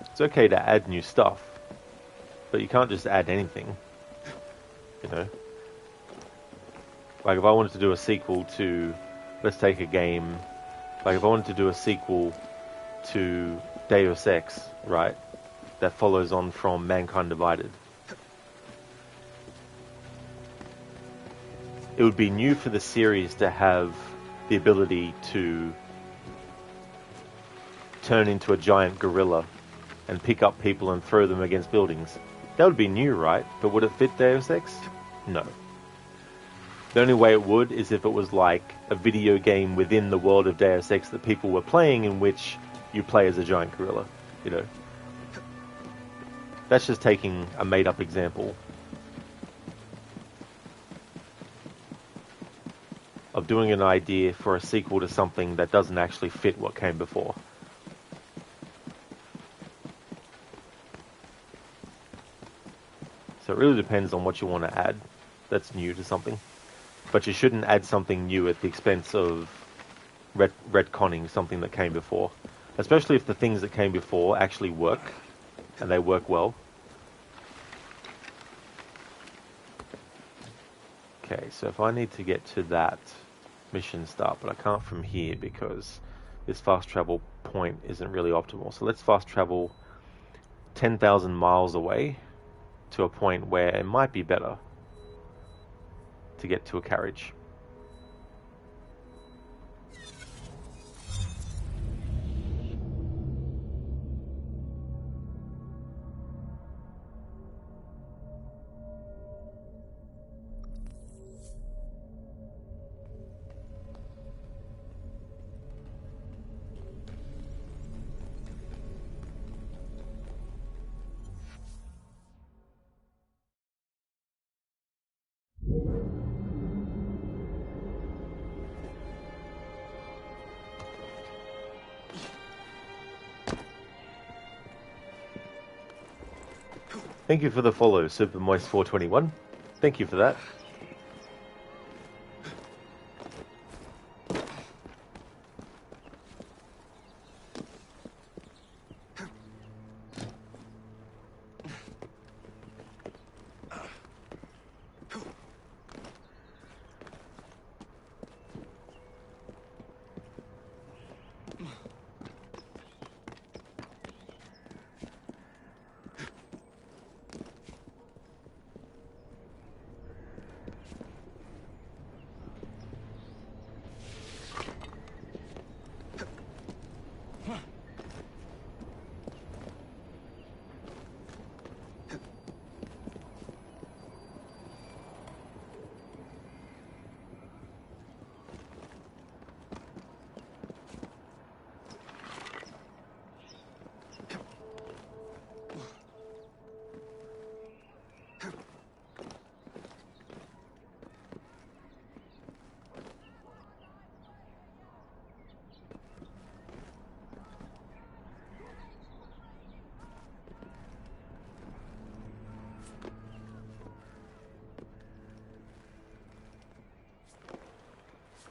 It's okay to add new stuff, but you can't just add anything. You know? Like if I wanted to do a sequel to, let's take a game, like if I wanted to do a sequel to Deus Ex, right, that follows on from Mankind Divided, it would be new for the series to have the ability to turn into a giant gorilla and pick up people and throw them against buildings. That would be new, right? But would it fit Deus Ex? No. The only way it would is if it was like a video game within the world of Deus Ex that people were playing, in which you play as a giant gorilla, you know. That's just taking a made-up example of doing an idea for a sequel to something that doesn't actually fit what came before. So it really depends on what you want to add that's new to something. But you shouldn't add something new at the expense of retconning something that came before. Especially if the things that came before actually work, and they work well. Okay, so if I need to get to that mission start, but I can't from here because this fast travel point isn't really optimal. So let's fast travel 10,000 miles away to a point where it might be better to get to a carriage. Thank you for the follow, SuperMoist421. Thank you for that.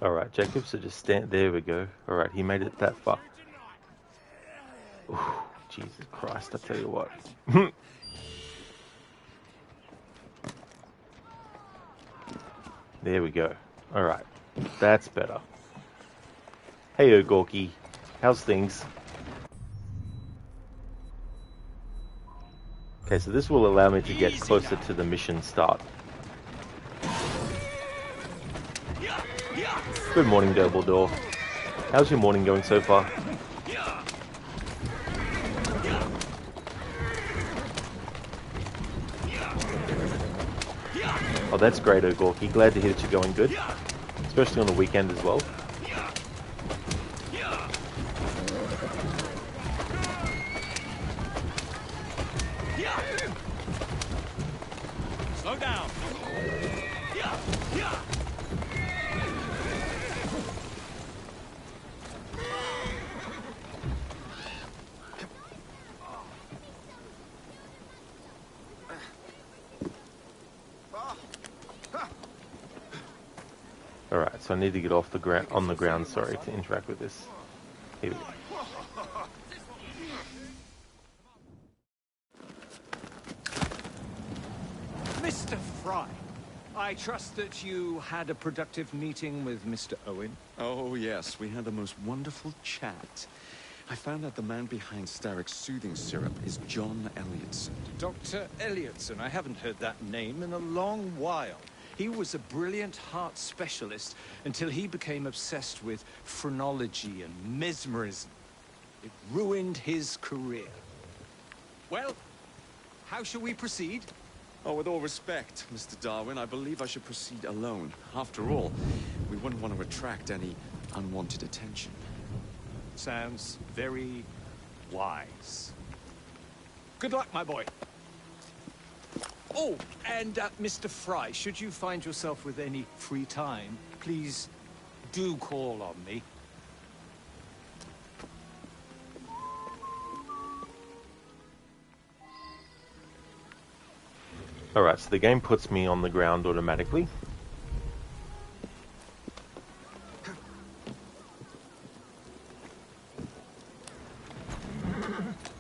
Alright, Jacob, so just stand... There we go. Alright, he made it that far. Ooh, Jesus Christ, I tell you what. There we go. Alright, that's better. Hey, Gorky. How's things? Okay, so this will allow me to get closer to the mission start. Good morning, Dumbledore. How's your morning going so far? Oh, that's great, Gorky. Glad to hear that you're going good. Especially on the weekend as well. Slow down. Alright, so I need to get off the ground, on the ground, sorry, to interact with this. Here we go. Mr. Fry, I trust that you had a productive meeting with Mr. Owen. Oh, yes, we had the most wonderful chat. I found out the man behind Starrick's soothing syrup is John Elliotson. Dr. Elliotson, I haven't heard that name in a long while. He was a brilliant heart specialist until he became obsessed with phrenology and mesmerism. It ruined his career. Well, how shall we proceed? Oh, with all respect, Mr. Darwin, I believe I should proceed alone. After all, we wouldn't want to attract any unwanted attention. Sounds very wise. Good luck, my boy. Oh, and Mr. Fry, should you find yourself with any free time, please do call on me. Alright, so the game puts me on the ground automatically.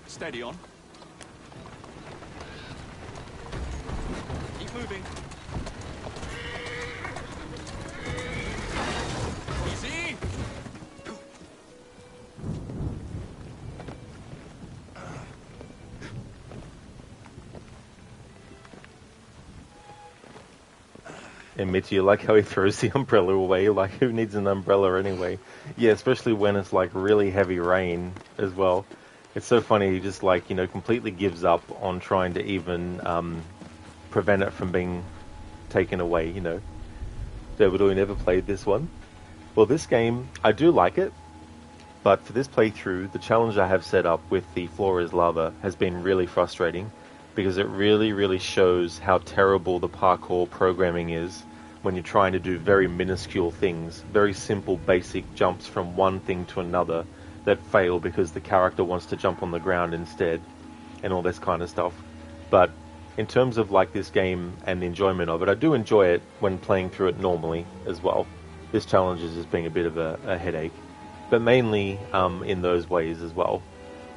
Steady on. Keep moving. Easy. And Mitch, you like how he throws the umbrella away? Like, who needs an umbrella anyway? Yeah, especially when it's like really heavy rain as well. It's so funny, he just like, you know, completely gives up on trying to even prevent it from being taken away, you know. Dumbledore never played this one. Well, this game, I do like it, but for this playthrough, the challenge I have set up with the floor is lava has been really frustrating, because it really shows how terrible the parkour programming is when you're trying to do very minuscule things, very simple basic jumps from one thing to another that fail because the character wants to jump on the ground instead, and all this kind of stuff. But in terms of like this game and the enjoyment of it, I do enjoy it when playing through it normally as well. This challenge is just being a bit of a headache, but mainly in those ways as well.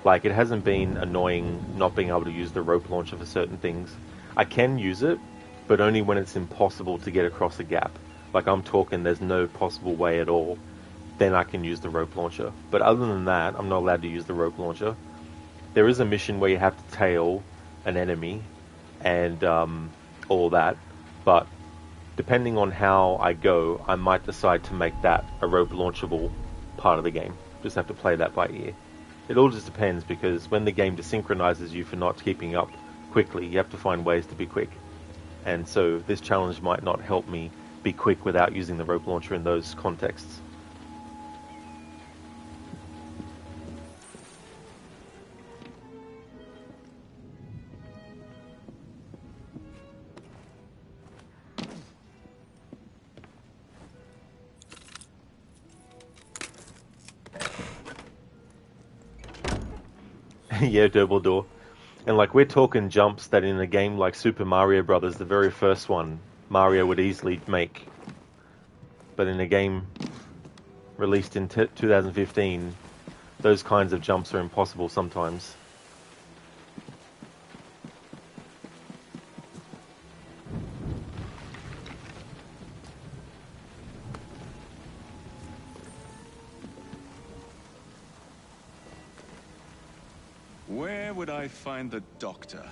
Like, it hasn't been annoying not being able to use the rope launcher for certain things. I can use it, but only when it's impossible to get across a gap. Like, I'm talking there's no possible way at all, then I can use the rope launcher. But other than that, I'm not allowed to use the rope launcher. There is a mission where you have to tail an enemy and all that, but depending on how I go, I might decide to make that a rope launchable part of the game. Just have to play that by ear. It all just depends, because when the game desynchronizes you for not keeping up quickly, you have to find ways to be quick. And so this challenge might not help me be quick without using the rope launcher in those contexts. Yeah, Dumbledore. And like, we're talking jumps that in a game like Super Mario Brothers, the very first one, Mario would easily make. But in a game released in 2015, those kinds of jumps are impossible sometimes. Where would I find the doctor?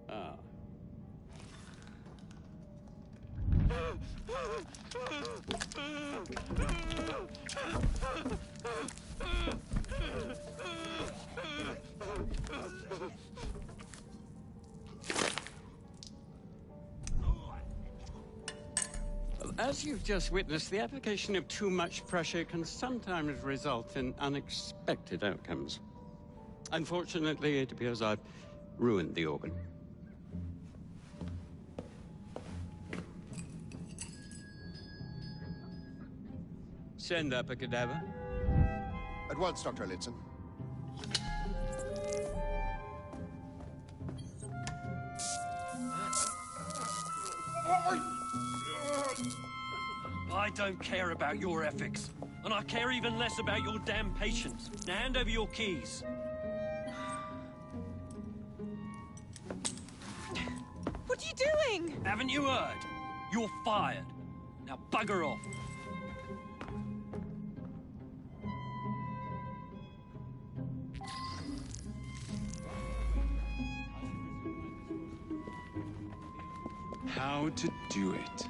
Ah. As you've just witnessed, the application of too much pressure can sometimes result in unexpected outcomes. Unfortunately, it appears I've ruined the organ. Send up a cadaver. At once, Dr. Elliotson. I don't care about your ethics, and I care even less about your damn patience. Now hand over your keys. What are you doing? Haven't you heard? You're fired. Now bugger off. How to do it.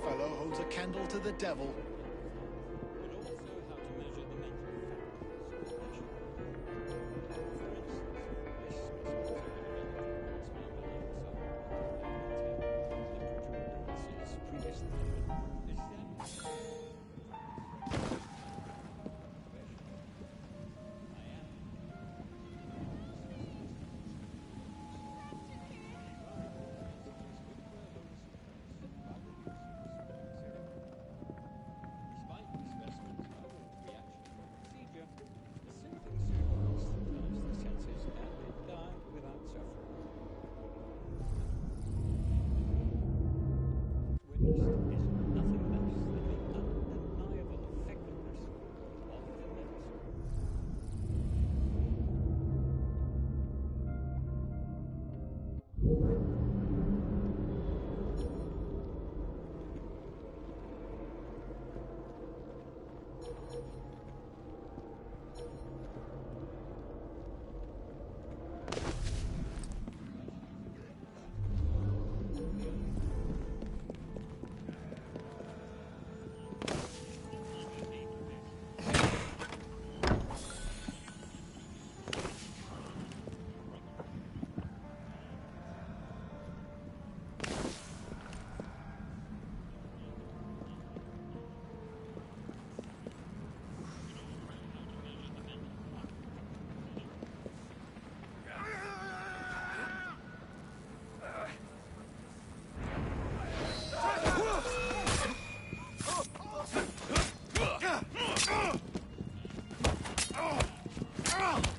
That fellow holds a candle to the devil.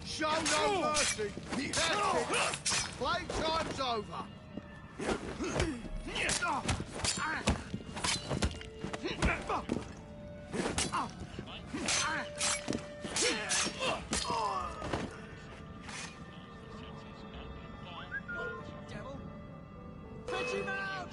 Show no mercy. That's it. Playtime's over. Devil! Fetch him out!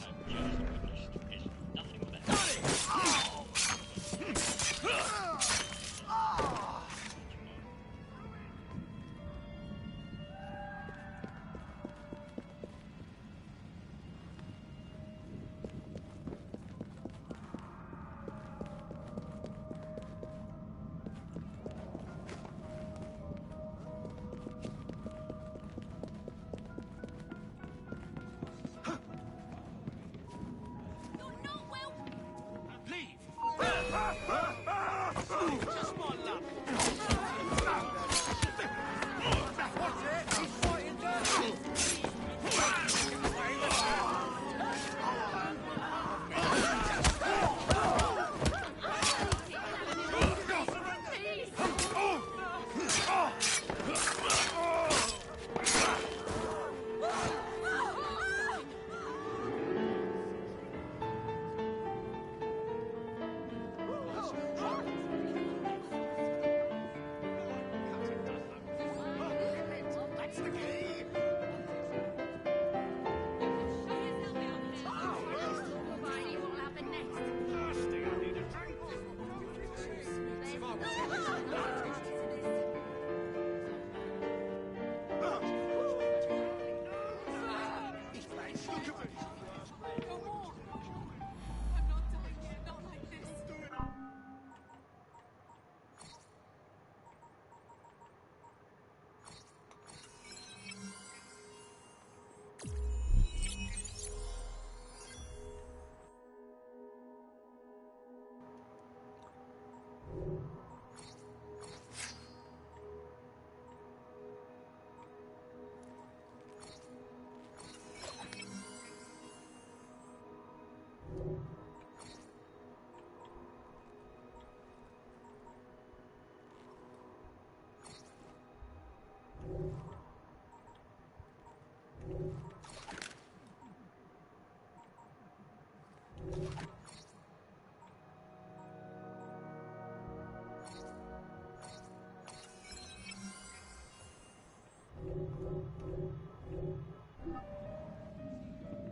Just my luck. What's it? He's fighting dirty.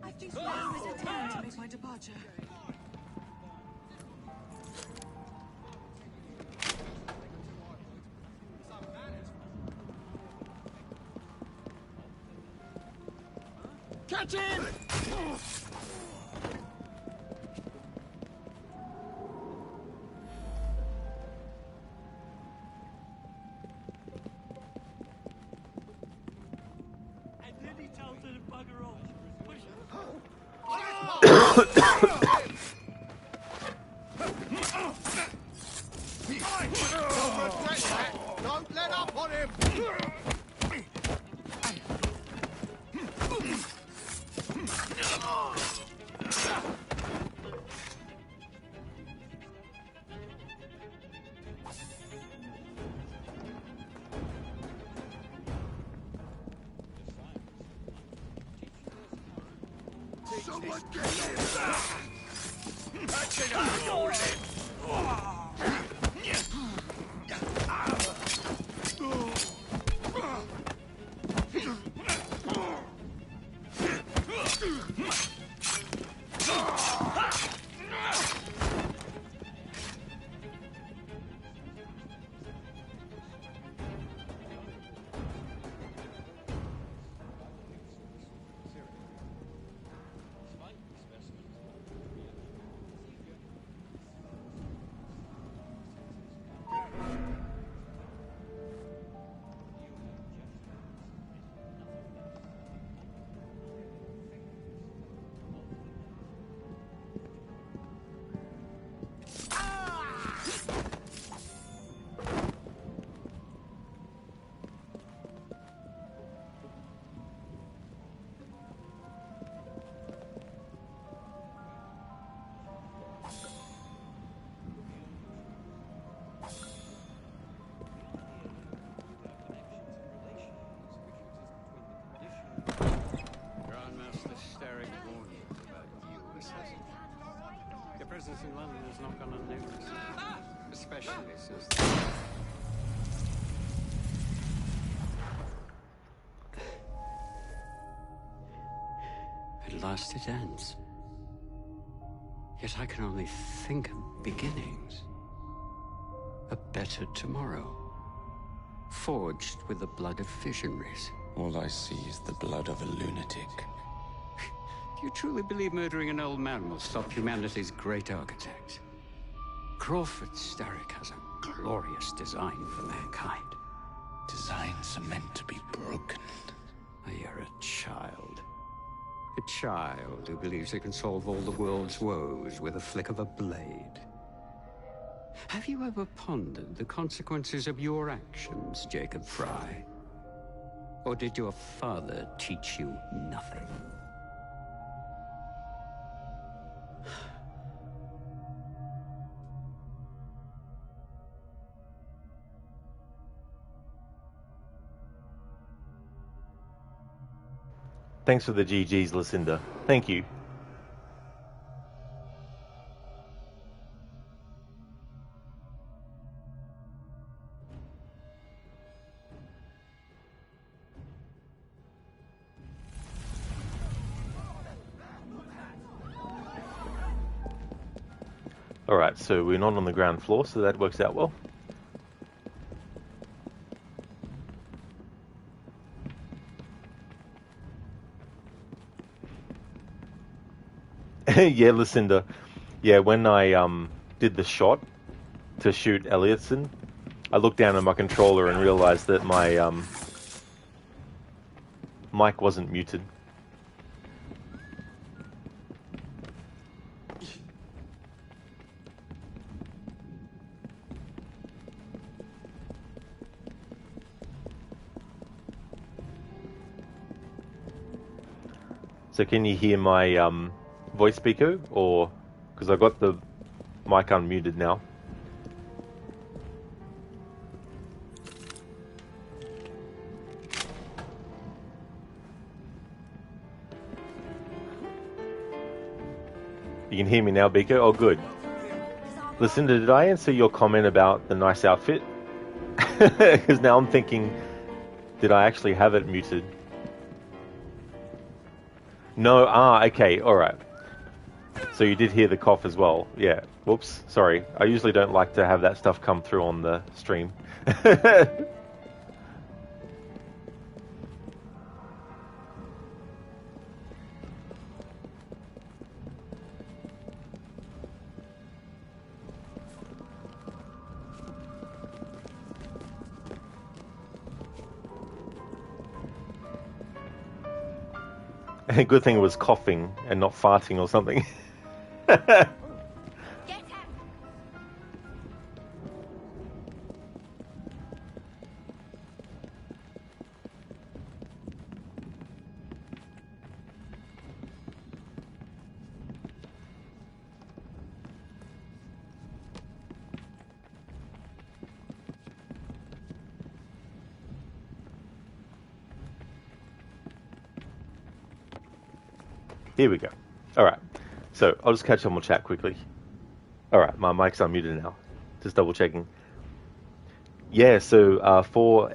I've just one little time to make my departure. Catch him! Don't let up on him! Someone get him! That's enough, hold him! Presence in London is not gone unnoticed. Especially since... At last it ends. Yet I can only think of beginnings. A better tomorrow. Forged with the blood of visionaries. All I see is the blood of a lunatic. Do you truly believe murdering an old man will stop humanity's great architect? Crawford Starrick has a glorious design for mankind. Designs are meant to be broken. You're a child. A child who believes it can solve all the world's woes with a flick of a blade. Have you ever pondered the consequences of your actions, Jacob Fry? Or did your father teach you nothing? Thanks for the GGs, Lucinda. Thank you. Alright, so we're not on the ground floor, so that works out well. Yeah, Lucinda. Yeah, when I did the shot to shoot Elliotson, I looked down at my controller and realized that my mic wasn't muted. So can you hear my voice speaker, or because I got the mic unmuted now? You can hear me now, Beaker? Oh, good. Lucinda, did I answer your comment about the nice outfit? Because now I'm thinking, did I actually have it muted? No, okay, alright. So you did hear the cough as well. Yeah, whoops, sorry. I usually don't like to have that stuff come through on the stream. Good thing it was coughing and not farting or something. Here we go. All right. So I'll just catch up on chat quickly. All right, my mic's unmuted now. Just double checking. Yeah. So for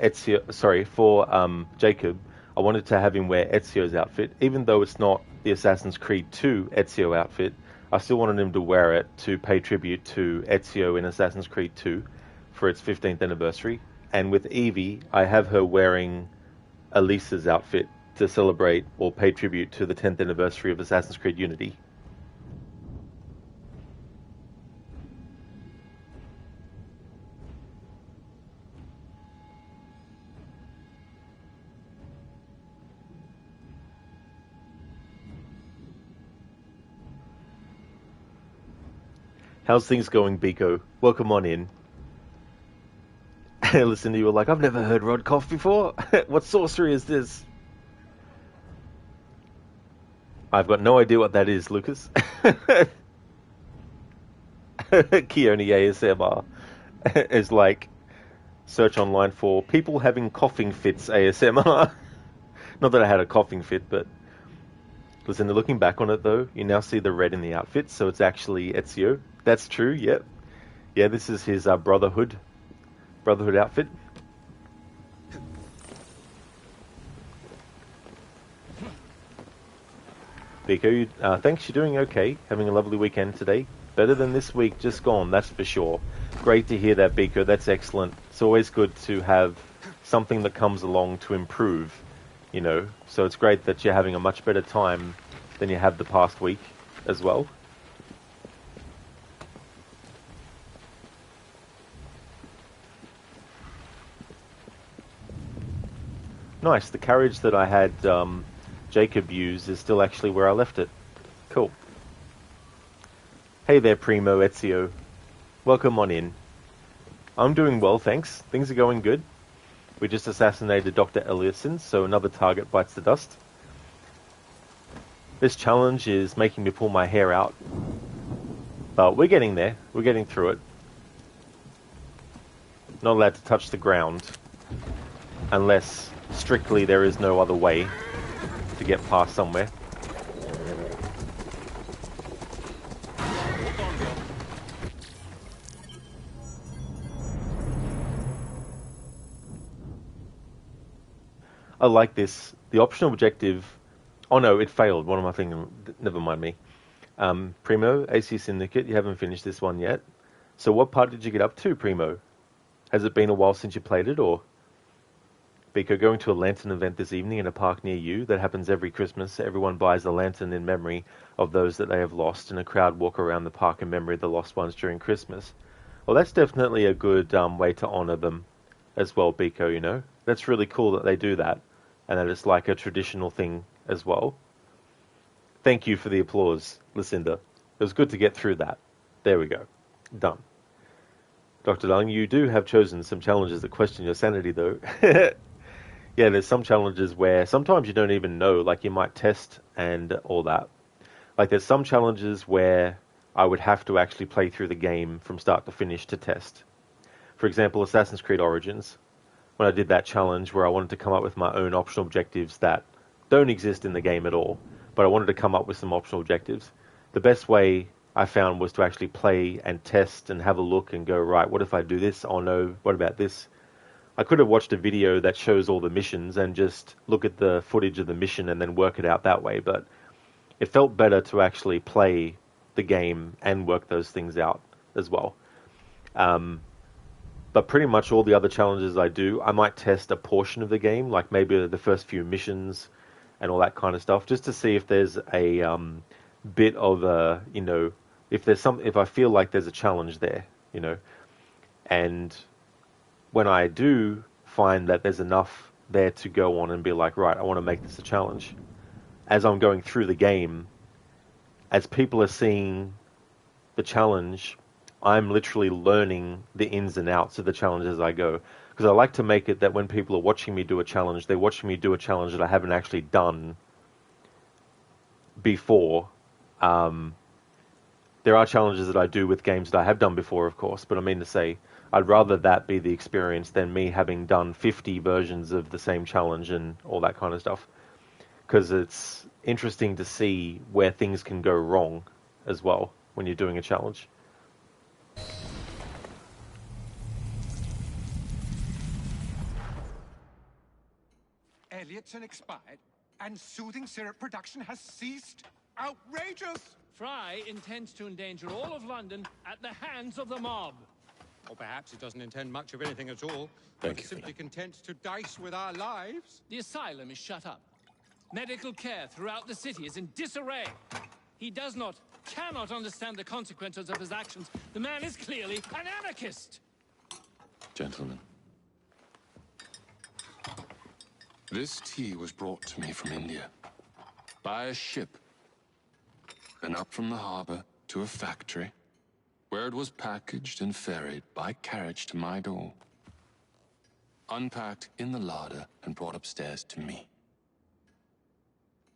Jacob, I wanted to have him wear Ezio's outfit, even though it's not the Assassin's Creed 2 Ezio outfit. I still wanted him to wear it to pay tribute to Ezio in Assassin's Creed 2 for its 15th anniversary. And with Evie, I have her wearing Elisa's outfit to celebrate or pay tribute to the 10th anniversary of Assassin's Creed Unity. How's things going, Biko? Welcome on in. Listen, you were like, I've never heard Rod cough before. What sorcery is this? I've got no idea what that is, Lucas. Keone ASMR is like, search online for people having coughing fits ASMR. Not that I had a coughing fit, but listen, looking back on it though, you now see the red in the outfit, so it's actually Ezio. That's true, yep. Yeah, this is his Brotherhood outfit. Biko, thanks, you're doing okay. Having a lovely weekend today. Better than this week just gone, that's for sure. Great to hear that, Biko. That's excellent. It's always good to have something that comes along to improve, you know. So it's great that you're having a much better time than you have the past week as well. Nice. The carriage that I had Jacob use is still actually where I left it. Cool. Hey there, Primo Ezio. Welcome on in. I'm doing well, thanks. Things are going good. We just assassinated Dr. Eliasson, so another target bites the dust. This challenge is making me pull my hair out. But we're getting there. We're getting through it. Not allowed to touch the ground. Unless, strictly, there is no other way to get past somewhere. I like this. The optional objective... Oh no, it failed. What am I thinking? Never mind me. Primo, AC Syndicate, you haven't finished this one yet. So what part did you get up to, Primo? Has it been a while since you played it, or... Biko, going to a lantern event this evening in a park near you. That happens every Christmas. Everyone buys a lantern in memory of those that they have lost, and a crowd walk around the park in memory of the lost ones during Christmas. Well, that's definitely a good way to honour them as well, Biko, you know. That's really cool that they do that, and that it's like a traditional thing as well. Thank you for the applause, Lucinda. It was good to get through that. There we go. Done. Dr. Dung, you do have chosen some challenges that question your sanity, though. Yeah, there's some challenges where sometimes you don't even know, like you might test and all that. Like there's some challenges where I would have to actually play through the game from start to finish to test. For example, Assassin's Creed Origins. When I did that challenge where I wanted to come up with my own optional objectives that don't exist in the game at all, but I wanted to come up with some optional objectives. The best way I found was to actually play and test and have a look and go, right, what if I do this? Oh no, what about this? I could have watched a video that shows all the missions and just look at the footage of the mission and then work it out that way, but it felt better to actually play the game and work those things out as well. But pretty much all the other challenges I do, I might test a portion of the game, like maybe the first few missions and all that kind of stuff, just to see if there's a bit of a, you know, if I feel like there's a challenge there, you know. And when I do find that there's enough there to go on and be like, right, I want to make this a challenge, as I'm going through the game, as people are seeing the challenge, I'm literally learning the ins and outs of the challenge as I go. Because I like to make it that when people are watching me do a challenge, they're watching me do a challenge that I haven't actually done before. There are challenges that I do with games that I have done before, of course, but I mean to say, I'd rather that be the experience than me having done 50 versions of the same challenge and all that kind of stuff. Because it's interesting to see where things can go wrong as well when you're doing a challenge. Elliotson expired, and soothing syrup production has ceased? Outrageous! Fry intends to endanger all of London at the hands of the mob. Or perhaps he doesn't intend much of anything at all. Thank but you, simply content to dice with our lives. The asylum is shut up. Medical care throughout the city is in disarray. He cannot understand the consequences of his actions. The man is clearly an anarchist. Gentlemen. This tea was brought to me from India. By a ship. Then up from the harbor to a factory, where it was packaged and ferried by carriage to my door. Unpacked in the larder and brought upstairs to me.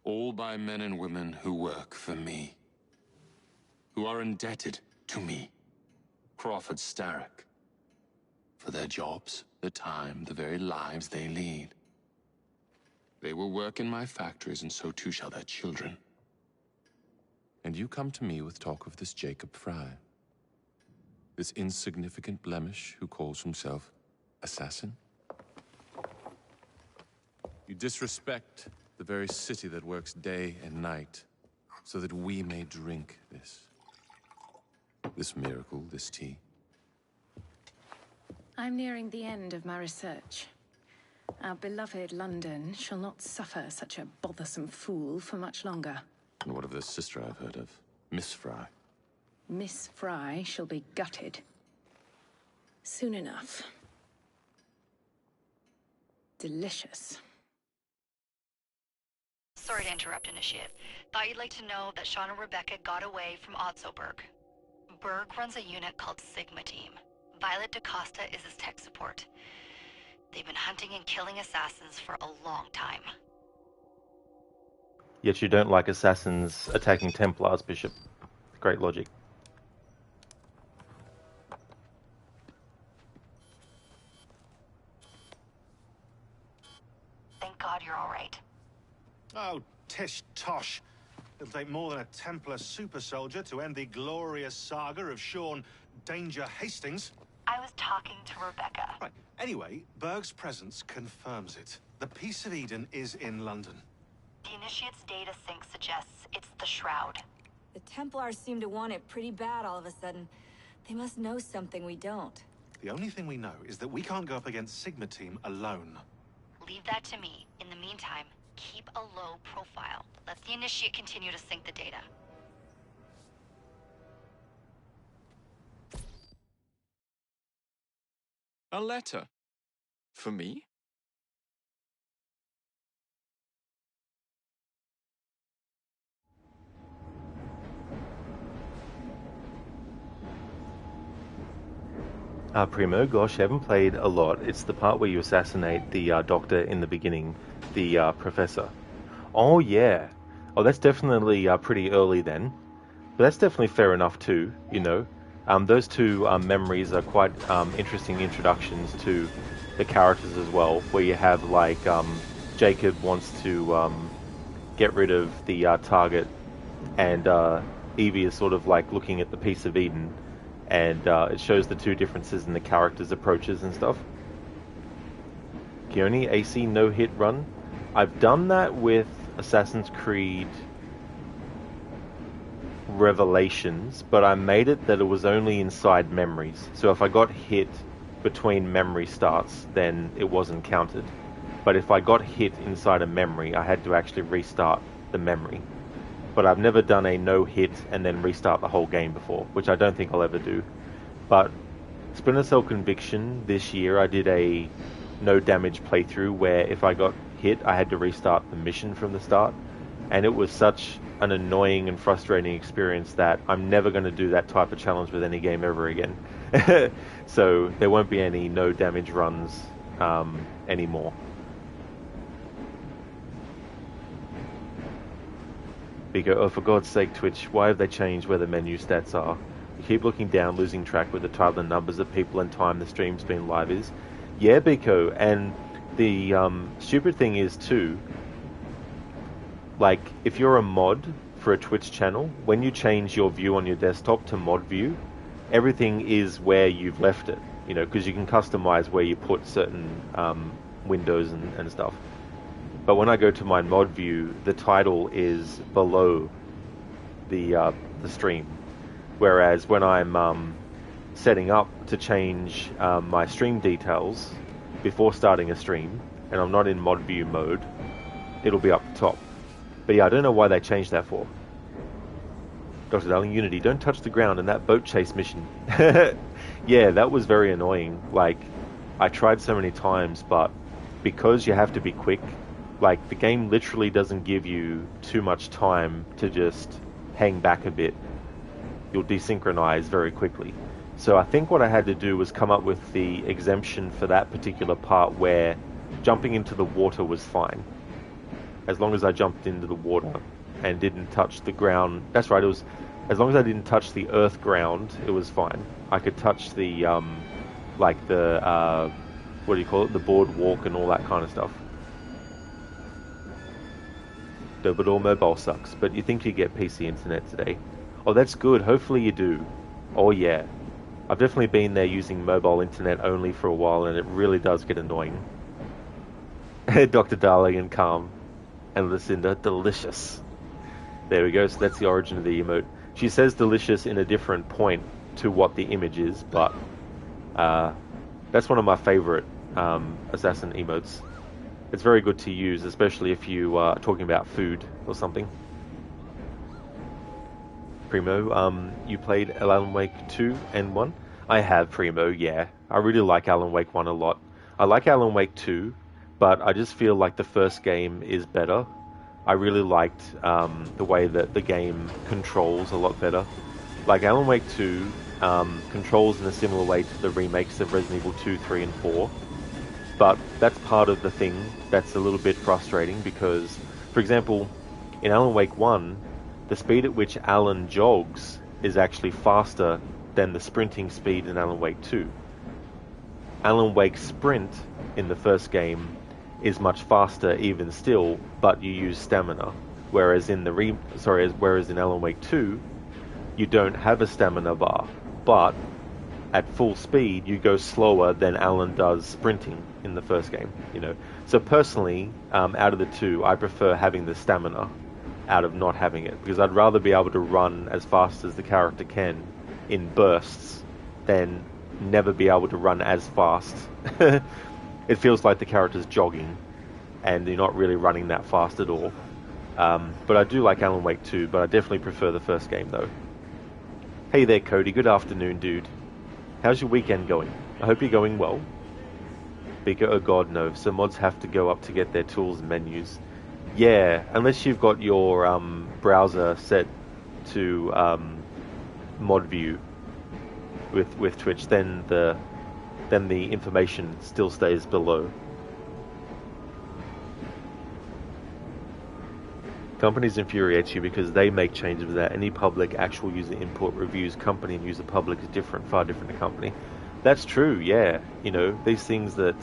All by men and women who work for me. Who are indebted to me, Crawford Starrick, for their jobs, the time, the very lives they lead. They will work in my factories, and so too shall their children. And you come to me with talk of this Jacob Fry. This insignificant blemish who calls himself assassin? You disrespect the very city that works day and night so that we may drink this miracle, this tea. I'm nearing the end of my research. Our beloved London shall not suffer such a bothersome fool for much longer. And what of this sister I've heard of, Miss Fry? Miss Fry shall be gutted. Soon enough. Delicious. Sorry to interrupt, Initiate. Thought you'd like to know that Sean and Rebecca got away from Otzoberg. Berg runs a unit called Sigma Team. Violet DaCosta is his tech support. They've been hunting and killing assassins for a long time. Yet you don't like assassins attacking Templars, Bishop. Great logic. Thank God you're all right. Oh, tish tosh. It'll take more than a Templar super soldier to end the glorious saga of Sean Danger Hastings. I was talking to Rebecca. Right. Anyway, Berg's presence confirms it. The Peace of Eden is in London. The Initiate's data sync suggests it's the Shroud. The Templars seem to want it pretty bad all of a sudden. They must know something we don't. The only thing we know is that we can't go up against Sigma Team alone. Leave that to me. In the meantime, keep a low profile. Let the Initiate continue to sync the data. A letter? For me? Primo, gosh, I haven't played a lot. It's the part where you assassinate the doctor in the beginning, the professor. Oh, yeah. Oh, that's definitely pretty early then. But that's definitely fair enough too, you know. Those two memories are quite interesting introductions to the characters as well, where you have, like, Jacob wants to get rid of the target, and Evie is sort of like looking at the Piece of Eden, and it shows the two differences in the characters' approaches and stuff. Keone, AC no-hit run. I've done that with Assassin's Creed Revelations, but I made it that it was only inside memories. So if I got hit between memory starts, then it wasn't counted. But if I got hit inside a memory, I had to actually restart the memory. But I've never done a no-hit and then restart the whole game before, which I don't think I'll ever do. But Splinter Cell Conviction, this year I did a no-damage playthrough where if I got hit, I had to restart the mission from the start. and it was such an annoying and frustrating experience that I'm never going to do that type of challenge with any game ever again. So there won't be any no damage runs anymore. Biko, oh, for God's sake, Twitch, why have they changed where the menu stats are? You keep looking down, losing track with the title and numbers of people and time the stream's been live is. Yeah, Biko, and the stupid thing is too, like, if you're a mod for a Twitch channel, when you change your view on your desktop to mod view, everything is where you've left it, you know, because you can customize where you put certain windows and stuff. But when I go to my mod view, the title is below the stream. Whereas when I'm setting up to change my stream details before starting a stream, and I'm not in mod view mode, it'll be up top. But yeah, I don't know why they changed that for. Dr. Darling, Unity, don't touch the ground in that boat chase mission. Yeah, that was very annoying. Like, I tried so many times, but because you have to be quick, like, the game literally doesn't give you too much time to just hang back a bit. You'll desynchronize very quickly. So I think what I had to do was come up with the exemption for that particular part where jumping into the water was fine. As long as I jumped into the water and didn't touch the ground. That's right, it was, as long as I didn't touch the earth ground, it was fine. I could touch the, like the, what do you call it, the boardwalk and all that kind of stuff. But all mobile sucks. But you think you get PC internet today. Oh, that's good. Hopefully you do. Oh, yeah. I've definitely been there using mobile internet only for a while, and it really does get annoying. Dr. Darling and Calm. And Lucinda, delicious. There we go. So that's the origin of the emote. She says delicious in a different point to what the image is, but that's one of my favorite assassin emotes. It's very good to use, especially if you are talking about food or something. Primo, you played Alan Wake 2 and 1? I have, Primo, yeah. I really like Alan Wake 1 a lot. I like Alan Wake 2, but I just feel like the first game is better. I really liked the way that the game controls a lot better. Like Alan Wake 2 controls in a similar way to the remakes of Resident Evil 2, 3, and 4. But that's part of the thing that's a little bit frustrating because, for example, in Alan Wake 1, the speed at which Alan jogs is actually faster than the sprinting speed in Alan Wake 2. Alan Wake's sprint in the first game is much faster even still, but you use stamina. Whereas in whereas in Alan Wake 2, you don't have a stamina bar, but at full speed, you go slower than Alan does sprinting in the first game, you know. So personally, out of the two, I prefer having the stamina out of not having it, because I'd rather be able to run as fast as the character can in bursts than never be able to run as fast. It feels like the character's jogging, and you're not really running that fast at all. But I do like Alan Wake 2, but I definitely prefer the first game, though. Hey there, Cody. Good afternoon, dude. How's your weekend going? I hope you're going well. Bigger, oh god, no. So mods have to go up to get their tools and menus. Yeah, unless you've got your browser set to mod view with Twitch, then the information still stays below. Companies infuriate you because they make changes without any public actual user input. Reviews, company and user public is different, far different to company. That's true, yeah. You know, these things that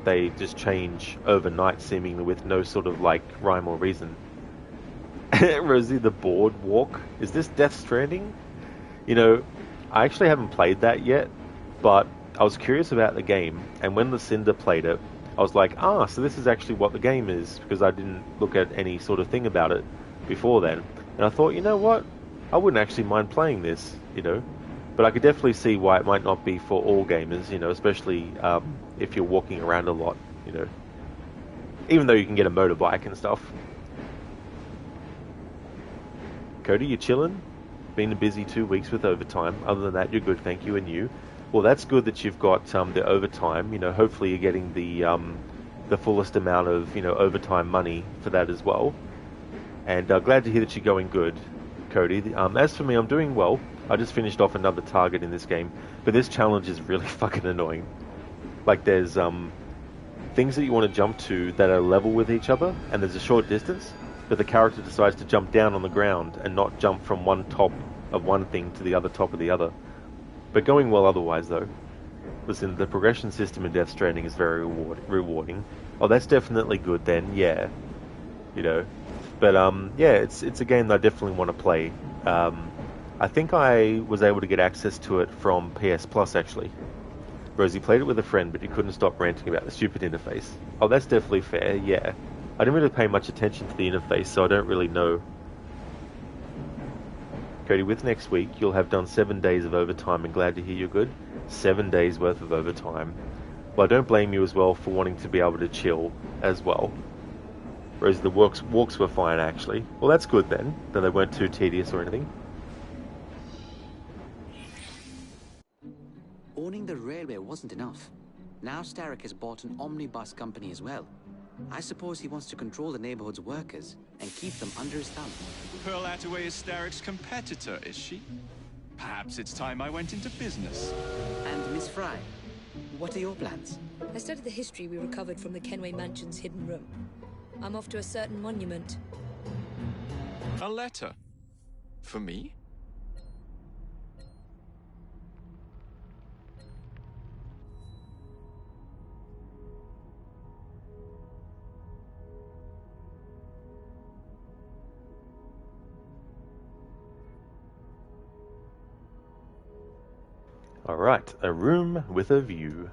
they just change overnight seemingly with no sort of like rhyme or reason. Rosie, the boardwalk. Is this Death Stranding? You know, I actually haven't played that yet, but I was curious about the game, and when Lucinda played it, I was like, so this is actually what the game is, because I didn't look at any sort of thing about it before then. And I thought, you know what? I wouldn't actually mind playing this, you know. But I could definitely see why it might not be for all gamers, you know, especially if you're walking around a lot, you know. Even though you can get a motorbike and stuff. Cody, you chilling? Been a busy 2 weeks with overtime. Other than that, you're good, thank you, and you? Well, that's good that you've got the overtime. You know, hopefully you're getting the fullest amount of, you know, overtime money for that as well. And glad to hear that you're going good, Cody. As for me, I'm doing well. I just finished off another target in this game, but this challenge is really fucking annoying. Like, there's things that you want to jump to that are level with each other, and there's a short distance, but the character decides to jump down on the ground and not jump from one top of one thing to the other top of the other. But going well otherwise, though. Listen, the progression system in Death Stranding is very rewarding. Oh, that's definitely good then, yeah. You know. But, yeah, it's a game that I definitely want to play. I think I was able to get access to it from PS Plus, actually. Rosie played it with a friend, but he couldn't stop ranting about the stupid interface. Oh, that's definitely fair, yeah. I didn't really pay much attention to the interface, so I don't really know. Cody, with next week, you'll have done 7 days of overtime, and glad to hear you're good. 7 days worth of overtime. Well, I don't blame you as well for wanting to be able to chill as well. Whereas the walks were fine, actually. Well, that's good then, that they weren't too tedious or anything. Owning the railway wasn't enough. Now Starrick has bought an omnibus company as well. I suppose he wants to control the neighborhood's workers and keep them under his thumb. Pearl Attaway is Starrick's competitor, is she? Perhaps it's time I went into business. And Miss Fry, what are your plans? I studied the history we recovered from the Kenway Mansion's hidden room. I'm off to a certain monument. A letter? For me? Alright, a room with a view.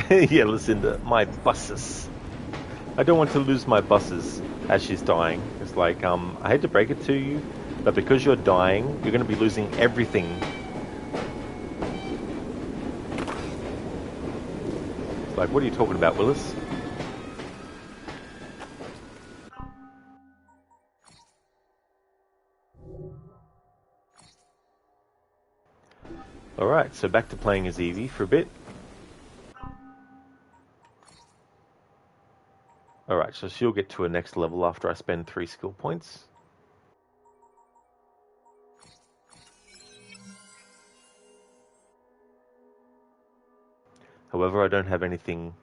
Yeah, Lucinda, my buses. I don't want to lose my buses as she's dying. It's like, I hate to break it to you, but because you're dying, you're going to be losing everything. It's like, what are you talking about, Willis? Alright, so back to playing as Evie for a bit. Alright, so she'll get to a next level after I spend 3 skill points. However, I don't have anything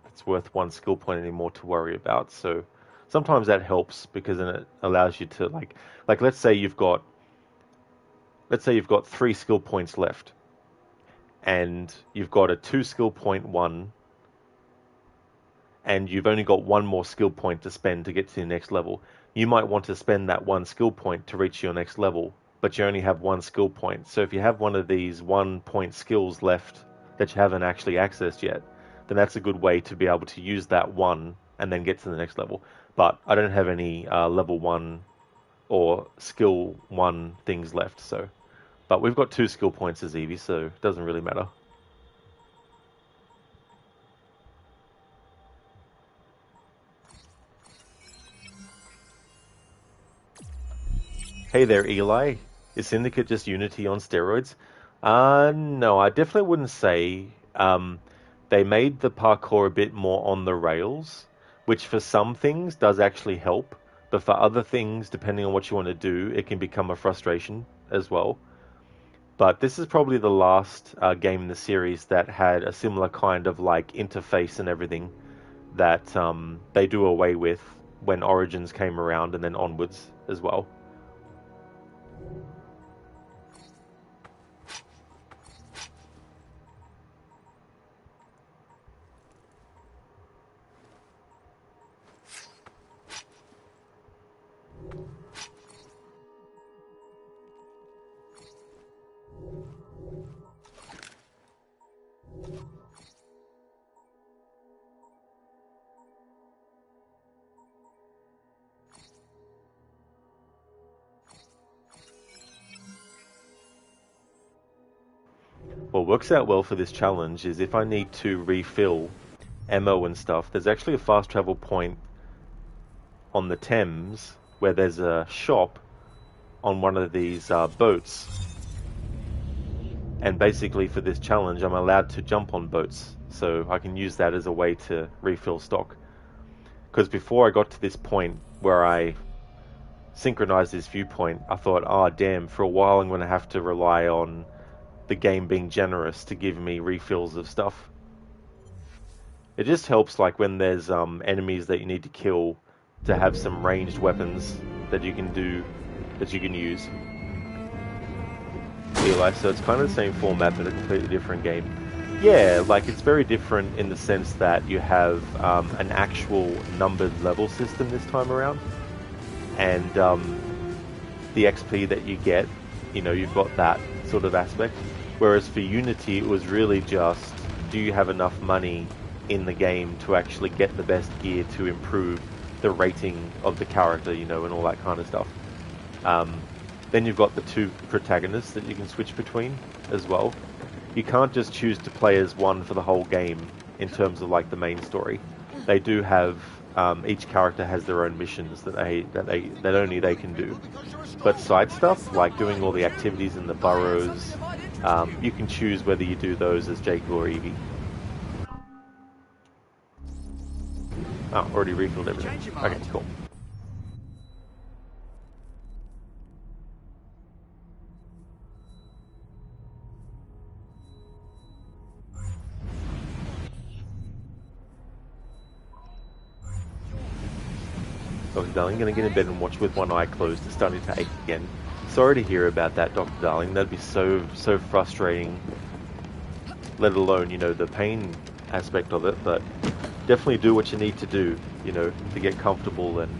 that's worth 1 skill point anymore to worry about, so sometimes that helps because then it allows you to, like let's say you've got 3 skill points left, and you've got a 2 skill point one, and you've only got 1 more skill point to spend to get to the next level. You might want to spend that 1 skill point to reach your next level, but you only have 1 skill point. So if you have one of these 1 point skills left that you haven't actually accessed yet, then that's a good way to be able to use that 1 and then get to the next level. But I don't have any level 1 or skill 1 things left, so. But we've got 2 skill points as Evie, so it doesn't really matter. Hey there, Eli. Is Syndicate just Unity on steroids? No, I definitely wouldn't say. They made the parkour a bit more on the rails, which for some things does actually help, but for other things, depending on what you want to do, it can become a frustration as well. But this is probably the last game in the series that had a similar kind of like interface and everything that they do away with when Origins came around and then onwards as well. What works out well for this challenge is if I need to refill ammo and stuff, there's actually a fast travel point on the Thames where there's a shop on one of these boats. And basically for this challenge, I'm allowed to jump on boats, so I can use that as a way to refill stock. Because before I got to this point where I synchronized this viewpoint, I thought, oh damn, for a while I'm going to have to rely on the game being generous to give me refills of stuff. It just helps like when there's enemies that you need to kill to have some ranged weapons that you can use. Eli, so it's kind of the same format but a completely different game. Yeah, like it's very different in the sense that you have an actual numbered level system this time around, and the XP that you get, you know, you've got that sort of aspect. Whereas for Unity, it was really just, do you have enough money in the game to actually get the best gear to improve the rating of the character, you know, and all that kind of stuff. Then you've got the two protagonists that you can switch between as well. You can't just choose to play as one for the whole game in terms of like the main story. They do have each character has their own missions that only they can do. But side stuff like doing all the activities in the burrows, you can choose whether you do those as Jacob or Evie. Oh, already refilled everything. Okay, cool. Dr. Darling, gonna get in bed and watch with one eye closed. It's starting to ache again. Sorry to hear about that, Dr. Darling. That'd be so frustrating. Let alone, you know, the pain aspect of it, but definitely do what you need to do, you know, to get comfortable and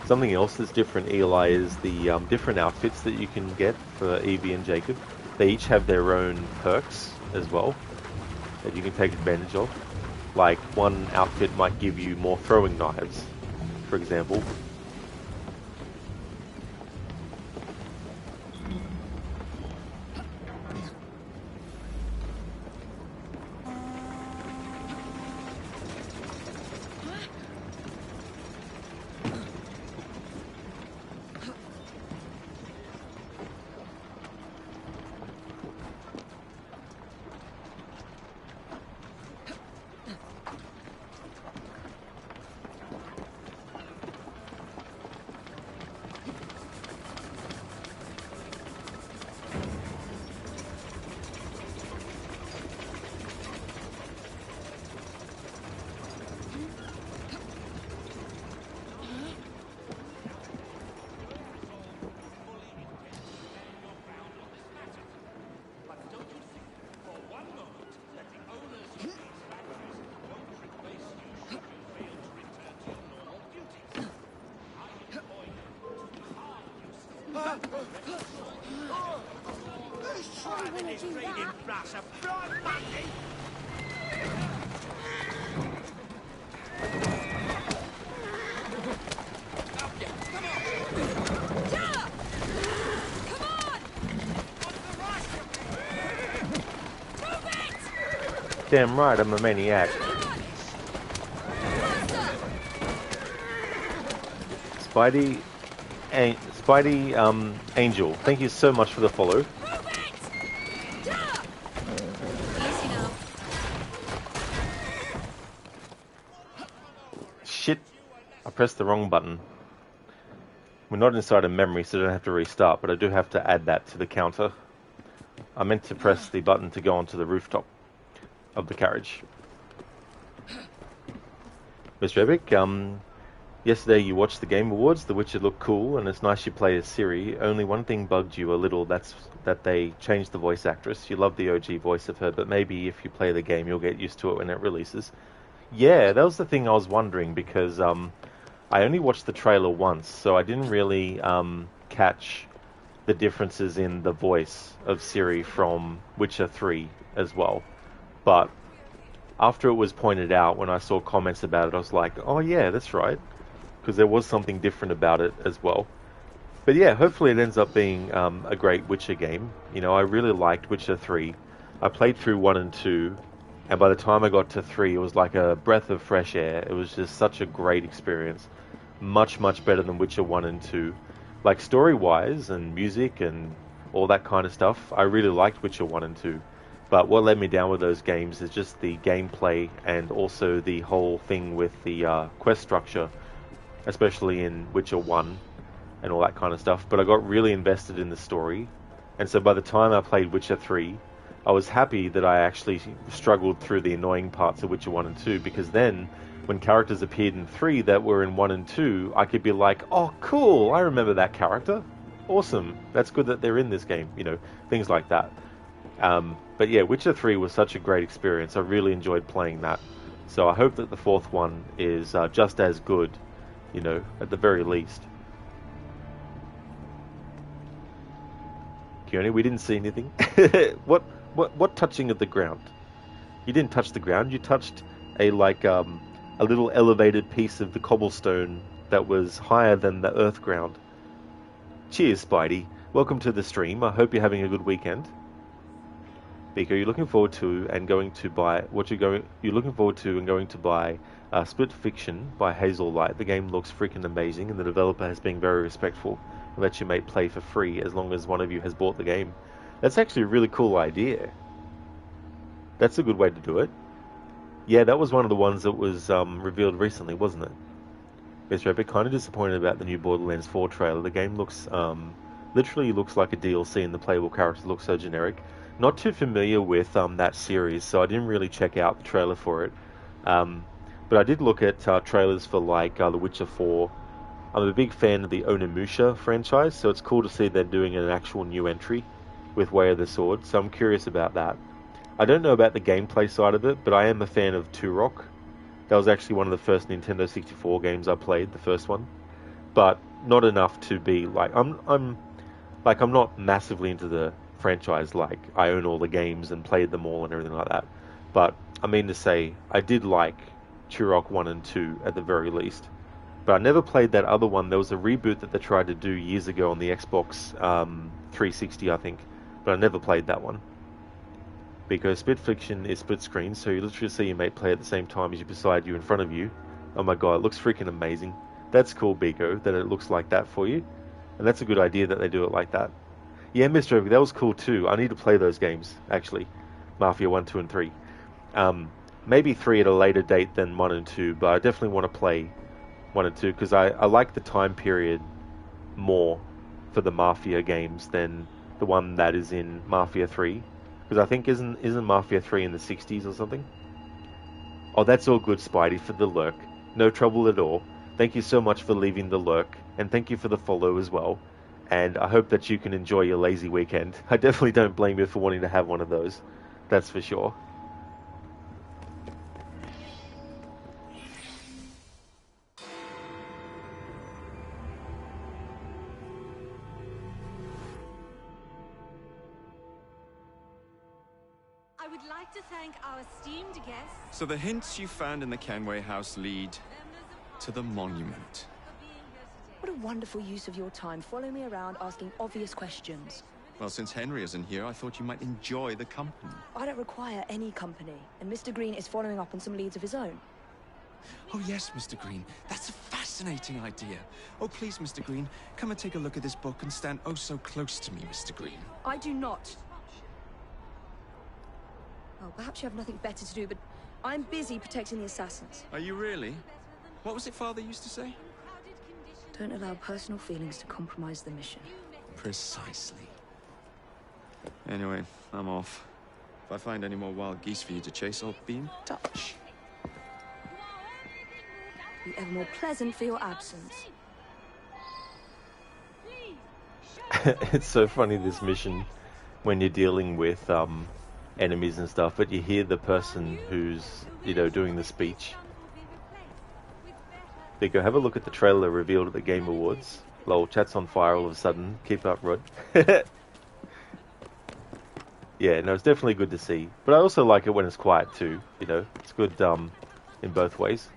something else that's different, Eli, is the different outfits that you can get for Evie and Jacob. They each have their own perks as well that you can take advantage of. Like, one outfit might give you more throwing knives, for example. Damn right, I'm a maniac. Spidey, Angel, thank you so much for the follow. Shit, I pressed the wrong button. We're not inside a memory, so I don't have to restart, but I do have to add that to the counter. I meant to press the button to go onto the rooftop of the carriage. Mr. Epic, yesterday you watched the Game Awards. The Witcher looked cool, and it's nice you play as Ciri. Only one thing bugged you a little, that's that they changed the voice actress. You love the OG voice of her, but maybe if you play the game, you'll get used to it when it releases. Yeah, that was the thing I was wondering, because I only watched the trailer once, so I didn't really catch the differences in the voice of Ciri from Witcher 3 as well. But after it was pointed out, when I saw comments about it, I was like, oh yeah, that's right. Because there was something different about it as well. But yeah, hopefully it ends up being a great Witcher game. You know, I really liked Witcher 3. I played through 1 and 2, and by the time I got to 3, it was like a breath of fresh air. It was just such a great experience. Much, much better than Witcher 1 and 2. Like, story-wise and music and all that kind of stuff, I really liked Witcher 1 and 2. But what let me down with those games is just the gameplay and also the whole thing with the quest structure, especially in Witcher 1 and all that kind of stuff. But I got really invested in the story, and so by the time I played Witcher 3, I was happy that I actually struggled through the annoying parts of Witcher 1 and 2, because then, when characters appeared in 3 that were in 1 and 2, I could be like, oh cool, I remember that character. Awesome, that's good that they're in this game, you know, things like that. But yeah, Witcher 3 was such a great experience. I really enjoyed playing that. So I hope that the fourth one is just as good, you know, at the very least. Keone, we didn't see anything. What touching of the ground? You didn't touch the ground. You touched a little elevated piece of the cobblestone that was higher than the earth ground. Cheers, Spidey. Welcome to the stream. I hope you're having a good weekend. Biko, you're looking forward to and going to buy Split Fiction by Hazel Light. The game looks freaking amazing, and the developer has been very respectful and lets you play for free as long as one of you has bought the game. That's actually a really cool idea. That's a good way to do it. Yeah, that was one of the ones that was revealed recently, wasn't it? Mr. Epic, kind of disappointed about the new Borderlands 4 trailer. The game looks literally looks like a DLC, and the playable characters look so generic. Not too familiar with that series, so I didn't really check out the trailer for it. But I did look at trailers for The Witcher 4. I'm a big fan of the Onimusha franchise, so it's cool to see they're doing an actual new entry with Way of the Sword, so I'm curious about that. I don't know about the gameplay side of it, but I am a fan of Turok. That was actually one of the first Nintendo 64 games I played, the first one. But not enough to be I'm not massively into the franchise, like I own all the games and played them all and everything like that. But I mean to say, I did like Turok 1 and 2 at the very least. But I never played that other one. There was a reboot that they tried to do years ago on the Xbox 360, I think. But I never played that one. Because Split Fiction is split screen, so you literally see your mate play at the same time as you beside you in front of you. Oh my god, it looks freaking amazing. That's cool, Biko, that it looks like that for you. And that's a good idea that they do it like that. Yeah, Mr. Oak, that was cool too. I need to play those games, actually. Mafia 1, 2, and 3. Maybe 3 at a later date than 1 and 2, but I definitely want to play 1 and 2, because I like the time period more for the Mafia games than the one that is in Mafia 3. Because I think isn't Mafia 3 in the 60s or something? Oh, that's all good, Spidey, for the lurk. No trouble at all. Thank you so much for leaving the lurk, and thank you for the follow as well. And I hope that you can enjoy your lazy weekend. I definitely don't blame you for wanting to have one of those. That's for sure. I would like to thank our esteemed guests. So the hints you found in the Kenway house lead to the monument. What a wonderful use of your time, following me around asking obvious questions. Well, since Henry isn't here, I thought you might enjoy the company. I don't require any company, and Mr. Green is following up on some leads of his own. Oh yes, Mr. Green. That's a fascinating idea. Oh please, Mr. Green, come and take a look at this book and stand oh so close to me, Mr. Green. I do not. Well, perhaps you have nothing better to do, but I'm busy protecting the assassins. Are you really? What was it Father used to say? Don't allow personal feelings to compromise the mission. Precisely. Anyway, I'm off. If I find any more wild geese for you to chase, I'll be in touch. Be ever more pleasant for your absence. It's so funny, this mission, when you're dealing with enemies and stuff, but you hear the person who's, you know, doing the speech. There you go, have a look at the trailer revealed at the Game Awards. Lol, chat's on fire all of a sudden. Keep up, Rod. Yeah, no, it's definitely good to see. But I also like it when it's quiet too, you know. It's good in both ways.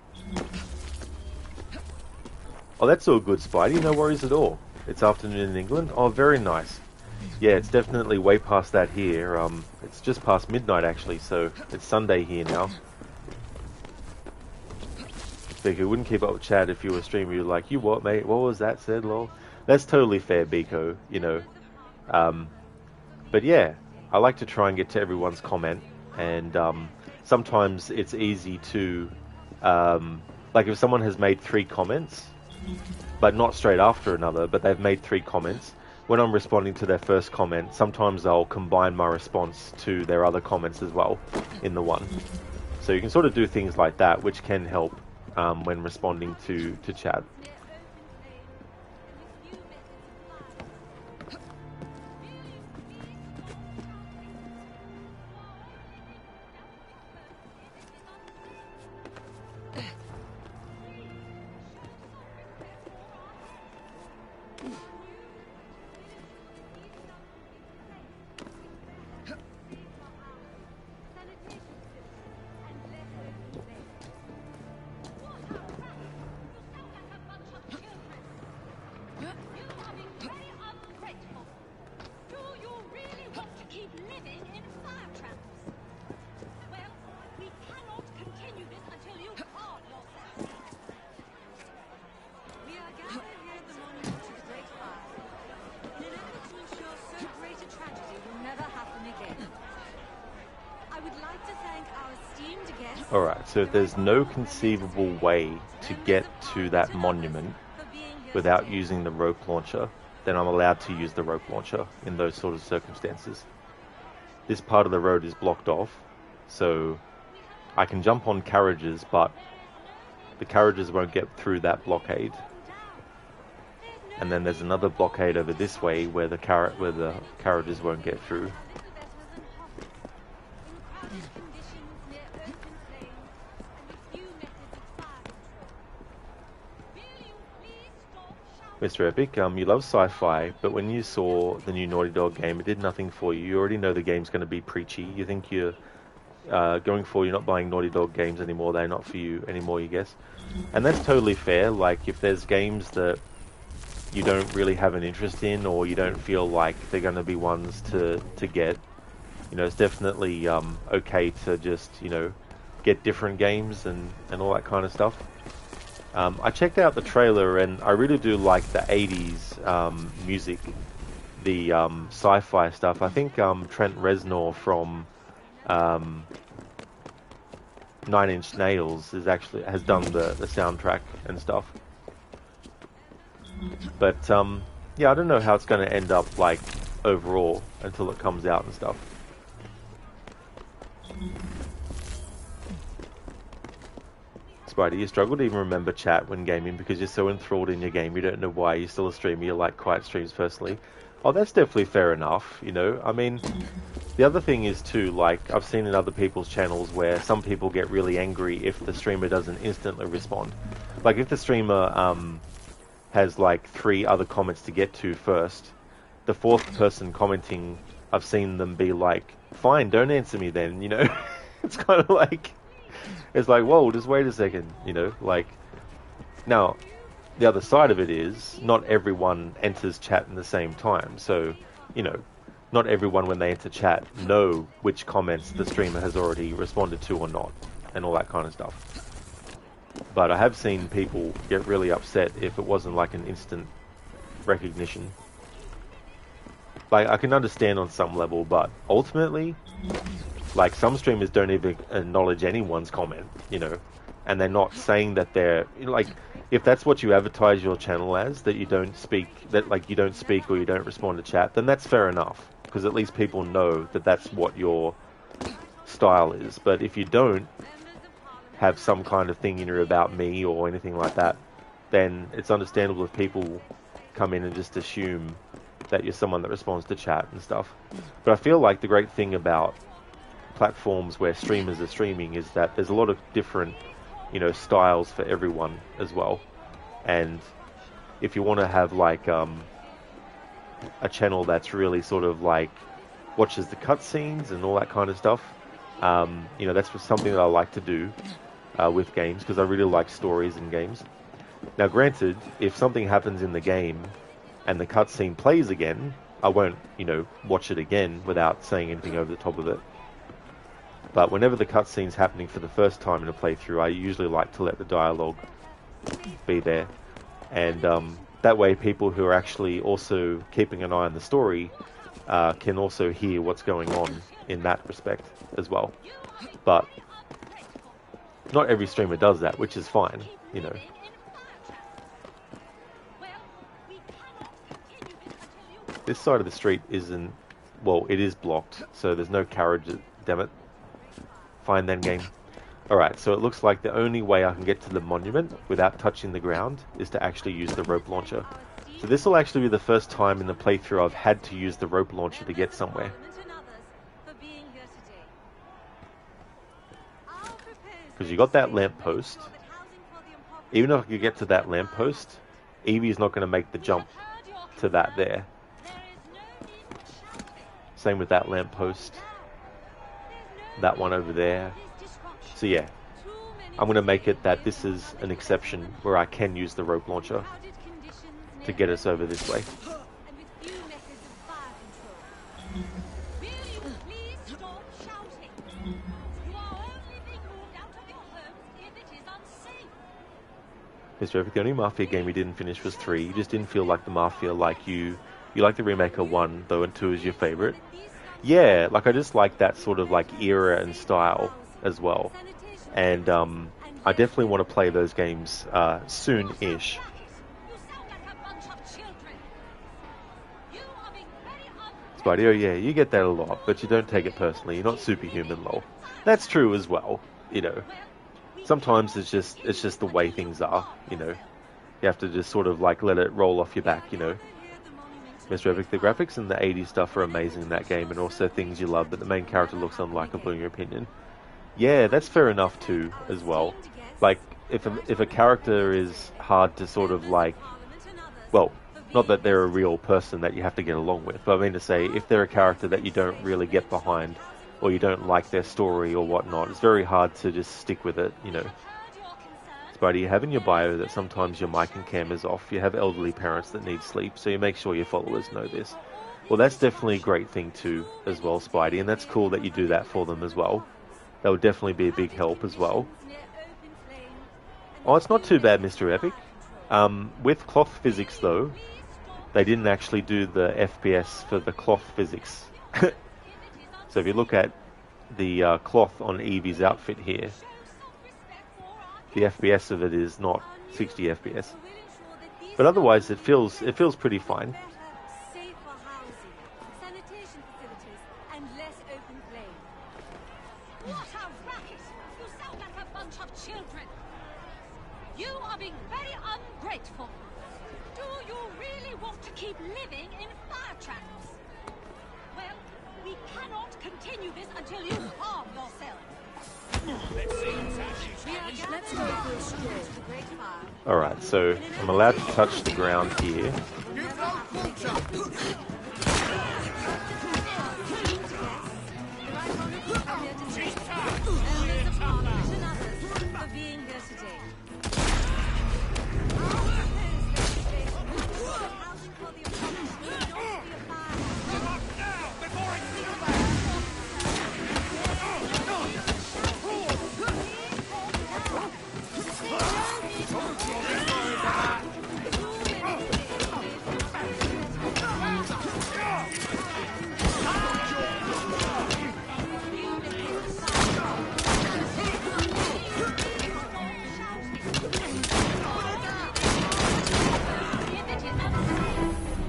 Oh, that's all good, Spidey. No worries at all. It's afternoon in England. Oh, very nice. Yeah, it's definitely way past that here. It's just past midnight actually, so it's Sunday here now. Biko, you wouldn't keep up with chat if you were streaming. You're like, you what, mate? What was that said, lol? That's totally fair, Biko, you know. But yeah, I like to try and get to everyone's comment, and sometimes it's easy to, like if someone has made 3 comments, but not straight after another, but they've made 3 comments, when I'm responding to their first comment, sometimes I'll combine my response to their other comments as well in the one. So you can sort of do things like that, which can help when responding to chat. Alright, so if there's no conceivable way to get to that monument without using the rope launcher, then I'm allowed to use the rope launcher in those sort of circumstances. This part of the road is blocked off, so I can jump on carriages, but the carriages won't get through that blockade. And then there's another blockade over this way where the carriages won't get through. Mr. Epic, you love sci-fi, but when you saw the new Naughty Dog game, it did nothing for you. You already know the game's going to be preachy. You think you're going forward, you're not buying Naughty Dog games anymore. They're not for you anymore, you guess. And that's totally fair. Like, if there's games that you don't really have an interest in, or you don't feel like they're going to be ones to get, you know, it's definitely okay to just, you know, get different games and all that kind of stuff. I checked out the trailer, and I really do like the 80s music, the sci-fi stuff. I think Trent Reznor from 9 Inch Nails has done the soundtrack and stuff. But yeah, I don't know how it's going to end up like overall until it comes out and stuff. Spidey, you struggle to even remember chat when gaming because you're so enthralled in your game. You don't know why you're still a streamer. You like quiet streams personally. Oh, that's definitely fair enough. You know, I mean, the other thing is too, like I've seen in other people's channels where some people get really angry if the streamer doesn't instantly respond. Like if the streamer has like 3 other comments to get to first, the 4th person commenting, I've seen them be like, fine, don't answer me then, you know. It's kind of like, it's like, whoa, just wait a second, you know, like, now, the other side of it is, not everyone enters chat in the same time, so, you know, not everyone when they enter chat know which comments the streamer has already responded to or not, and all that kind of stuff. But I have seen people get really upset if it wasn't like an instant recognition. Like, I can understand on some level, but ultimately, like, some streamers don't even acknowledge anyone's comment, you know, and they're not saying that they're, like, if that's what you advertise your channel as, that you don't speak, that, like, you don't speak or you don't respond to chat, then that's fair enough, because at least people know that that's what your style is. But if you don't have some kind of thing in your about me or anything like that, then it's understandable if people come in and just assume that you're someone that responds to chat and stuff. But I feel like the great thing about platforms where streamers are streaming is that there's a lot of different, you know, styles for everyone as well. And if you want to have like a channel that's really sort of like watches the cutscenes and all that kind of stuff, you know, that's something that I like to do with games, because I really like stories in games. Now granted, if something happens in the game and the cutscene plays again, I won't, you know, watch it again without saying anything over the top of it. But whenever the cutscene's happening for the first time in a playthrough, I usually like to let the dialogue be there. And that way people who are actually also keeping an eye on the story can also hear what's going on in that respect as well. But not every streamer does that, which is fine, you know. This side of the street isn't, well, it is blocked, so there's no carriage, damn it. Fine then, game. Alright, so it looks like the only way I can get to the monument without touching the ground is to actually use the rope launcher. So this will actually be the first time in the playthrough I've had to use the rope launcher to get somewhere. Because you got that lamppost. Even if I could get to that lamppost, Evie's not going to make the jump to that there. Same with that lamppost. That one over there. So yeah, I'm going to make it that this is an exception where I can use the rope launcher to get us over this way. Mr. Epic, the only Mafia game you didn't finish was 3. You just didn't feel like the Mafia like you like the remake of 1, though, and 2 is your favourite. Yeah, like I just like that sort of like era and style as well. And I definitely want to play those games soon-ish. Spidey, oh yeah, you get that a lot, but you don't take it personally. You're not superhuman, lol. That's true as well, you know. Sometimes it's just the way things are, you know. You have to just sort of like let it roll off your back, you know. Mr. Epic, the graphics and the 80s stuff are amazing in that game, and also things you love, but the main character looks unlikable in your opinion. Yeah, that's fair enough too, as well. Like, if a character is hard to sort of like, well, not that they're a real person that you have to get along with, but I mean to say, if they're a character that you don't really get behind, or you don't like their story or whatnot, it's very hard to just stick with it, you know. Spidey, you have in your bio that sometimes your mic and cam is off. You have elderly parents that need sleep, so you make sure your followers know this. Well, that's definitely a great thing too, as well, Spidey, and that's cool that you do that for them as well. That would definitely be a big help as well. Oh, it's not too bad, Mr. Epic. With cloth physics, though, they didn't actually do the FPS for the cloth physics. So if you look at the cloth on Evie's outfit here, the FPS of it is not 60 FPS. But otherwise, it feels pretty fine. You are being very ungrateful. Do you really want to keep living in fire traps? Well, we cannot continue this until you harm yourself. Let's go for a stroll. Alright, so I'm allowed to touch the ground here.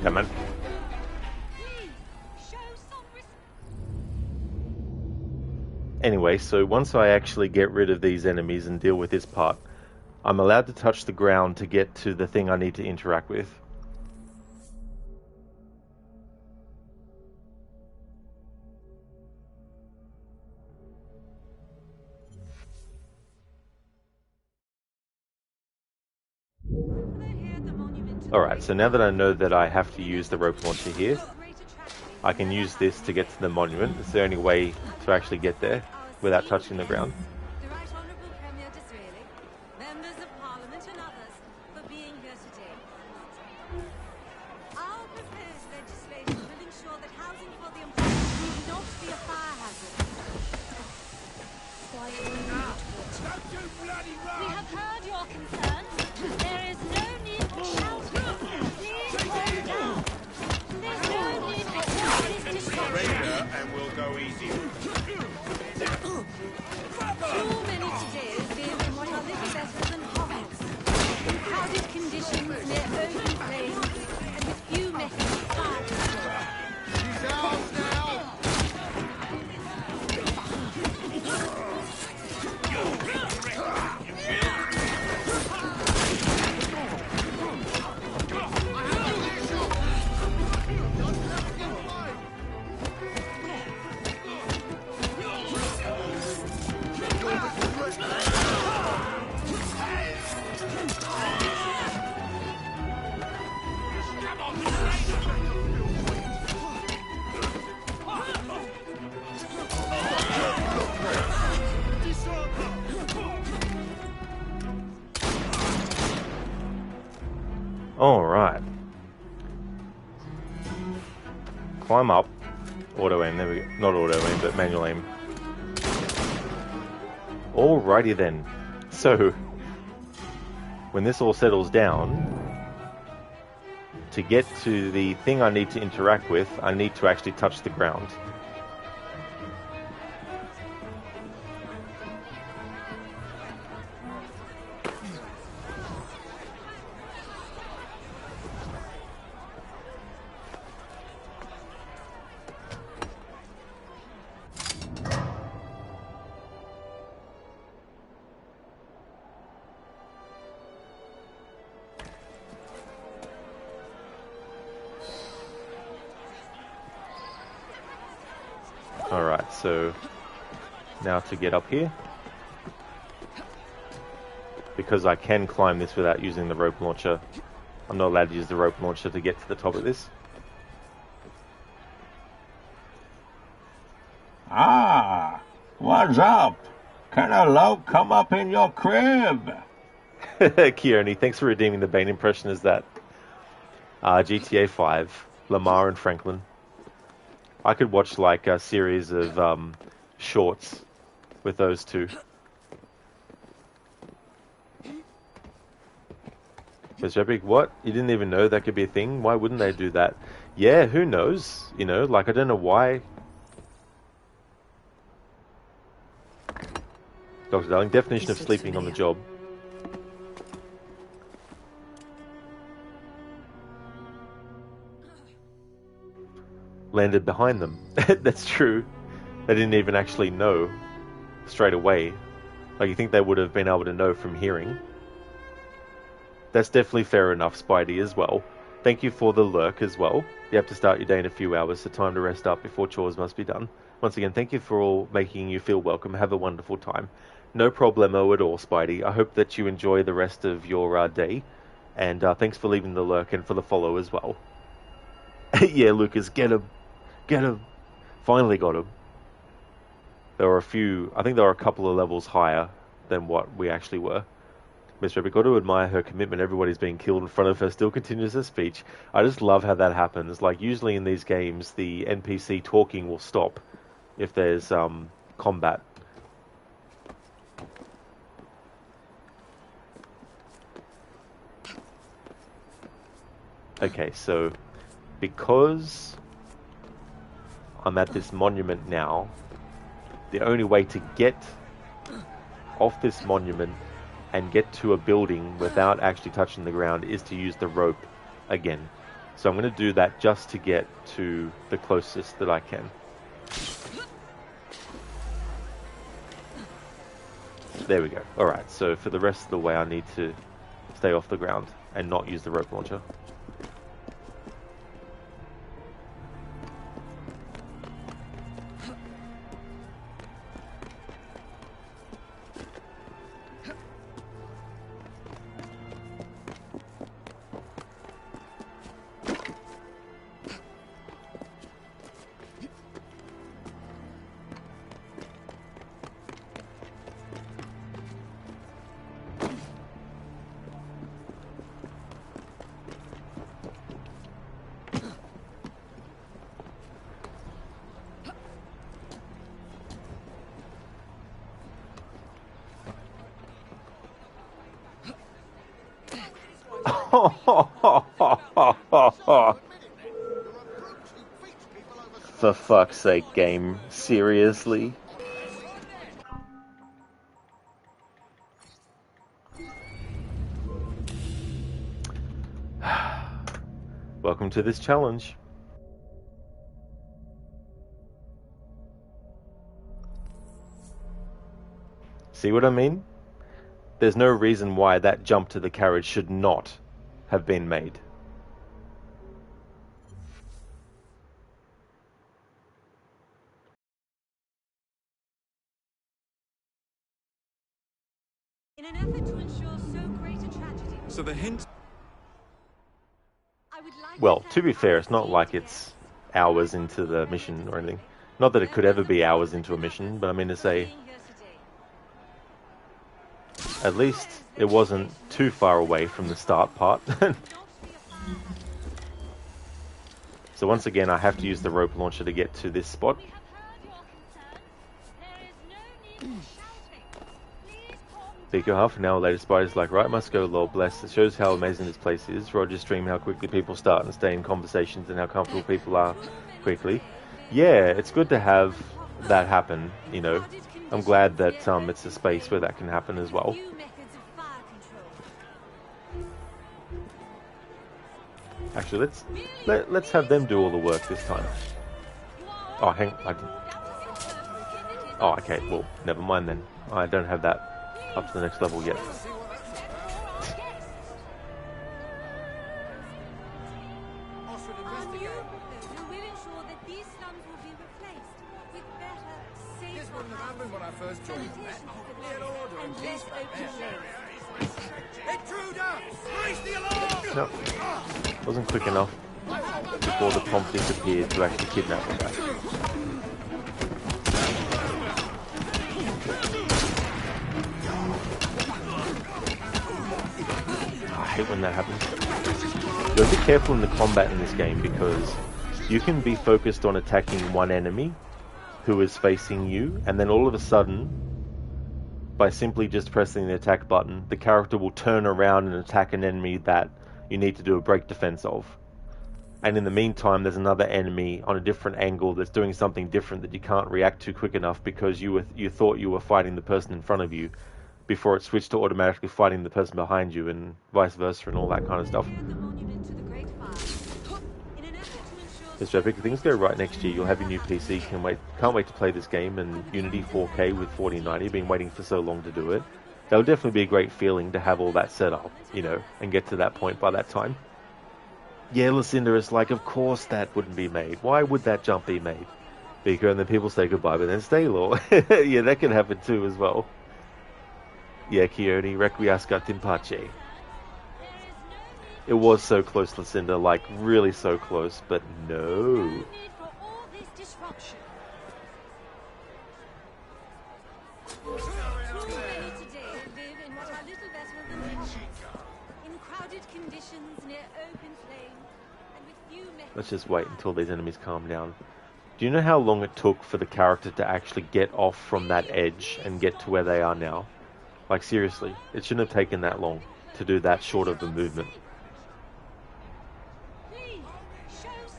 Come on. Anyway, so once I actually get rid of these enemies and deal with this part, I'm allowed to touch the ground to get to the thing I need to interact with. Alright, so now that I know that I have to use the rope launcher here, I can use this to get to the monument. It's the only way to actually get there without touching the ground. We have heard your concerns. There is no need for shouting. Please calm down. There's no need for all this disruption. And we'll go easy. Too many today live in what are little better than hovels. In crowded conditions near open flames and with few methods of fire. She's ours now. All right. Climb up. Auto aim. There we go. Not auto aim, but manual aim. Alrighty then. So, when this all settles down, to get to the thing I need to interact with, I need to actually touch the ground. Alright, so now to get up here, because I can climb this without using the rope launcher, I'm not allowed to use the rope launcher to get to the top of this. Ah, what's up? Can a loke come up in your crib? Keone, thanks for redeeming the Bane impression as that. GTA 5, Lamar and Franklin. I could watch like a series of shorts with those two. Mr. Epic, what? You didn't even know that could be a thing? Why wouldn't they do that? Yeah, who knows? You know, like I don't know why. Dr. Darling, definition of sleeping on the job. Landed behind them. That's true. They didn't even actually know straight away. Like, you think they would have been able to know from hearing. That's definitely fair enough, Spidey, as well. Thank you for the lurk as well. You have to start your day in a few hours, so time to rest up before chores must be done. Once again, thank you for all making you feel welcome. Have a wonderful time. No problemo at all, Spidey. I hope that you enjoy the rest of your day. And thanks for leaving the lurk and for the follow as well. Yeah, Lucas, get him. Get him. Finally got him. There were a few, I think there were a couple of levels higher than what we actually were. Miss Rebecca, got to admire her commitment. Everybody's being killed in front of her, still continues her speech. I just love how that happens. Like, usually in these games, the NPC talking will stop if there's combat. Okay, so because I'm at this monument now, the only way to get off this monument and get to a building without actually touching the ground is to use the rope again. So I'm going to do that just to get to the closest that I can. There we go. Alright, so for the rest of the way I need to stay off the ground and not use the rope launcher. For fuck's sake, game. Seriously? Welcome to this challenge. See what I mean? There's no reason why that jump to the carriage should not have been made. In an effort to ensure so great a tragedy. So the hint... Well, to be fair, it's not like it's hours into the mission or anything. Not that it could ever be hours into a mission, but I mean to say, at least it wasn't too far away from the start part. So once again, I have to use the rope launcher to get to this spot. Pico half an hour later, Spider's like, right, must go, Lord bless. It shows how amazing this place is. Roger's stream how quickly people start and stay in conversations and how comfortable people are quickly. Yeah, it's good to have that happen, you know. I'm glad that it's a space where that can happen as well. Actually, let's have them do all the work this time. Oh, hang on. Oh, okay, well, never mind then. I don't have that up to the next level yet. No, wasn't quick enough before the prompt disappeared to actually kidnap the guy. I hate when that happens. You have to be careful in the combat in this game because you can be focused on attacking one enemy who is facing you, and then all of a sudden, by simply just pressing the attack button, the character will turn around and attack an enemy that you need to do a break defense of. And in the meantime, there's another enemy on a different angle that's doing something different that you can't react to quick enough because you thought you were fighting the person in front of you before it switched to automatically fighting the person behind you, and vice versa and all that kind of stuff. It's epic. Things go right next year. You'll have your new PC. Can't wait to play this game and Unity 4K with 4090. Been waiting for so long to do it. That'll definitely be a great feeling to have all that set up, you know, and get to that point by that time. Yeah, Lucinda is like, of course that wouldn't be made. Why would that jump be made? Because and then people say goodbye, but then stay law. Yeah, that can happen too as well. Yeah, Keone, Requiescat in pace. It was so close, Lucinda, like really so close, but no. Let's just wait until these enemies calm down. Do you know how long it took for the character to actually get off from that edge and get to where they are now? Like seriously, it shouldn't have taken that long to do that short of a movement.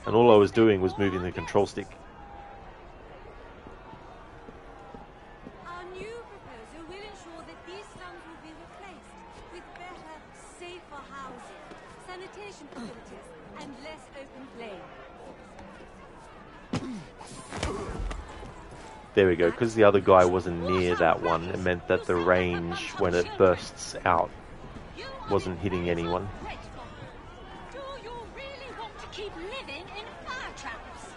And all I was doing was moving the control stick. Our new proposal will ensure that these slums will be replaced with better, safer housing, sanitation facilities, and less open flame. There we go, because the other guy wasn't near that one, it meant that the range when it bursts out wasn't hitting anyone. Do you really want to keep living in fire traps?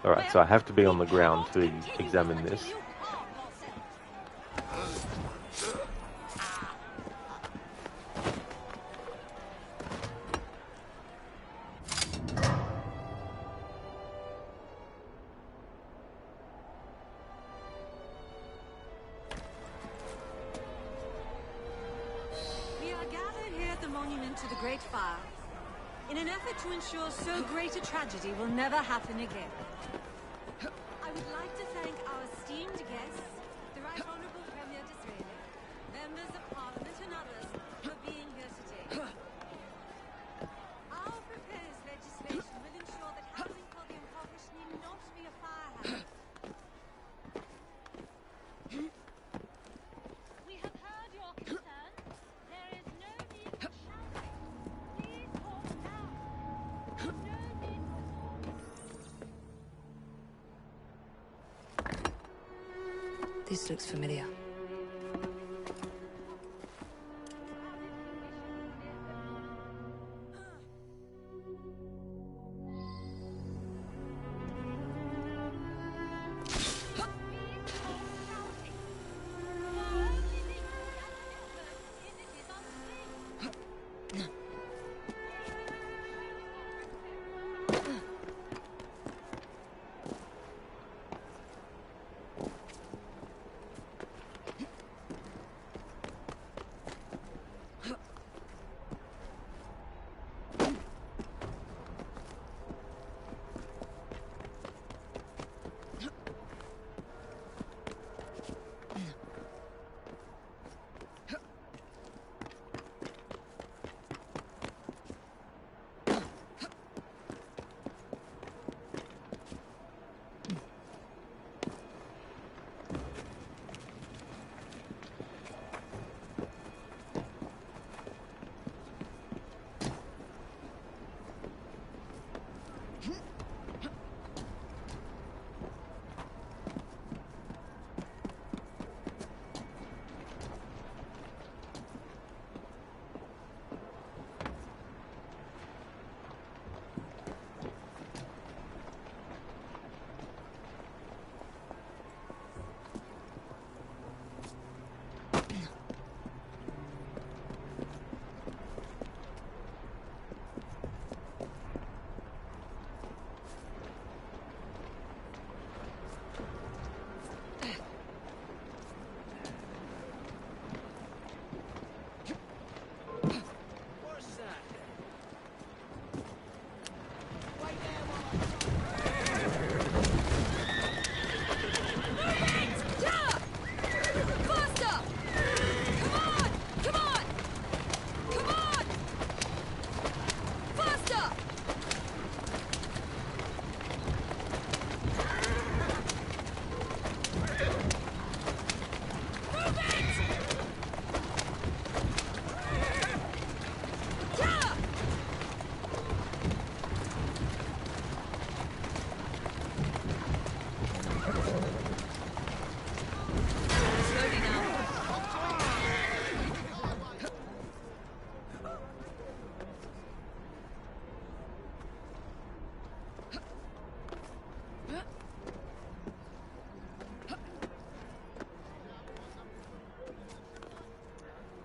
Alright, so I have to be on the ground to examine this. To the Great Fire, in an effort to ensure so great a tragedy will never happen again. I would like to thank our esteemed guests, the Right Honourable Premier Disraeli, This looks familiar.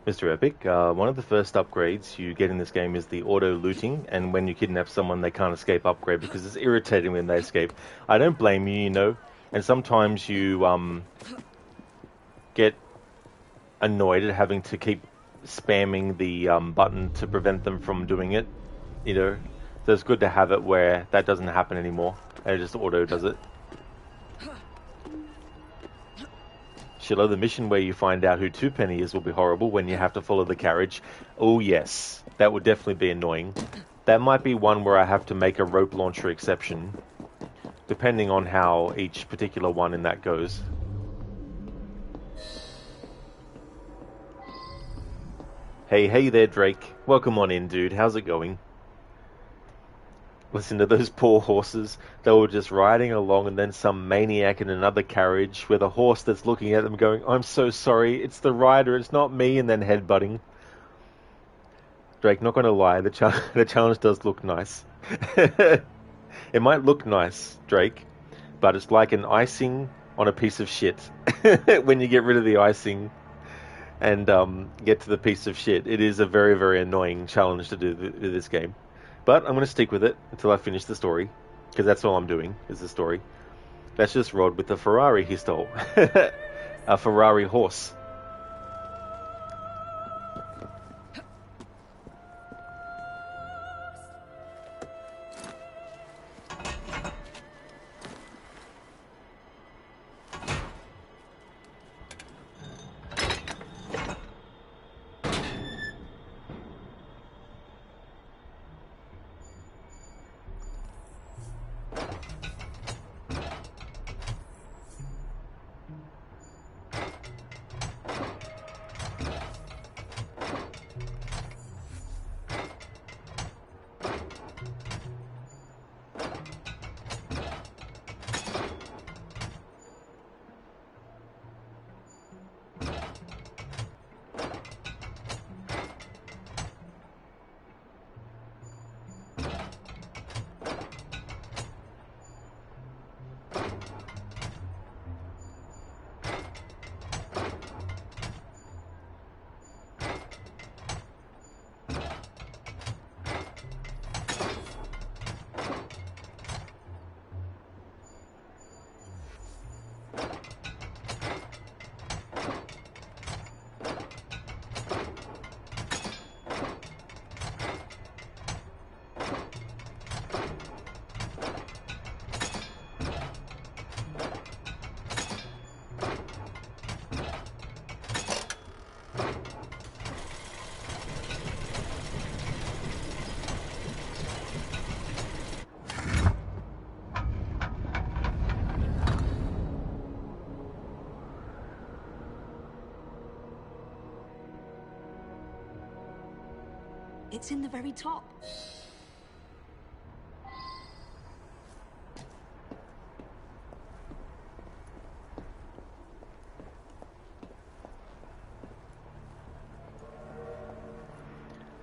Mr. Epic, one of the first upgrades you get in this game is the auto looting, and when you kidnap someone they can't escape upgrade because it's irritating when they escape. I don't blame you, you know, and sometimes you get annoyed at having to keep spamming the button to prevent them from doing it, you know, so it's good to have it where that doesn't happen anymore, and it just auto does it. Shiloh, the mission where you find out who Twopenny is will be horrible when you have to follow the carriage. Oh yes, that would definitely be annoying. That might be one where I have to make a rope launcher exception, depending on how each particular one in that goes. Hey there, Drake. Welcome on in, dude. How's it going? Listen to those poor horses. They were just riding along and then some maniac in another carriage with a horse that's looking at them going, I'm so sorry, it's the rider, it's not me, and then headbutting. Drake, not going to lie, the challenge does look nice. It might look nice, Drake, but it's like an icing on a piece of shit. When you get rid of the icing and get to the piece of shit, it is a very, very annoying challenge to do this game. But I'm going to stick with it until I finish the story, because that's all I'm doing, is the story. That's just Rod with the Ferrari he stole. A Ferrari horse. It's in the very top.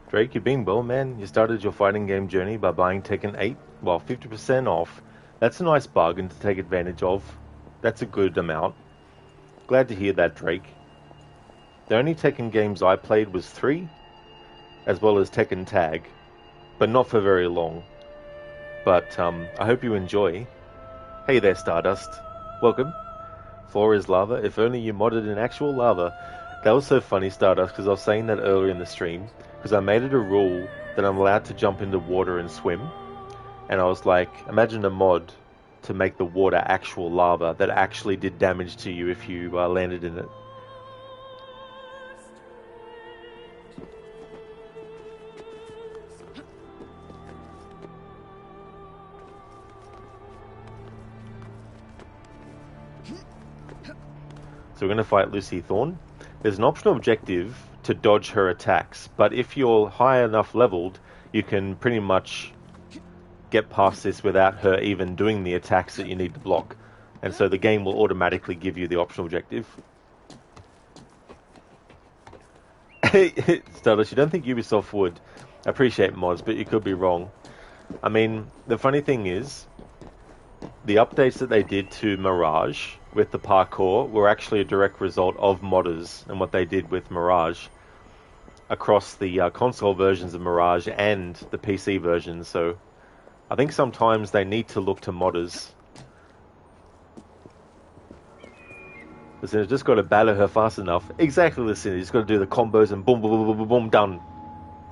Drake, you're being well, man. You started your fighting game journey by buying Tekken 8, well, 50% off. That's a nice bargain to take advantage of. That's a good amount. Glad to hear that, Drake. The only Tekken games I played was 3, as well as Tekken Tag, but not for very long. But I hope you enjoy. Hey there, Stardust. Welcome. Floor is lava. If only you modded in actual lava. That was so funny, Stardust, because I was saying that earlier in the stream, because I made it a rule that I'm allowed to jump into water and swim. And I was like, imagine a mod to make the water actual lava that actually did damage to you if you landed in it. So we're going to fight Lucy Thorne. There's an optional objective to dodge her attacks, but if you're high enough leveled, you can pretty much get past this without her even doing the attacks that you need to block. And so the game will automatically give you the optional objective. Stardust, you don't think Ubisoft would appreciate mods, but you could be wrong. I mean, the funny thing is, the updates that they did to Mirage with the parkour were actually a direct result of modders and what they did with Mirage across the console versions of Mirage and the PC versions. So I think sometimes they need to look to modders. Listen, just got to battle her fast enough. Exactly, listen, you just got to do the combos and boom, boom, boom, boom, boom, boom, done.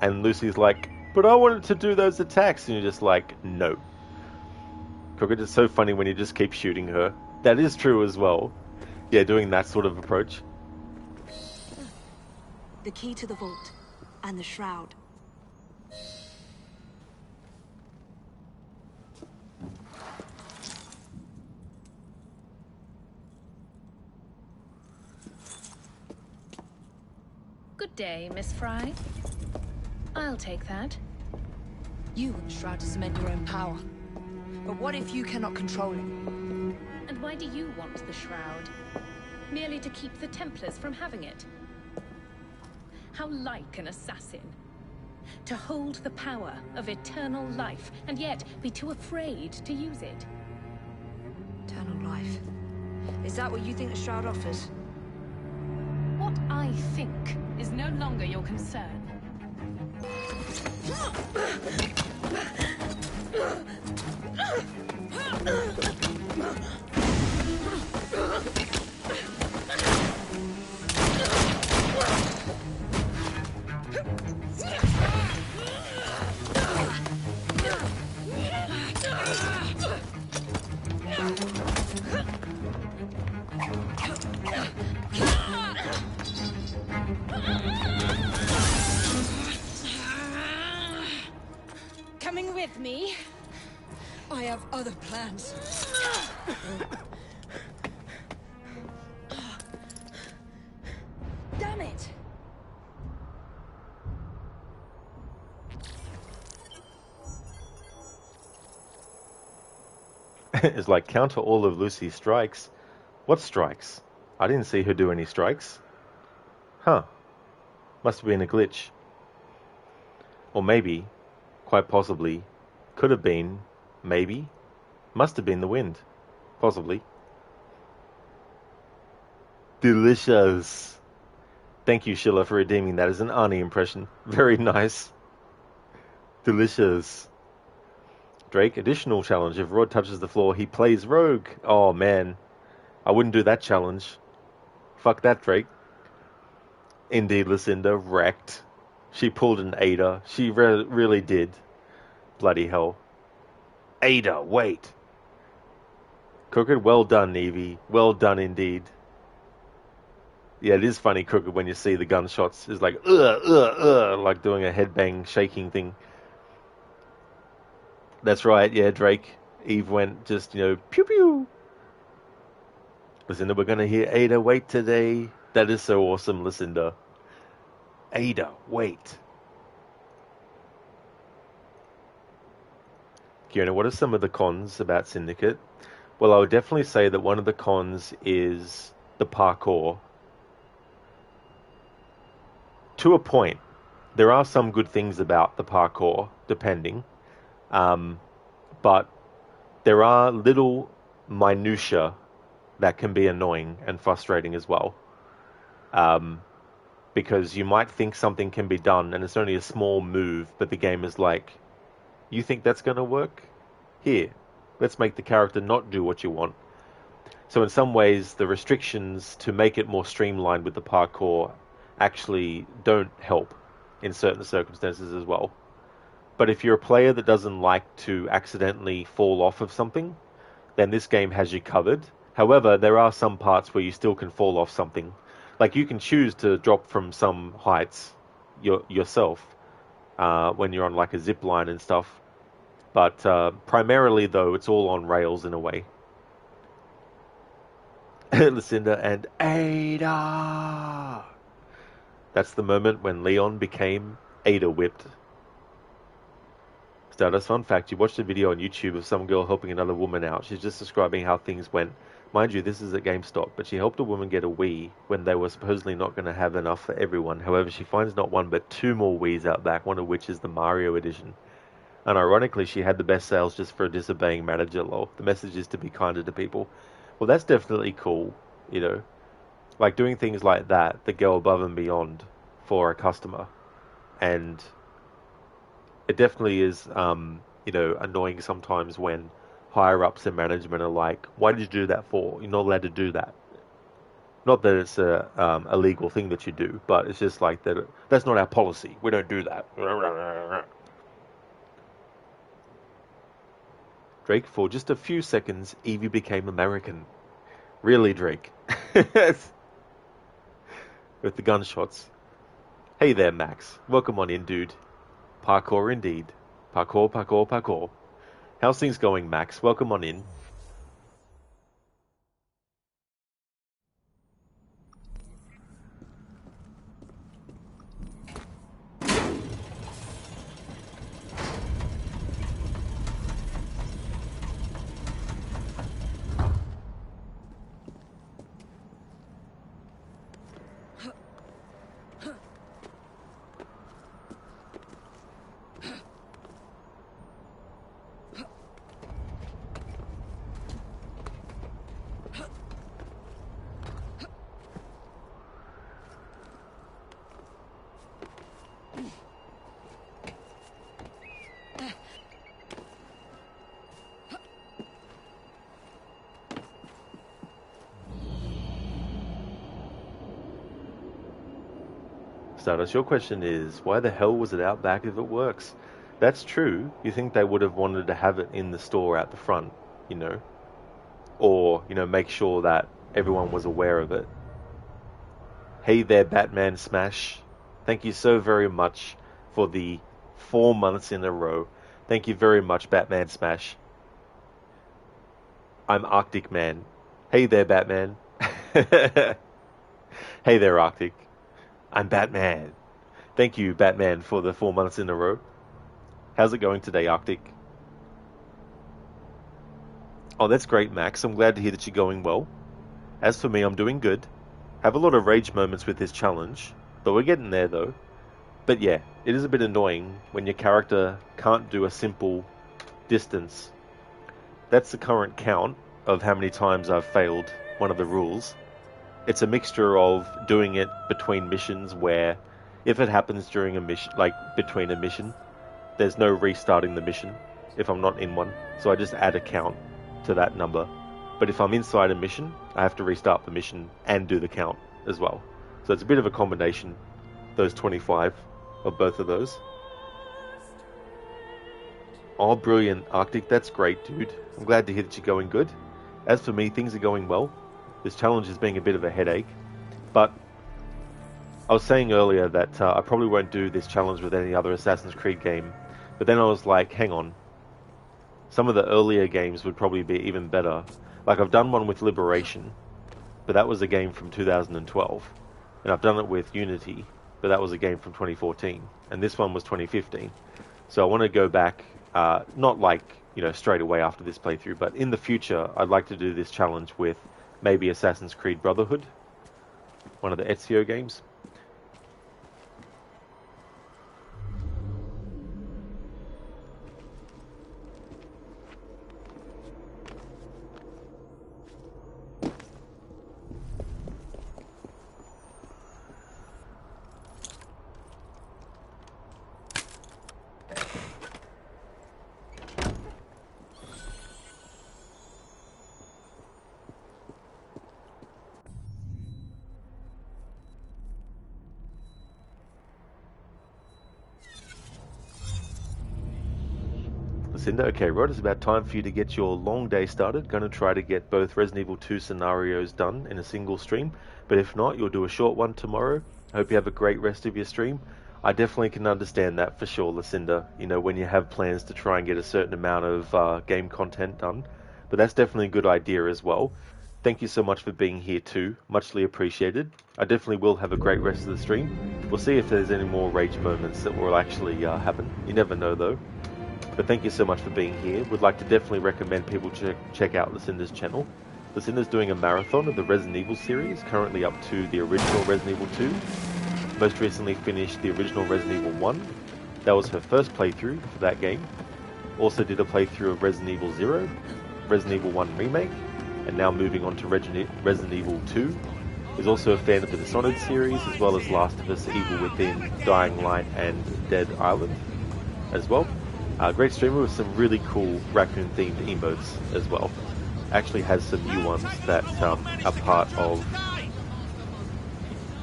And Lucy's like, but I wanted to do those attacks. And you're just like, no. Crooked is so funny when you just keep shooting her. That is true as well. Yeah, doing that sort of approach. The key to the vault and the shroud. Good day, Miss Fry. I'll take that. You want the shroud to cement your own power. But what if you cannot control it? And why do you want the shroud? Merely to keep the Templars from having it? How like an assassin. To hold the power of eternal life, and yet be too afraid to use it. Eternal life. Is that what you think the shroud offers? What I think is no longer your concern. Coming with me? I have other plans. Damn it! It's like, counter all of Lucy's strikes. What strikes? I didn't see her do any strikes. Huh. Must have been a glitch. Or maybe, quite possibly, could have been, maybe, must have been the wind. Possibly. Delicious. Thank you, Sheila, for redeeming that as an Arnie impression. Very nice. Delicious. Drake, additional challenge. If Rod touches the floor, he plays rogue. Oh, man. I wouldn't do that challenge. Fuck that, Drake. Indeed, Lucinda, wrecked. She pulled an Ada. She really did. Bloody hell. Ada, wait. Crooked, well done, Evie. Well done indeed. Yeah, it is funny, Crooked, when you see the gunshots. It's like, like doing a headbang shaking thing. That's right, yeah, Drake. Eve went just, pew pew. Lucinda, we're going to hear Ada, wait today. That is so awesome, Lucinda. Ada, wait. Kieran, what are some of the cons about Syndicate? Well, I would definitely say that one of the cons is the parkour. To a point, there are some good things about the parkour, depending. But there are little minutiae that can be annoying and frustrating as well. Because you might think something can be done and it's only a small move, but the game is like, you think that's going to work? Here, let's make the character not do what you want. So in some ways, the restrictions to make it more streamlined with the parkour actually don't help in certain circumstances as well. But if you're a player that doesn't like to accidentally fall off of something, then this game has you covered. However, there are some parts where you still can fall off something. Like you can choose to drop from some heights yourself when you're on like a zip line and stuff. But primarily, though, it's all on rails in a way. Lucinda and Ada! That's the moment when Leon became Ada whipped. Stardust fun fact, you watched a video on YouTube of some girl helping another woman out. She's just describing how things went. Mind you, this is at GameStop, but she helped a woman get a Wii when they were supposedly not going to have enough for everyone. However, she finds not one but two more Wiis out back, one of which is the Mario edition. And ironically, she had the best sales just for a disobeying manager, lol. The message is to be kinder to people. Well, that's definitely cool, you know. Like doing things like that go above and beyond for a customer. And it definitely is, you know, annoying sometimes when higher-ups in management are like, why did you do that for? You're not allowed to do that. Not that it's a illegal thing that you do, but it's just like that. That's not our policy. We don't do that. Drake, for just a few seconds, Evie became American. Really, Drake? With the gunshots. Hey there, Max. Welcome on in, dude. Parkour indeed. Parkour, parkour, parkour. How's things going, Max? Welcome on in. Stardust, your question is, why the hell was it out back if it works? That's true. You think they would have wanted to have it in the store out the front, you know? Or, you know, make sure that everyone was aware of it. Hey there, Batman Smash. Thank you so very much for the 4 months in a row. Thank you very much, Batman Smash. I'm Arctic Man. Hey there, Batman. Hey there, Arctic. I'm Batman. Thank you, Batman, for the 4 months in a row. How's it going today, Arctic? Oh, that's great, Max. I'm glad to hear that you're going well. As for me, I'm doing good. Have a lot of rage moments with this challenge, but we're getting there, though. But yeah, it is a bit annoying when your character can't do a simple distance. That's the current count of how many times I've failed one of the rules. It's a mixture of doing it between missions where if it happens during a mission, like between a mission, there's no restarting the mission if I'm not in one. So I just add a count to that number. But if I'm inside a mission, I have to restart the mission and do the count as well. So it's a bit of a combination, those 25 of both of those. Oh, brilliant, Arctic. That's great, dude. I'm glad to hear that you're going good. As for me, things are going well. This challenge is being a bit of a headache, but I was saying earlier that I probably won't do this challenge with any other Assassin's Creed game, but then I was like, hang on, some of the earlier games would probably be even better. Like I've done one with Liberation, but that was a game from 2012, and I've done it with Unity, but that was a game from 2014, and this one was 2015. So I want to go back, not like you know, straight away after this playthrough. But in the future, I'd like to do this challenge with maybe Assassin's Creed Brotherhood, one of the Ezio games. Lucinda, okay, Rod, it's about time for you to get your long day started. Going to try to get both Resident Evil 2 scenarios done in a single stream, but if not, you'll do a short one tomorrow. Hope you have a great rest of your stream. I definitely can understand that for sure, Lucinda, you know, when you have plans to try and get a certain amount of game content done. But that's definitely a good idea as well. Thank you so much for being here too, muchly appreciated. I definitely will have a great rest of the stream. We'll see if there's any more rage moments that will actually happen. You never know though. But thank you so much for being here. Would like to definitely recommend people check out Lucinda's channel. Lucinda's doing a marathon of the Resident Evil series, currently up to the original Resident Evil 2. Most recently finished the original Resident Evil 1. That was her first playthrough for that game. Also did a playthrough of Resident Evil 0, Resident Evil 1 Remake, and now moving on to Resident Evil 2. Is also a fan of the Dishonored series, as well as Last of Us, Evil Within, Dying Light, and Dead Island as well. Great streamer with some really cool raccoon-themed emotes as well. Actually has some new ones that are part of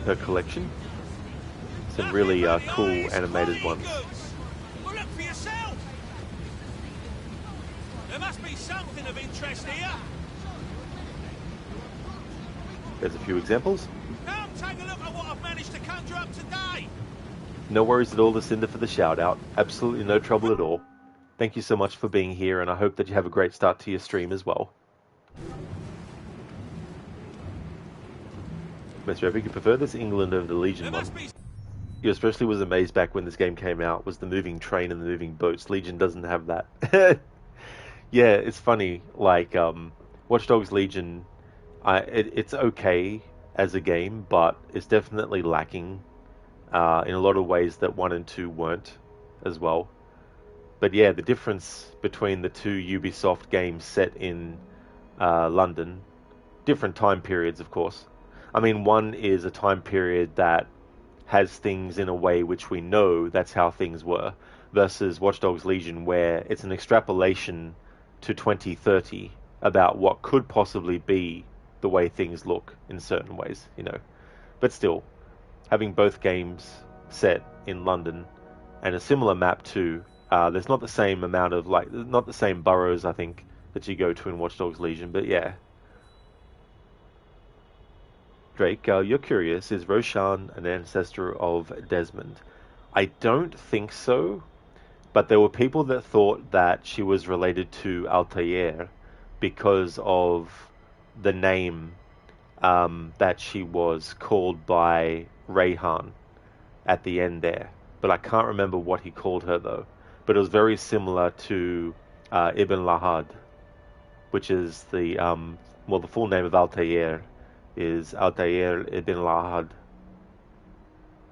her collection. Some really cool animated ones. Well, look for yourself. There must be something of interest here. There's a few examples. Come take a look at what I've managed to conjure up today. No worries at all, Lucinda, for the shout-out. Absolutely no trouble at all. Thank you so much for being here, and I hope that you have a great start to your stream as well. Mr. Epic, you prefer this England over the Legion one? You especially was amazed back when this game came out, was the moving train and the moving boats. Legion doesn't have that. Yeah, it's funny, like, Watch Dogs Legion, it's okay as a game, but it's definitely lacking in a lot of ways that 1 and 2 weren't as well. But yeah, the difference between the two Ubisoft games set in London, different time periods, of course. I mean, one is a time period that has things in a way which we know that's how things were, versus Watch Dogs Legion, where it's an extrapolation to 2030 about what could possibly be the way things look in certain ways, you know. But still, having both games set in London and a similar map too, there's not the same amount of, like, not the same boroughs, I think, that you go to in Watch Dogs Legion, but yeah. Drake, you're curious, is Roshan an ancestor of Desmond? I don't think so, but there were people that thought that she was related to Altair because of the name that she was called by Rayhan at the end there. But I can't remember what he called her though. But it was very similar to Ibn Lahad, which is the the full name of Altair is Altair Ibn Lahad.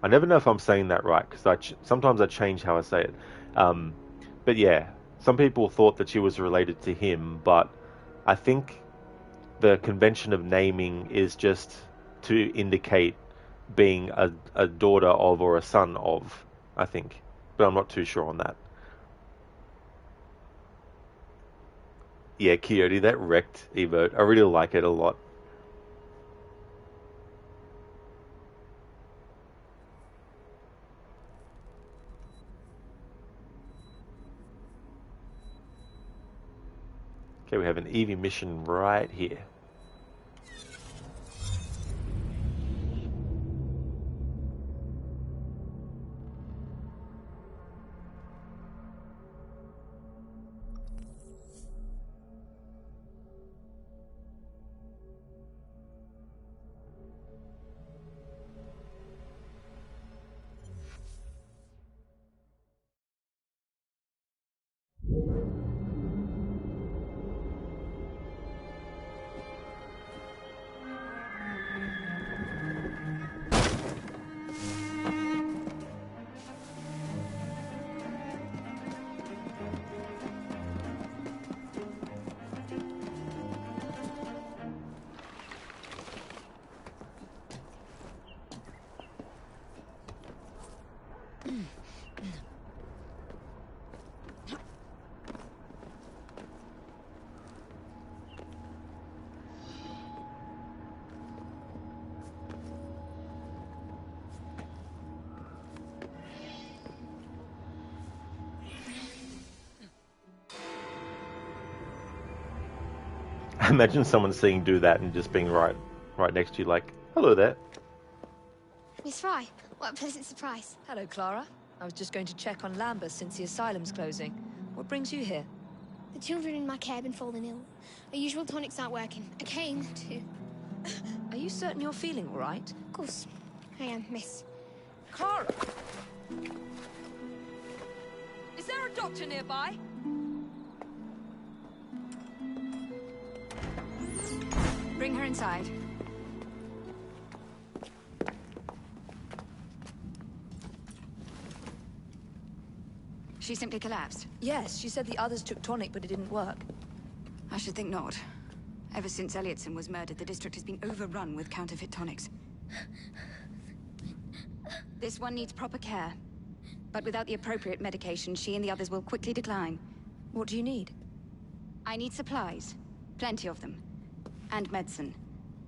I never know if I'm saying that right, because sometimes I change how I say it. But yeah, some people thought that she was related to him, but I think the convention of naming is just to indicate being a daughter of or a son of, I think. But I'm not too sure on that. Yeah, Coyote, that wrecked emote. I really like it a lot. Okay, we have an Eevee mission right here. Imagine someone seeing do that and just being right next to you, like, hello there. Miss Fry, what a pleasant surprise. Hello, Clara. I was just going to check on Lambeth since the asylum's closing. What brings you here? The children in my care have been falling ill. Our usual tonics aren't working. I came to... Are you certain you're feeling all right? Of course, I am, miss. Clara! Is there a doctor nearby? Bring her inside. She simply collapsed. Yes, she said the others took tonic, but it didn't work. I should think not. Ever since Elliotson was murdered, the district has been overrun with counterfeit tonics. This one needs proper care. But without the appropriate medication, she and the others will quickly decline. What do you need? I need supplies. Plenty of them. And medicine.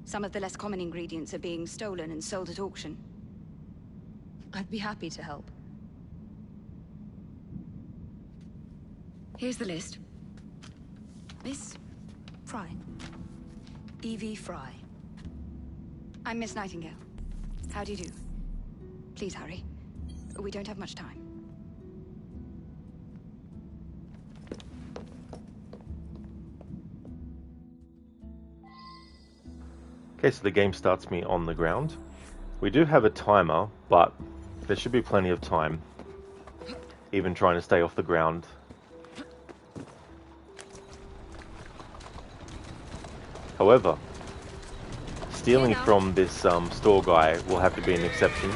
Some of the less common ingredients are being stolen and sold at auction. I'd be happy to help. Here's the list. Miss Fry. Evie Fry. I'm Miss Nightingale. How do you do? Please hurry. We don't have much time. Okay, so the game starts me on the ground. We do have a timer, but there should be plenty of time. Even trying to stay off the ground. However, stealing from this store guy will have to be an exception.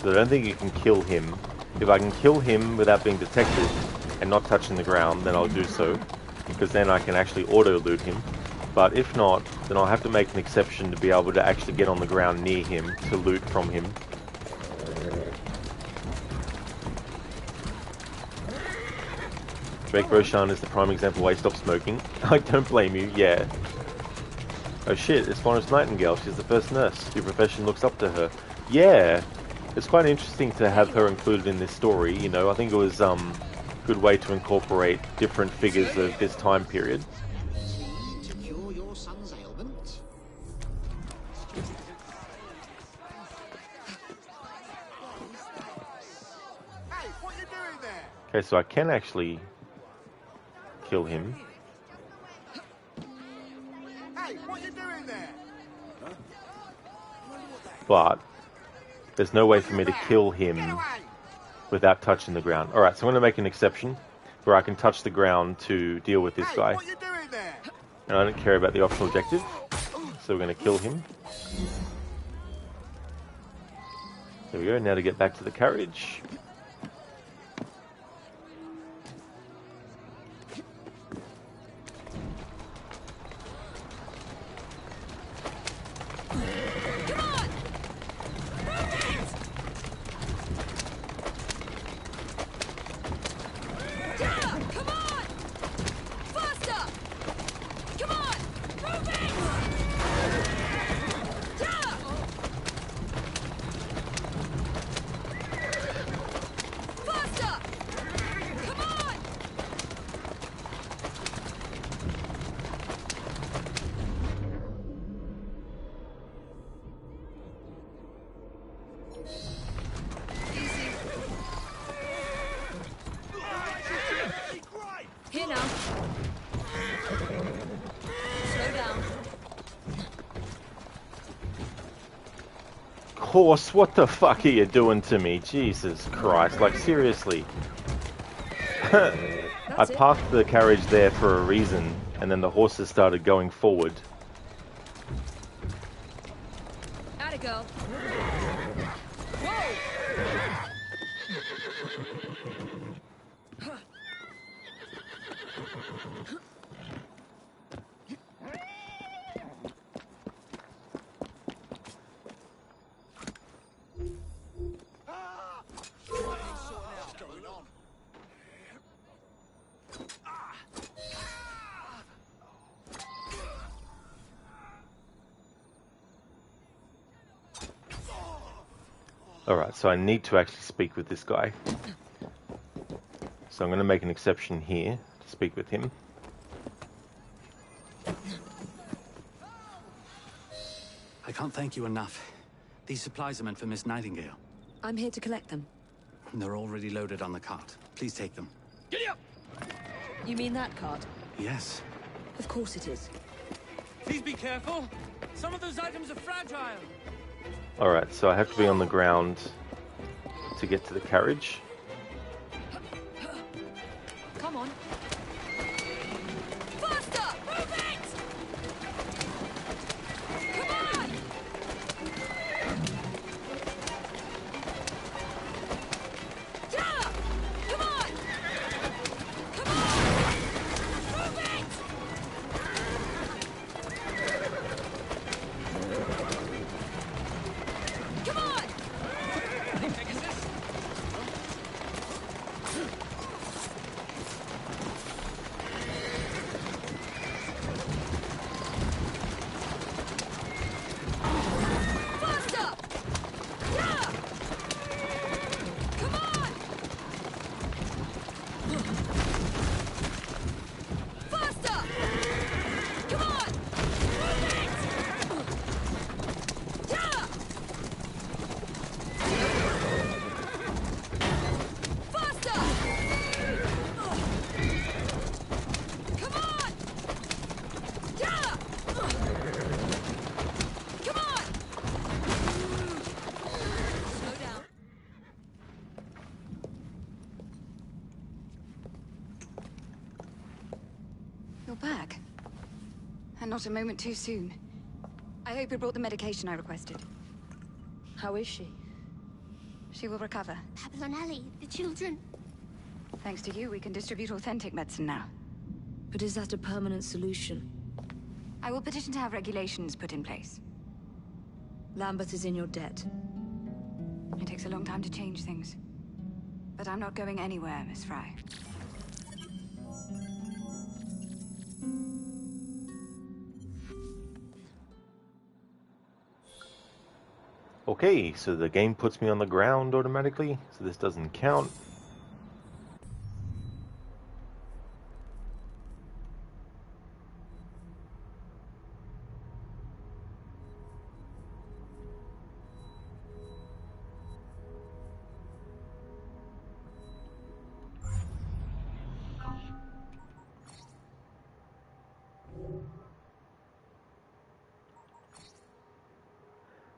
So I don't think you can kill him. If I can kill him without being detected and not touching the ground, then I'll do so. Because then I can actually auto-loot him. But if not, then I'll have to make an exception to be able to actually get on the ground near him to loot from him. Drake Roshan is the prime example why he stopped smoking. I don't blame you, yeah. Oh shit, it's Florence Nightingale. She's the first nurse. Your profession looks up to her. Yeah, it's quite interesting to have her included in this story, you know. I think it was a good way to incorporate different figures of this time period. To cure your son's ailment. Hey, what you doing there? Okay, so I can actually kill him. Hey, what you doing there? But there's no way for me to kill him without touching the ground. Alright, so I'm going to make an exception where I can touch the ground to deal with this guy. And I don't care about the optional objective, so we're going to kill him. There we go, now to get back to the carriage. Here now. Slow down. Horse, what the fuck are you doing to me? Jesus Christ, like seriously. I parked the carriage there for a reason, and then the horses started going forward. Atta girl. Alright, so I need to actually speak with this guy. So I'm going to make an exception here to speak with him. I can't thank you enough. These supplies are meant for Miss Nightingale. I'm here to collect them. They're already loaded on the cart. Please take them. Giddy up! You mean that cart? Yes. Of course it is. Please be careful. Some of those items are fragile. Alright, so I have to be on the ground to get to the carriage. Come on. Faster! Move it! Come on! Yeah! Come on! Come on! Move it! Come on! Pegasus? Faster! Yeah! Come on! Faster! Come on! Move it! Yeah! Faster! Come on! Yeah! Come on! Slow down. You're back. And not a moment too soon. I hope you brought the medication I requested. How is she? She will recover. Babylon Alley, the children. Thanks to you, we can distribute authentic medicine now. But is that a permanent solution? I will petition to have regulations put in place. Lambeth is in your debt. It takes a long time to change things. But I'm not going anywhere, Miss Fry. Okay, so the game puts me on the ground automatically, so this doesn't count.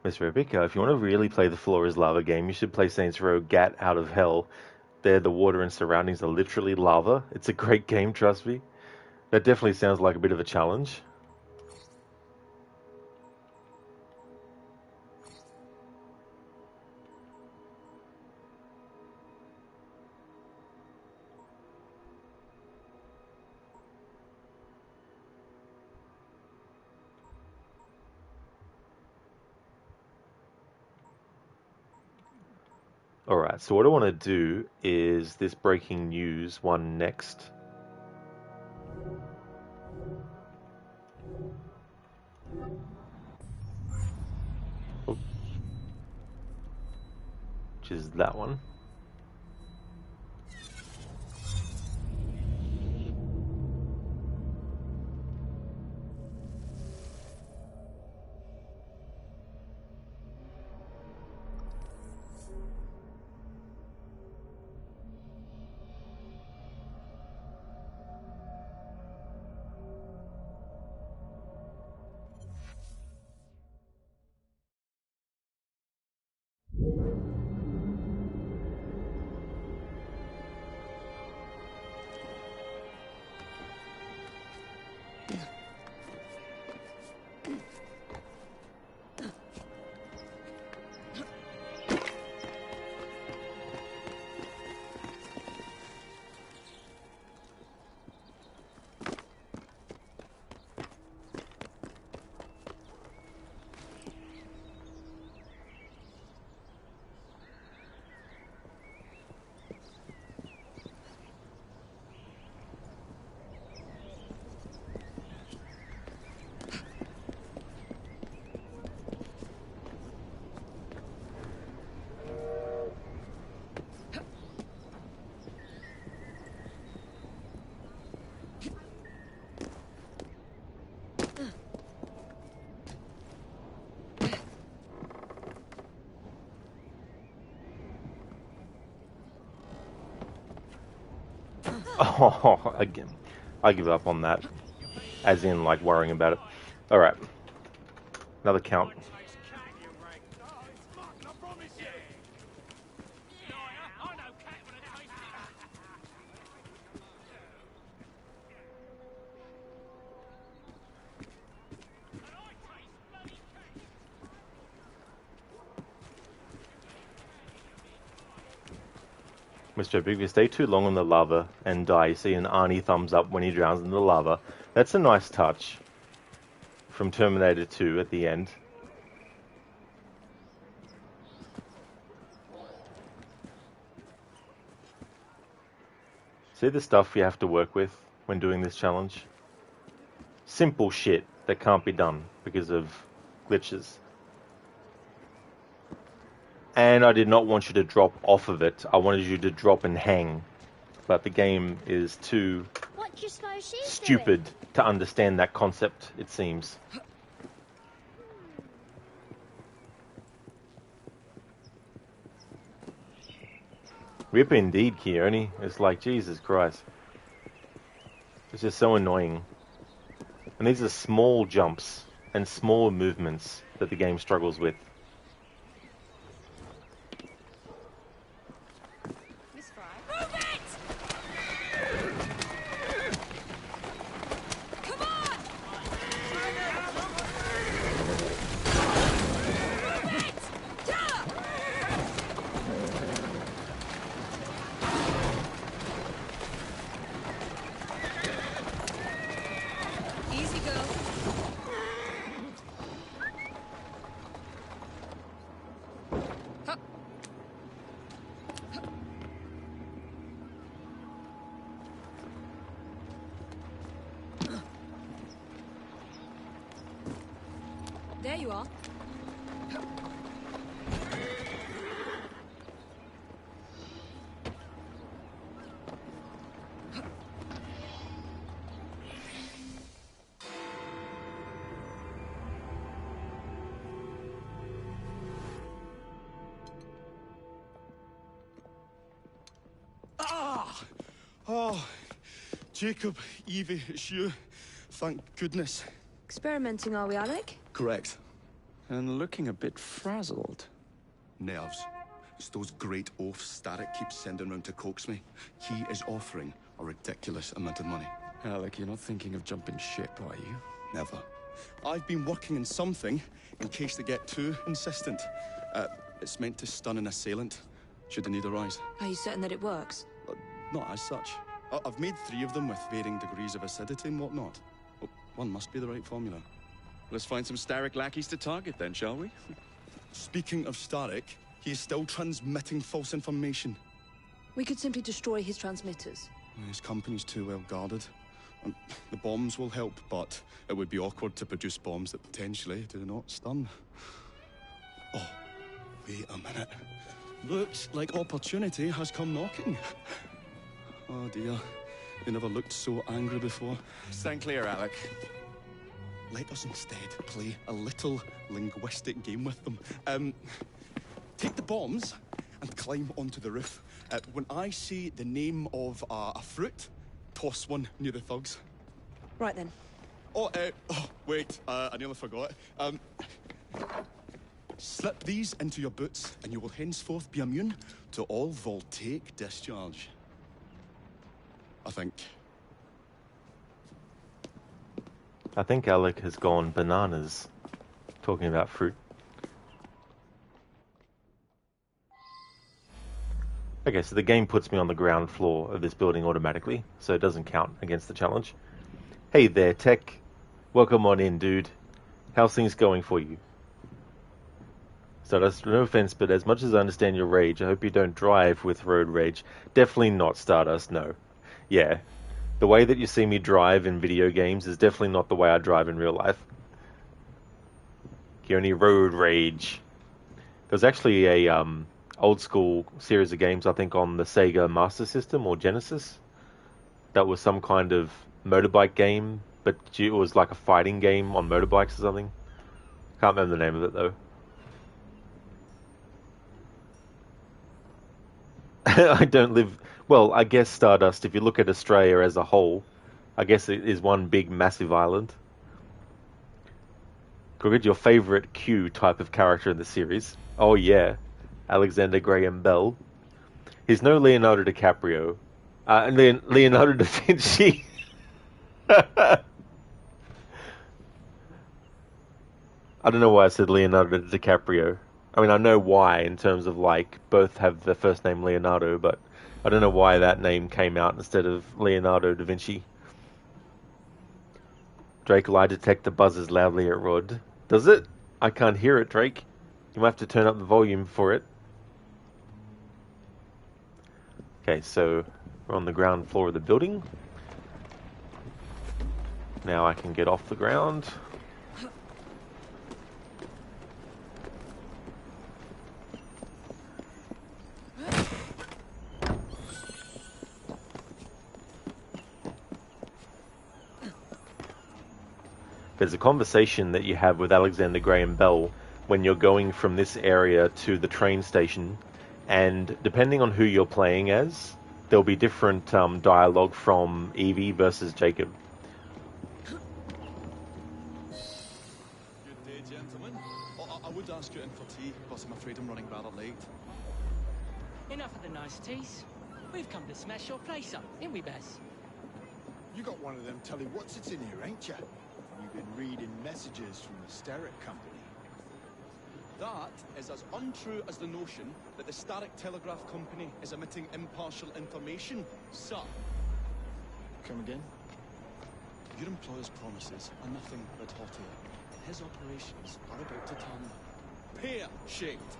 Miss Rebecca, if you want to really play the Floor is Lava game, you should play Saints Row Gat Out of Hell. There, the water and surroundings are literally lava. It's a great game, trust me. That definitely sounds like a bit of a challenge. Alright, so what I want to do is this breaking news one next. Oh. Which is that one. Oh, again, I give up on that. As in, like, worrying about it. Alright. Another count. Mr. Big, if you stay too long on the lava and die, you see an Arnie thumbs up when he drowns in the lava. That's a nice touch from Terminator 2 at the end. See the stuff you have to work with when doing this challenge? Simple shit that can't be done because of glitches. And I did not want you to drop off of it. I wanted you to drop and hang. But the game is too stupid to understand that concept, it seems. Rip indeed, Keone. It's like, Jesus Christ. It's just so annoying. And these are small jumps and small movements that the game struggles with. There you are. Oh, Jacob, Evie, it's you. Thank goodness. Experimenting, are we, Alec? Correct. And looking a bit frazzled. Nerves. It's those great oafs Starrick keeps sending round to coax me. He is offering a ridiculous amount of money. Alec, you're not thinking of jumping ship, are you? Never. I've been working on something in case they get too insistent. It's meant to stun an assailant, should the need arise. Are you certain that it works? Not as such. I've made 3 of them with varying degrees of acidity and whatnot. Well, one must be the right formula. Let's find some Starrick lackeys to target then, shall we? Speaking of Starrick, he is still transmitting false information. We could simply destroy his transmitters. His company's too well guarded. The bombs will help, but it would be awkward to produce bombs that potentially do not stun. Oh, wait a minute. Looks like opportunity has come knocking. Oh dear, they never looked so angry before. Stand clear, Alec. Let us instead play a little linguistic game with them. Take the bombs and climb onto the roof. When I say the name of a fruit, toss one near the thugs. Right then. Oh, wait, I nearly forgot. Slip these into your boots, and you will henceforth be immune to all voltaic discharge. I think Alec has gone bananas talking about fruit. Okay, so the game puts me on the ground floor of this building automatically, so it doesn't count against the challenge. Hey there, Tech. Welcome on in, dude. How's things going for you? Stardust, no offense, but as much as I understand your rage, I hope you don't drive with road rage. Definitely not, Stardust, no. Yeah, the way that you see me drive in video games is definitely not the way I drive in real life. Keone road rage. There's actually a old school series of games, I think, on the Sega Master System or Genesis. That was some kind of motorbike game, but it was like a fighting game on motorbikes or something. Can't remember the name of it though. I don't live... Well, I guess Stardust, if you look at Australia as a whole, I guess it is one big massive island. Crooked, your favourite Q type of character in the series? Oh yeah, Alexander Graham Bell. He's no Leonardo DiCaprio. And then Leonardo da Vinci. I don't know why I said Leonardo DiCaprio. I mean, I know why in terms of like both have the first name Leonardo, but I don't know why that name came out instead of Leonardo da Vinci. Drake, will I detect the buzzers loudly at Rod? Does it? I can't hear it, Drake. You might have to turn up the volume for it. Okay, so we're on the ground floor of the building. Now I can get off the ground. There's a conversation that you have with Alexander Graham Bell when you're going from this area to the train station, and depending on who you're playing as, there'll be different dialogue from Evie versus Jacob. Good day, gentlemen. I would ask you in for tea, but I'm afraid I'm running rather late. Enough of the niceties. We've come to smash your place up, ain't we, Bess? You got one of them telly what's-its in here, ain't you? You've been reading messages from the Starrick Company. That is as untrue as the notion that the Starrick Telegraph Company is emitting impartial information, sir. Come again? Your employer's promises are nothing but hot air. His operations are about to turn pear-shaped.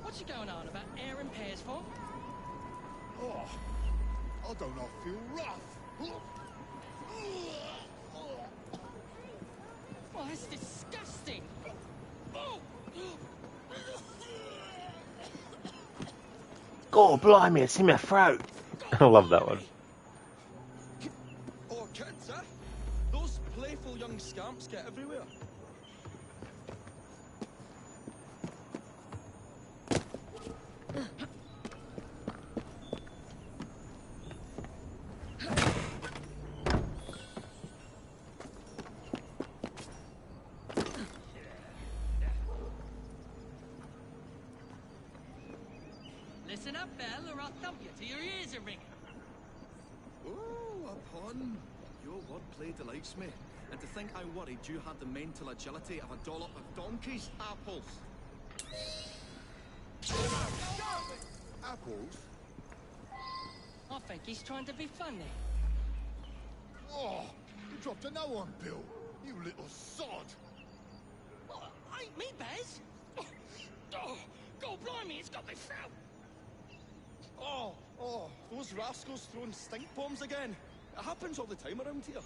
What's you going on about air and pears for? Oh, I don't know, I feel rough. Oh, that's disgusting. Oh. God blimey, it's in my throat. I love that one. Oh, kids, eh? Those playful young scamps get everywhere. Listen up, Belle, or I'll thump you till your ears are ringing. Oh, a pun. Your wordplay delights me. And to think I worried you had the mental agility of a dollop of donkey's apples. Apples? I think he's trying to be funny. Oh, you dropped a no on Bill, you little sod. Oh, ain't me, Bez. Oh, God blimey, it's got me throat. Oh, those rascals throwing stink bombs again. It happens all the time around here.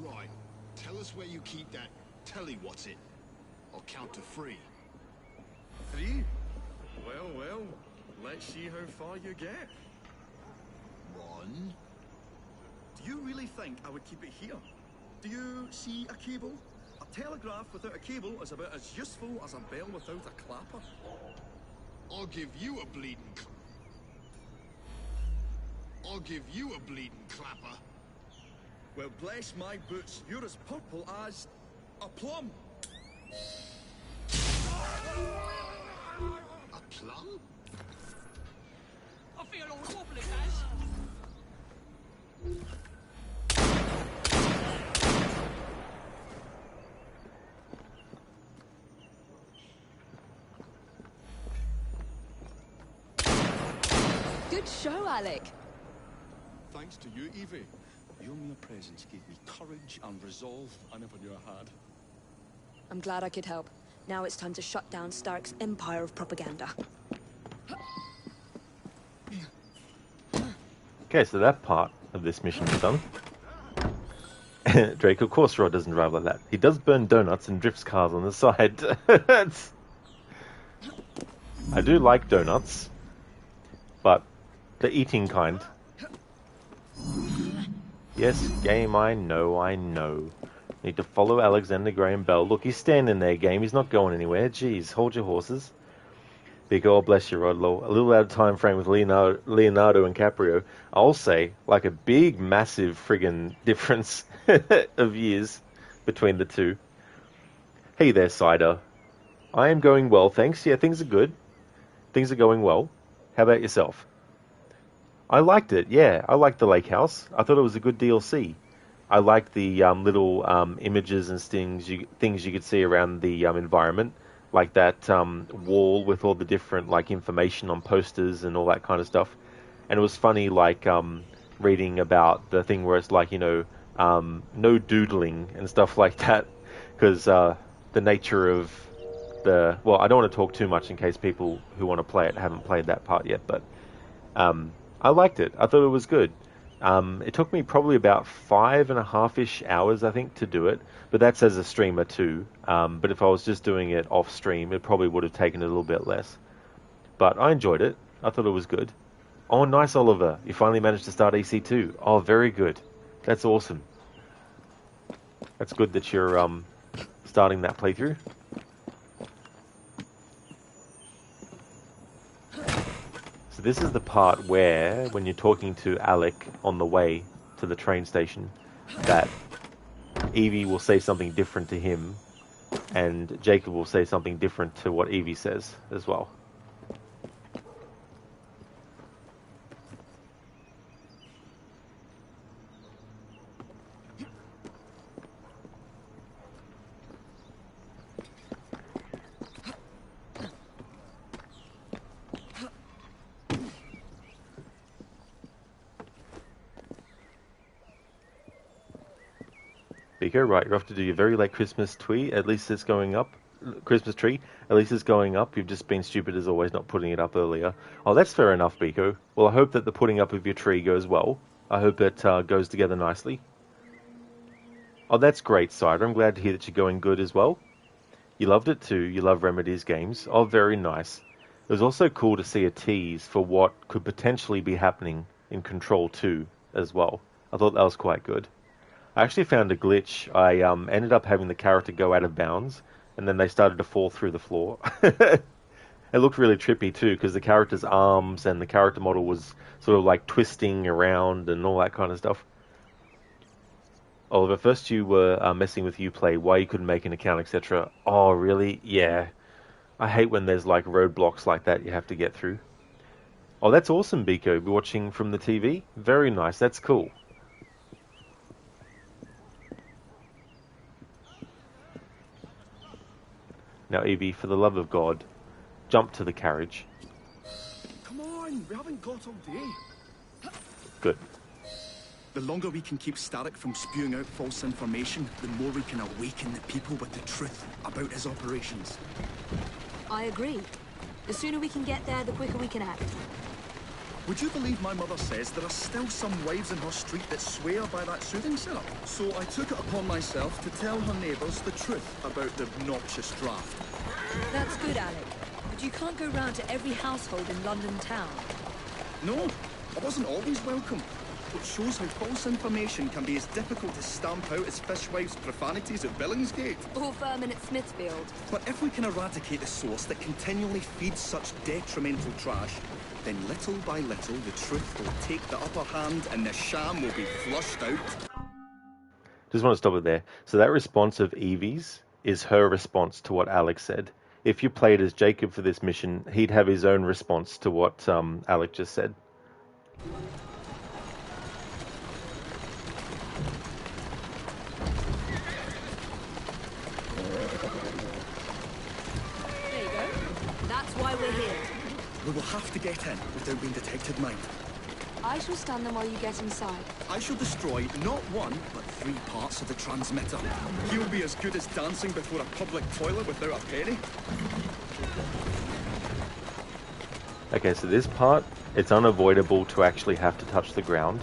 Right, tell us where you keep that telly what's-it. I'll count to 3. 3? Well, let's see how far you get. 1. Do you really think I would keep it here? Do you see a cable? A telegraph without a cable is about as useful as a bell without a clapper. I'll give you a bleeding clapper. Well, bless my boots, you're as purple as a plum. A plum? I feel all wobbly, Baz. Good show, Alec. Thanks to you, Evie. Your mere presence gave me courage and resolve I never knew I had. I'm glad I could help. Now it's time to shut down Starrick's empire of propaganda. Okay, so that part of this mission is done. Drake, of course Rod doesn't drive like that. He does burn donuts and drifts cars on the side. I do like donuts. The eating kind. Yes, game, I know. Need to follow Alexander Graham Bell. Look, he's standing there, game. He's not going anywhere. Jeez, hold your horses. Big oh, bless you, Rodlow. A little out of time frame with Leonardo and Caprio. I'll say, like a big, massive friggin' difference of years between the two. Hey there, Cider. I am going well, thanks. Yeah, things are good. Things are going well. How about yourself? I liked it, yeah. I liked the lake house. I thought it was a good DLC. I liked the little images and things you could see around the environment, like that wall with all the different like information on posters and all that kind of stuff. And it was funny, like reading about the thing where it's like, you know, no doodling and stuff like that, because the nature of the... Well, I don't want to talk too much in case people who want to play it haven't played that part yet, but I liked it. I thought it was good. It took me probably about 5.5-ish hours, I think, to do it, but that's as a streamer too. But if I was just doing it off stream, it probably would have taken a little bit less. But I enjoyed it. I thought it was good. Oh, nice, Oliver. You finally managed to start EC2. Oh, very good. That's awesome. That's good that you're starting that playthrough. So this is the part where, when you're talking to Alec on the way to the train station, that Evie will say something different to him, and Jacob will say something different to what Evie says as well. Biko, right, you're off to do your very late Christmas tree. At least it's going up. Christmas tree. At least it's going up. You've just been stupid as always, not putting it up earlier. Oh, that's fair enough, Biko. Well, I hope that the putting up of your tree goes well. I hope it goes together nicely. Oh, that's great, Cider. I'm glad to hear that you're going good as well. You loved it too. You love Remedy's games. Oh, very nice. It was also cool to see a tease for what could potentially be happening in Control 2 as well. I thought that was quite good. I actually found a glitch. I ended up having the character go out of bounds, and then they started to fall through the floor. It looked really trippy too, because the character's arms and the character model was sort of like twisting around and all that kind of stuff. Oliver, first you were messing with Uplay, why you couldn't make an account, etc. Oh, really? Yeah. I hate when there's like roadblocks like that you have to get through. Oh, that's awesome, Biko. You're watching from the TV? Very nice. That's cool. Now, Evie, for the love of God, jump to the carriage. Come on, we haven't got all day. Good. The longer we can keep Starrick from spewing out false information, the more we can awaken the people with the truth about his operations. I agree. The sooner we can get there, the quicker we can act. Would you believe my mother says there are still some wives in her street that swear by that soothing syrup? So I took it upon myself to tell her neighbours the truth about the obnoxious draft. That's good, Alec. But you can't go round to every household in London town. No, I wasn't always welcome. It shows how false information can be as difficult to stamp out as fishwives' profanities at Billingsgate. Or vermin at Smithfield. But if we can eradicate the source that continually feeds such detrimental trash, then little by little the truth will take the upper hand and the sham will be flushed out. Just want to stop it there. So that response of Evie's is her response to what Alex said. If you played as Jacob for this mission, he'd have his own response to what Alec just said. There you go. That's why we're here. We will have to get in without being detected, mind. I shall stun them while you get inside. I shall destroy not one, but 3 parts of the transmitter. He'll be as good as dancing before a public toilet without a penny. Okay, so this part, it's unavoidable to actually have to touch the ground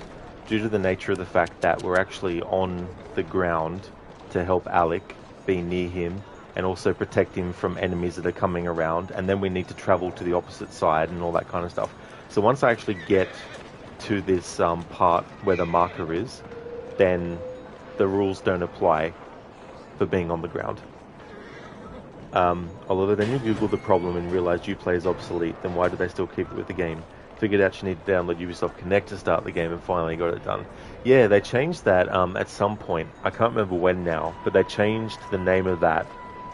due to the nature of the fact that we're actually on the ground to help Alec be near him and also protect him from enemies that are coming around, and then we need to travel to the opposite side and all that kind of stuff. So once I actually get to this part where the marker is, then the rules don't apply for being on the ground. Although then you Google the problem and realize Uplay is obsolete, then why do they still keep it with the game? Figured out you need to download Ubisoft Connect to start the game and finally got it done. Yeah, they changed that at some point. I can't remember when now, but they changed the name of that,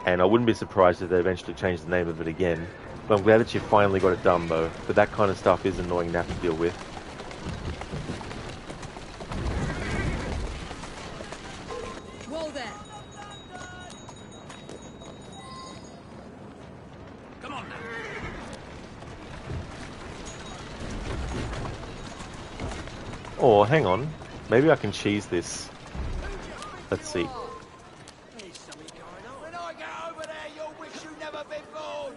and I wouldn't be surprised if they eventually changed the name of it again. But I'm glad that you finally got it done though, but that kind of stuff is annoying to have to deal with. Whoa there. Come on now. Or, hang on, maybe I can cheese this. Let's see. When I get over there, you'll wish you never been born.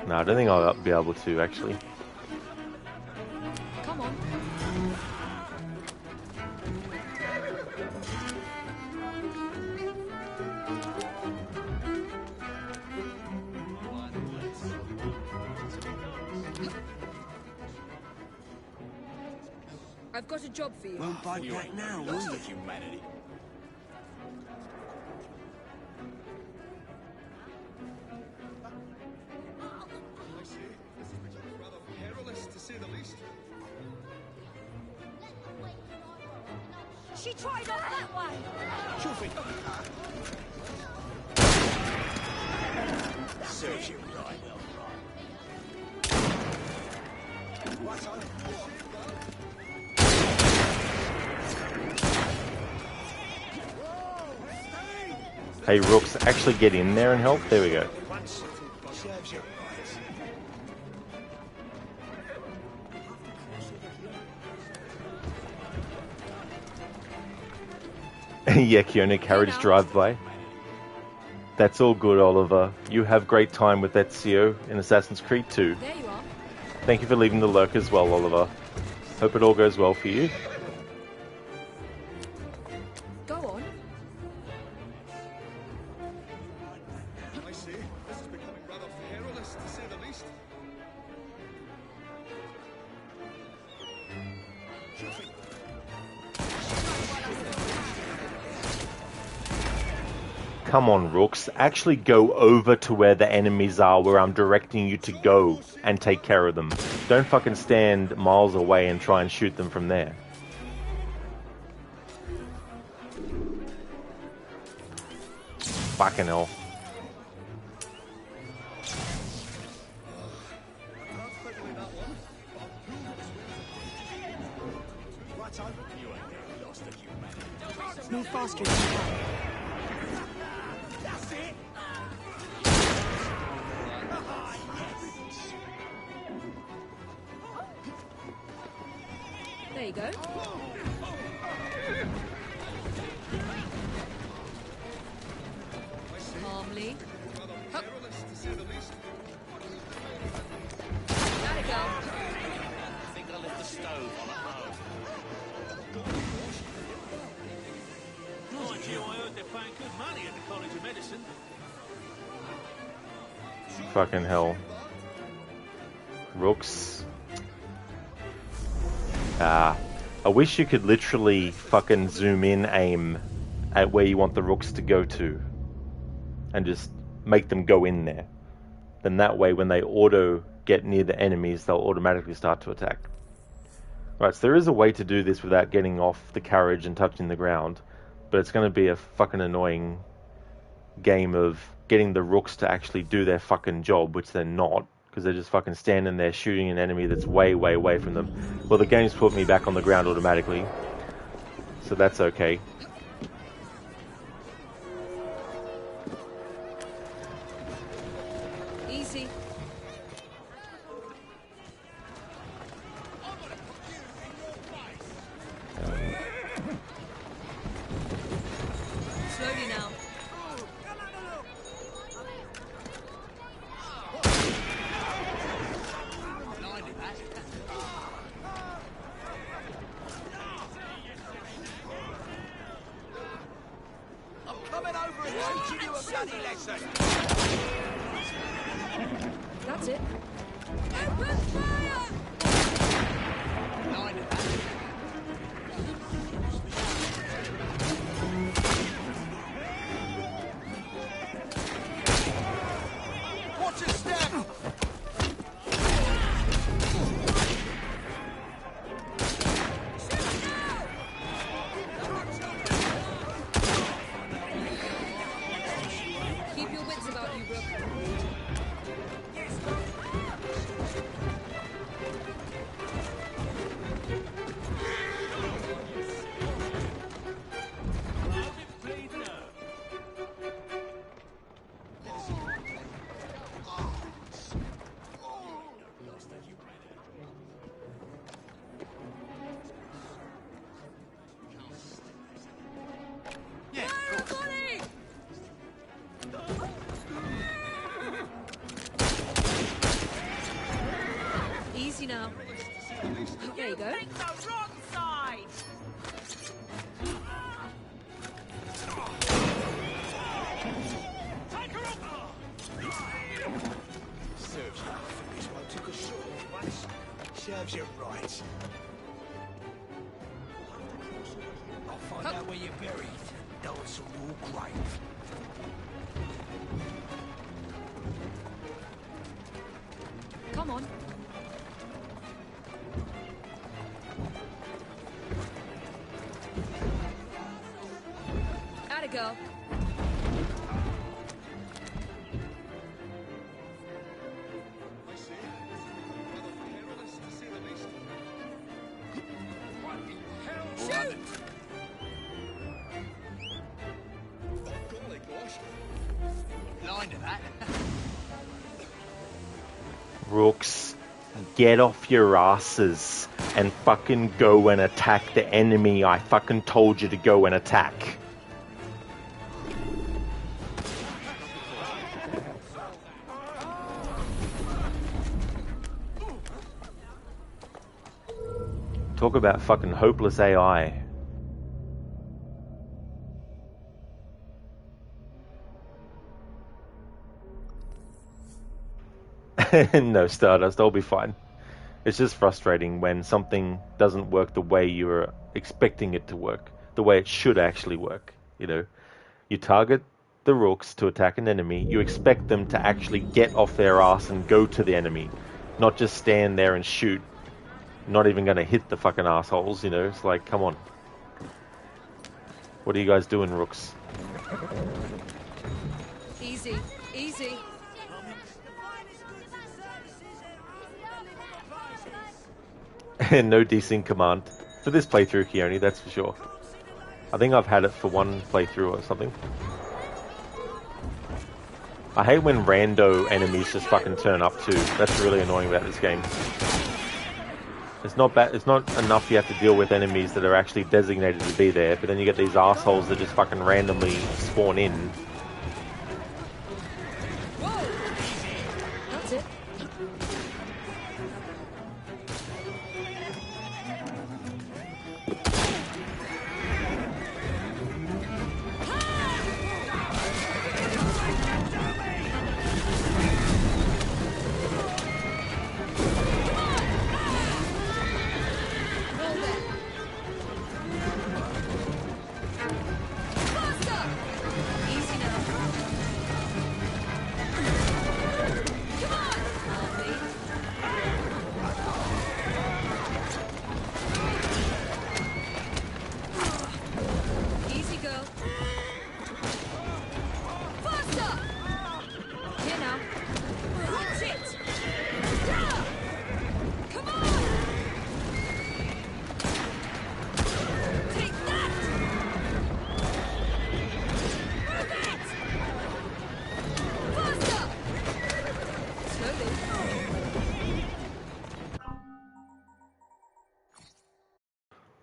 No, I don't think I'll be able to, actually. Come on. I've got a job for you. Won't bite back now, will you? Humanity. I see. This is becoming rather perilous, to say the least. She tried off that way. Serves you right. What's on? Hey, Rooks, actually get in there and help. There we go. Serves you Yeah, Kiona, Carriage drive-by. That's all good, Oliver. You have great time with Ezio in Assassin's Creed 2. There you are. Thank you for leaving the lurk as well, Oliver. Hope it all goes well for you. Go on. I see. This is becoming rather perilous, to say the least. Come on, Rooks. Actually go over to where the enemies are, where I'm directing you to go, and take care of them. Don't fucking stand miles away and try and shoot them from there. Fucking hell. Move faster than you can. That's it. There you go. Calmly. Hup. Gotta go. I think I left the stove on at home. Mind you, I heard they're paying good money at the College of Medicine. Fucking hell. Rooks. I wish you could literally fucking zoom in aim at where you want the rooks to go to and just make them go in there. Then that way when they auto get near the enemies, they'll automatically start to attack. Right, so there is a way to do this without getting off the carriage and touching the ground, but it's going to be a fucking annoying game of getting the rooks to actually do their fucking job, which they're not, because they're just fucking standing there shooting an enemy that's way, way away from them. Well, the game's put me back on the ground automatically, so that's okay. Easy. Slowly now. Teaching you a bloody lesson. That's it. Open fire! Line of that. Watch your step! Keep your wits about you, Brooke. Easy now. There you go. Take the wrong side! Serves you. This one took a shot once. Serves you right. I'll find out where you're buried. Dance on your grave. Come on. Atta girl. Shoot! Line of that. Rooks, get off your asses and fucking go and attack the enemy. I fucking told you to go and attack. Talk about fucking hopeless AI. No, Stardust, I'll be fine. It's just frustrating when something doesn't work the way you're expecting it to work, the way it should actually work. You know, you target the rooks to attack an enemy, you expect them to actually get off their ass and go to the enemy, not just stand there and shoot. Not even going to hit the fucking assholes, you know. It's like, come on. What are you guys doing, rooks? Easy. Easy. No desync command. For this playthrough, Keone, that's for sure. I think I've had it for one playthrough or something. I hate when rando enemies just fucking turn up too. That's really annoying about this game. It's not bad. It's not enough you have to deal with enemies that are actually designated to be there, but then you get these assholes that just fucking randomly spawn in. That's it.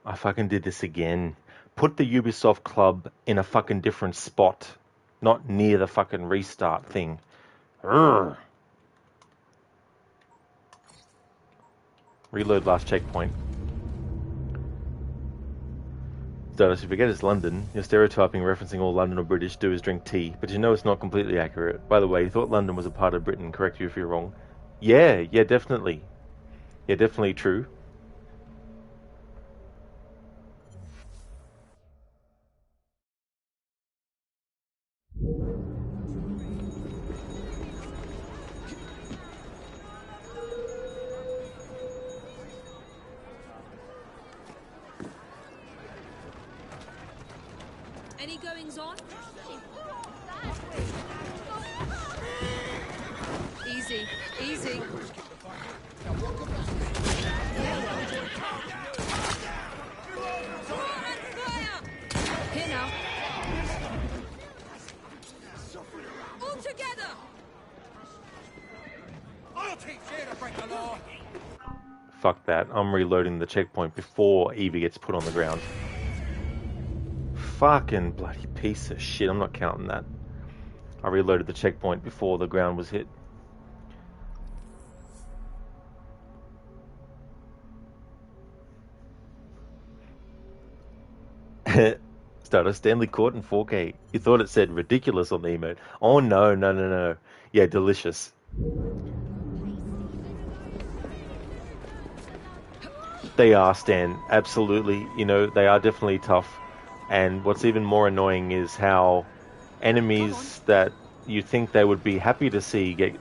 I fucking did this again. Put the Ubisoft club in a fucking different spot. Not near the fucking restart thing. Urgh. Reload last checkpoint. Dallas, you forget it's London. You're stereotyping, referencing all London or British do is drink tea, but you know it's not completely accurate. By the way, you thought London was a part of Britain. Correct you if you're wrong. Yeah, definitely. Yeah, definitely true. Any goings on? Easy, easy. Here now. All together. I'll teach you to break the law. Fuck that. I'm reloading the checkpoint before Evie gets put on the ground. Fucking bloody piece of shit. I'm not counting that. I reloaded the checkpoint before the ground was hit. Started Stanley Court in 4K. You thought it said ridiculous on the emote. Oh no. Yeah, delicious. They are, Stan. Absolutely. You know, they are definitely tough. And what's even more annoying is how enemies that you think they would be happy to see get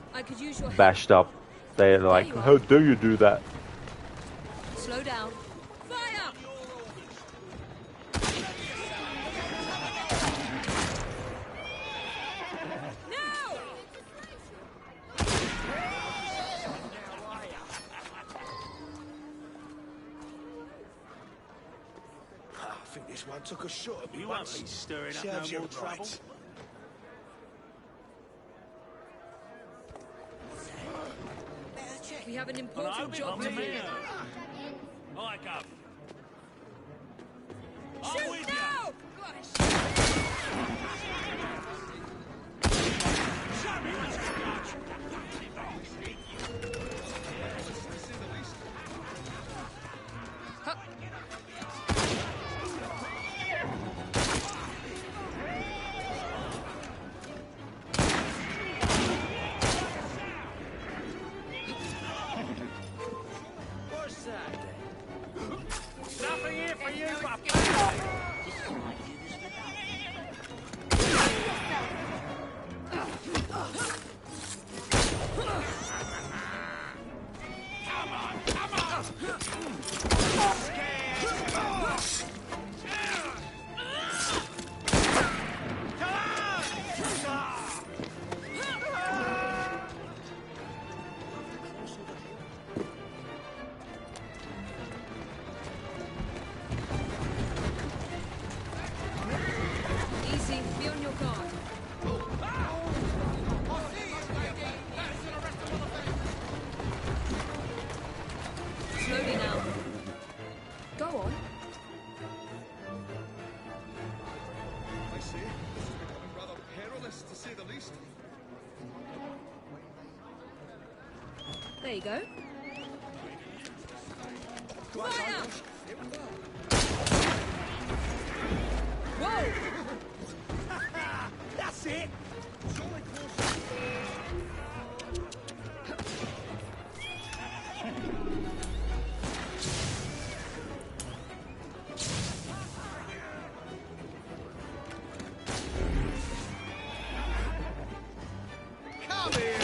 bashed up. They're like, how dare you do that? Slow down. Fire! No! I think this one took a shot at me You won't once. be stirring up Serves no you more trouble. right. We have an Well, I important hope it's job not to to do. me. I go. Shoot now! What's that? Nothing here for you, but Easy, be on your guard. Slowly now. Go on. I say, this is becoming rather perilous, to say the least. There you go. Fire! Whoa! That's it. Come here.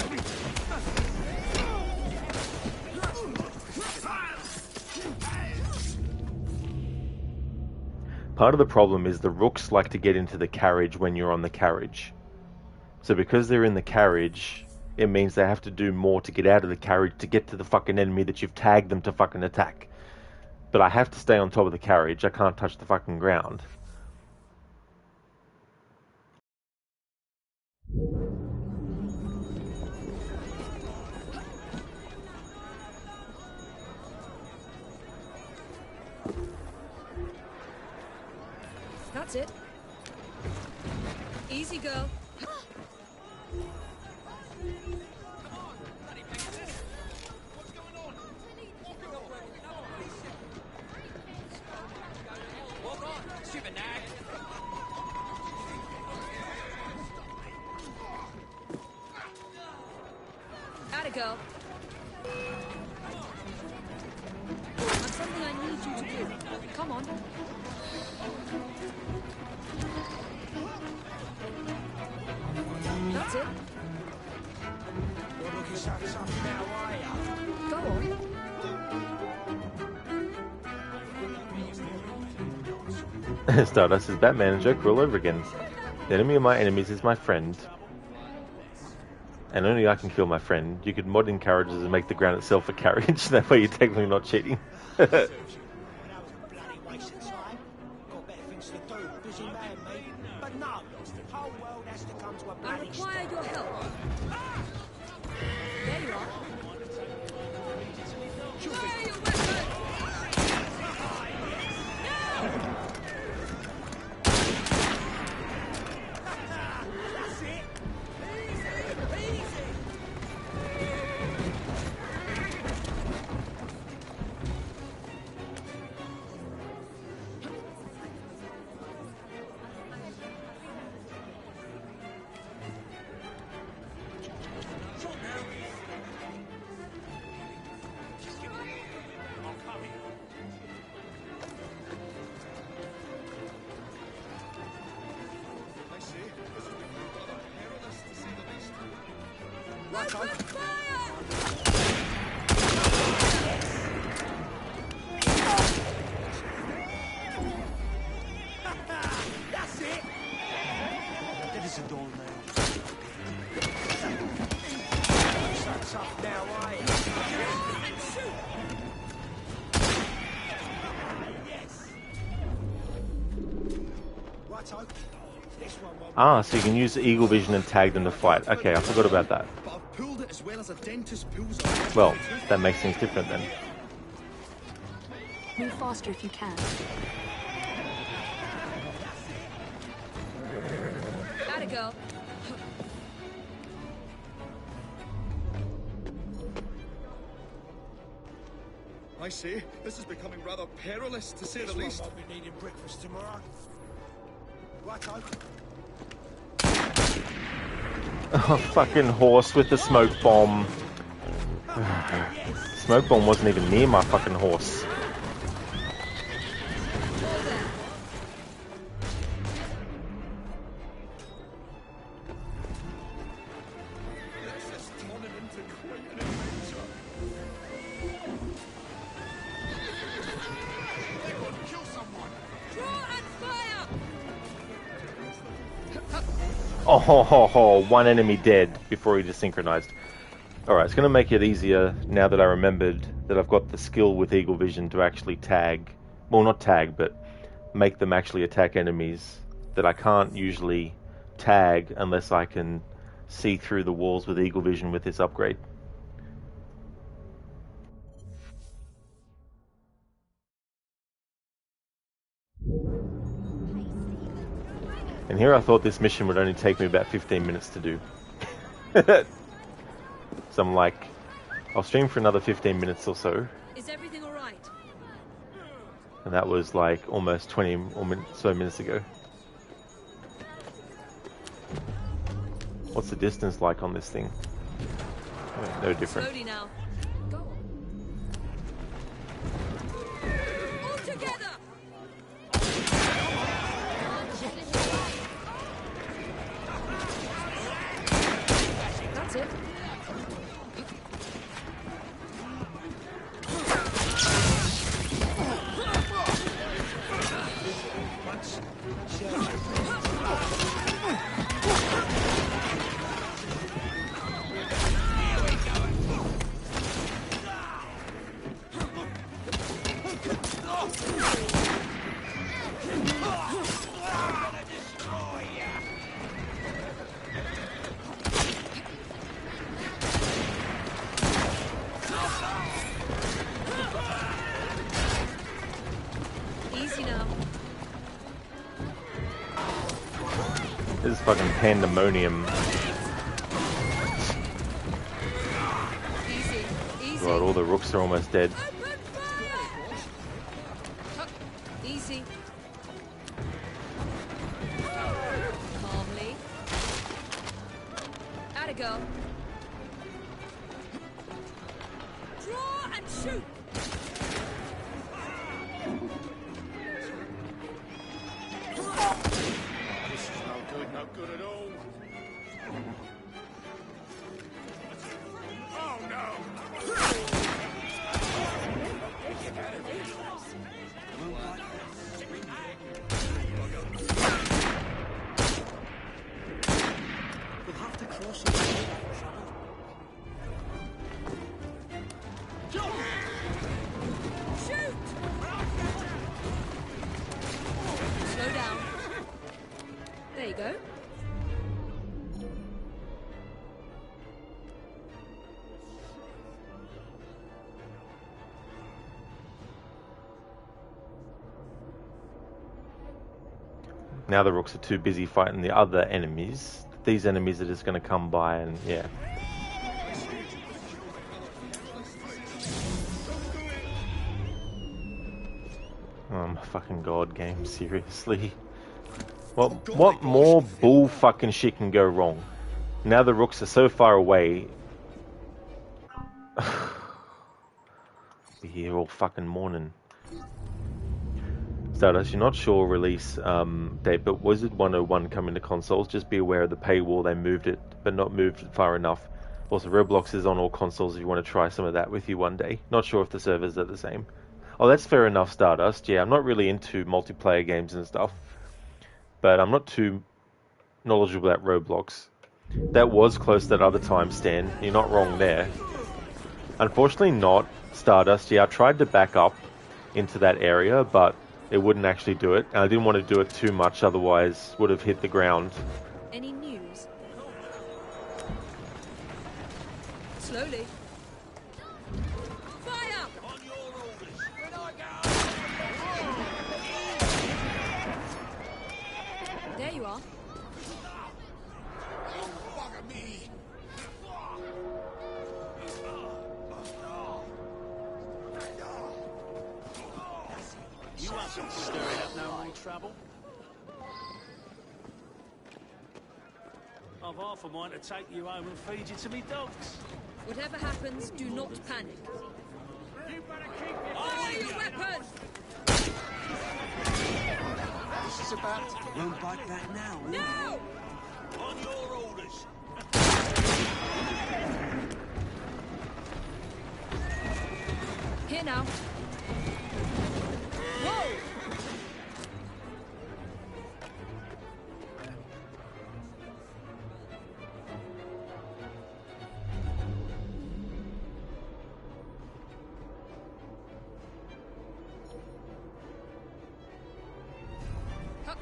Part of the problem is the rooks like to get into the carriage when you're on the carriage. So because they're in the carriage, it means they have to do more to get out of the carriage to get to the fucking enemy that you've tagged them to fucking attack. But I have to stay on top of the carriage. I can't touch the fucking ground. That's it. Easy, girl. Shiver nag. Atta girl. That's something I need you to do. Come on. That's it. You're looking so tough now, are ya? Go on. Stardust is Batman and Joker all over again. The enemy of my enemies is my friend. And only I can kill my friend. You could mod in Carriages and make the ground itself a carriage. That way you're technically not cheating. I require your help. There you are. Fire your weapon! That's it. Easy, easy. That's it. That isn't all now. So tough now, are you? And shoot. Yes. Righto. This one won't. Ah, so you can use Eagle Vision and tag them to fight. Okay, I forgot about that. But I've pulled it as well as a dentist pulls a... Well, that makes things different then. Move faster if you can. Atta girl. I say, this is becoming rather perilous, to say the least. Won't be needing breakfast tomorrow. Righto. Oh, fucking horse with the smoke bomb. Smoke bomb wasn't even near my fucking horse. Oh, one enemy dead before he desynchronized. Alright, it's going to make it easier now that I remembered that I've got the skill with Eagle Vision to actually tag, well not tag, but make them actually attack enemies that I can't usually tag unless I can see through the walls with Eagle Vision with this upgrade. And here I thought this mission would only take me about 15 minutes to do. So I'm like, I'll stream for another 15 minutes or so. Is everything all right? And that was like almost 20 or so minutes ago. What's the distance like on this thing? Oh, no different. Slowly now. Go on. All together. That's it. Easy now. This is fucking pandemonium. Easy. Easy. God, all the rooks are almost dead. Easy. girl. Draw and shoot! This is no good at all. Oh no! We'll have to cross it. Shoot! Slow down. There you go. Now the rooks are too busy fighting the other enemies. These enemies are just going to come by and, yeah. Oh my fucking god, game, seriously. What more bull fucking shit can go wrong? Now the rooks are so far away. Be here all fucking morning. Stardust, you're not sure release date, but Wizard 101 coming to consoles. Just be aware of the paywall. They moved it, but not moved it far enough. Also, Roblox is on all consoles if you want to try some of that with you one day. Not sure if the servers are the same. Oh, that's fair enough, Stardust. Yeah, I'm not really into multiplayer games and stuff, but I'm not too knowledgeable about Roblox. That was close that other time, Stan. You're not wrong there. Unfortunately not, Stardust. Yeah, I tried to back up into that area, but it wouldn't actually do it. And I didn't want to do it too much, otherwise would have hit the ground. Any news? Slowly. Fire! On your orders. When I go. There you are. Oh, bugger me. You haven't stirring up no more trouble. I've half a mind to take you home and feed you to me dogs. Whatever happens, do not panic. You better keep your Fire your weapon! This is about to run back that now. No! On your orders. Here now. Whoa!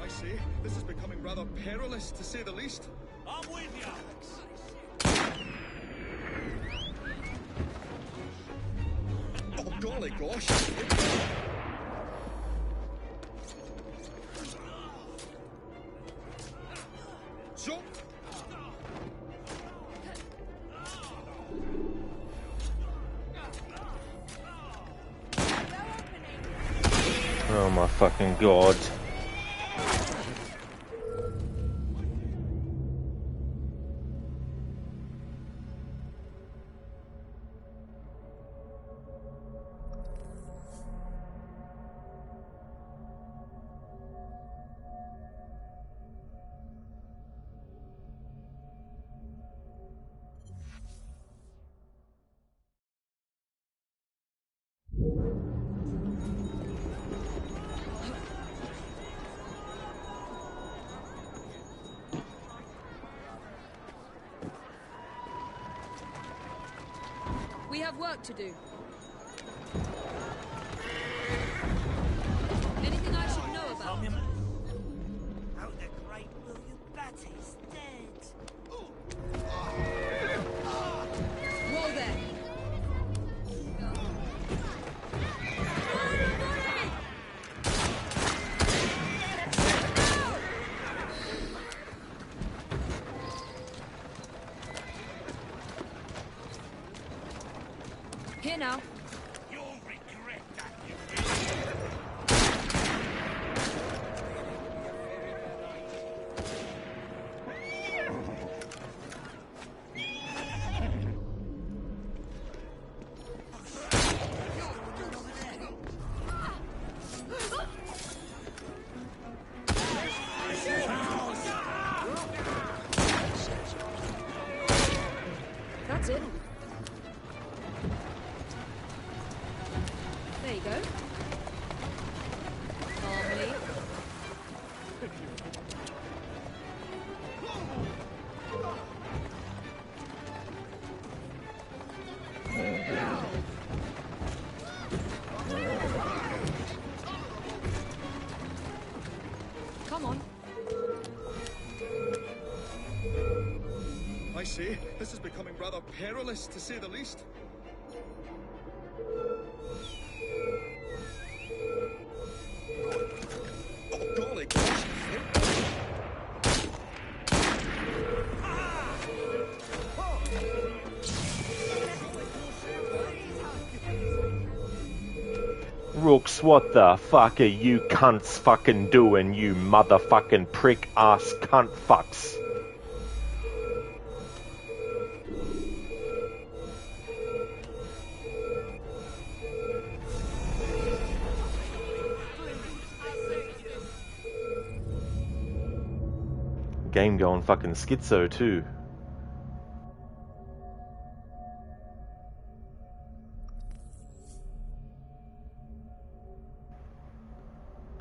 I say, this is becoming rather perilous, to say the least. I'm with you. Oh, golly gosh. Jump! Oh my fucking god. We have work to do. Anything I should know about? Out the great William Batty's dead. Whoa there! Here now. You'll regret that. say, this is becoming rather perilous, to say the least. Oh, golly gosh. Rooks, what the fuck are you cunts fucking doing, you motherfucking prick ass cunt fucks? Game going fucking schizo too.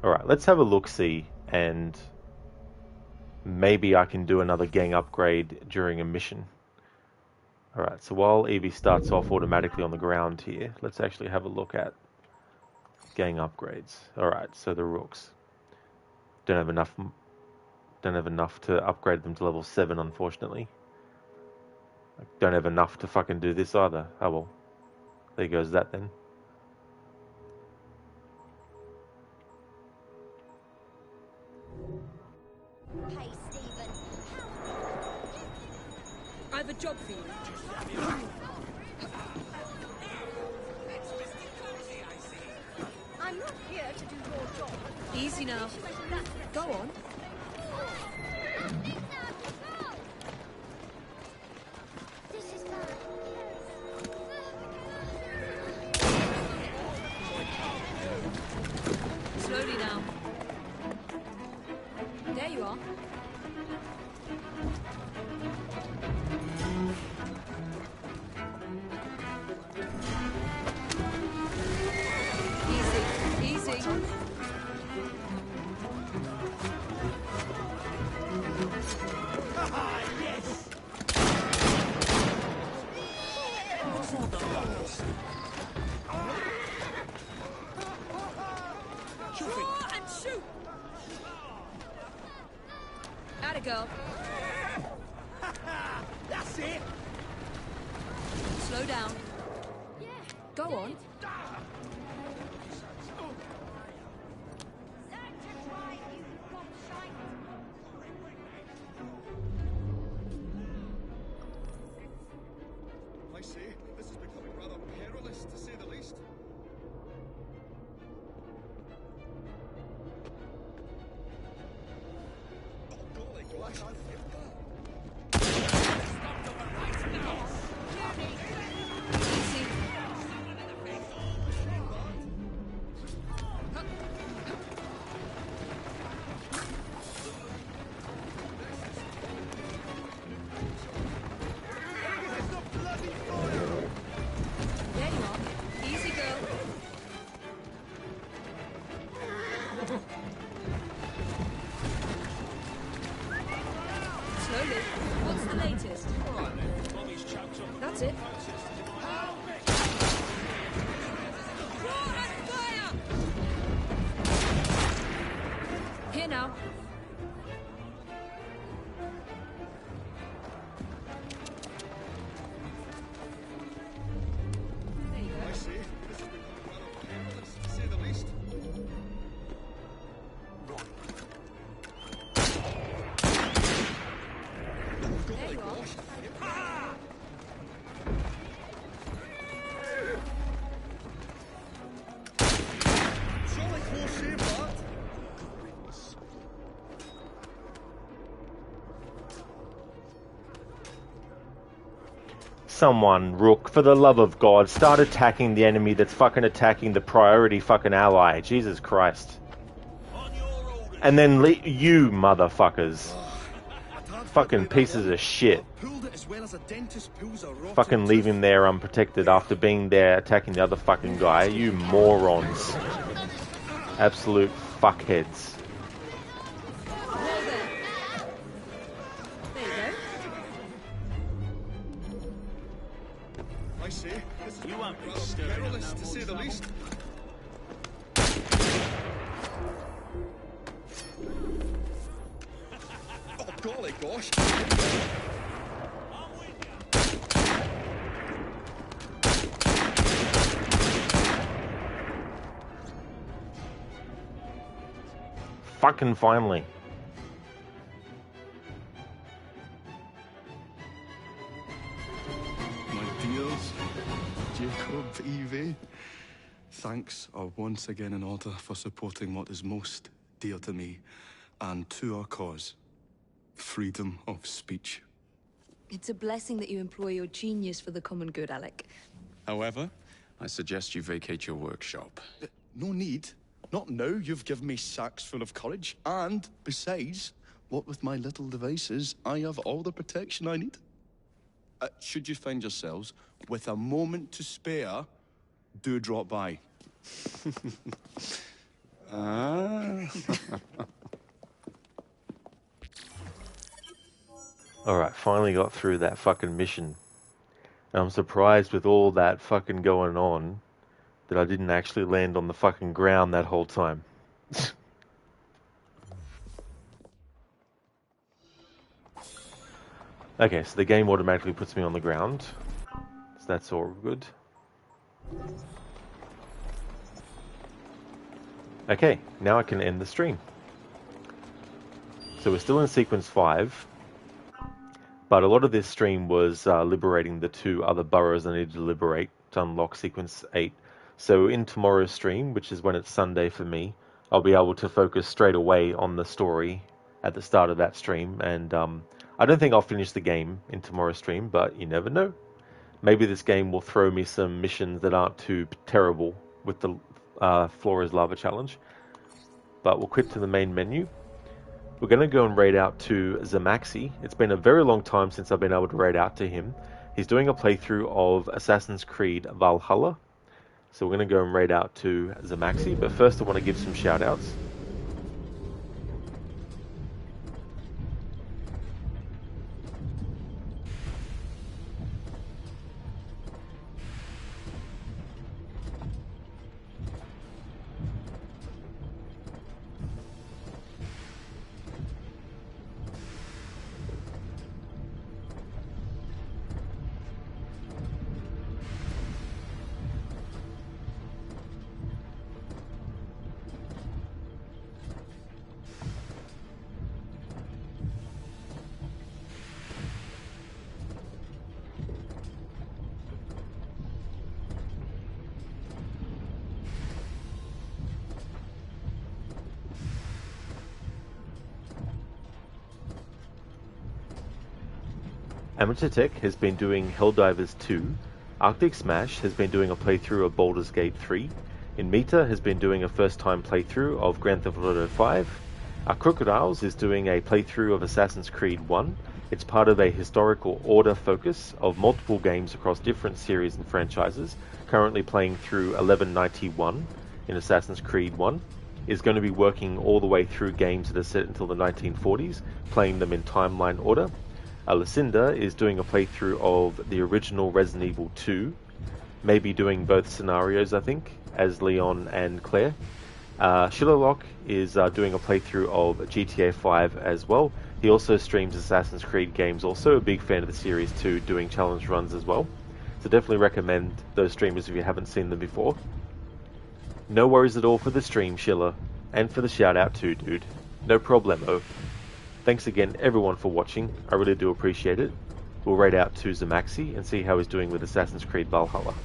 Alright, let's have a look-see, and maybe I can do another gang upgrade during a mission. Alright, so while Evie starts off automatically on the ground here, let's actually have a look at gang upgrades. Alright, so the Rooks. Don't have enough to upgrade them to level 7, unfortunately. Don't have enough to fucking do this either. Oh well. There goes that then. Hey, Stephen. I have a job for you. I'm not here to do your job. Easy now. Go on. This is bad. Slowly now. There you are. Easy, easy. Yes! Draw and shoot! Atta girl. That's it! Slow down. Go on. I say, this is becoming rather perilous, to say the least. Oh, golly gosh. There you are. Easy, girl. Slowly. What's the latest? That's it. Here now. I say, this is becoming rather perilous, to say the least. There you are. Jolly close shave, that. Someone, Rook, for the love of God, start attacking the enemy that's fucking attacking the priority fucking ally. Jesus Christ. And then you motherfuckers. Fucking pieces of shit. Pulled it as well as a dentist pulls a rotten Fucking leave him there unprotected after being there attacking the other fucking guy. You morons. Absolute fuckheads. I say, this is becoming rather perilous, to say the least. Oh, golly gosh. Fucking finally. My dears, Jacob, Evie, thanks are once again in order for supporting what is most dear to me and to our cause, freedom of speech. It's a blessing that you employ your genius for the common good, Alec. However, I suggest you vacate your workshop. No need. Not now you've given me sacks full of courage. And, besides, what with my little devices, I have all the protection I need. Should you find yourselves with a moment to spare, do drop by. Alright, finally got through that fucking mission. And I'm surprised with all that fucking going on that I didn't actually land on the fucking ground that whole time. Okay, so the game automatically puts me on the ground. So that's all good. Okay, now I can end the stream. So we're still in sequence 5. But a lot of this stream was liberating the 2 other boroughs I needed to liberate to unlock sequence 8. So in tomorrow's stream, which is when it's Sunday for me, I'll be able to focus straight away on the story at the start of that stream. And I don't think I'll finish the game in tomorrow's stream, but you never know. Maybe this game will throw me some missions that aren't too terrible with the Flora's Lava Challenge. But we'll quit to the main menu. We're going to go and raid out to Zamaxi. It's been a very long time since I've been able to raid out to him. He's doing a playthrough of Assassin's Creed Valhalla. So we're going to go and raid out to Zamaxi. But first I want to give some shout outs. Amateur Tech has been doing Helldivers 2, Arctic Smash has been doing a playthrough of Baldur's Gate 3, Inmeta has been doing a first-time playthrough of Grand Theft Auto 5, Crocodiles is doing a playthrough of Assassin's Creed 1. It's part of a historical order focus of multiple games across different series and franchises, currently playing through 1191 in Assassin's Creed 1. Is going to be working all the way through games that are set until the 1940s, playing them in timeline order. Lucinda is doing a playthrough of the original Resident Evil 2, maybe doing both scenarios, I think, as Leon and Claire. Shillerlock is doing a playthrough of GTA 5 as well. He also streams Assassin's Creed games, also a big fan of the series too, doing challenge runs as well. So definitely recommend those streamers if you haven't seen them before. No worries at all for the stream, Schiller, and for the shout out too, dude. No problemo. Thanks again, everyone, for watching. I really do appreciate it. We'll raid out to Zamaxi and see how he's doing with Assassin's Creed Valhalla.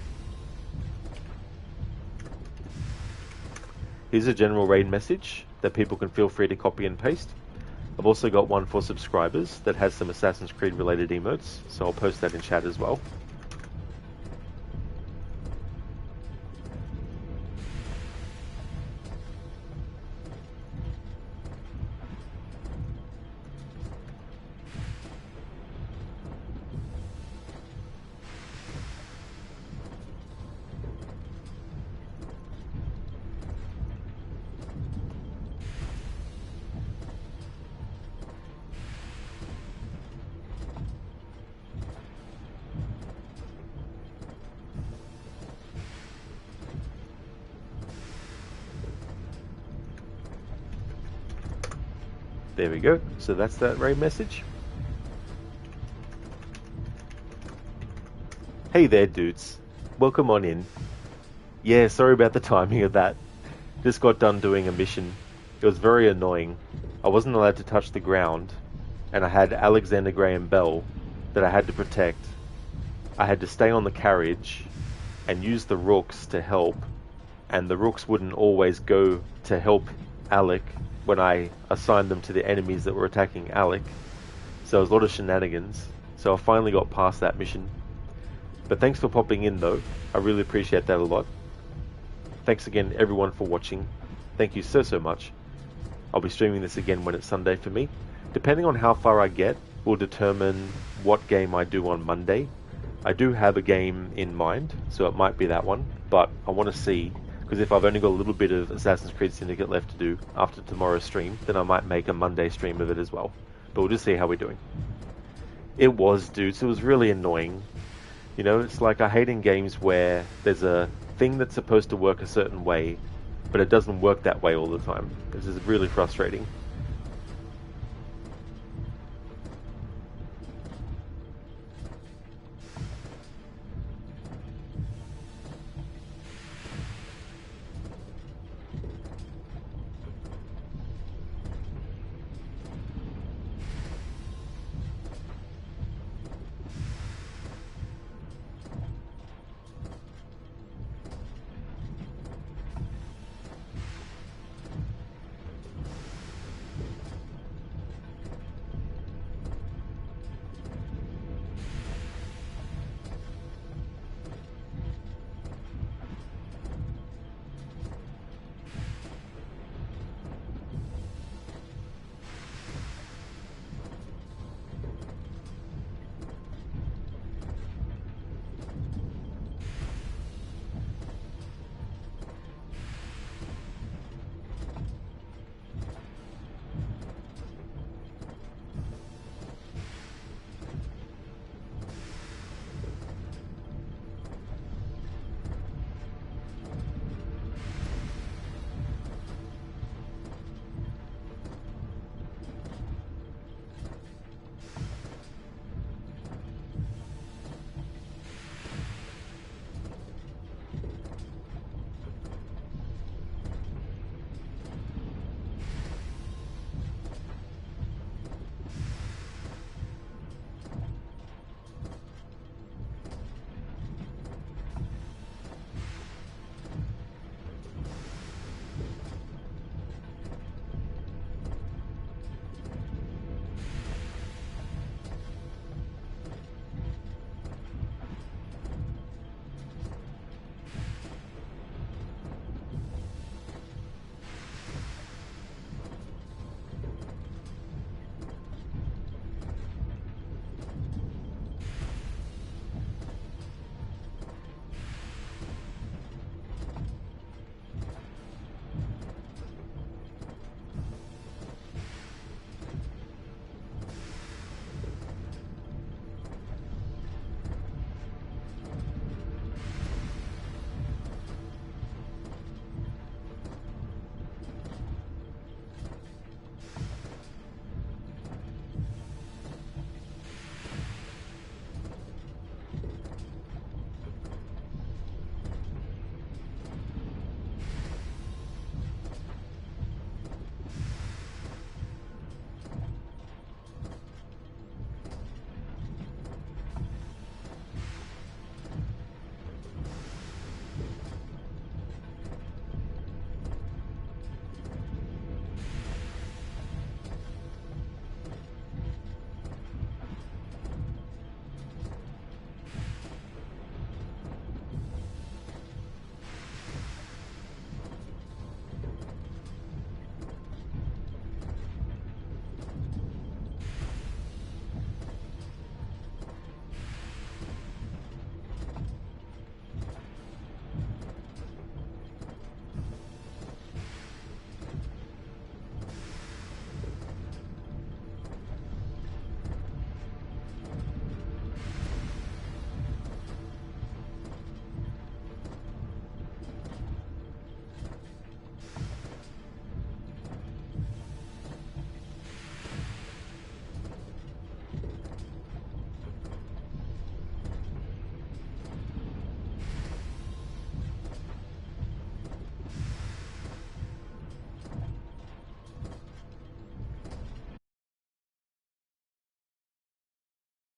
Here's a general raid message that people can feel free to copy and paste. I've also got one for subscribers that has some Assassin's Creed related emotes, so I'll post that in chat as well. There we go. So that's that raid message. Hey there, dudes. Welcome on in. Yeah, sorry about the timing of that. Just got done doing a mission It was very annoying. I wasn't allowed to touch the ground, and I had Alexander Graham Bell that I had to protect. I had to stay on the carriage and use the rooks to help, and the rooks wouldn't always go to help Alec when I assigned them to the enemies that were attacking Alec. So it was a lot of shenanigans. So I finally got past that mission. But thanks for popping in though. I really appreciate that a lot. Thanks again everyone for watching. Thank you so much. I'll be streaming this again when it's Sunday for me. Depending on how far I get will determine what game I do on Monday. I do have a game in mind, so it might be that one, but I want to see, because if I've only got a little bit of Assassin's Creed Syndicate left to do after tomorrow's stream, then I might make a Monday stream of it as well. But we'll just see how we're doing. It was, dudes, it was really annoying. You know, it's like I hate in games where there's a thing that's supposed to work a certain way, but it doesn't work that way all the time. This is really frustrating.